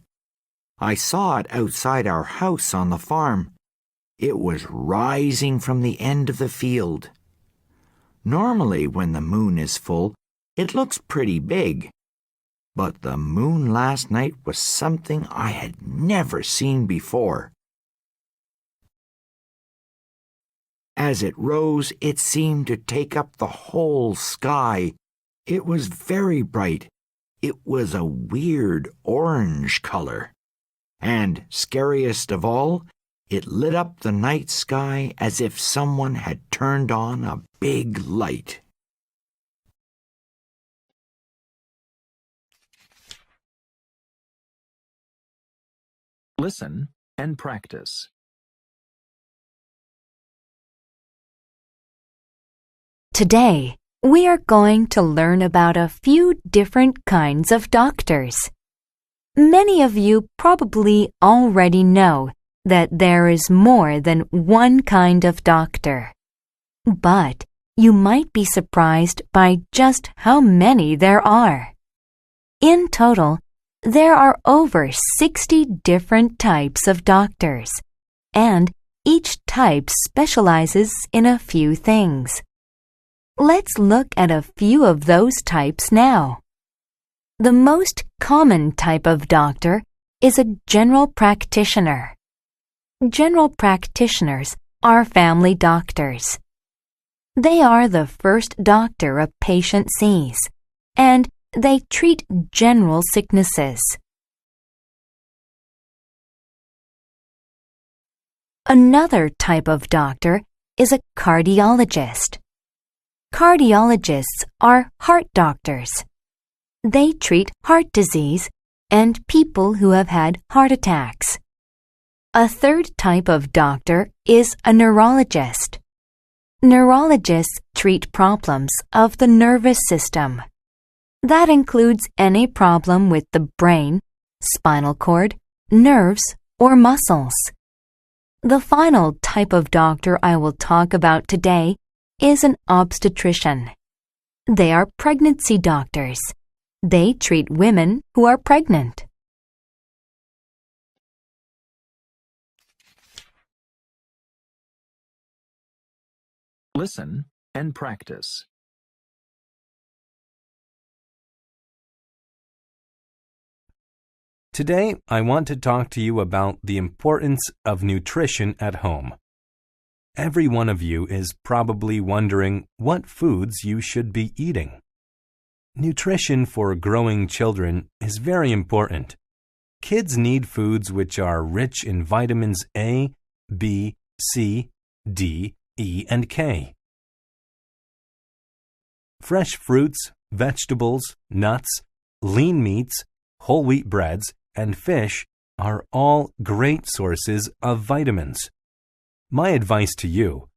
I saw it outside our house on the farm. It was rising from the end of the field. Normally, when the moon is full, it looks pretty big. But the moon last night was something I had never seen before. As it rose, it seemed to take up the whole sky. It was very bright. It was a weird orange color. And, scariest of all, it lit up the night sky as if someone had turned on a big light. Listen and practice. Today, we are going to learn about a few different kinds of doctors. Many of you probably already know that there is more than one kind of doctor. But you might be surprised by just how many there are. In total, there are over 60 different types of doctors, and each type specializes in a few things. Let's look at a few of those types now. The most common type of doctor is a general practitioner. General practitioners are family doctors. They are the first doctor a patient sees, and they treat general sicknesses. Another type of doctor is a cardiologist. Cardiologists are heart doctors. They treat heart disease and people who have had heart attacks. A third type of doctor is a neurologist. Neurologists treat problems of the nervous system. That includes any problem with the brain, spinal cord, nerves, or muscles. The final type of doctor I will talk about today is an obstetrician. They are pregnancy doctors. They treat women who are pregnant. Listen and practice. Today, I want to talk to you about the importance of nutrition at home. Every one of you is probably wondering what foods you should be eating. Nutrition for growing children is very important. Kids need foods which are rich in vitamins A, B, C, D, E, and K. Fresh fruits, vegetables, nuts, lean meats, whole wheat breads, and fish are all great sources of vitamins. My advice to you: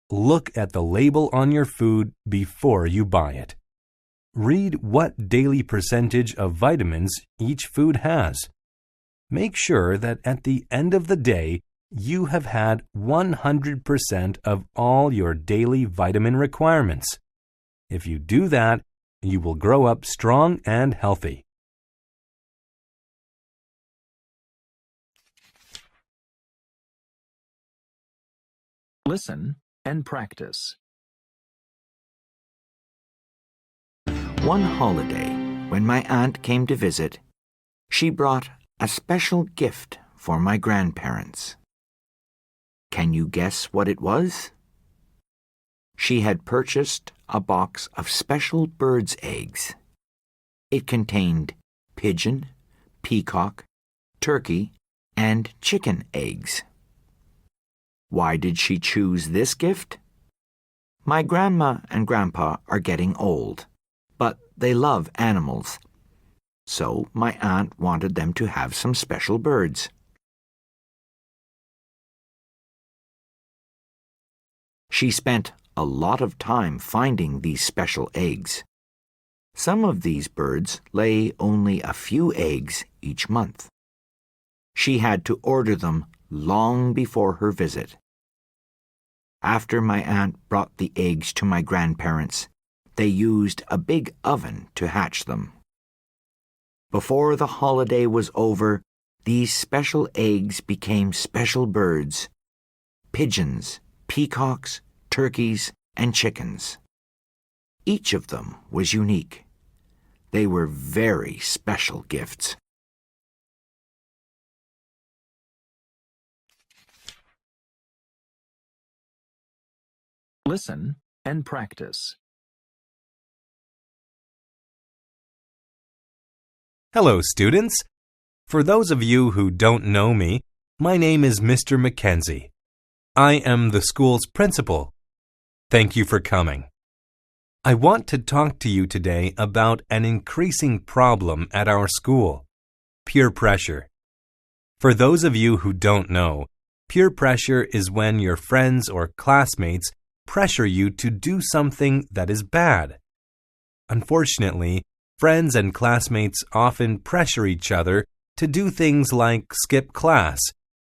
look at the label on your food before you buy it. Read what daily percentage of vitamins each food has. Make sure that at the end of the day, you have had 100% of all your daily vitamin requirements. If you do that, you will grow up strong and healthy. Listen and practice. One holiday, when my aunt came to visit, she brought a special gift for my grandparents. Can you guess what it was? She had purchased a box of special birds' eggs. It contained pigeon, peacock, turkey, and chicken eggs. Why did she choose this gift? My grandma and grandpa are getting old, but they love animals. So my aunt wanted them to have some special birds. She spent a lot of time finding these special eggs. Some of these birds lay only a few eggs each month. She had to order them long before her visit. After my aunt brought the eggs to my grandparents, they used a big oven to hatch them. Before the holiday was over, these special eggs became special birds: pigeons, peacocks, turkeys, and chickens. Each of them was unique. They were very special gifts. Listen and practice. Hello, students. For those of you who don't know me, my name is Mr. Mackenzie. I am the school's principal. Thank you for coming. I want to talk to you today about an increasing problem at our school: peer pressure. For those of you who don't know, peer pressure is when your friends or classmates pressure you to do something that is bad. Unfortunately, friends and classmates often pressure each other to do things like skip class,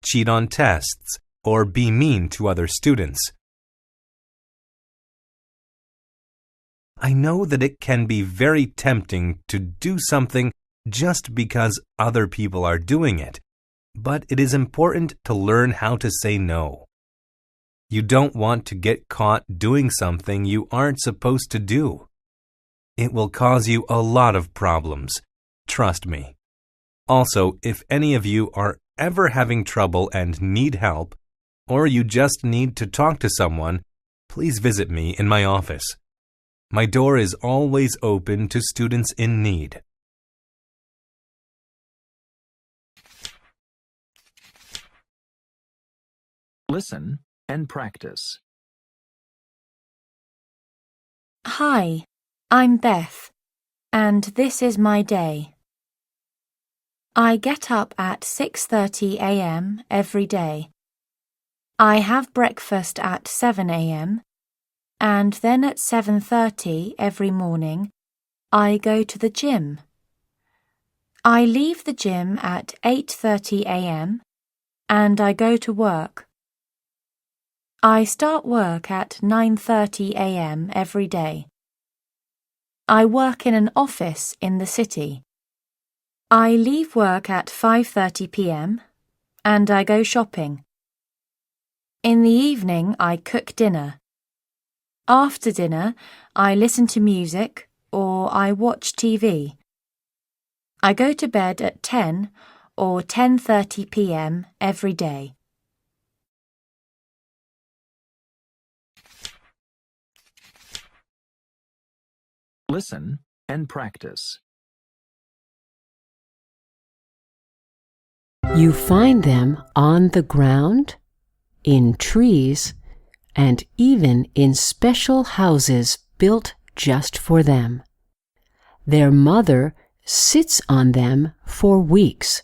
cheat on tests, or be mean to other students. I know that it can be very tempting to do something just because other people are doing it, but it is important to learn how to say no. You don't want to get caught doing something you aren't supposed to do. It will cause you a lot of problems, trust me. Also, if any of you are ever having trouble and need help, or you just need to talk to someone, please visit me in my office. My door is always open to students in need. Listen and practice. Hi, I'm Beth, and this is my day. I get up at 6:30 a.m. every day. I have breakfast at 7 a.m. and then at 7:30 every morning I go to the gym. I leave the gym at 8:30 a.m. and I go to work. I start work at 9:30 a.m. every day. I work in an office in the city. I leave work at 5:30 p.m. and I go shopping. In the evening, I cook dinner. After dinner, I listen to music or I watch TV. I go to bed at 10 or 10:30 p.m. every day. Listen and practice. You find them on the ground, in trees, and even in special houses built just for them. Their mother sits on them for weeks,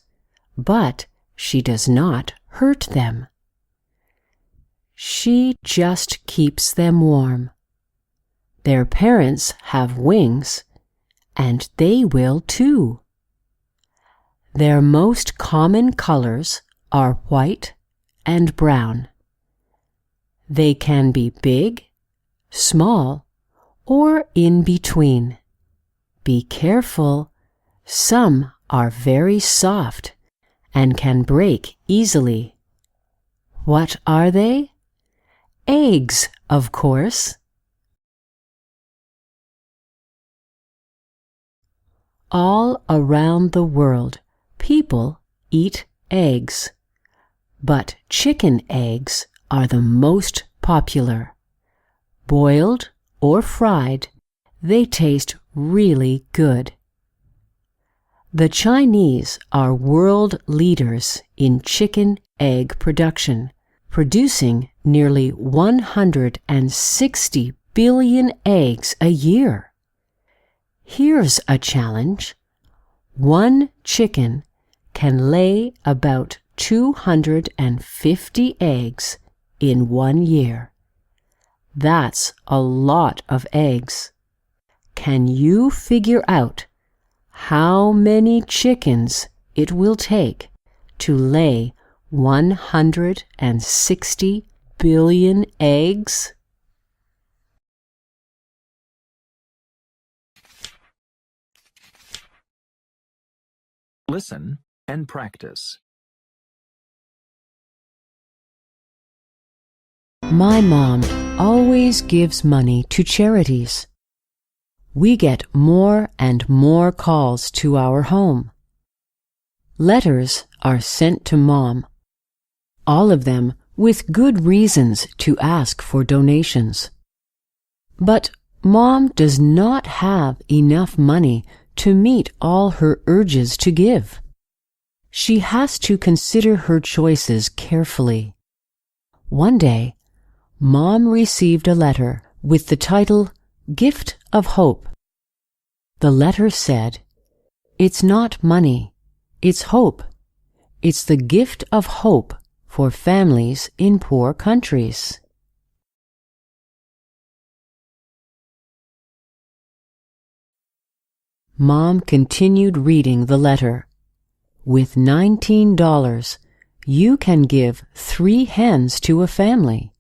but she does not hurt them. She just keeps them warm. Their parents have wings, and they will too. Their most common colors are white and brown. They can be big, small, or in between. Be careful. Some are very soft and can break easily. What are they? Eggs, of course. All around the world, people eat eggs. But chicken eggs are the most popular. Boiled or fried, they taste really good. The Chinese are world leaders in chicken egg production, producing nearly 160 billion eggs a year. Here's a challenge. One chicken can lay about 250 eggs in 1 year. That's a lot of eggs. Can you figure out how many chickens it will take to lay 160 billion eggs? Listen and practice. My mom always gives money to charities. We get more and more calls to our home. Letters are sent to Mom, all of them with good reasons to ask for donations. But Mom does not have enough money to meet all her urges to give. She has to consider her choices carefully. One day, Mom received a letter with the title, Gift of Hope. The letter said, "It's not money, it's hope. It's the gift of hope for families in poor countries." Mom continued reading the letter. With $19, you can give 3 hens to a family.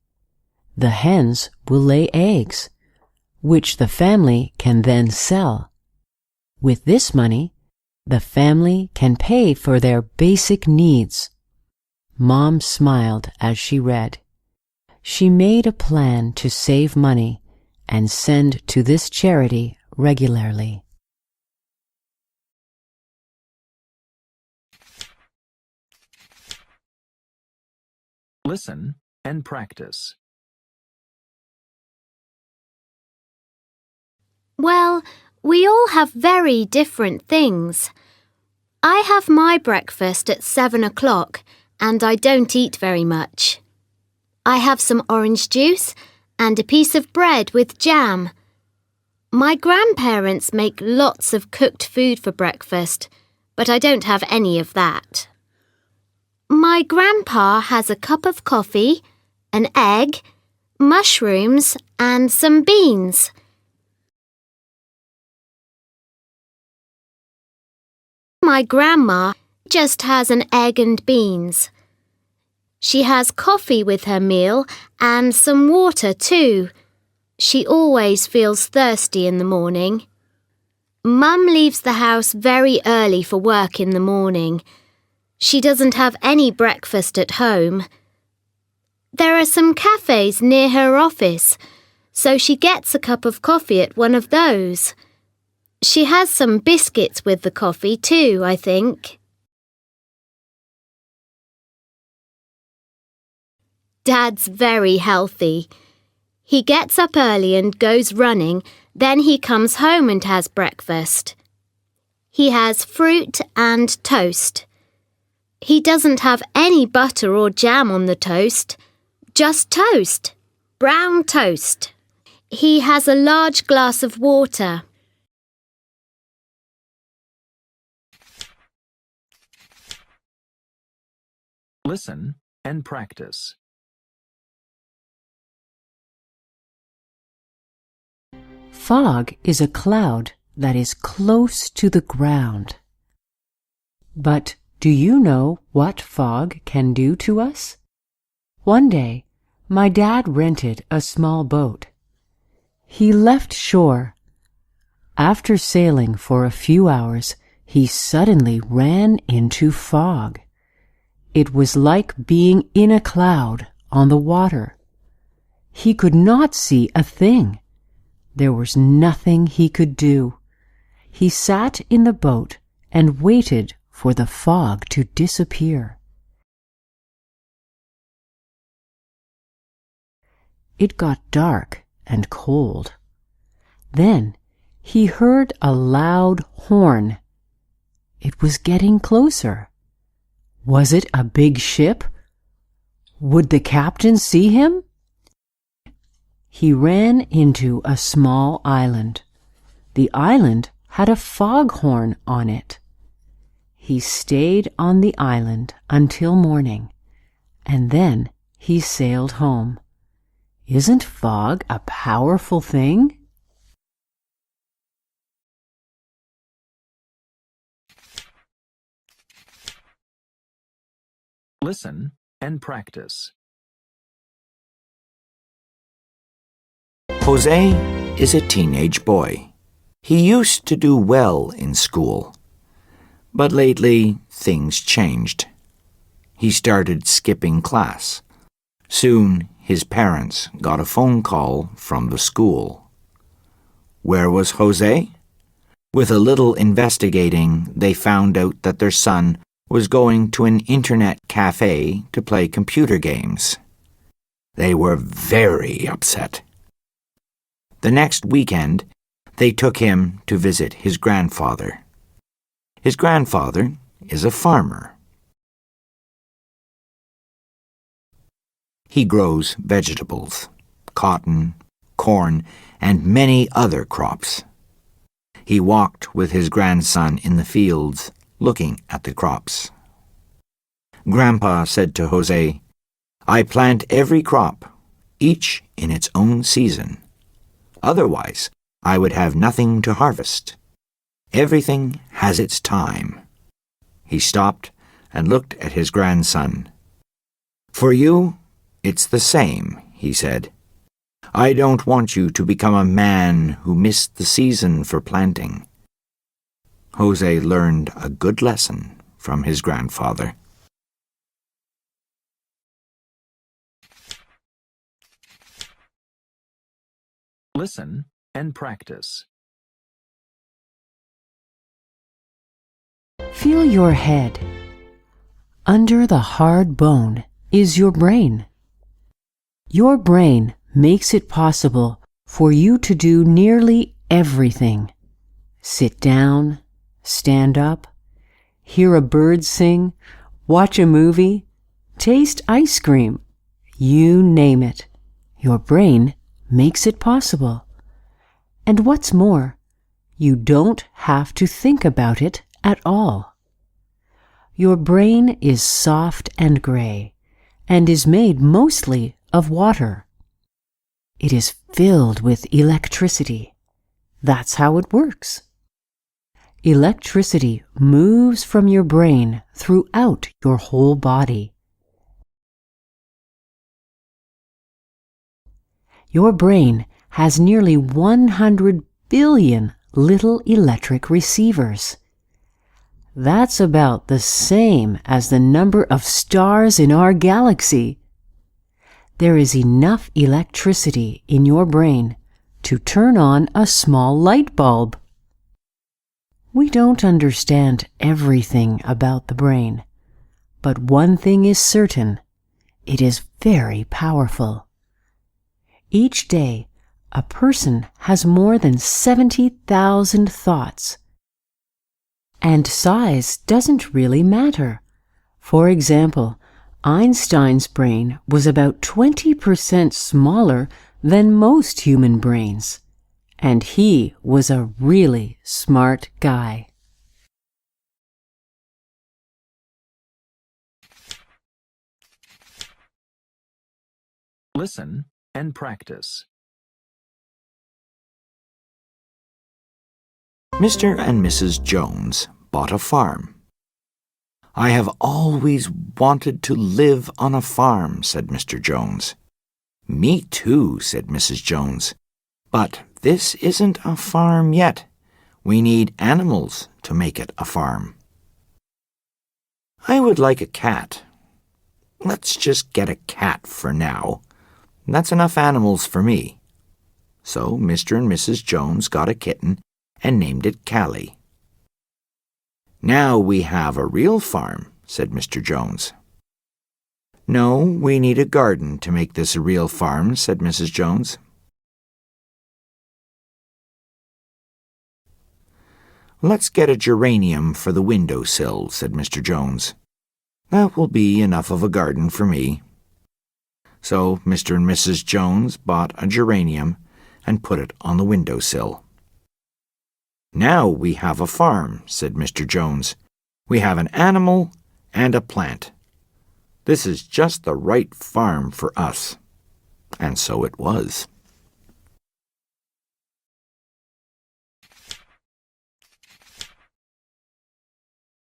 The hens will lay eggs, which the family can then sell. With this money, the family can pay for their basic needs. Mom smiled as she read. She made a plan to save money and send to this charity regularly. Listen and practice. Well, we all have very different things. I have my breakfast at 7 o'clock and I don't eat very much. I have some orange juice and a piece of bread with jam. My grandparents make lots of cooked food for breakfast, but I don't have any of that. My grandpa has a cup of coffee, an egg, mushrooms, and some beans. My grandma just has an egg and beans. She has coffee with her meal and some water too. She always feels thirsty in the morning. Mum leaves the house very early for work in the morning. She doesn't have any breakfast at home. There are some cafes near her office, so she gets a cup of coffee at one of those. She has some biscuits with the coffee too, I think. Dad's very healthy. He gets up early and goes running, then he comes home and has breakfast. He has fruit and toast. He doesn't have any butter or jam on the toast, just toast, brown toast. He has a large glass of water. Listen and practice. Fog is a cloud that is close to the ground. But do you know what fog can do to us? One day, my dad rented a small boat. He left shore. After sailing for a few hours, he suddenly ran into fog. It was like being in a cloud on the water. He could not see a thing. There was nothing he could do. He sat in the boat and waited for the fog to disappear. It got dark and cold. Then he heard a loud horn. It was getting closer. Was it a big ship? Would the captain see him? He ran into a small island. The island had a foghorn on it. He stayed on the island until morning, and then he sailed home. Isn't fog a powerful thing? Listen and practice. Jose is a teenage boy. He used to do well in school. But lately, things changed. He started skipping class. Soon, his parents got a phone call from the school. Where was Jose? With a little investigating, they found out that their son was going to an internet cafe to play computer games. They were very upset. The next weekend, they took him to visit his grandfather. His grandfather is a farmer. He grows vegetables, cotton, corn, and many other crops. He walked with his grandson in the fields, looking at the crops. Grandpa said to Jose, "I plant every crop, each in its own season. Otherwise, I would have nothing to harvest. Everything has its time." He stopped and looked at his grandson. "For you, it's the same," he said. "I don't want you to become a man who missed the season for planting." Jose learned a good lesson from his grandfather. Listen and practice. Feel your head. Under the hard bone is your brain. Your brain makes it possible for you to do nearly everything. Sit down, stand up, hear a bird sing, watch a movie, taste ice cream. You name it. Your brain makes it possible. And what's more, you don't have to think about it at all. Your brain is soft and gray and is made mostly of water. It is filled with electricity. That's how it works. Electricity moves from your brain throughout your whole body. Your brain has nearly 100 billion little electric receivers. That's about the same as the number of stars in our galaxy. There is enough electricity in your brain to turn on a small light bulb. We don't understand everything about the brain, but one thing is certain: it is very powerful. Each day, a person has more than 70,000 thoughts. And size doesn't really matter. For example, Einstein's brain was about 20% smaller than most human brains, and he was a really smart guy. Listen and practice. Mr. and Mrs. Jones bought a farm. "I have always wanted to live on a farm," said Mr. Jones. "Me too," said Mrs. Jones. "But this isn't a farm yet. We need animals to make it a farm." "I would like a cat." "Let's just get a cat for now. That's enough animals for me." So Mr. and Mrs. Jones got a kitten and named it Callie. "Now we have a real farm," said Mr. Jones. "No, we need a garden to make this a real farm," said Mrs. Jones. "Let's get a geranium for the windowsill," said Mr. Jones. "That will be enough of a garden for me." So Mr. and Mrs. Jones bought a geranium and put it on the windowsill. "Now we have a farm," said Mr. Jones. "We have an animal and a plant. This is just the right farm for us." And so it was.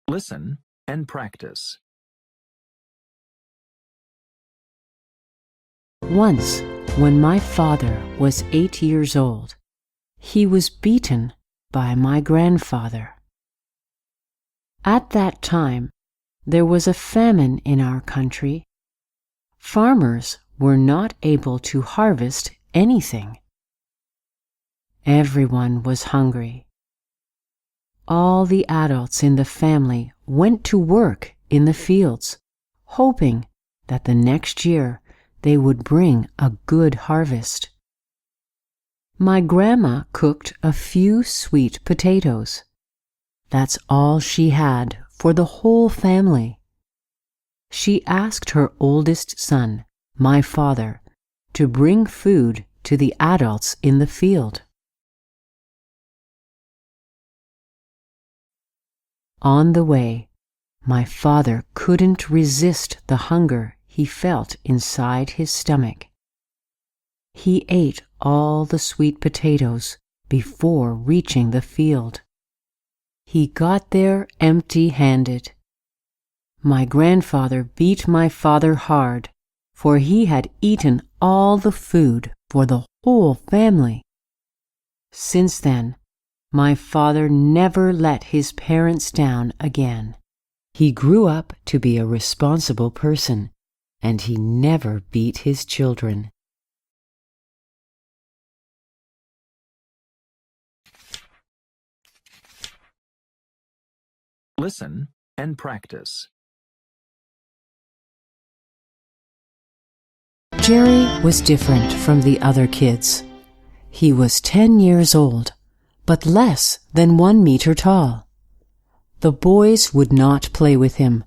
Listen and practice. Once, when my father was 8 years old, he was beaten by my grandfather. At that time, there was a famine in our country. Farmers were not able to harvest anything. Everyone was hungry. All the adults in the family went to work in the fields, hoping that the next year they would bring a good harvest. My grandma cooked a few sweet potatoes. That's all she had for the whole family. She asked her oldest son, my father, to bring food to the adults in the field. On the way, my father couldn't resist the hunger he felt inside his stomach. He ate all the sweet potatoes before reaching the field. He got there empty-handed. My grandfather beat my father hard, for he had eaten all the food for the whole family. Since then, my father never let his parents down again. He grew up to be a responsible person, and he never beat his children. Listen and practice. Jerry was different from the other kids. He was 10 years old, but less than 1 meter tall. The boys would not play with him.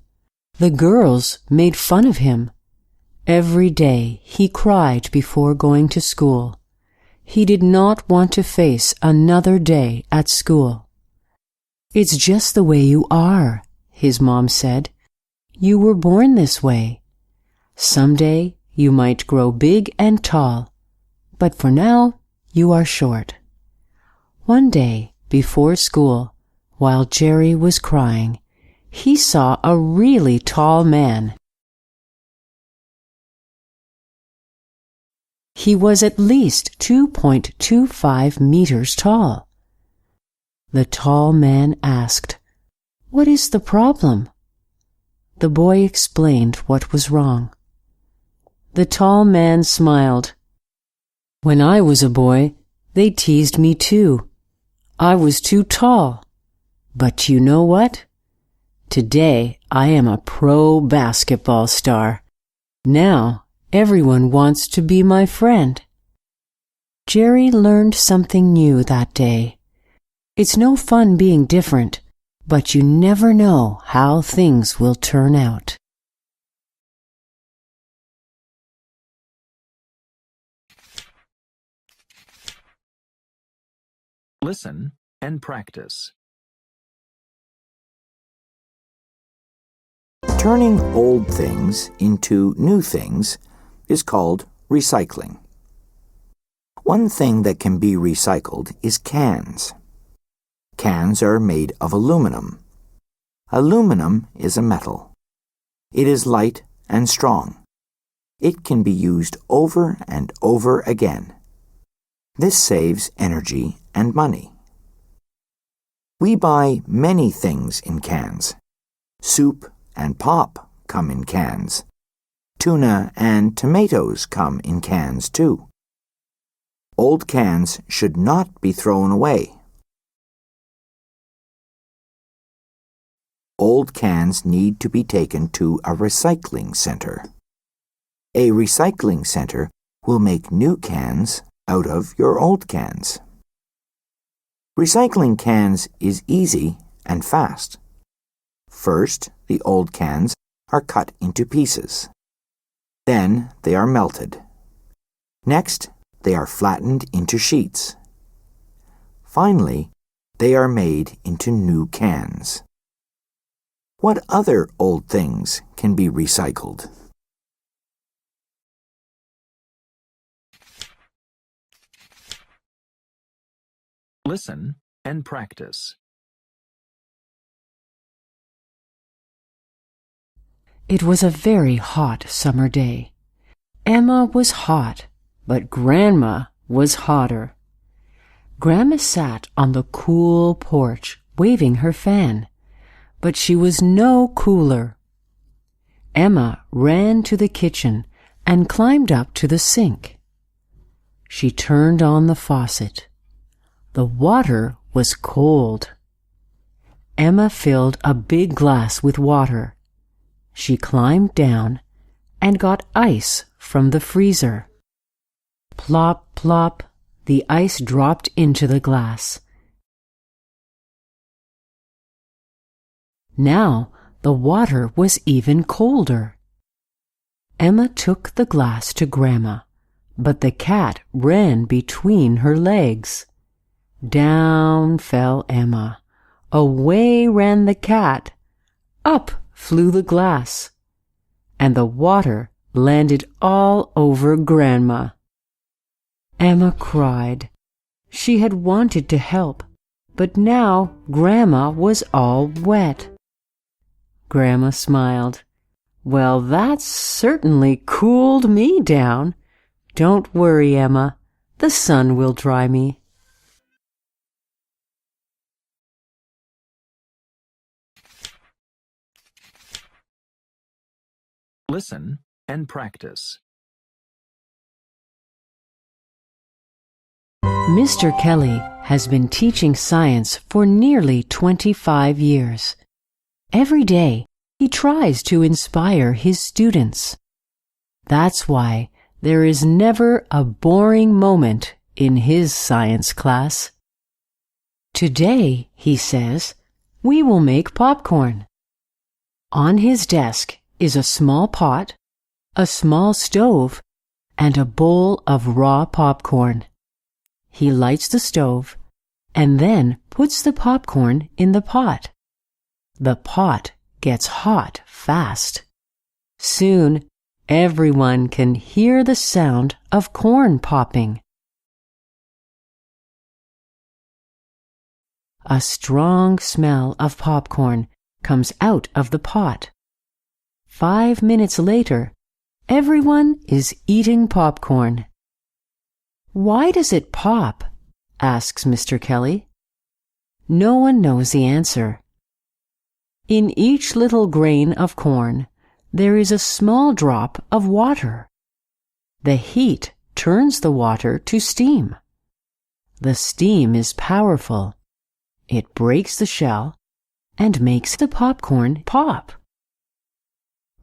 The girls made fun of him. Every day he cried before going to school. He did not want to face another day at school. "It's just the way you are," his mom said. "You were born this way. Someday you might grow big and tall, but for now you are short." One day before school, while Jerry was crying, he saw a really tall man. He was at least 2.25 meters tall. The tall man asked, "What is the problem?" The boy explained what was wrong. The tall man smiled. "When I was a boy, they teased me too. I was too tall. But you know what? Today I am a pro basketball star. Now everyone wants to be my friend." Jerry learned something new that day. It's no fun being different, but you never know how things will turn out. Listen and practice. Turning old things into new things is called recycling. One thing that can be recycled is cans. Cans are made of aluminum. Aluminum is a metal. It is light and strong. It can be used over and over again. This saves energy and money. We buy many things in cans. Soup and pop come in cans. Tuna and tomatoes come in cans too. Old cans should not be thrown away. Old cans need to be taken to a recycling center. A recycling center will make new cans out of your old cans. Recycling cans is easy and fast. First, the old cans are cut into pieces. Then they are melted. Next, they are flattened into sheets. Finally, they are made into new cans. What other old things can be recycled? Listen and practice. It was a very hot summer day. Emma was hot, but Grandma was hotter. Grandma sat on the cool porch, waving her fan, but she was no cooler. Emma ran to the kitchen and climbed up to the sink. She turned on the faucet. The water was cold. Emma filled a big glass with water. She climbed down and got ice from the freezer. Plop, plop, the ice dropped into the glass. Now the water was even colder. Emma took the glass to Grandma, but the cat ran between her legs. Down fell Emma. Away ran the cat. Up flew the glass. And the water landed all over Grandma. Emma cried. She had wanted to help, but now Grandma was all wet. Grandma smiled. "Well, that certainly cooled me down. Don't worry, Emma. The sun will dry me." Listen and practice. Mr. Kelly has been teaching science for nearly 25 years. Every day, he tries to inspire his students. That's why there is never a boring moment in his science class. Today, he says, we will make popcorn. On his desk is a small pot, a small stove, and a bowl of raw popcorn. He lights the stove and then puts the popcorn in the pot. The pot gets hot fast. Soon, everyone can hear the sound of corn popping. A strong smell of popcorn comes out of the pot. 5 minutes later, everyone is eating popcorn. Why does it pop? Asks Mr. Kelly. No one knows the answer. In each little grain of corn, there is a small drop of water. The heat turns the water to steam. The steam is powerful. It breaks the shell and makes the popcorn pop.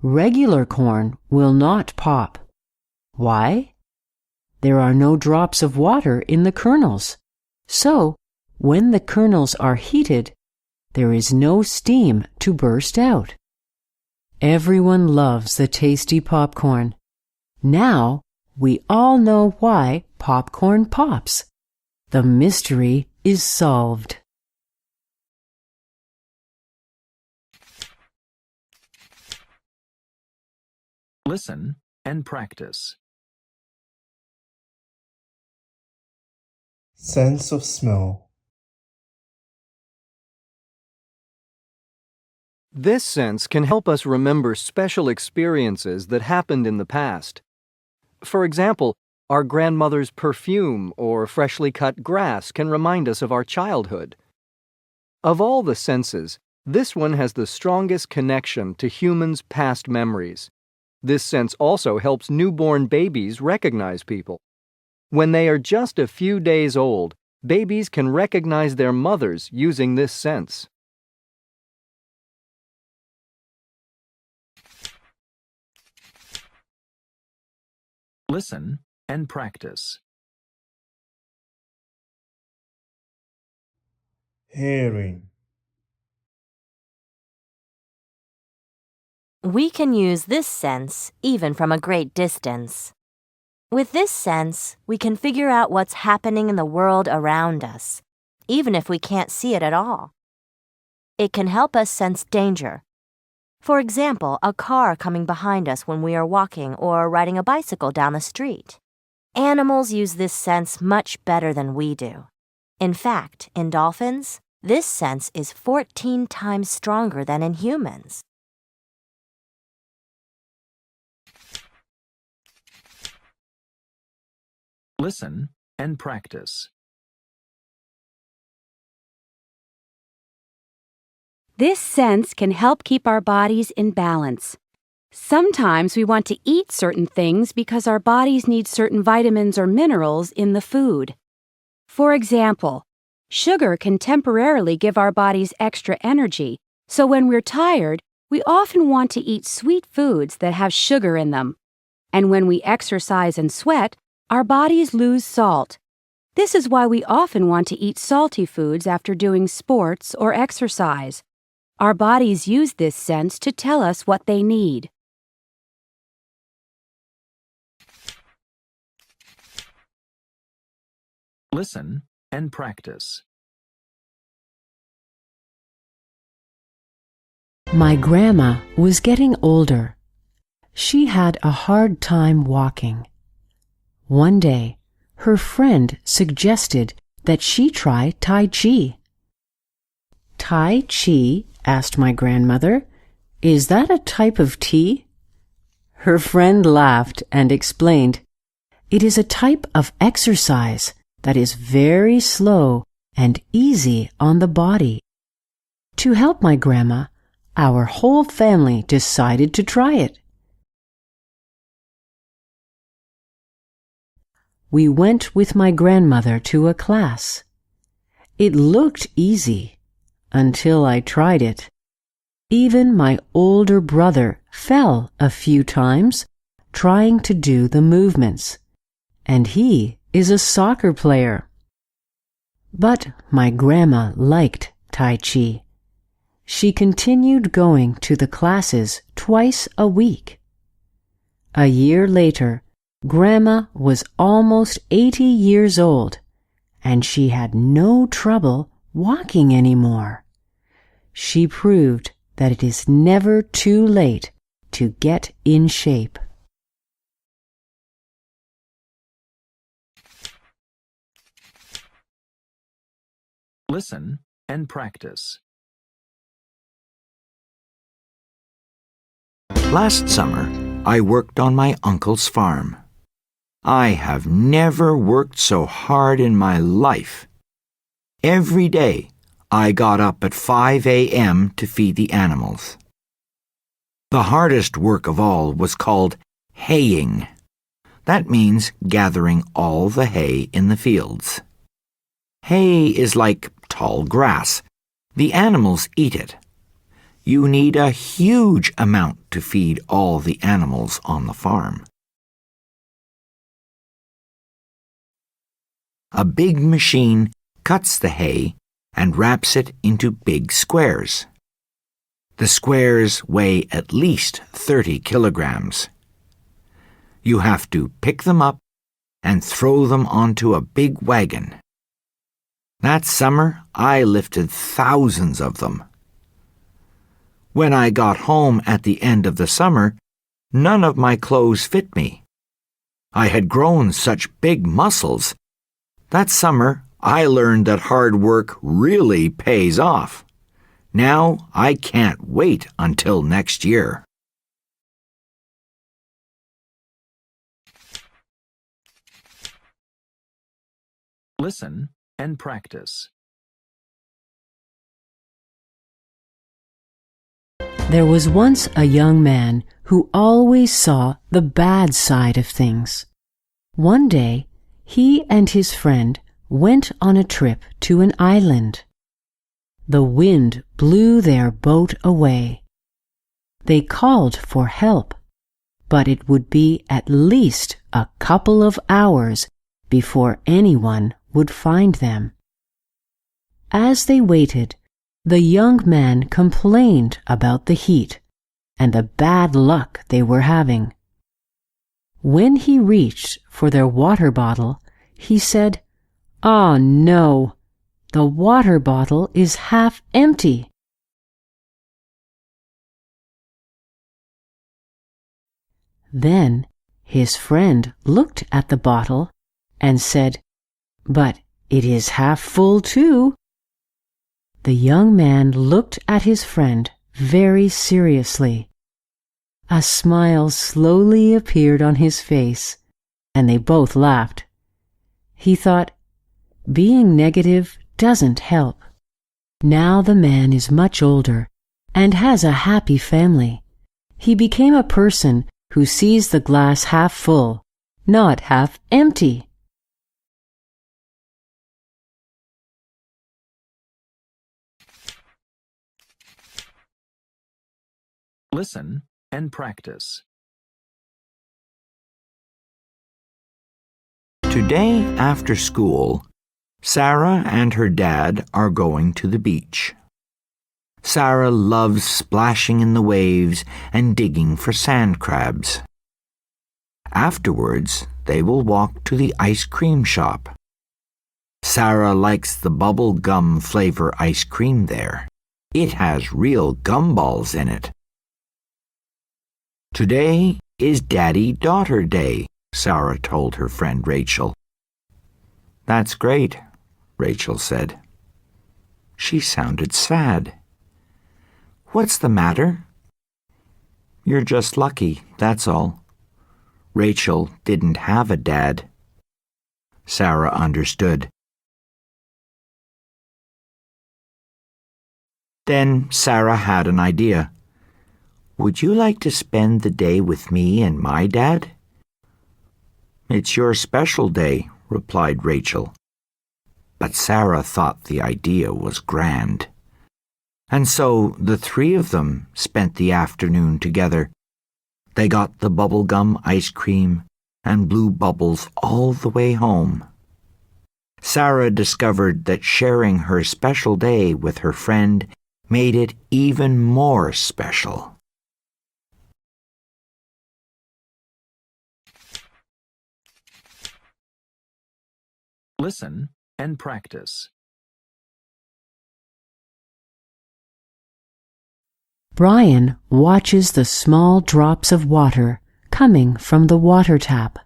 Regular corn will not pop. Why? There are no drops of water in the kernels. So, when the kernels are heated, there is no steam to burst out. Everyone loves the tasty popcorn. Now, we all know why popcorn pops. The mystery is solved. Listen and practice. Sense of smell. This sense can help us remember special experiences that happened in the past. For example, our grandmother's perfume or freshly cut grass can remind us of our childhood. Of all the senses, this one has the strongest connection to humans' past memories. This sense also helps newborn babies recognize people. When they are just a few days old, babies can recognize their mothers using this sense. Listen and practice. Hearing. We can use this sense even from a great distance. With this sense, we can figure out what's happening in the world around us, even if we can't see it at all. It can help us sense danger. For example, a car coming behind us when we are walking or riding a bicycle down the street. Animals use this sense much better than we do. In fact, in dolphins, this sense is 14 times stronger than in humans. Listen and practice. This sense can help keep our bodies in balance. Sometimes we want to eat certain things because our bodies need certain vitamins or minerals in the food. For example, sugar can temporarily give our bodies extra energy, so when we're tired, we often want to eat sweet foods that have sugar in them. And when we exercise and sweat, our bodies lose salt. This is why we often want to eat salty foods after doing sports or exercise. Our bodies use this sense to tell us what they need. Listen and practice. My grandma was getting older. She had a hard time walking. One day, her friend suggested that she try Tai Chi. Tai Chi? Asked my grandmother. Is that a type of tea? Her friend laughed and explained, it is a type of exercise that is very slow and easy on the body. To help my grandma, our whole family decided to try it. We went with my grandmother to a class. It looked easy until I tried it. Even my older brother fell a few times trying to do the movements, and he is a soccer player. But my grandma liked Tai Chi. She continued going to the classes twice a week. A year later, Grandma was almost 80 years old, and she had no trouble walking anymore. She proved that it is never too late to get in shape. Listen and practice. Last summer, I worked on my uncle's farm. I have never worked so hard in my life. Every day, I got up at 5 a.m. to feed the animals. The hardest work of all was called haying. That means gathering all the hay in the fields. Hay is like tall grass. The animals eat it. You need a huge amount to feed all the animals on the farm. A big machine cuts the hay and wraps it into big squares. The squares weigh at least 30 kilograms. You have to pick them up and throw them onto a big wagon. That summer, I lifted thousands of them. When I got home at the end of the summer, none of my clothes fit me. I had grown such big muscles. That summer, I learned that hard work really pays off. Now I can't wait until next year. Listen and practice. There was once a young man who always saw the bad side of things. One day, he and his friend went on a trip to an island. The wind blew their boat away. They called for help, but it would be at least a couple of hours before anyone would find them. As they waited, the young man complained about the heat and the bad luck they were having. When he reached for their water bottle, he said, "Oh no, the water bottle is half empty." Then his friend looked at the bottle and said, "But it is half full too." The young man looked at his friend very seriously. A smile slowly appeared on his face, and they both laughed. He thought, being negative doesn't help. Now the man is much older and has a happy family. He became a person who sees the glass half full, not half empty. Listen and practice. Today after school, Sarah and her dad are going to the beach. Sarah loves splashing in the waves and digging for sand crabs. Afterwards, they will walk to the ice cream shop. Sarah likes the bubble gum flavor ice cream there. It has real gumballs in it. Today is Daddy-Daughter Day, Sarah told her friend Rachel. That's great, Rachel said. She sounded sad. What's the matter? You're just lucky, that's all. Rachel didn't have a dad. Sarah understood. Then Sarah had an idea. Would you like to spend the day with me and my dad? It's your special day, replied Rachel. But Sarah thought the idea was grand. And so the three of them spent the afternoon together. They got the bubblegum ice cream and blew bubbles all the way home. Sarah discovered that sharing her special day with her friend made it even more special. Listen and practice. Brian watches the small drops of water coming from the water tap.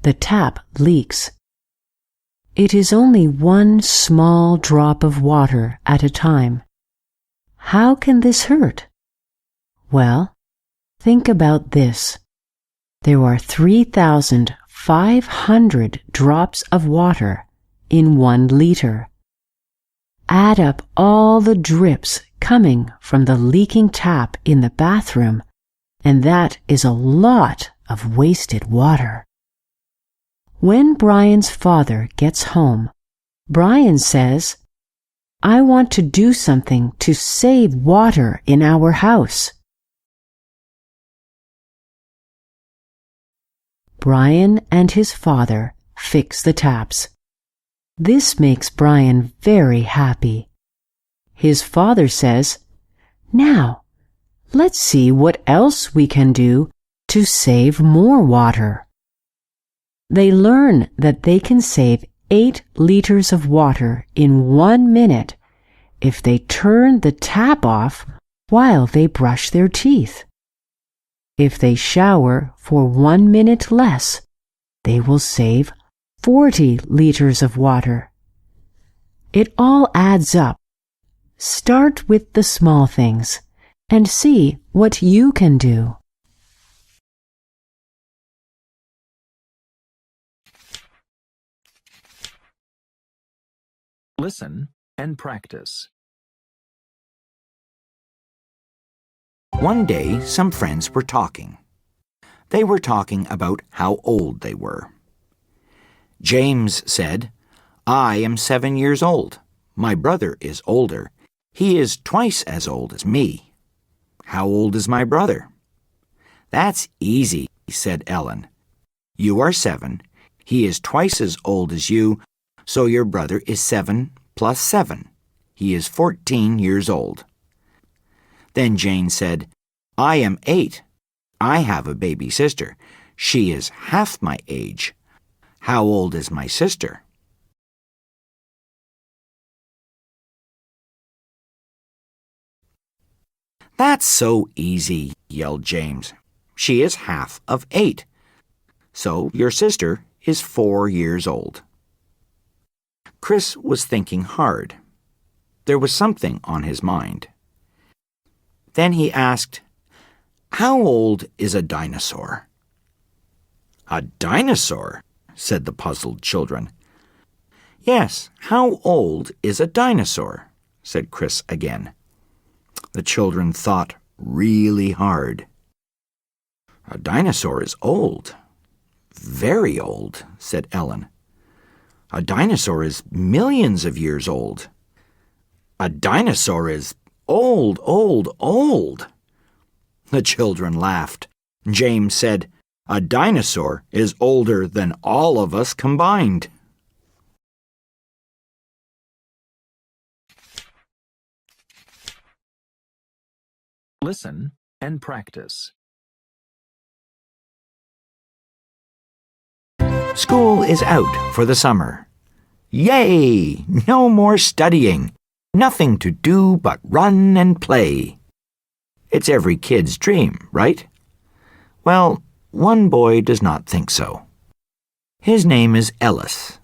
The tap leaks. It is only one small drop of water at a time. How can this hurt? Well, think about this. There are 500 drops of water in 1 liter. Add up all the drips coming from the leaking tap in the bathroom, and that is a lot of wasted water. When Brian's father gets home, Brian says, "I want to do something to save water in our house." Brian and his father fix the taps. This makes Brian very happy. His father says, "Now, let's see what else we can do to save more water." They learn that they can save 8 liters of water in 1 minute if they turn the tap off while they brush their teeth. If they shower for 1 minute less, they will save 40 liters of water. It all adds up. Start with the small things and see what you can do. Listen and practice. One day, some friends were talking. They were talking about how old they were. James said, "I am 7 years old. My brother is older. He is twice as old as me." "How old is my brother?" "That's easy," said Ellen. "You are 7. He is twice as old as you, so your brother is 7 plus 7. He is 14 years old." Then Jane said, "I am 8. I have a baby sister. She is half my age. How old is my sister?" "That's so easy," yelled James. "She is half of 8. So your sister is 4 years old." Chris was thinking hard. There was something on his mind. Then he asked, "How old is a dinosaur?" "A dinosaur?" said the puzzled children. "Yes, how old is a dinosaur?" said Chris again. The children thought really hard. "A dinosaur is old. Very old," said Ellen. "A dinosaur is millions of years old. A dinosaur is old, old, old." The children laughed. James said, "A dinosaur is older than all of us combined." Listen and practice. School is out for the summer. Yay! No more studying. Nothing to do but run and play. It's every kid's dream, right? Well, one boy does not think so. His name is Ellis.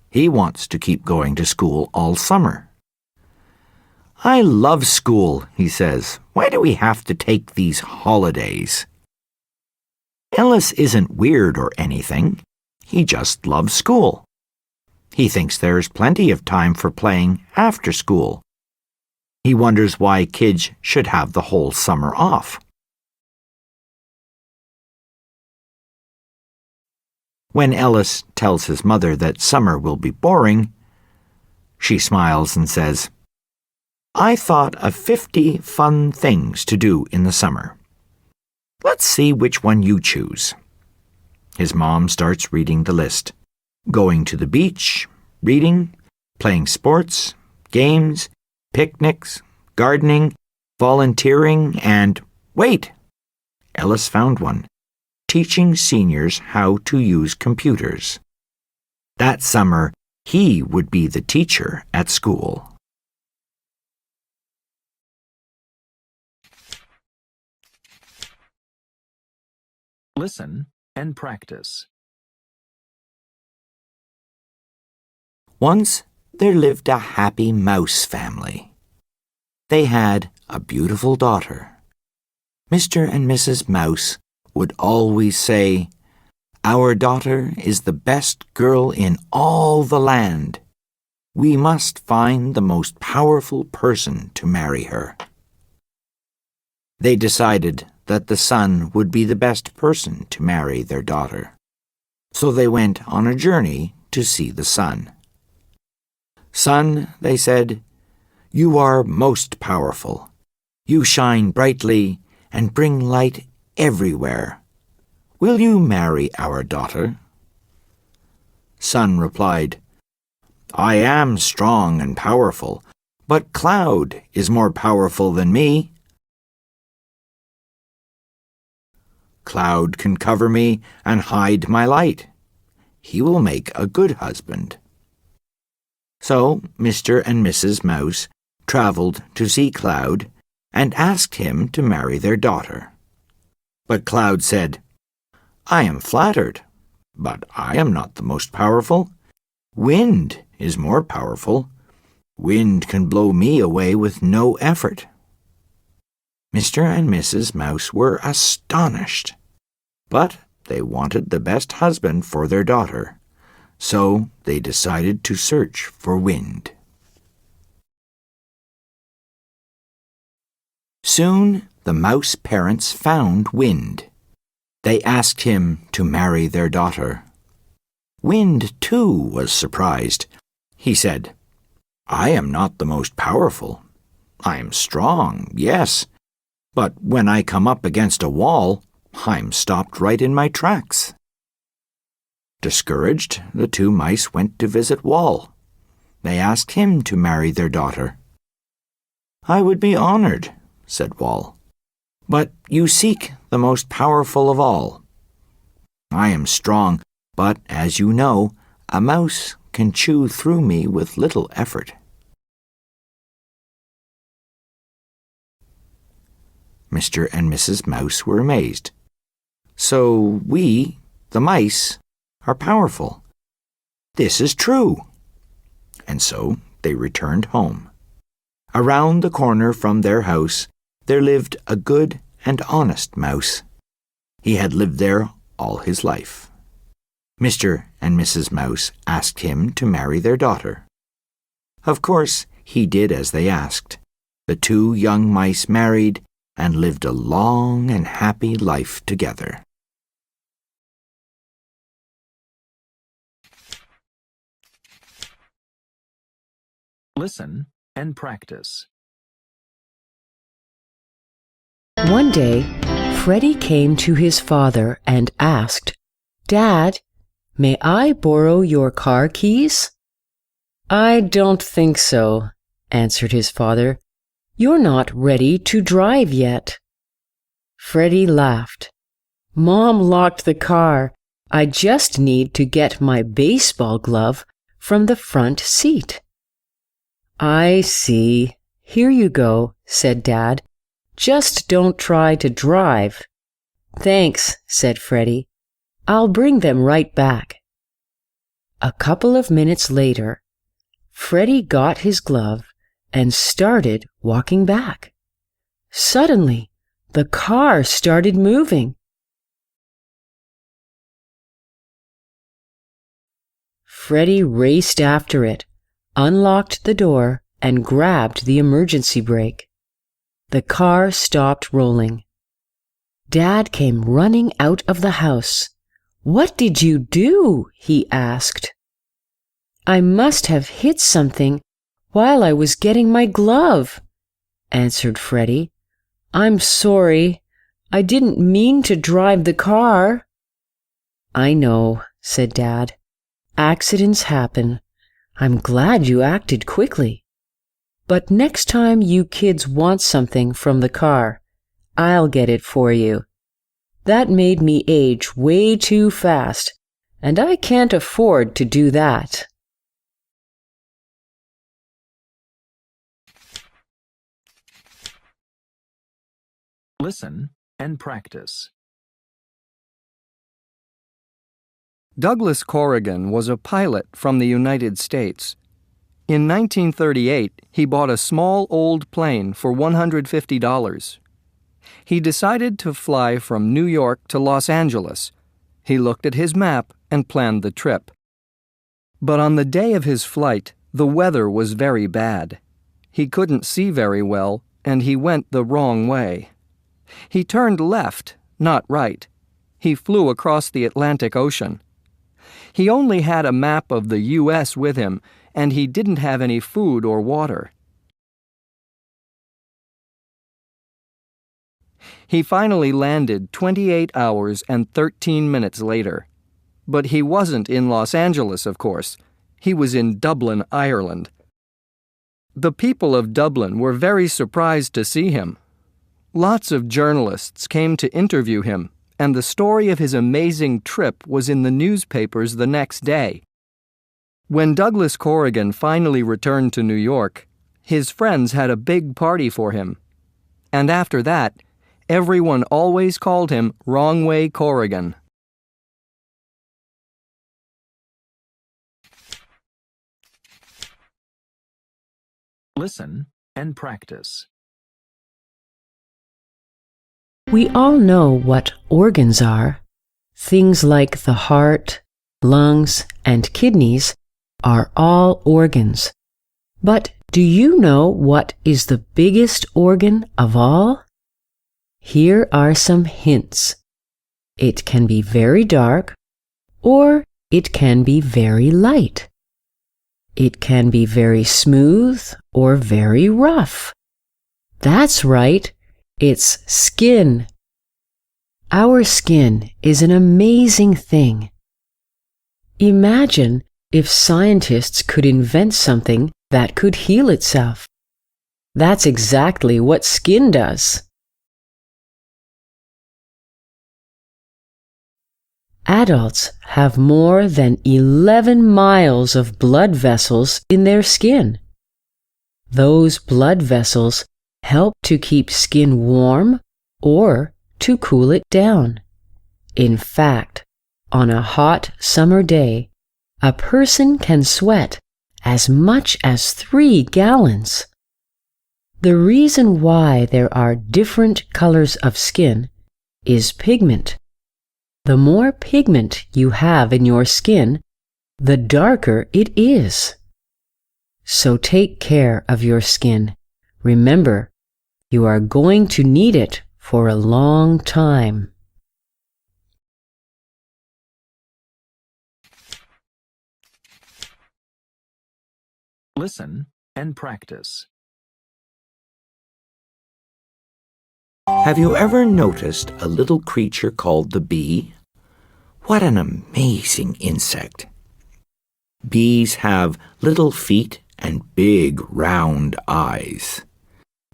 He wants to keep going to school all summer. "I love school," he says. "Why do we have to take these holidays?" Ellis isn't weird or anything. He just loves school. He thinks there's plenty of time for playing after school. He wonders why kids should have the whole summer off. When Ellis tells his mother that summer will be boring, she smiles and says, "I thought of 50 fun things to do in the summer. Let's see which one you choose." His mom starts reading the list. Going to the beach, reading, playing sports, games, picnics, gardening, volunteering, and wait! Ellis found one. Teaching seniors how to use computers. That summer, he would be the teacher at school. Listen and practice. Once there lived a happy mouse family. They had a beautiful daughter. Mr. and Mrs. Mouse would always say, Our daughter is the best girl in all the land. We must find the most powerful person to marry her. They decided that the son would be the best person to marry their daughter. So they went on a journey to see the sun. Sun, they said, you are most powerful. You shine brightly and bring light everywhere. Will you marry our daughter? Sun replied, I am strong and powerful, but Cloud is more powerful than me. Cloud can cover me and hide my light. He will make a good husband. So Mr. and Mrs. Mouse traveled to see Cloud and asked him to marry their daughter. But Cloud said, I am flattered, but I am not the most powerful. Wind is more powerful. Wind can blow me away with no effort. Mr. and Mrs. Mouse were astonished, but they wanted the best husband for their daughter, so they decided to search for Wind. Soon the mouse parents found Wind. They asked him to marry their daughter. Wind, too, was surprised. He said, I am not the most powerful. I am strong, yes, but when I come up against a wall, I'm stopped right in my tracks. Discouraged, the two mice went to visit Wall. They asked him to marry their daughter. I would be honored, said Wall, but you seek the most powerful of all. I am strong, but as you know, a mouse can chew through me with little effort. Mr. and Mrs. Mouse were amazed. So we, the mice, are powerful. This is true. And so they returned home. Around the corner from their house, there lived a good and honest mouse. He had lived there all his life. Mr. and Mrs. Mouse asked him to marry their daughter. Of course, he did as they asked. The two young mice married and lived a long and happy life together. Listen and practice. One day, Freddie came to his father and asked, Dad, may I borrow your car keys? I don't think so, answered his father. You're not ready to drive yet. Freddie laughed. Mom locked the car. I just need to get my baseball glove from the front seat. I see. Here you go, said Dad. Just don't try to drive. Thanks, said Freddie. I'll bring them right back. A couple of minutes later, Freddie got his glove and started walking back. Suddenly, the car started moving. Freddie raced after it, unlocked the door, and grabbed the emergency brake. The car stopped rolling. Dad came running out of the house. What did you do? He asked. I must have hit something while I was getting my glove, answered Freddie. I'm sorry. I didn't mean to drive the car. I know, said Dad. Accidents happen. I'm glad you acted quickly. But next time you kids want something from the car, I'll get it for you. That made me age way too fast, and I can't afford to do that. Listen and practice. Douglas Corrigan was a pilot from the United States. In 1938, he bought a small old plane for $150. He decided to fly from New York to Los Angeles, He looked at his map and planned the trip. But on the day of his flight, the weather was very bad. He couldn't see very well, and he went the wrong way. He turned left, not right. He flew across the Atlantic Ocean. He only had a map of the U.S. with him, and he didn't have any food or water. He finally landed 28 hours and 13 minutes later. But he wasn't in Los Angeles, of course. He was in Dublin, Ireland. The people of Dublin were very surprised to see him. Lots of journalists came to interview him, and the story of his amazing trip was in the newspapers the next day. When Douglas Corrigan finally returned to New York, his friends had a big party for him. And after that, everyone always called him Wrong Way Corrigan. Listen and practice. We all know what organs are. Things like the heart, lungs, and kidneys are all organs. But do you know what is the biggest organ of all? Here are some hints. It can be very dark, or it can be very light. It can be very smooth or very rough. That's right, it's skin. Our skin is an amazing thing. Imagine if scientists could invent something that could heal itself. That's exactly what skin does. Adults have more than 11 miles of blood vessels in their skin. Those blood vessels help to keep skin warm or to cool it down. In fact, on a hot summer day, a person can sweat as much as 3 gallons. The reason why there are different colors of skin is pigment. The more pigment you have in your skin, the darker it is. So take care of your skin. Remember, you are going to need it for a long time. Listen and practice. Have you ever noticed a little creature called the bee? What an amazing insect! Bees have little feet and big round eyes.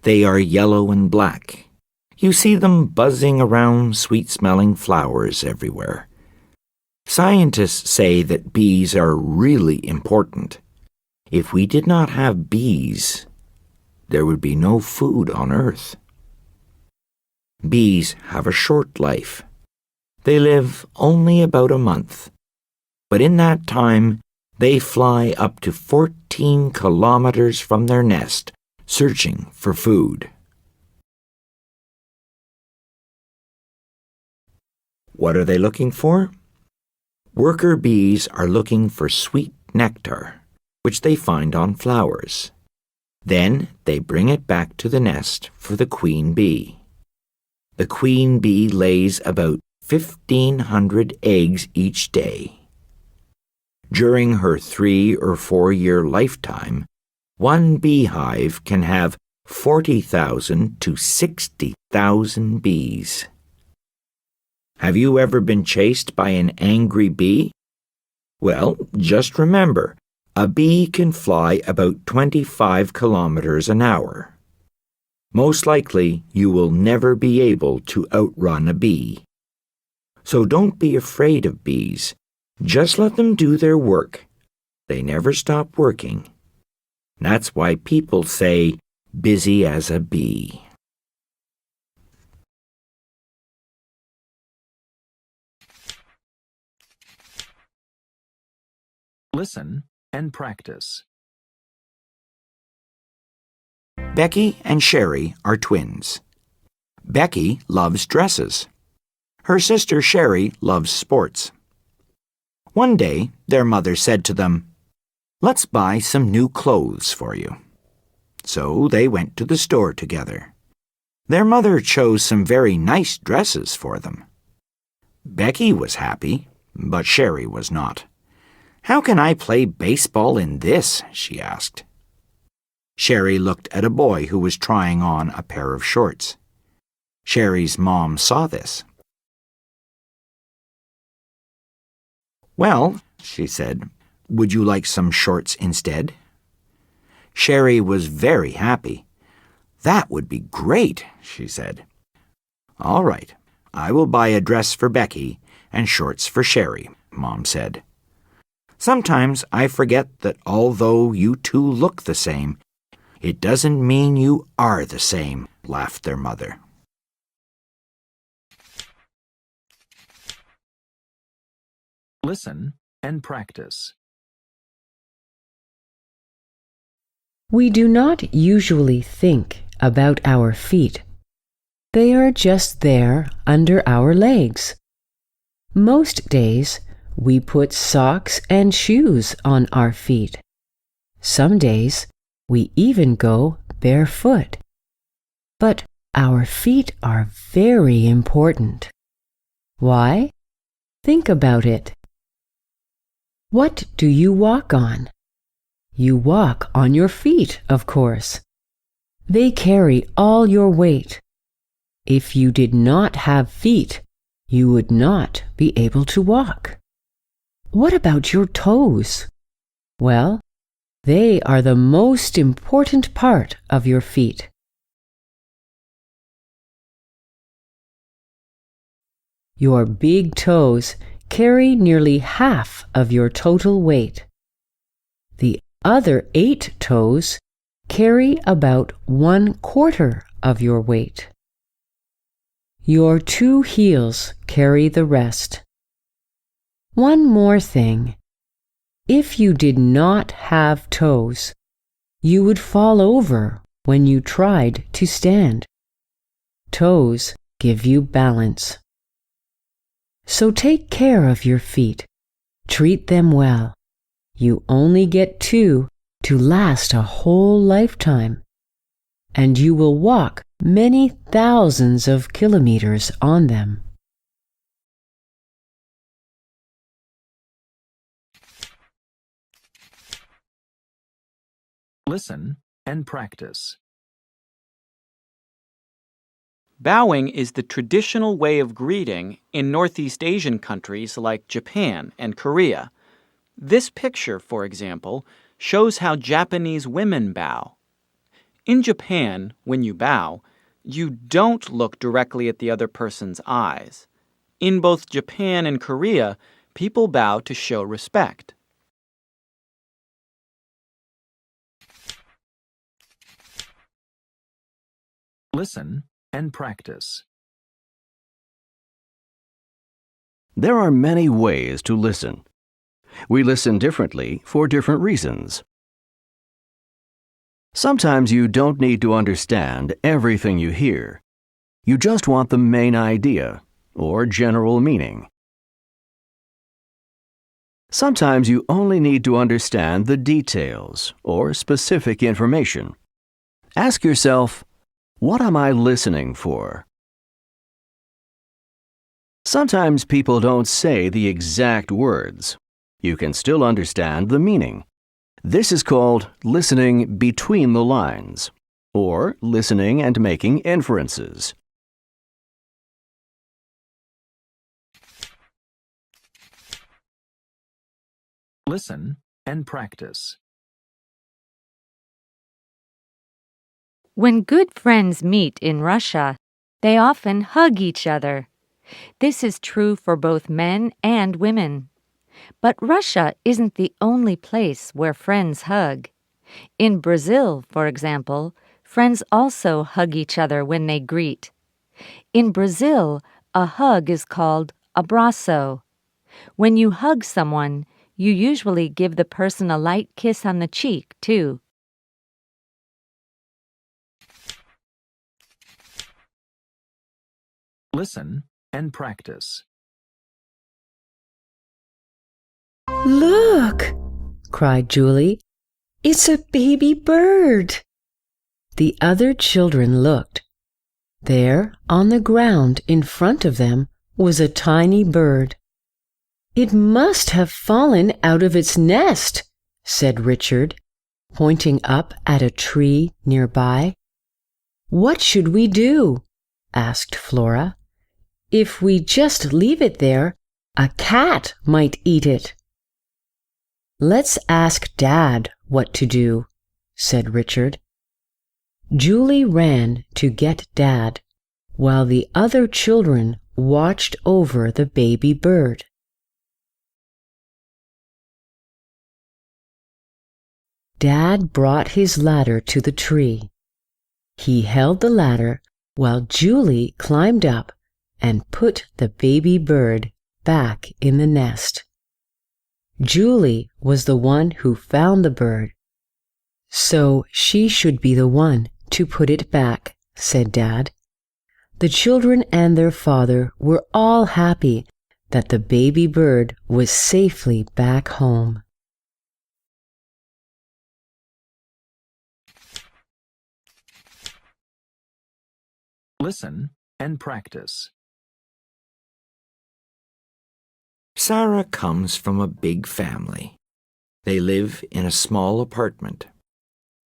They are yellow and black. You see them buzzing around sweet-smelling flowers everywhere. Scientists say that bees are really important. If we did not have bees, there would be no food on Earth. Bees have a short life. They live only about a month. But in that time, they fly up to 14 kilometers from their nest, searching for food. What are they looking for? Worker bees are looking for sweet nectar, which they find on flowers. Then they bring it back to the nest for the queen bee. The queen bee lays about 1,500 eggs each day. During her 3 or 4 year lifetime, one beehive can have 40,000 to 60,000 bees. Have you ever been chased by an angry bee? Well, just remember, a bee can fly about 25 kilometers an hour. Most likely, you will never be able to outrun a bee. So don't be afraid of bees. Just let them do their work. They never stop working. That's why people say, busy as a bee. Listen and practice. Becky and Sherry are twins. Becky loves dresses. Her sister Sherry loves sports. One day, their mother said to them, "Let's buy some new clothes for you." So they went to the store together. Their mother chose some very nice dresses for them. Becky was happy, but Sherry was not. "How can I play baseball in this?" she asked. Sherry looked at a boy who was trying on a pair of shorts. Sherry's mom saw this. "Well," she said, "would you like some shorts instead?" Sherry was very happy. "That would be great," she said. "All right, I will buy a dress for Becky and shorts for Sherry," Mom said. "Sometimes I forget that although you two look the same, it doesn't mean you are the same," laughed their mother. Listen and practice. We do not usually think about our feet. They are just there under our legs. Most days, we put socks and shoes on our feet. Some days, we even go barefoot. But our feet are very important. Why? Think about it. What do you walk on? You walk on your feet, of course. They carry all your weight. If you did not have feet, you would not be able to walk. What about your toes? Well, they are the most important part of your feet. Your big toes carry nearly half of your total weight. The other 8 toes carry about 1/4 of your weight. Your 2 heels carry the rest. One more thing. If you did not have toes, you would fall over when you tried to stand. Toes give you balance. So take care of your feet. Treat them well. You only get 2 to last a whole lifetime, and you will walk many thousands of kilometers on them. Listen and practice. Bowing is the traditional way of greeting in Northeast Asian countries like Japan and Korea. This picture, for example, shows how Japanese women bow. In Japan, when you bow, you don't look directly at the other person's eyes. In both Japan and Korea, people bow to show respect. Listen and practice. There are many ways to listen. We listen differently for different reasons. Sometimes you don't need to understand everything you hear. You just want the main idea or general meaning. Sometimes you only need to understand the details or specific information. Ask yourself, what am I listening for? Sometimes people don't say the exact words. You can still understand the meaning. This is called listening between the lines, or listening and making inferences. Listen and practice. When good friends meet in Russia, they often hug each other. This is true for both men and women. But Russia isn't the only place where friends hug. In Brazil, for example, friends also hug each other when they greet. In Brazil, a hug is called abraço. When you hug someone, you usually give the person a light kiss on the cheek, too. Listen and practice. Look, cried Julie. It's a baby bird. The other children looked. There, on the ground in front of them, was a tiny bird. It must have fallen out of its nest, said Richard, pointing up at a tree nearby. What should we do? Asked Flora. If we just leave it there, a cat might eat it. Let's ask Dad what to do, said Richard. Julie ran to get Dad, while the other children watched over the baby bird. Dad brought his ladder to the tree. He held the ladder while Julie climbed up and put the baby bird back in the nest. Julie was the one who found the bird, so she should be the one to put it back, said Dad. The children and their father were all happy that the baby bird was safely back home. Listen and practice. Sarah comes from a big family. They live in a small apartment.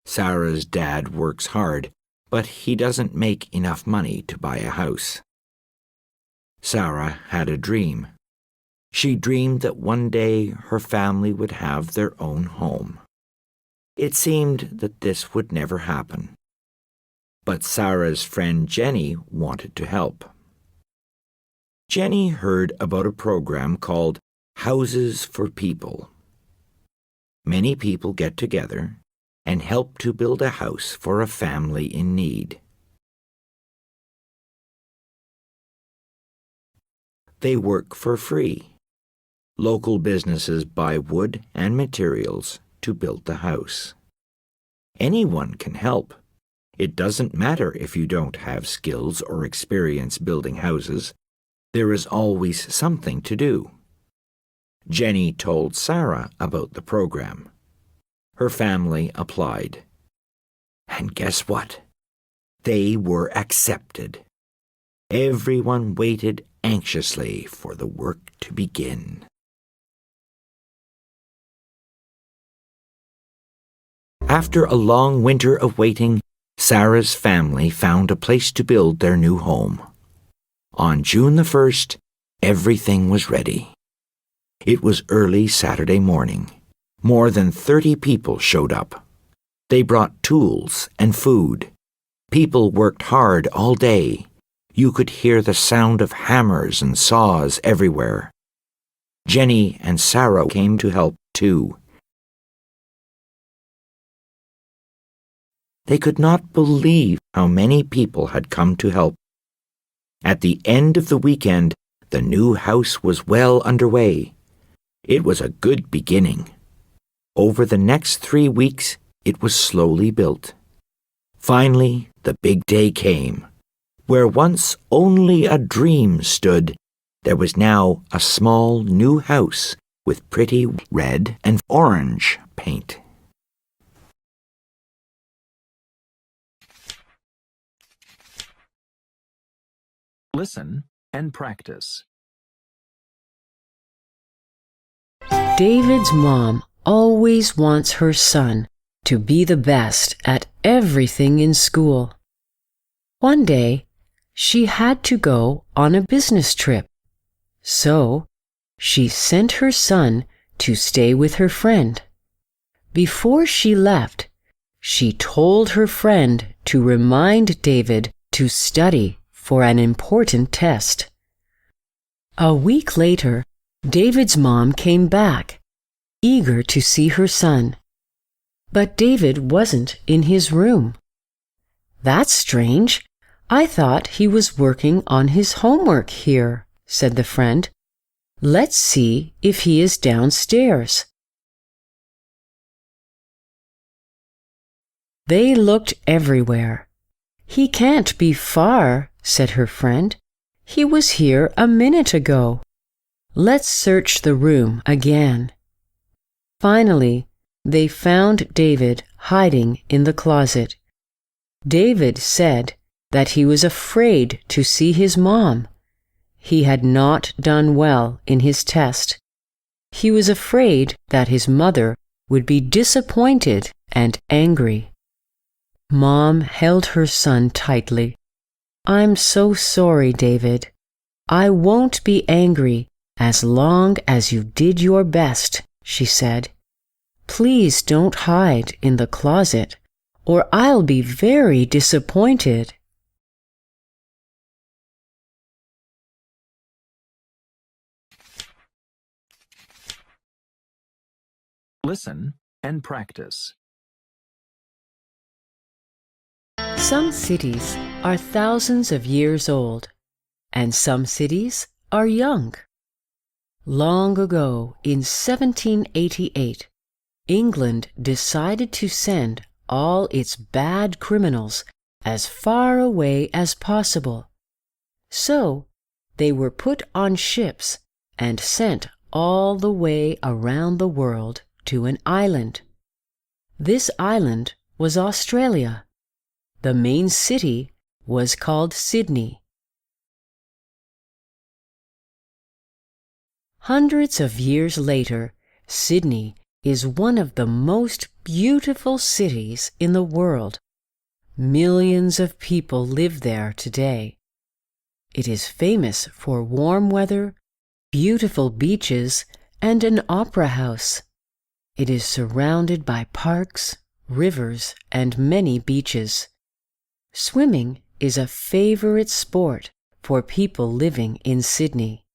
Sarah's dad works hard, but he doesn't make enough money to buy a house. Sarah had a dream. She dreamed that one day her family would have their own home. It seemed that this would never happen. But Sarah's friend Jenny wanted to help. Jenny heard about a program called Houses for People. Many people get together and help to build a house for a family in need. They work for free. Local businesses buy wood and materials to build the house. Anyone can help. It doesn't matter if you don't have skills or experience building houses. There is always something to do. Jenny told Sarah about the program. Her family applied. And guess what? They were accepted. Everyone waited anxiously for the work to begin. After a long winter of waiting, Sarah's family found a place to build their new home. On June the 1st, everything was ready. It was early Saturday morning. More than 30 people showed up. They brought tools and food. People worked hard all day. You could hear the sound of hammers and saws everywhere. Jenny and Sarah came to help too. They could not believe how many people had come to help. At the end of the weekend, the new house was well underway. It was a good beginning. Over the next 3 weeks, it was slowly built. Finally, the big day came. Where once only a dream stood, there was now a small new house with pretty red and orange paint. Listen and practice. David's mom always wants her son to be the best at everything in school. One day, she had to go on a business trip. So, she sent her son to stay with her friend. Before she left, she told her friend to remind David to study for an important test. A week later, David's mom came back, eager to see her son. But David wasn't in his room. "That's strange. I thought he was working on his homework here," said the friend. "Let's see if he is downstairs." They looked everywhere. "He can't be far," said her friend. He was here a minute ago. Let's search the room again. Finally, they found David hiding in the closet. David said that he was afraid to see his mom. He had not done well in his test. He was afraid that his mother would be disappointed and angry. Mom held her son tightly. "I'm so sorry, David. I won't be angry as long as you did your best," she said. "Please don't hide in the closet, or I'll be very disappointed." Listen and practice. Some cities are thousands of years old, and some cities are young. Long ago, in 1788, England decided to send all its bad criminals as far away as possible. So, they were put on ships and sent all the way around the world to an island. This island was Australia. The main city was called Sydney. Hundreds of years later, Sydney is one of the most beautiful cities in the world. Millions of people live there today. It is famous for warm weather, beautiful beaches, and an opera house. It is surrounded by parks, rivers, and many beaches. Swimming is a favorite sport for people living in Sydney.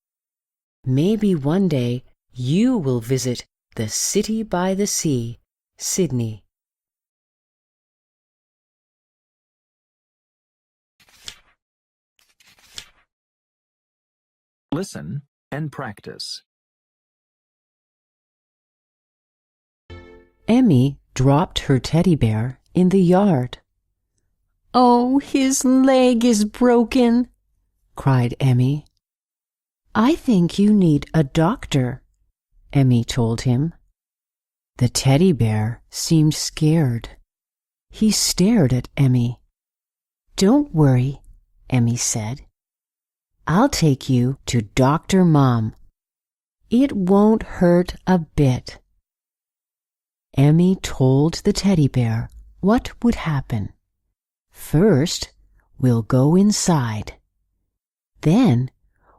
Maybe one day you will visit the city by the sea, Sydney. Listen and practice. Emmy dropped her teddy bear in the yard. "Oh, his leg is broken," cried Emmy. "I think you need a doctor," Emmy told him. The teddy bear seemed scared. He stared at Emmy. "Don't worry," Emmy said. "I'll take you to Dr. Mom. It won't hurt a bit." Emmy told the teddy bear what would happen. "First, we'll go inside. Then,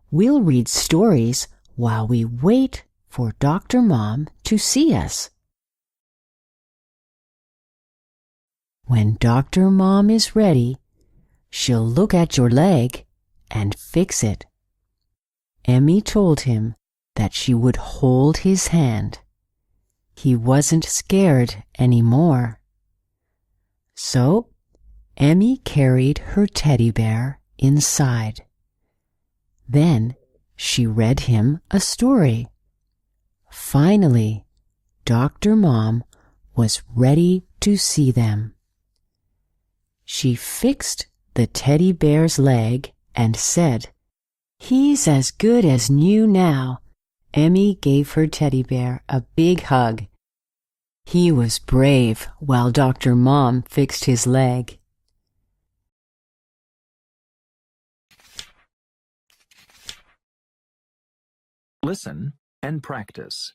we'll read stories while we wait for Dr. Mom to see us. When Dr. Mom is ready, she'll look at your leg and fix it." Emmy told him that she would hold his hand. He wasn't scared anymore. So, Emmy carried her teddy bear inside. Then she read him a story. Finally, Dr. Mom was ready to see them. She fixed the teddy bear's leg and said, "He's as good as new now." Emmy gave her teddy bear a big hug. He was brave while Dr. Mom fixed his leg. Listen and practice.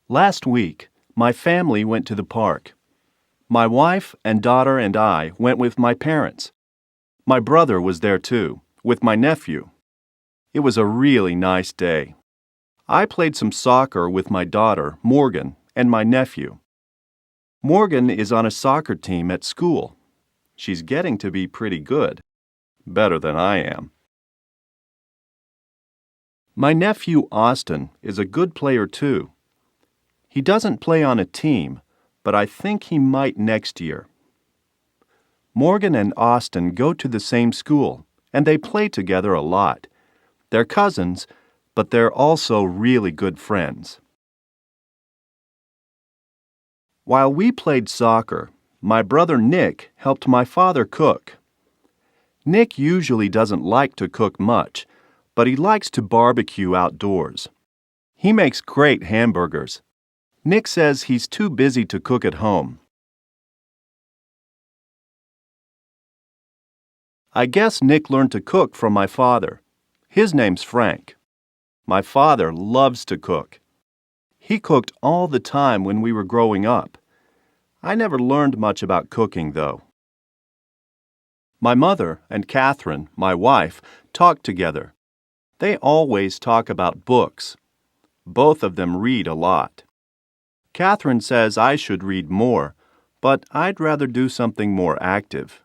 Last week, my family went to the park. My wife and daughter and I went with my parents. My brother was there too, with my nephew. It was a really nice day. I played some soccer with my daughter, Morgan, and my nephew. Morgan is on a soccer team at school. She's getting to be pretty good, better than I am. My nephew, Austin, is a good player too. He doesn't play on a team, but I think he might next year. Morgan and Austin go to the same school, and they play together a lot. They're cousins, but they're also really good friends. While we played soccer, my brother Nick helped my father cook. Nick usually doesn't like to cook much, but he likes to barbecue outdoors. He makes great hamburgers. Nick says he's too busy to cook at home. I guess Nick learned to cook from my father. His name's Frank. My father loves to cook. He cooked all the time when we were growing up. I never learned much about cooking, though. My mother and Catherine, my wife, talk together. They always talk about books. Both of them read a lot. Catherine says I should read more, but I'd rather do something more active.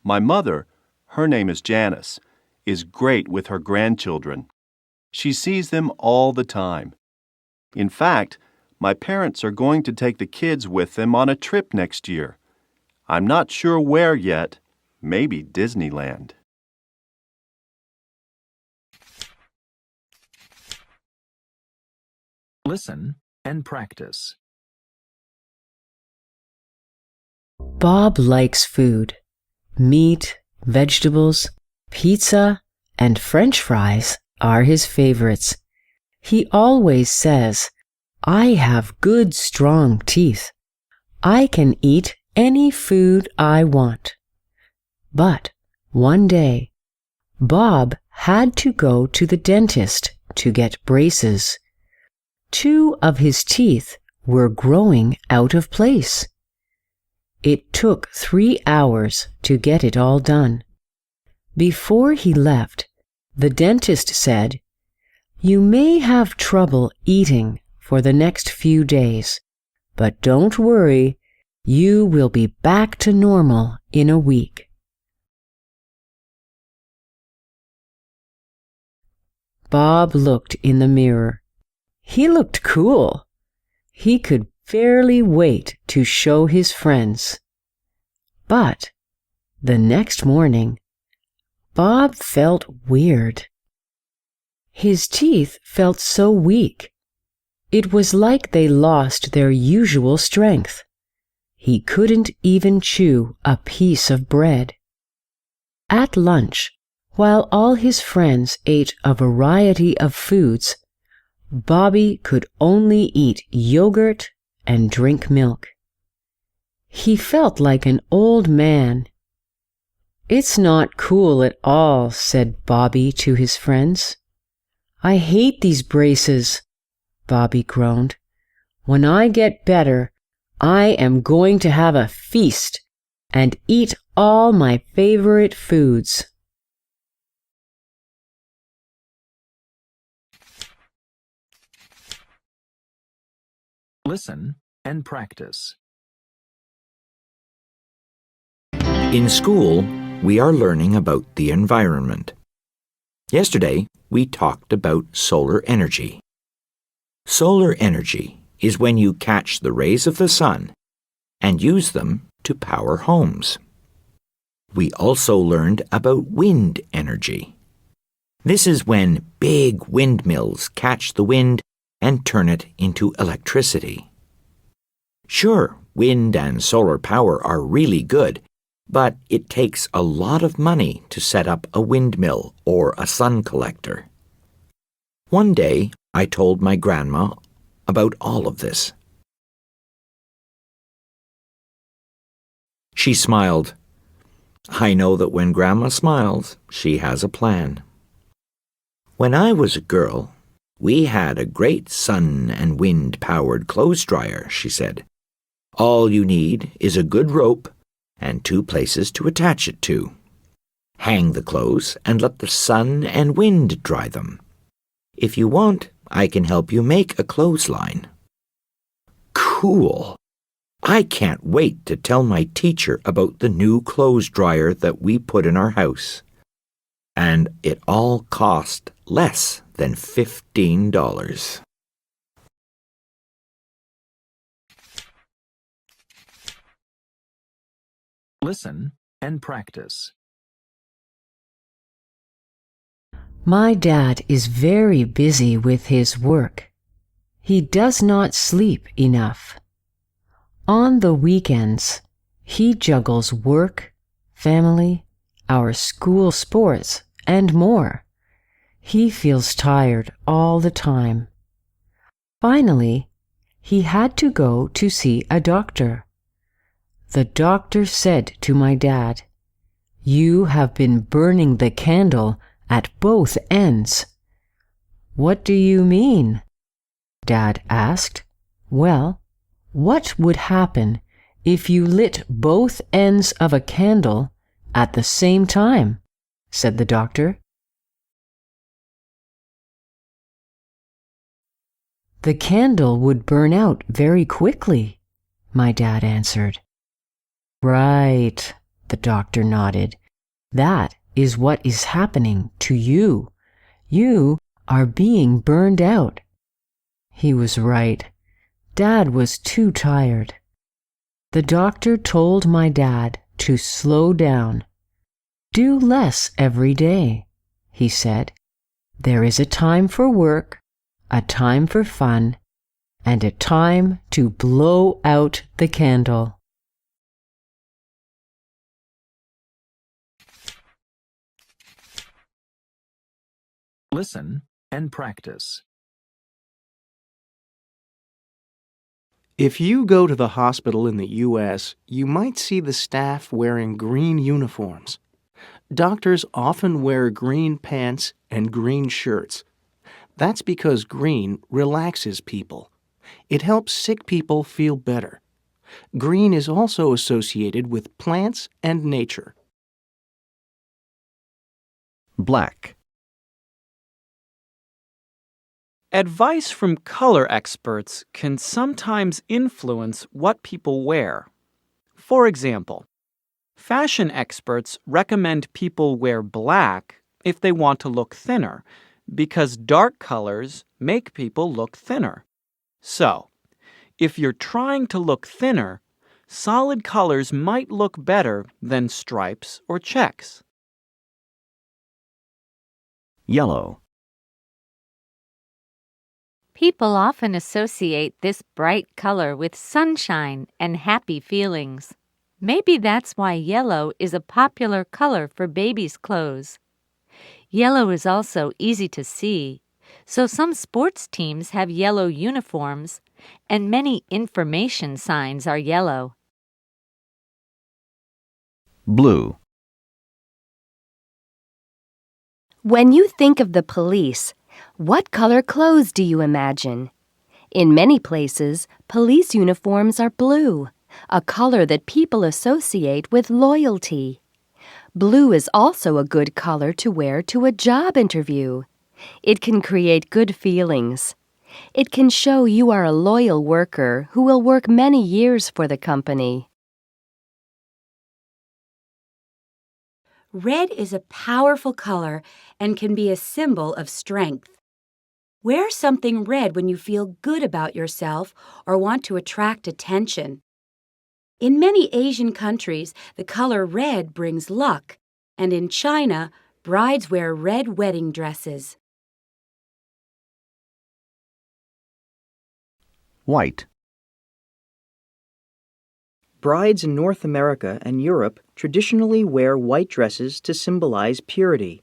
My mother, her name is Janice, is great with her grandchildren. She sees them all the time. In fact, my parents are going to take the kids with them on a trip next year. I'm not sure where yet. Maybe Disneyland. Listen and practice. Bob likes food. Meat, vegetables, pizza, and French fries are his favorites. He always says, "I have good, strong teeth. I can eat any food I want." But one day, Bob had to go to the dentist to get braces. 2 of his teeth were growing out of place. It took 3 hours to get it all done. Before he left, the dentist said, "You may have trouble eating for the next few days, but don't worry, you will be back to normal in a week." Bob looked in the mirror. He looked cool. He could barely wait to show his friends. But the next morning, Bob felt weird. His teeth felt so weak. It was like they lost their usual strength. He couldn't even chew a piece of bread. At lunch, while all his friends ate a variety of foods, Bobby could only eat yogurt and drink milk. He felt like an old man. "It's not cool at all," said Bobby to his friends. "I hate these braces," Bobby groaned. "When I get better, I am going to have a feast and eat all my favorite foods." Listen and practice. In school, we are learning about the environment. Yesterday, we talked about solar energy. Solar energy is when you catch the rays of the sun and use them to power homes. We also learned about wind energy. This is when big windmills catch the wind and turn it into electricity. Sure, wind and solar power are really good, but it takes a lot of money to set up a windmill or a sun collector. One day, I told my grandma about all of this. She smiled. I know that when Grandma smiles, she has a plan. When I was a girl, we had a great sun and wind-powered clothes dryer, she said. All you need is a good rope and 2 places to attach it to. Hang the clothes and let the sun and wind dry them. If you want, I can help you make a clothesline. Cool! I can't wait to tell my teacher about the new clothes dryer that we put in our house. And it all cost less than $15. Listen and practice. My dad is very busy with his work. He does not sleep enough. On the weekends, he juggles work, family, our school sports, and more. He feels tired all the time. Finally, he had to go to see a doctor. The doctor said to my dad, "You have been burning the candle at both ends." "What do you mean?" Dad asked. "Well, what would happen if you lit both ends of a candle at the same time?" said the doctor. "The candle would burn out very quickly," my dad answered. "Right," the doctor nodded. "That is what is happening to you. You are being burned out." He was right. Dad was too tired. The doctor told my dad to slow down. "Do less every day," he said. "There is a time for work, a time for fun, and a time to blow out the candle." Listen and practice. If you go to the hospital in the U.S., you might see the staff wearing green uniforms. Doctors often wear green pants and green shirts. That's because green relaxes people. It helps sick people feel better. Green is also associated with plants and nature. Black. Advice from color experts can sometimes influence what people wear. For example, fashion experts recommend people wear black if they want to look thinner, because dark colors make people look thinner. So, if you're trying to look thinner, solid colors might look better than stripes or checks. Yellow. People often associate this bright color with sunshine and happy feelings. Maybe that's why yellow is a popular color for babies' clothes. Yellow is also easy to see, so some sports teams have yellow uniforms, and many information signs are yellow. Blue. When you think of the police, what color clothes do you imagine? In many places, police uniforms are blue, a color that people associate with loyalty. Blue is also a good color to wear to a job interview. It can create good feelings. It can show you are a loyal worker who will work many years for the company. Red is a powerful color and can be a symbol of strength. Wear something red when you feel good about yourself or want to attract attention. In many Asian countries, the color red brings luck, and in China, brides wear red wedding dresses. White. Brides in North America and Europe traditionally wear white dresses to symbolize purity.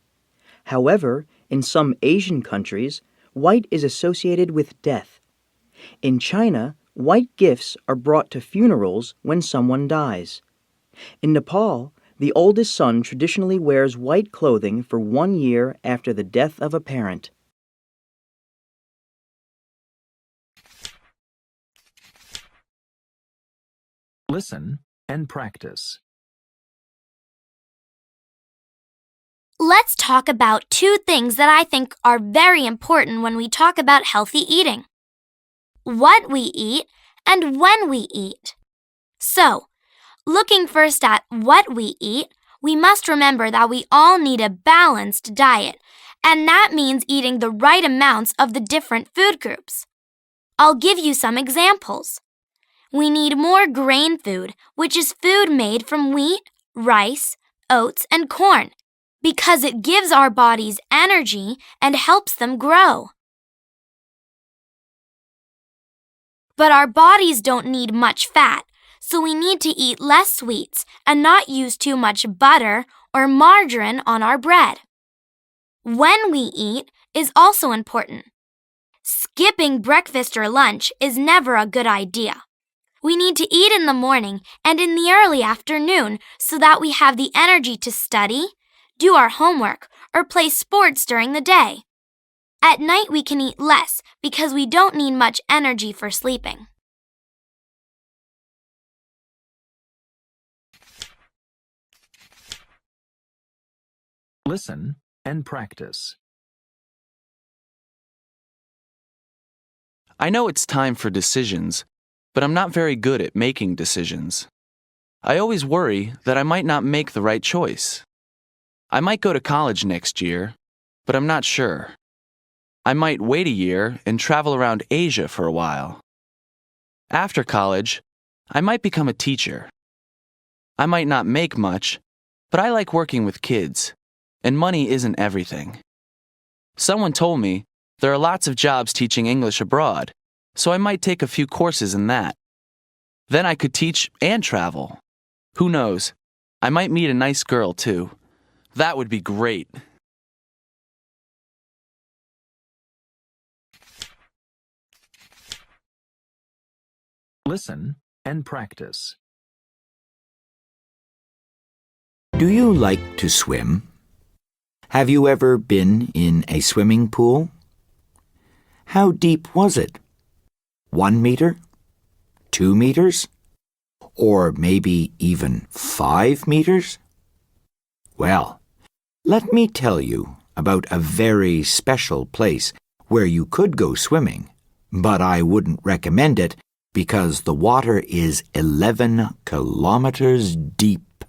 However, in some Asian countries, white is associated with death. In China, white gifts are brought to funerals when someone dies. In Nepal, the oldest son traditionally wears white clothing for 1 year after the death of a parent. Listen and practice. Let's talk about 2 things that I think are very important when we talk about healthy eating. What we eat and when we eat. So, looking first at what we eat, we must remember that we all need a balanced diet, and that means eating the right amounts of the different food groups. I'll give you some examples. We need more grain food, which is food made from wheat, rice, oats, and corn, because it gives our bodies energy and helps them grow. But our bodies don't need much fat, so we need to eat less sweets and not use too much butter or margarine on our bread. When we eat is also important. Skipping breakfast or lunch is never a good idea. We need to eat in the morning and in the early afternoon so that we have the energy to study, do our homework, or play sports during the day. At night we can eat less because we don't need much energy for sleeping. Listen and practice. I know it's time for decisions, but I'm not very good at making decisions. I always worry that I might not make the right choice. I might go to college next year, but I'm not sure. I might wait a year and travel around Asia for a while. After college, I might become a teacher. I might not make much, but I like working with kids, and money isn't everything. Someone told me there are lots of jobs teaching English abroad, so I might take a few courses in that. Then I could teach and travel. Who knows? I might meet a nice girl, too. That would be great. Listen and practice. Do you like to swim? Have you ever been in a swimming pool? How deep was it? 1 meter? 2 meters? Or maybe even 5 meters? Well, let me tell you about a very special place where you could go swimming, but I wouldn't recommend it because the water is 11 kilometers deep.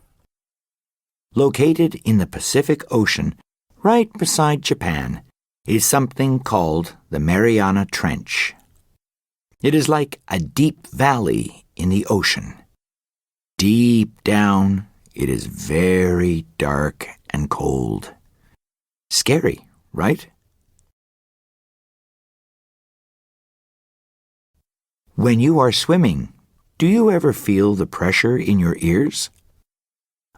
Located in the Pacific Ocean, right beside Japan, is something called the Mariana Trench. It is like a deep valley in the ocean. Deep down, it is very dark and cold. Scary, right? When you are swimming, do you ever feel the pressure in your ears?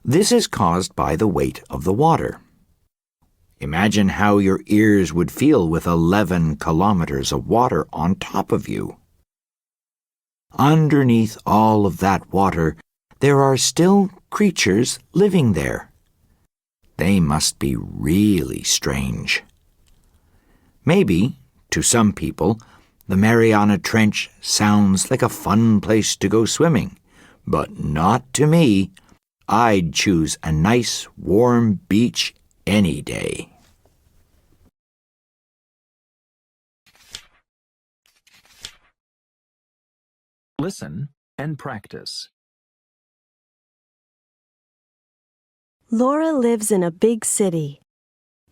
This is caused by the weight of the water. Imagine how your ears would feel with 11 kilometers of water on top of you. Underneath all of that water, there are still creatures living there. They must be really strange. Maybe, to some people, the Mariana Trench sounds like a fun place to go swimming, but not to me. I'd choose a nice, warm beach any day. Listen and practice. Laura lives in a big city.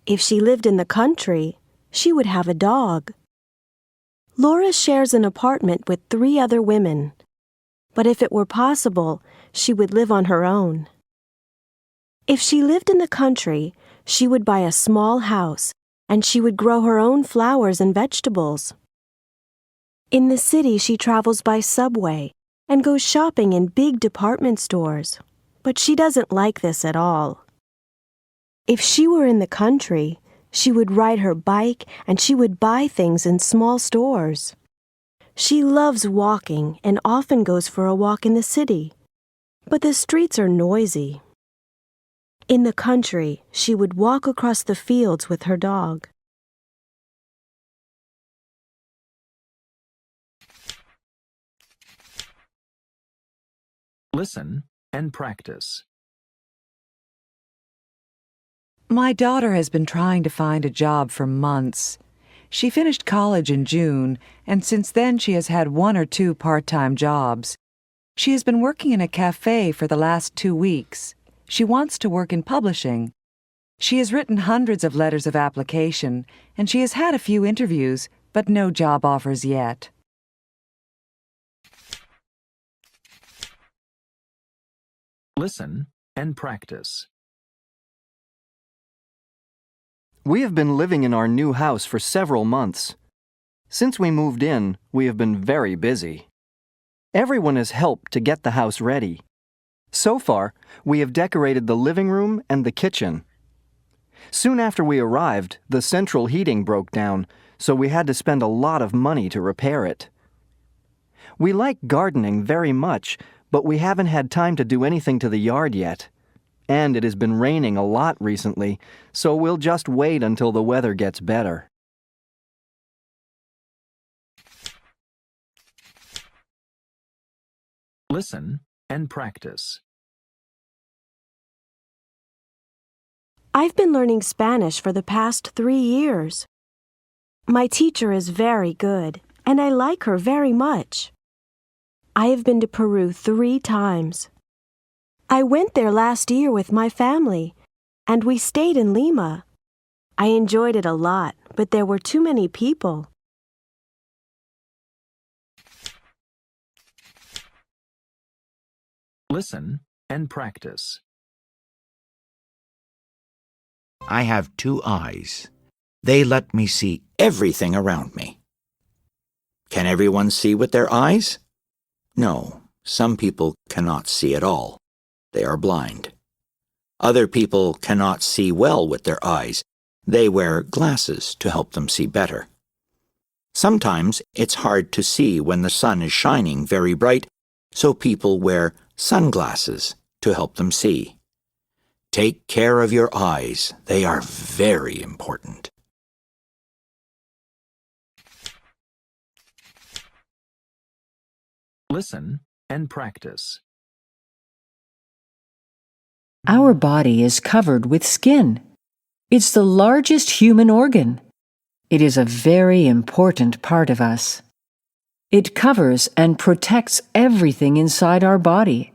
If she lived in the country, she would have a dog. Laura shares an apartment with 3 other women, but if it were possible, she would live on her own. If she lived in the country, she would buy a small house and she would grow her own flowers and vegetables. In the city, she travels by subway and goes shopping in big department stores, but she doesn't like this at all. If she were in the country, she would ride her bike and she would buy things in small stores. She loves walking and often goes for a walk in the city, but the streets are noisy. In the country, she would walk across the fields with her dog. Listen and practice. My daughter has been trying to find a job for months. She finished college in June, and since then she has had 1 or 2 part-time jobs. She has been working in a cafe for the last 2 weeks. She wants to work in publishing. She has written hundreds of letters of application, and she has had a few interviews, but no job offers yet. Listen and practice. We have been living in our new house for several months. Since we moved in, we have been very busy. Everyone has helped to get the house ready. So far, we have decorated the living room and the kitchen. Soon after we arrived, the central heating broke down, so we had to spend a lot of money to repair it. We like gardening very much, but we haven't had time to do anything to the yard yet. And it has been raining a lot recently, so we'll just wait until the weather gets better. Listen and practice. I've been learning Spanish for the past 3 years. My teacher is very good, and I like her very much. I have been to Peru 3 times. I went there last year with my family, and we stayed in Lima. I enjoyed it a lot, but there were too many people. Listen and practice. I have 2 eyes. They let me see everything around me. Can everyone see with their eyes? No, some people cannot see at all. They are blind. Other people cannot see well with their eyes. They wear glasses to help them see better. Sometimes it's hard to see when the sun is shining very bright, so people wear sunglasses to help them see. Take care of your eyes. They are very important. Listen and practice. Our body is covered with skin. It's the largest human organ. It is a very important part of us. It covers and protects everything inside our body.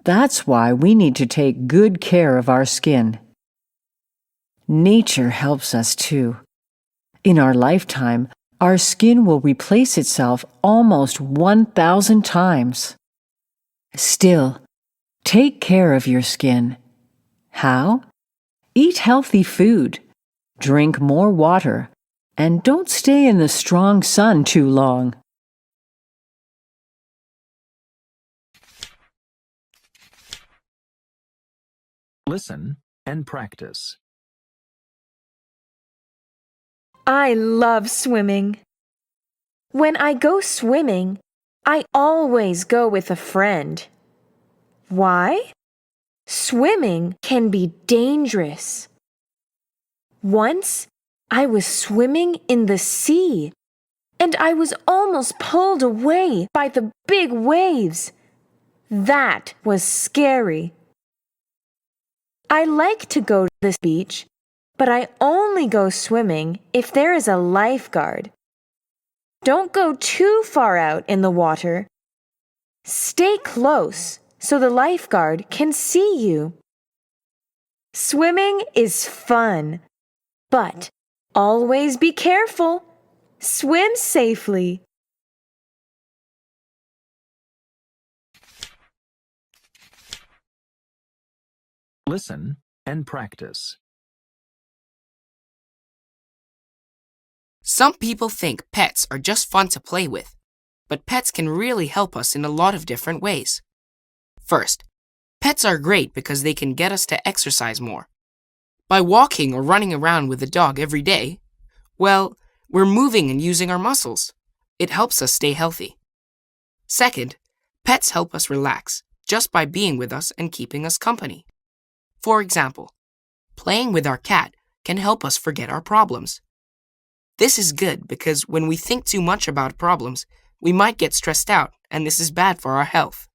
That's why we need to take good care of our skin. Nature helps us too. In our lifetime, our skin will replace itself almost 1,000 times. Still, take care of your skin. How? Eat healthy food, drink more water, and don't stay in the strong sun too long. Listen and practice. I love swimming. When I go swimming, I always go with a friend. Why? Swimming can be dangerous. Once, I was swimming in the sea, and I was almost pulled away by the big waves. That was scary. I like to go to the beach, but I only go swimming if there is a lifeguard. Don't go too far out in the water. Stay close so the lifeguard can see you. Swimming is fun, but always be careful. Swim safely. Listen and practice. Some people think pets are just fun to play with, but pets can really help us in a lot of different ways. First, pets are great because they can get us to exercise more. By walking or running around with a dog every day, well, we're moving and using our muscles. It helps us stay healthy. Second, pets help us relax just by being with us and keeping us company. For example, playing with our cat can help us forget our problems. This is good because when we think too much about problems, we might get stressed out, and this is bad for our health.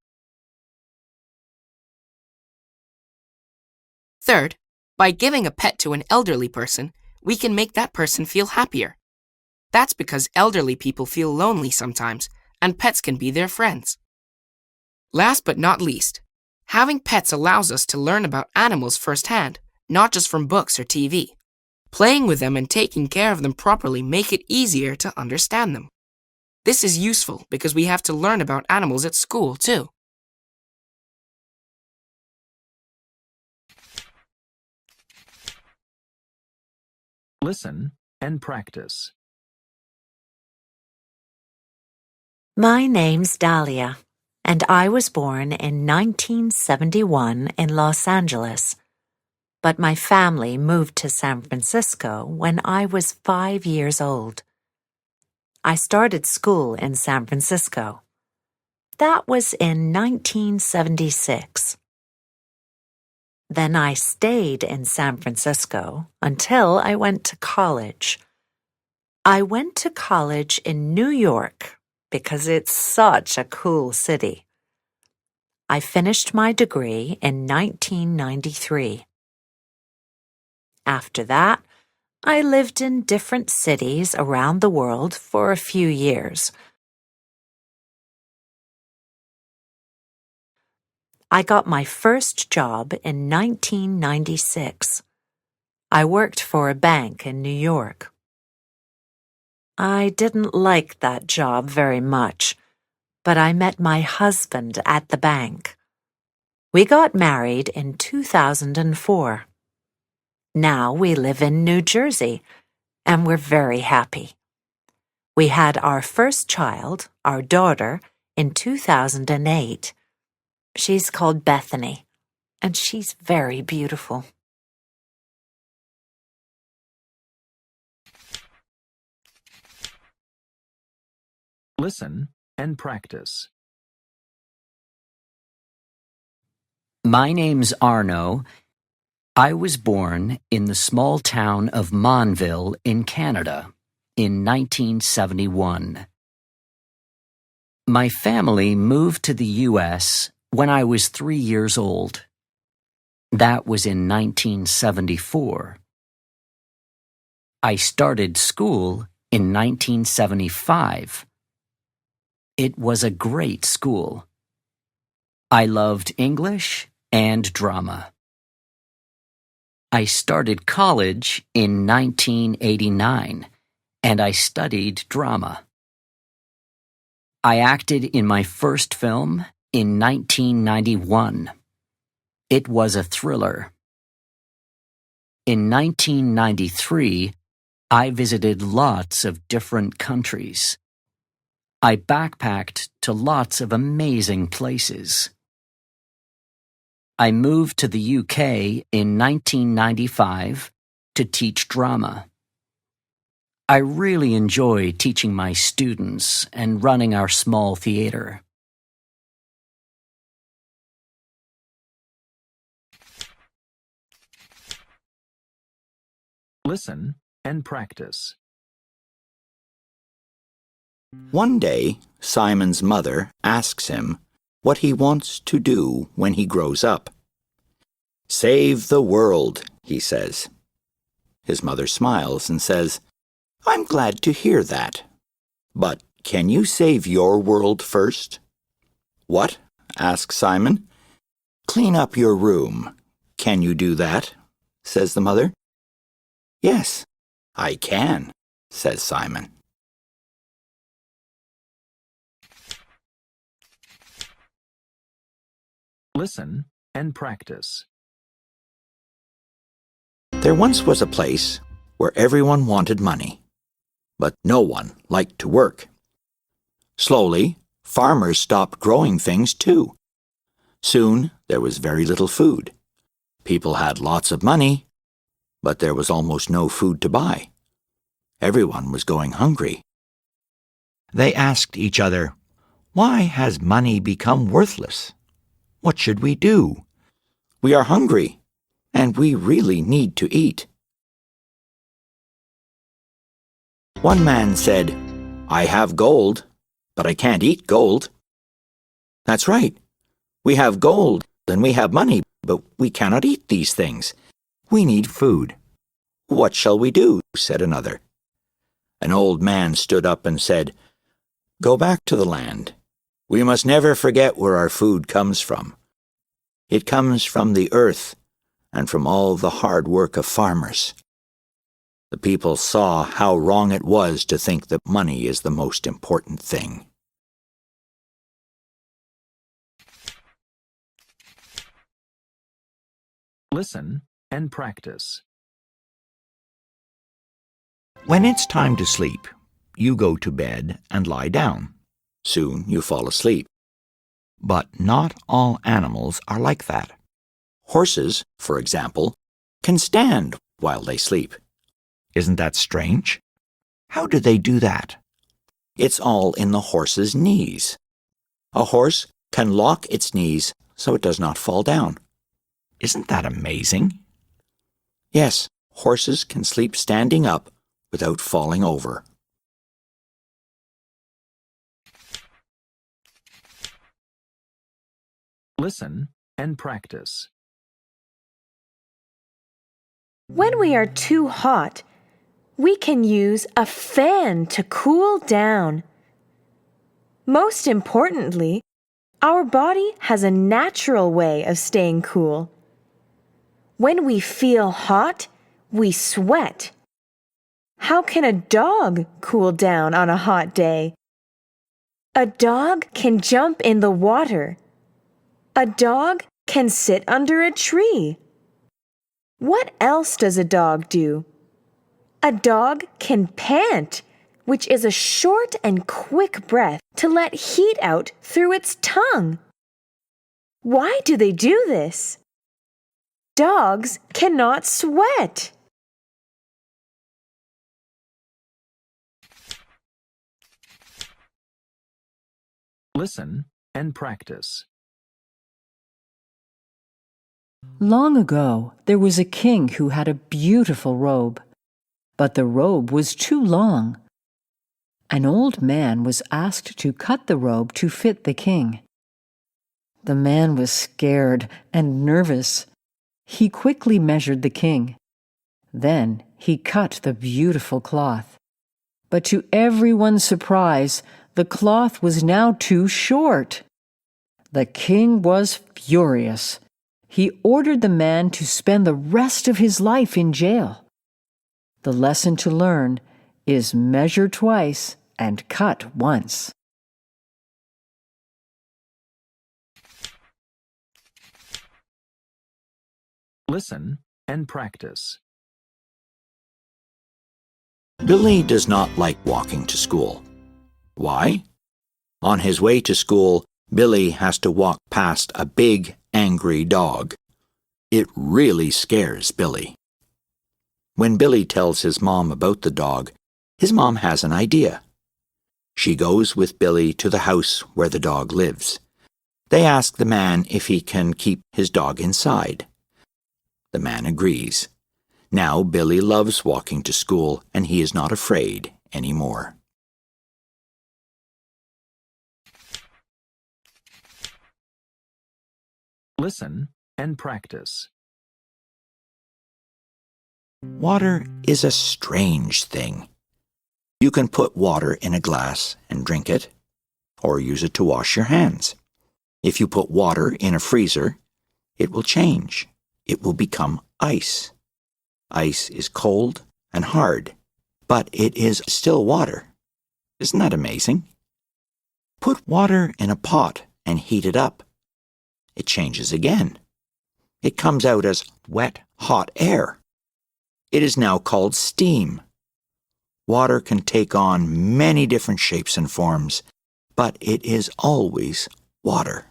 Third, by giving a pet to an elderly person, we can make that person feel happier. That's because elderly people feel lonely sometimes, and pets can be their friends. Last but not least, having pets allows us to learn about animals firsthand, not just from books or TV. Playing with them and taking care of them properly make it easier to understand them. This is useful because we have to learn about animals at school too. Listen and practice. My name's Dahlia, and I was born in 1971 in Los Angeles. But my family moved to San Francisco when I was 5 years old. I started school in San Francisco. That was in 1976. Then I stayed in San Francisco until I went to college. I went to college in New York because it's such a cool city. I finished my degree in 1993. After that, I lived in different cities around the world for a few years. I got my first job in 1996. I worked for a bank in New York. I didn't like that job very much, but I met my husband at the bank. We got married in 2004. Now we live in New Jersey, and we're very happy. We had our first child, our daughter, in 2008. She's called Bethany, and she's very beautiful. Listen and practice. My name's Arno. I was born in the small town of Monville in Canada in 1971. My family moved to the U.S. when I was 3 years old. That was in 1974. I started school in 1975. It was a great school. I loved English and drama. I started college in 1989, and I studied drama. I acted in my first film in 1991. It was a thriller. In 1993, I visited lots of different countries. I backpacked to lots of amazing places. I moved to the UK in 1995 to teach drama. I really enjoy teaching my students and running our small theater. Listen and practice. One day, Simon's mother asks him what he wants to do when he grows up. "Save the world," he says. His mother smiles and says, "I'm glad to hear that. But can you save your world first?" "What?" asks Simon. "Clean up your room. Can you do that?" says the mother. "Yes, I can," says Simon. Listen and practice. There once was a place where everyone wanted money, but no one liked to work. Slowly, farmers stopped growing things too. Soon, there was very little food. People had lots of money, but there was almost no food to buy. Everyone was going hungry. They asked each other, "Why has money become worthless? What should we do? We are hungry, and we really need to eat." One man said, "I have gold, but I can't eat gold." "That's right. We have gold and we have money, but we cannot eat these things. We need food." "What shall we do?" said another. An old man stood up and said, "Go back to the land. We must never forget where our food comes from. It comes from the earth and from all the hard work of farmers." The people saw how wrong it was to think that money is the most important thing. Listen and practice. When it's time to sleep, you go to bed and lie down. Soon you fall asleep. But not all animals are like that. Horses, for example, can stand while they sleep. Isn't that strange? How do they do that? It's all in the horse's knees. A horse can lock its knees so it does not fall down. Isn't that amazing? Yes, horses can sleep standing up without falling over. Listen and practice. When we are too hot, we can use a fan to cool down. Most importantly, our body has a natural way of staying cool. When we feel hot, we sweat. How can a dog cool down on a hot day? A dog can jump in the water. A dog can sit under a tree. What else does a dog do? A dog can pant, which is a short and quick breath to let heat out through its tongue. Why do they do this? Dogs cannot sweat. Listen and practice. Long ago, there was a king who had a beautiful robe, but the robe was too long. An old man was asked to cut the robe to fit the king. The man was scared and nervous. He quickly measured the king. Then he cut the beautiful cloth. But to everyone's surprise, the cloth was now too short. The king was furious. He ordered the man to spend the rest of his life in jail. The lesson to learn is measure twice and cut once. Listen and practice. Billy does not like walking to school. Why? On his way to school, Billy has to walk past a big, angry dog. It really scares Billy. When Billy tells his mom about the dog, his mom has an idea. She goes with Billy to the house where the dog lives. They ask the man if he can keep his dog inside. The man agrees. Now Billy loves walking to school and he is not afraid anymore. Listen and practice. Water is a strange thing. You can put water in a glass and drink it, or use it to wash your hands. If you put water in a freezer, it will change. It will become ice. Ice is cold and hard, but it is still water. Isn't that amazing? Put water in a pot and heat it up. It changes again. It comes out as wet, hot air. It is now called steam. Water can take on many different shapes and forms, but it is always water.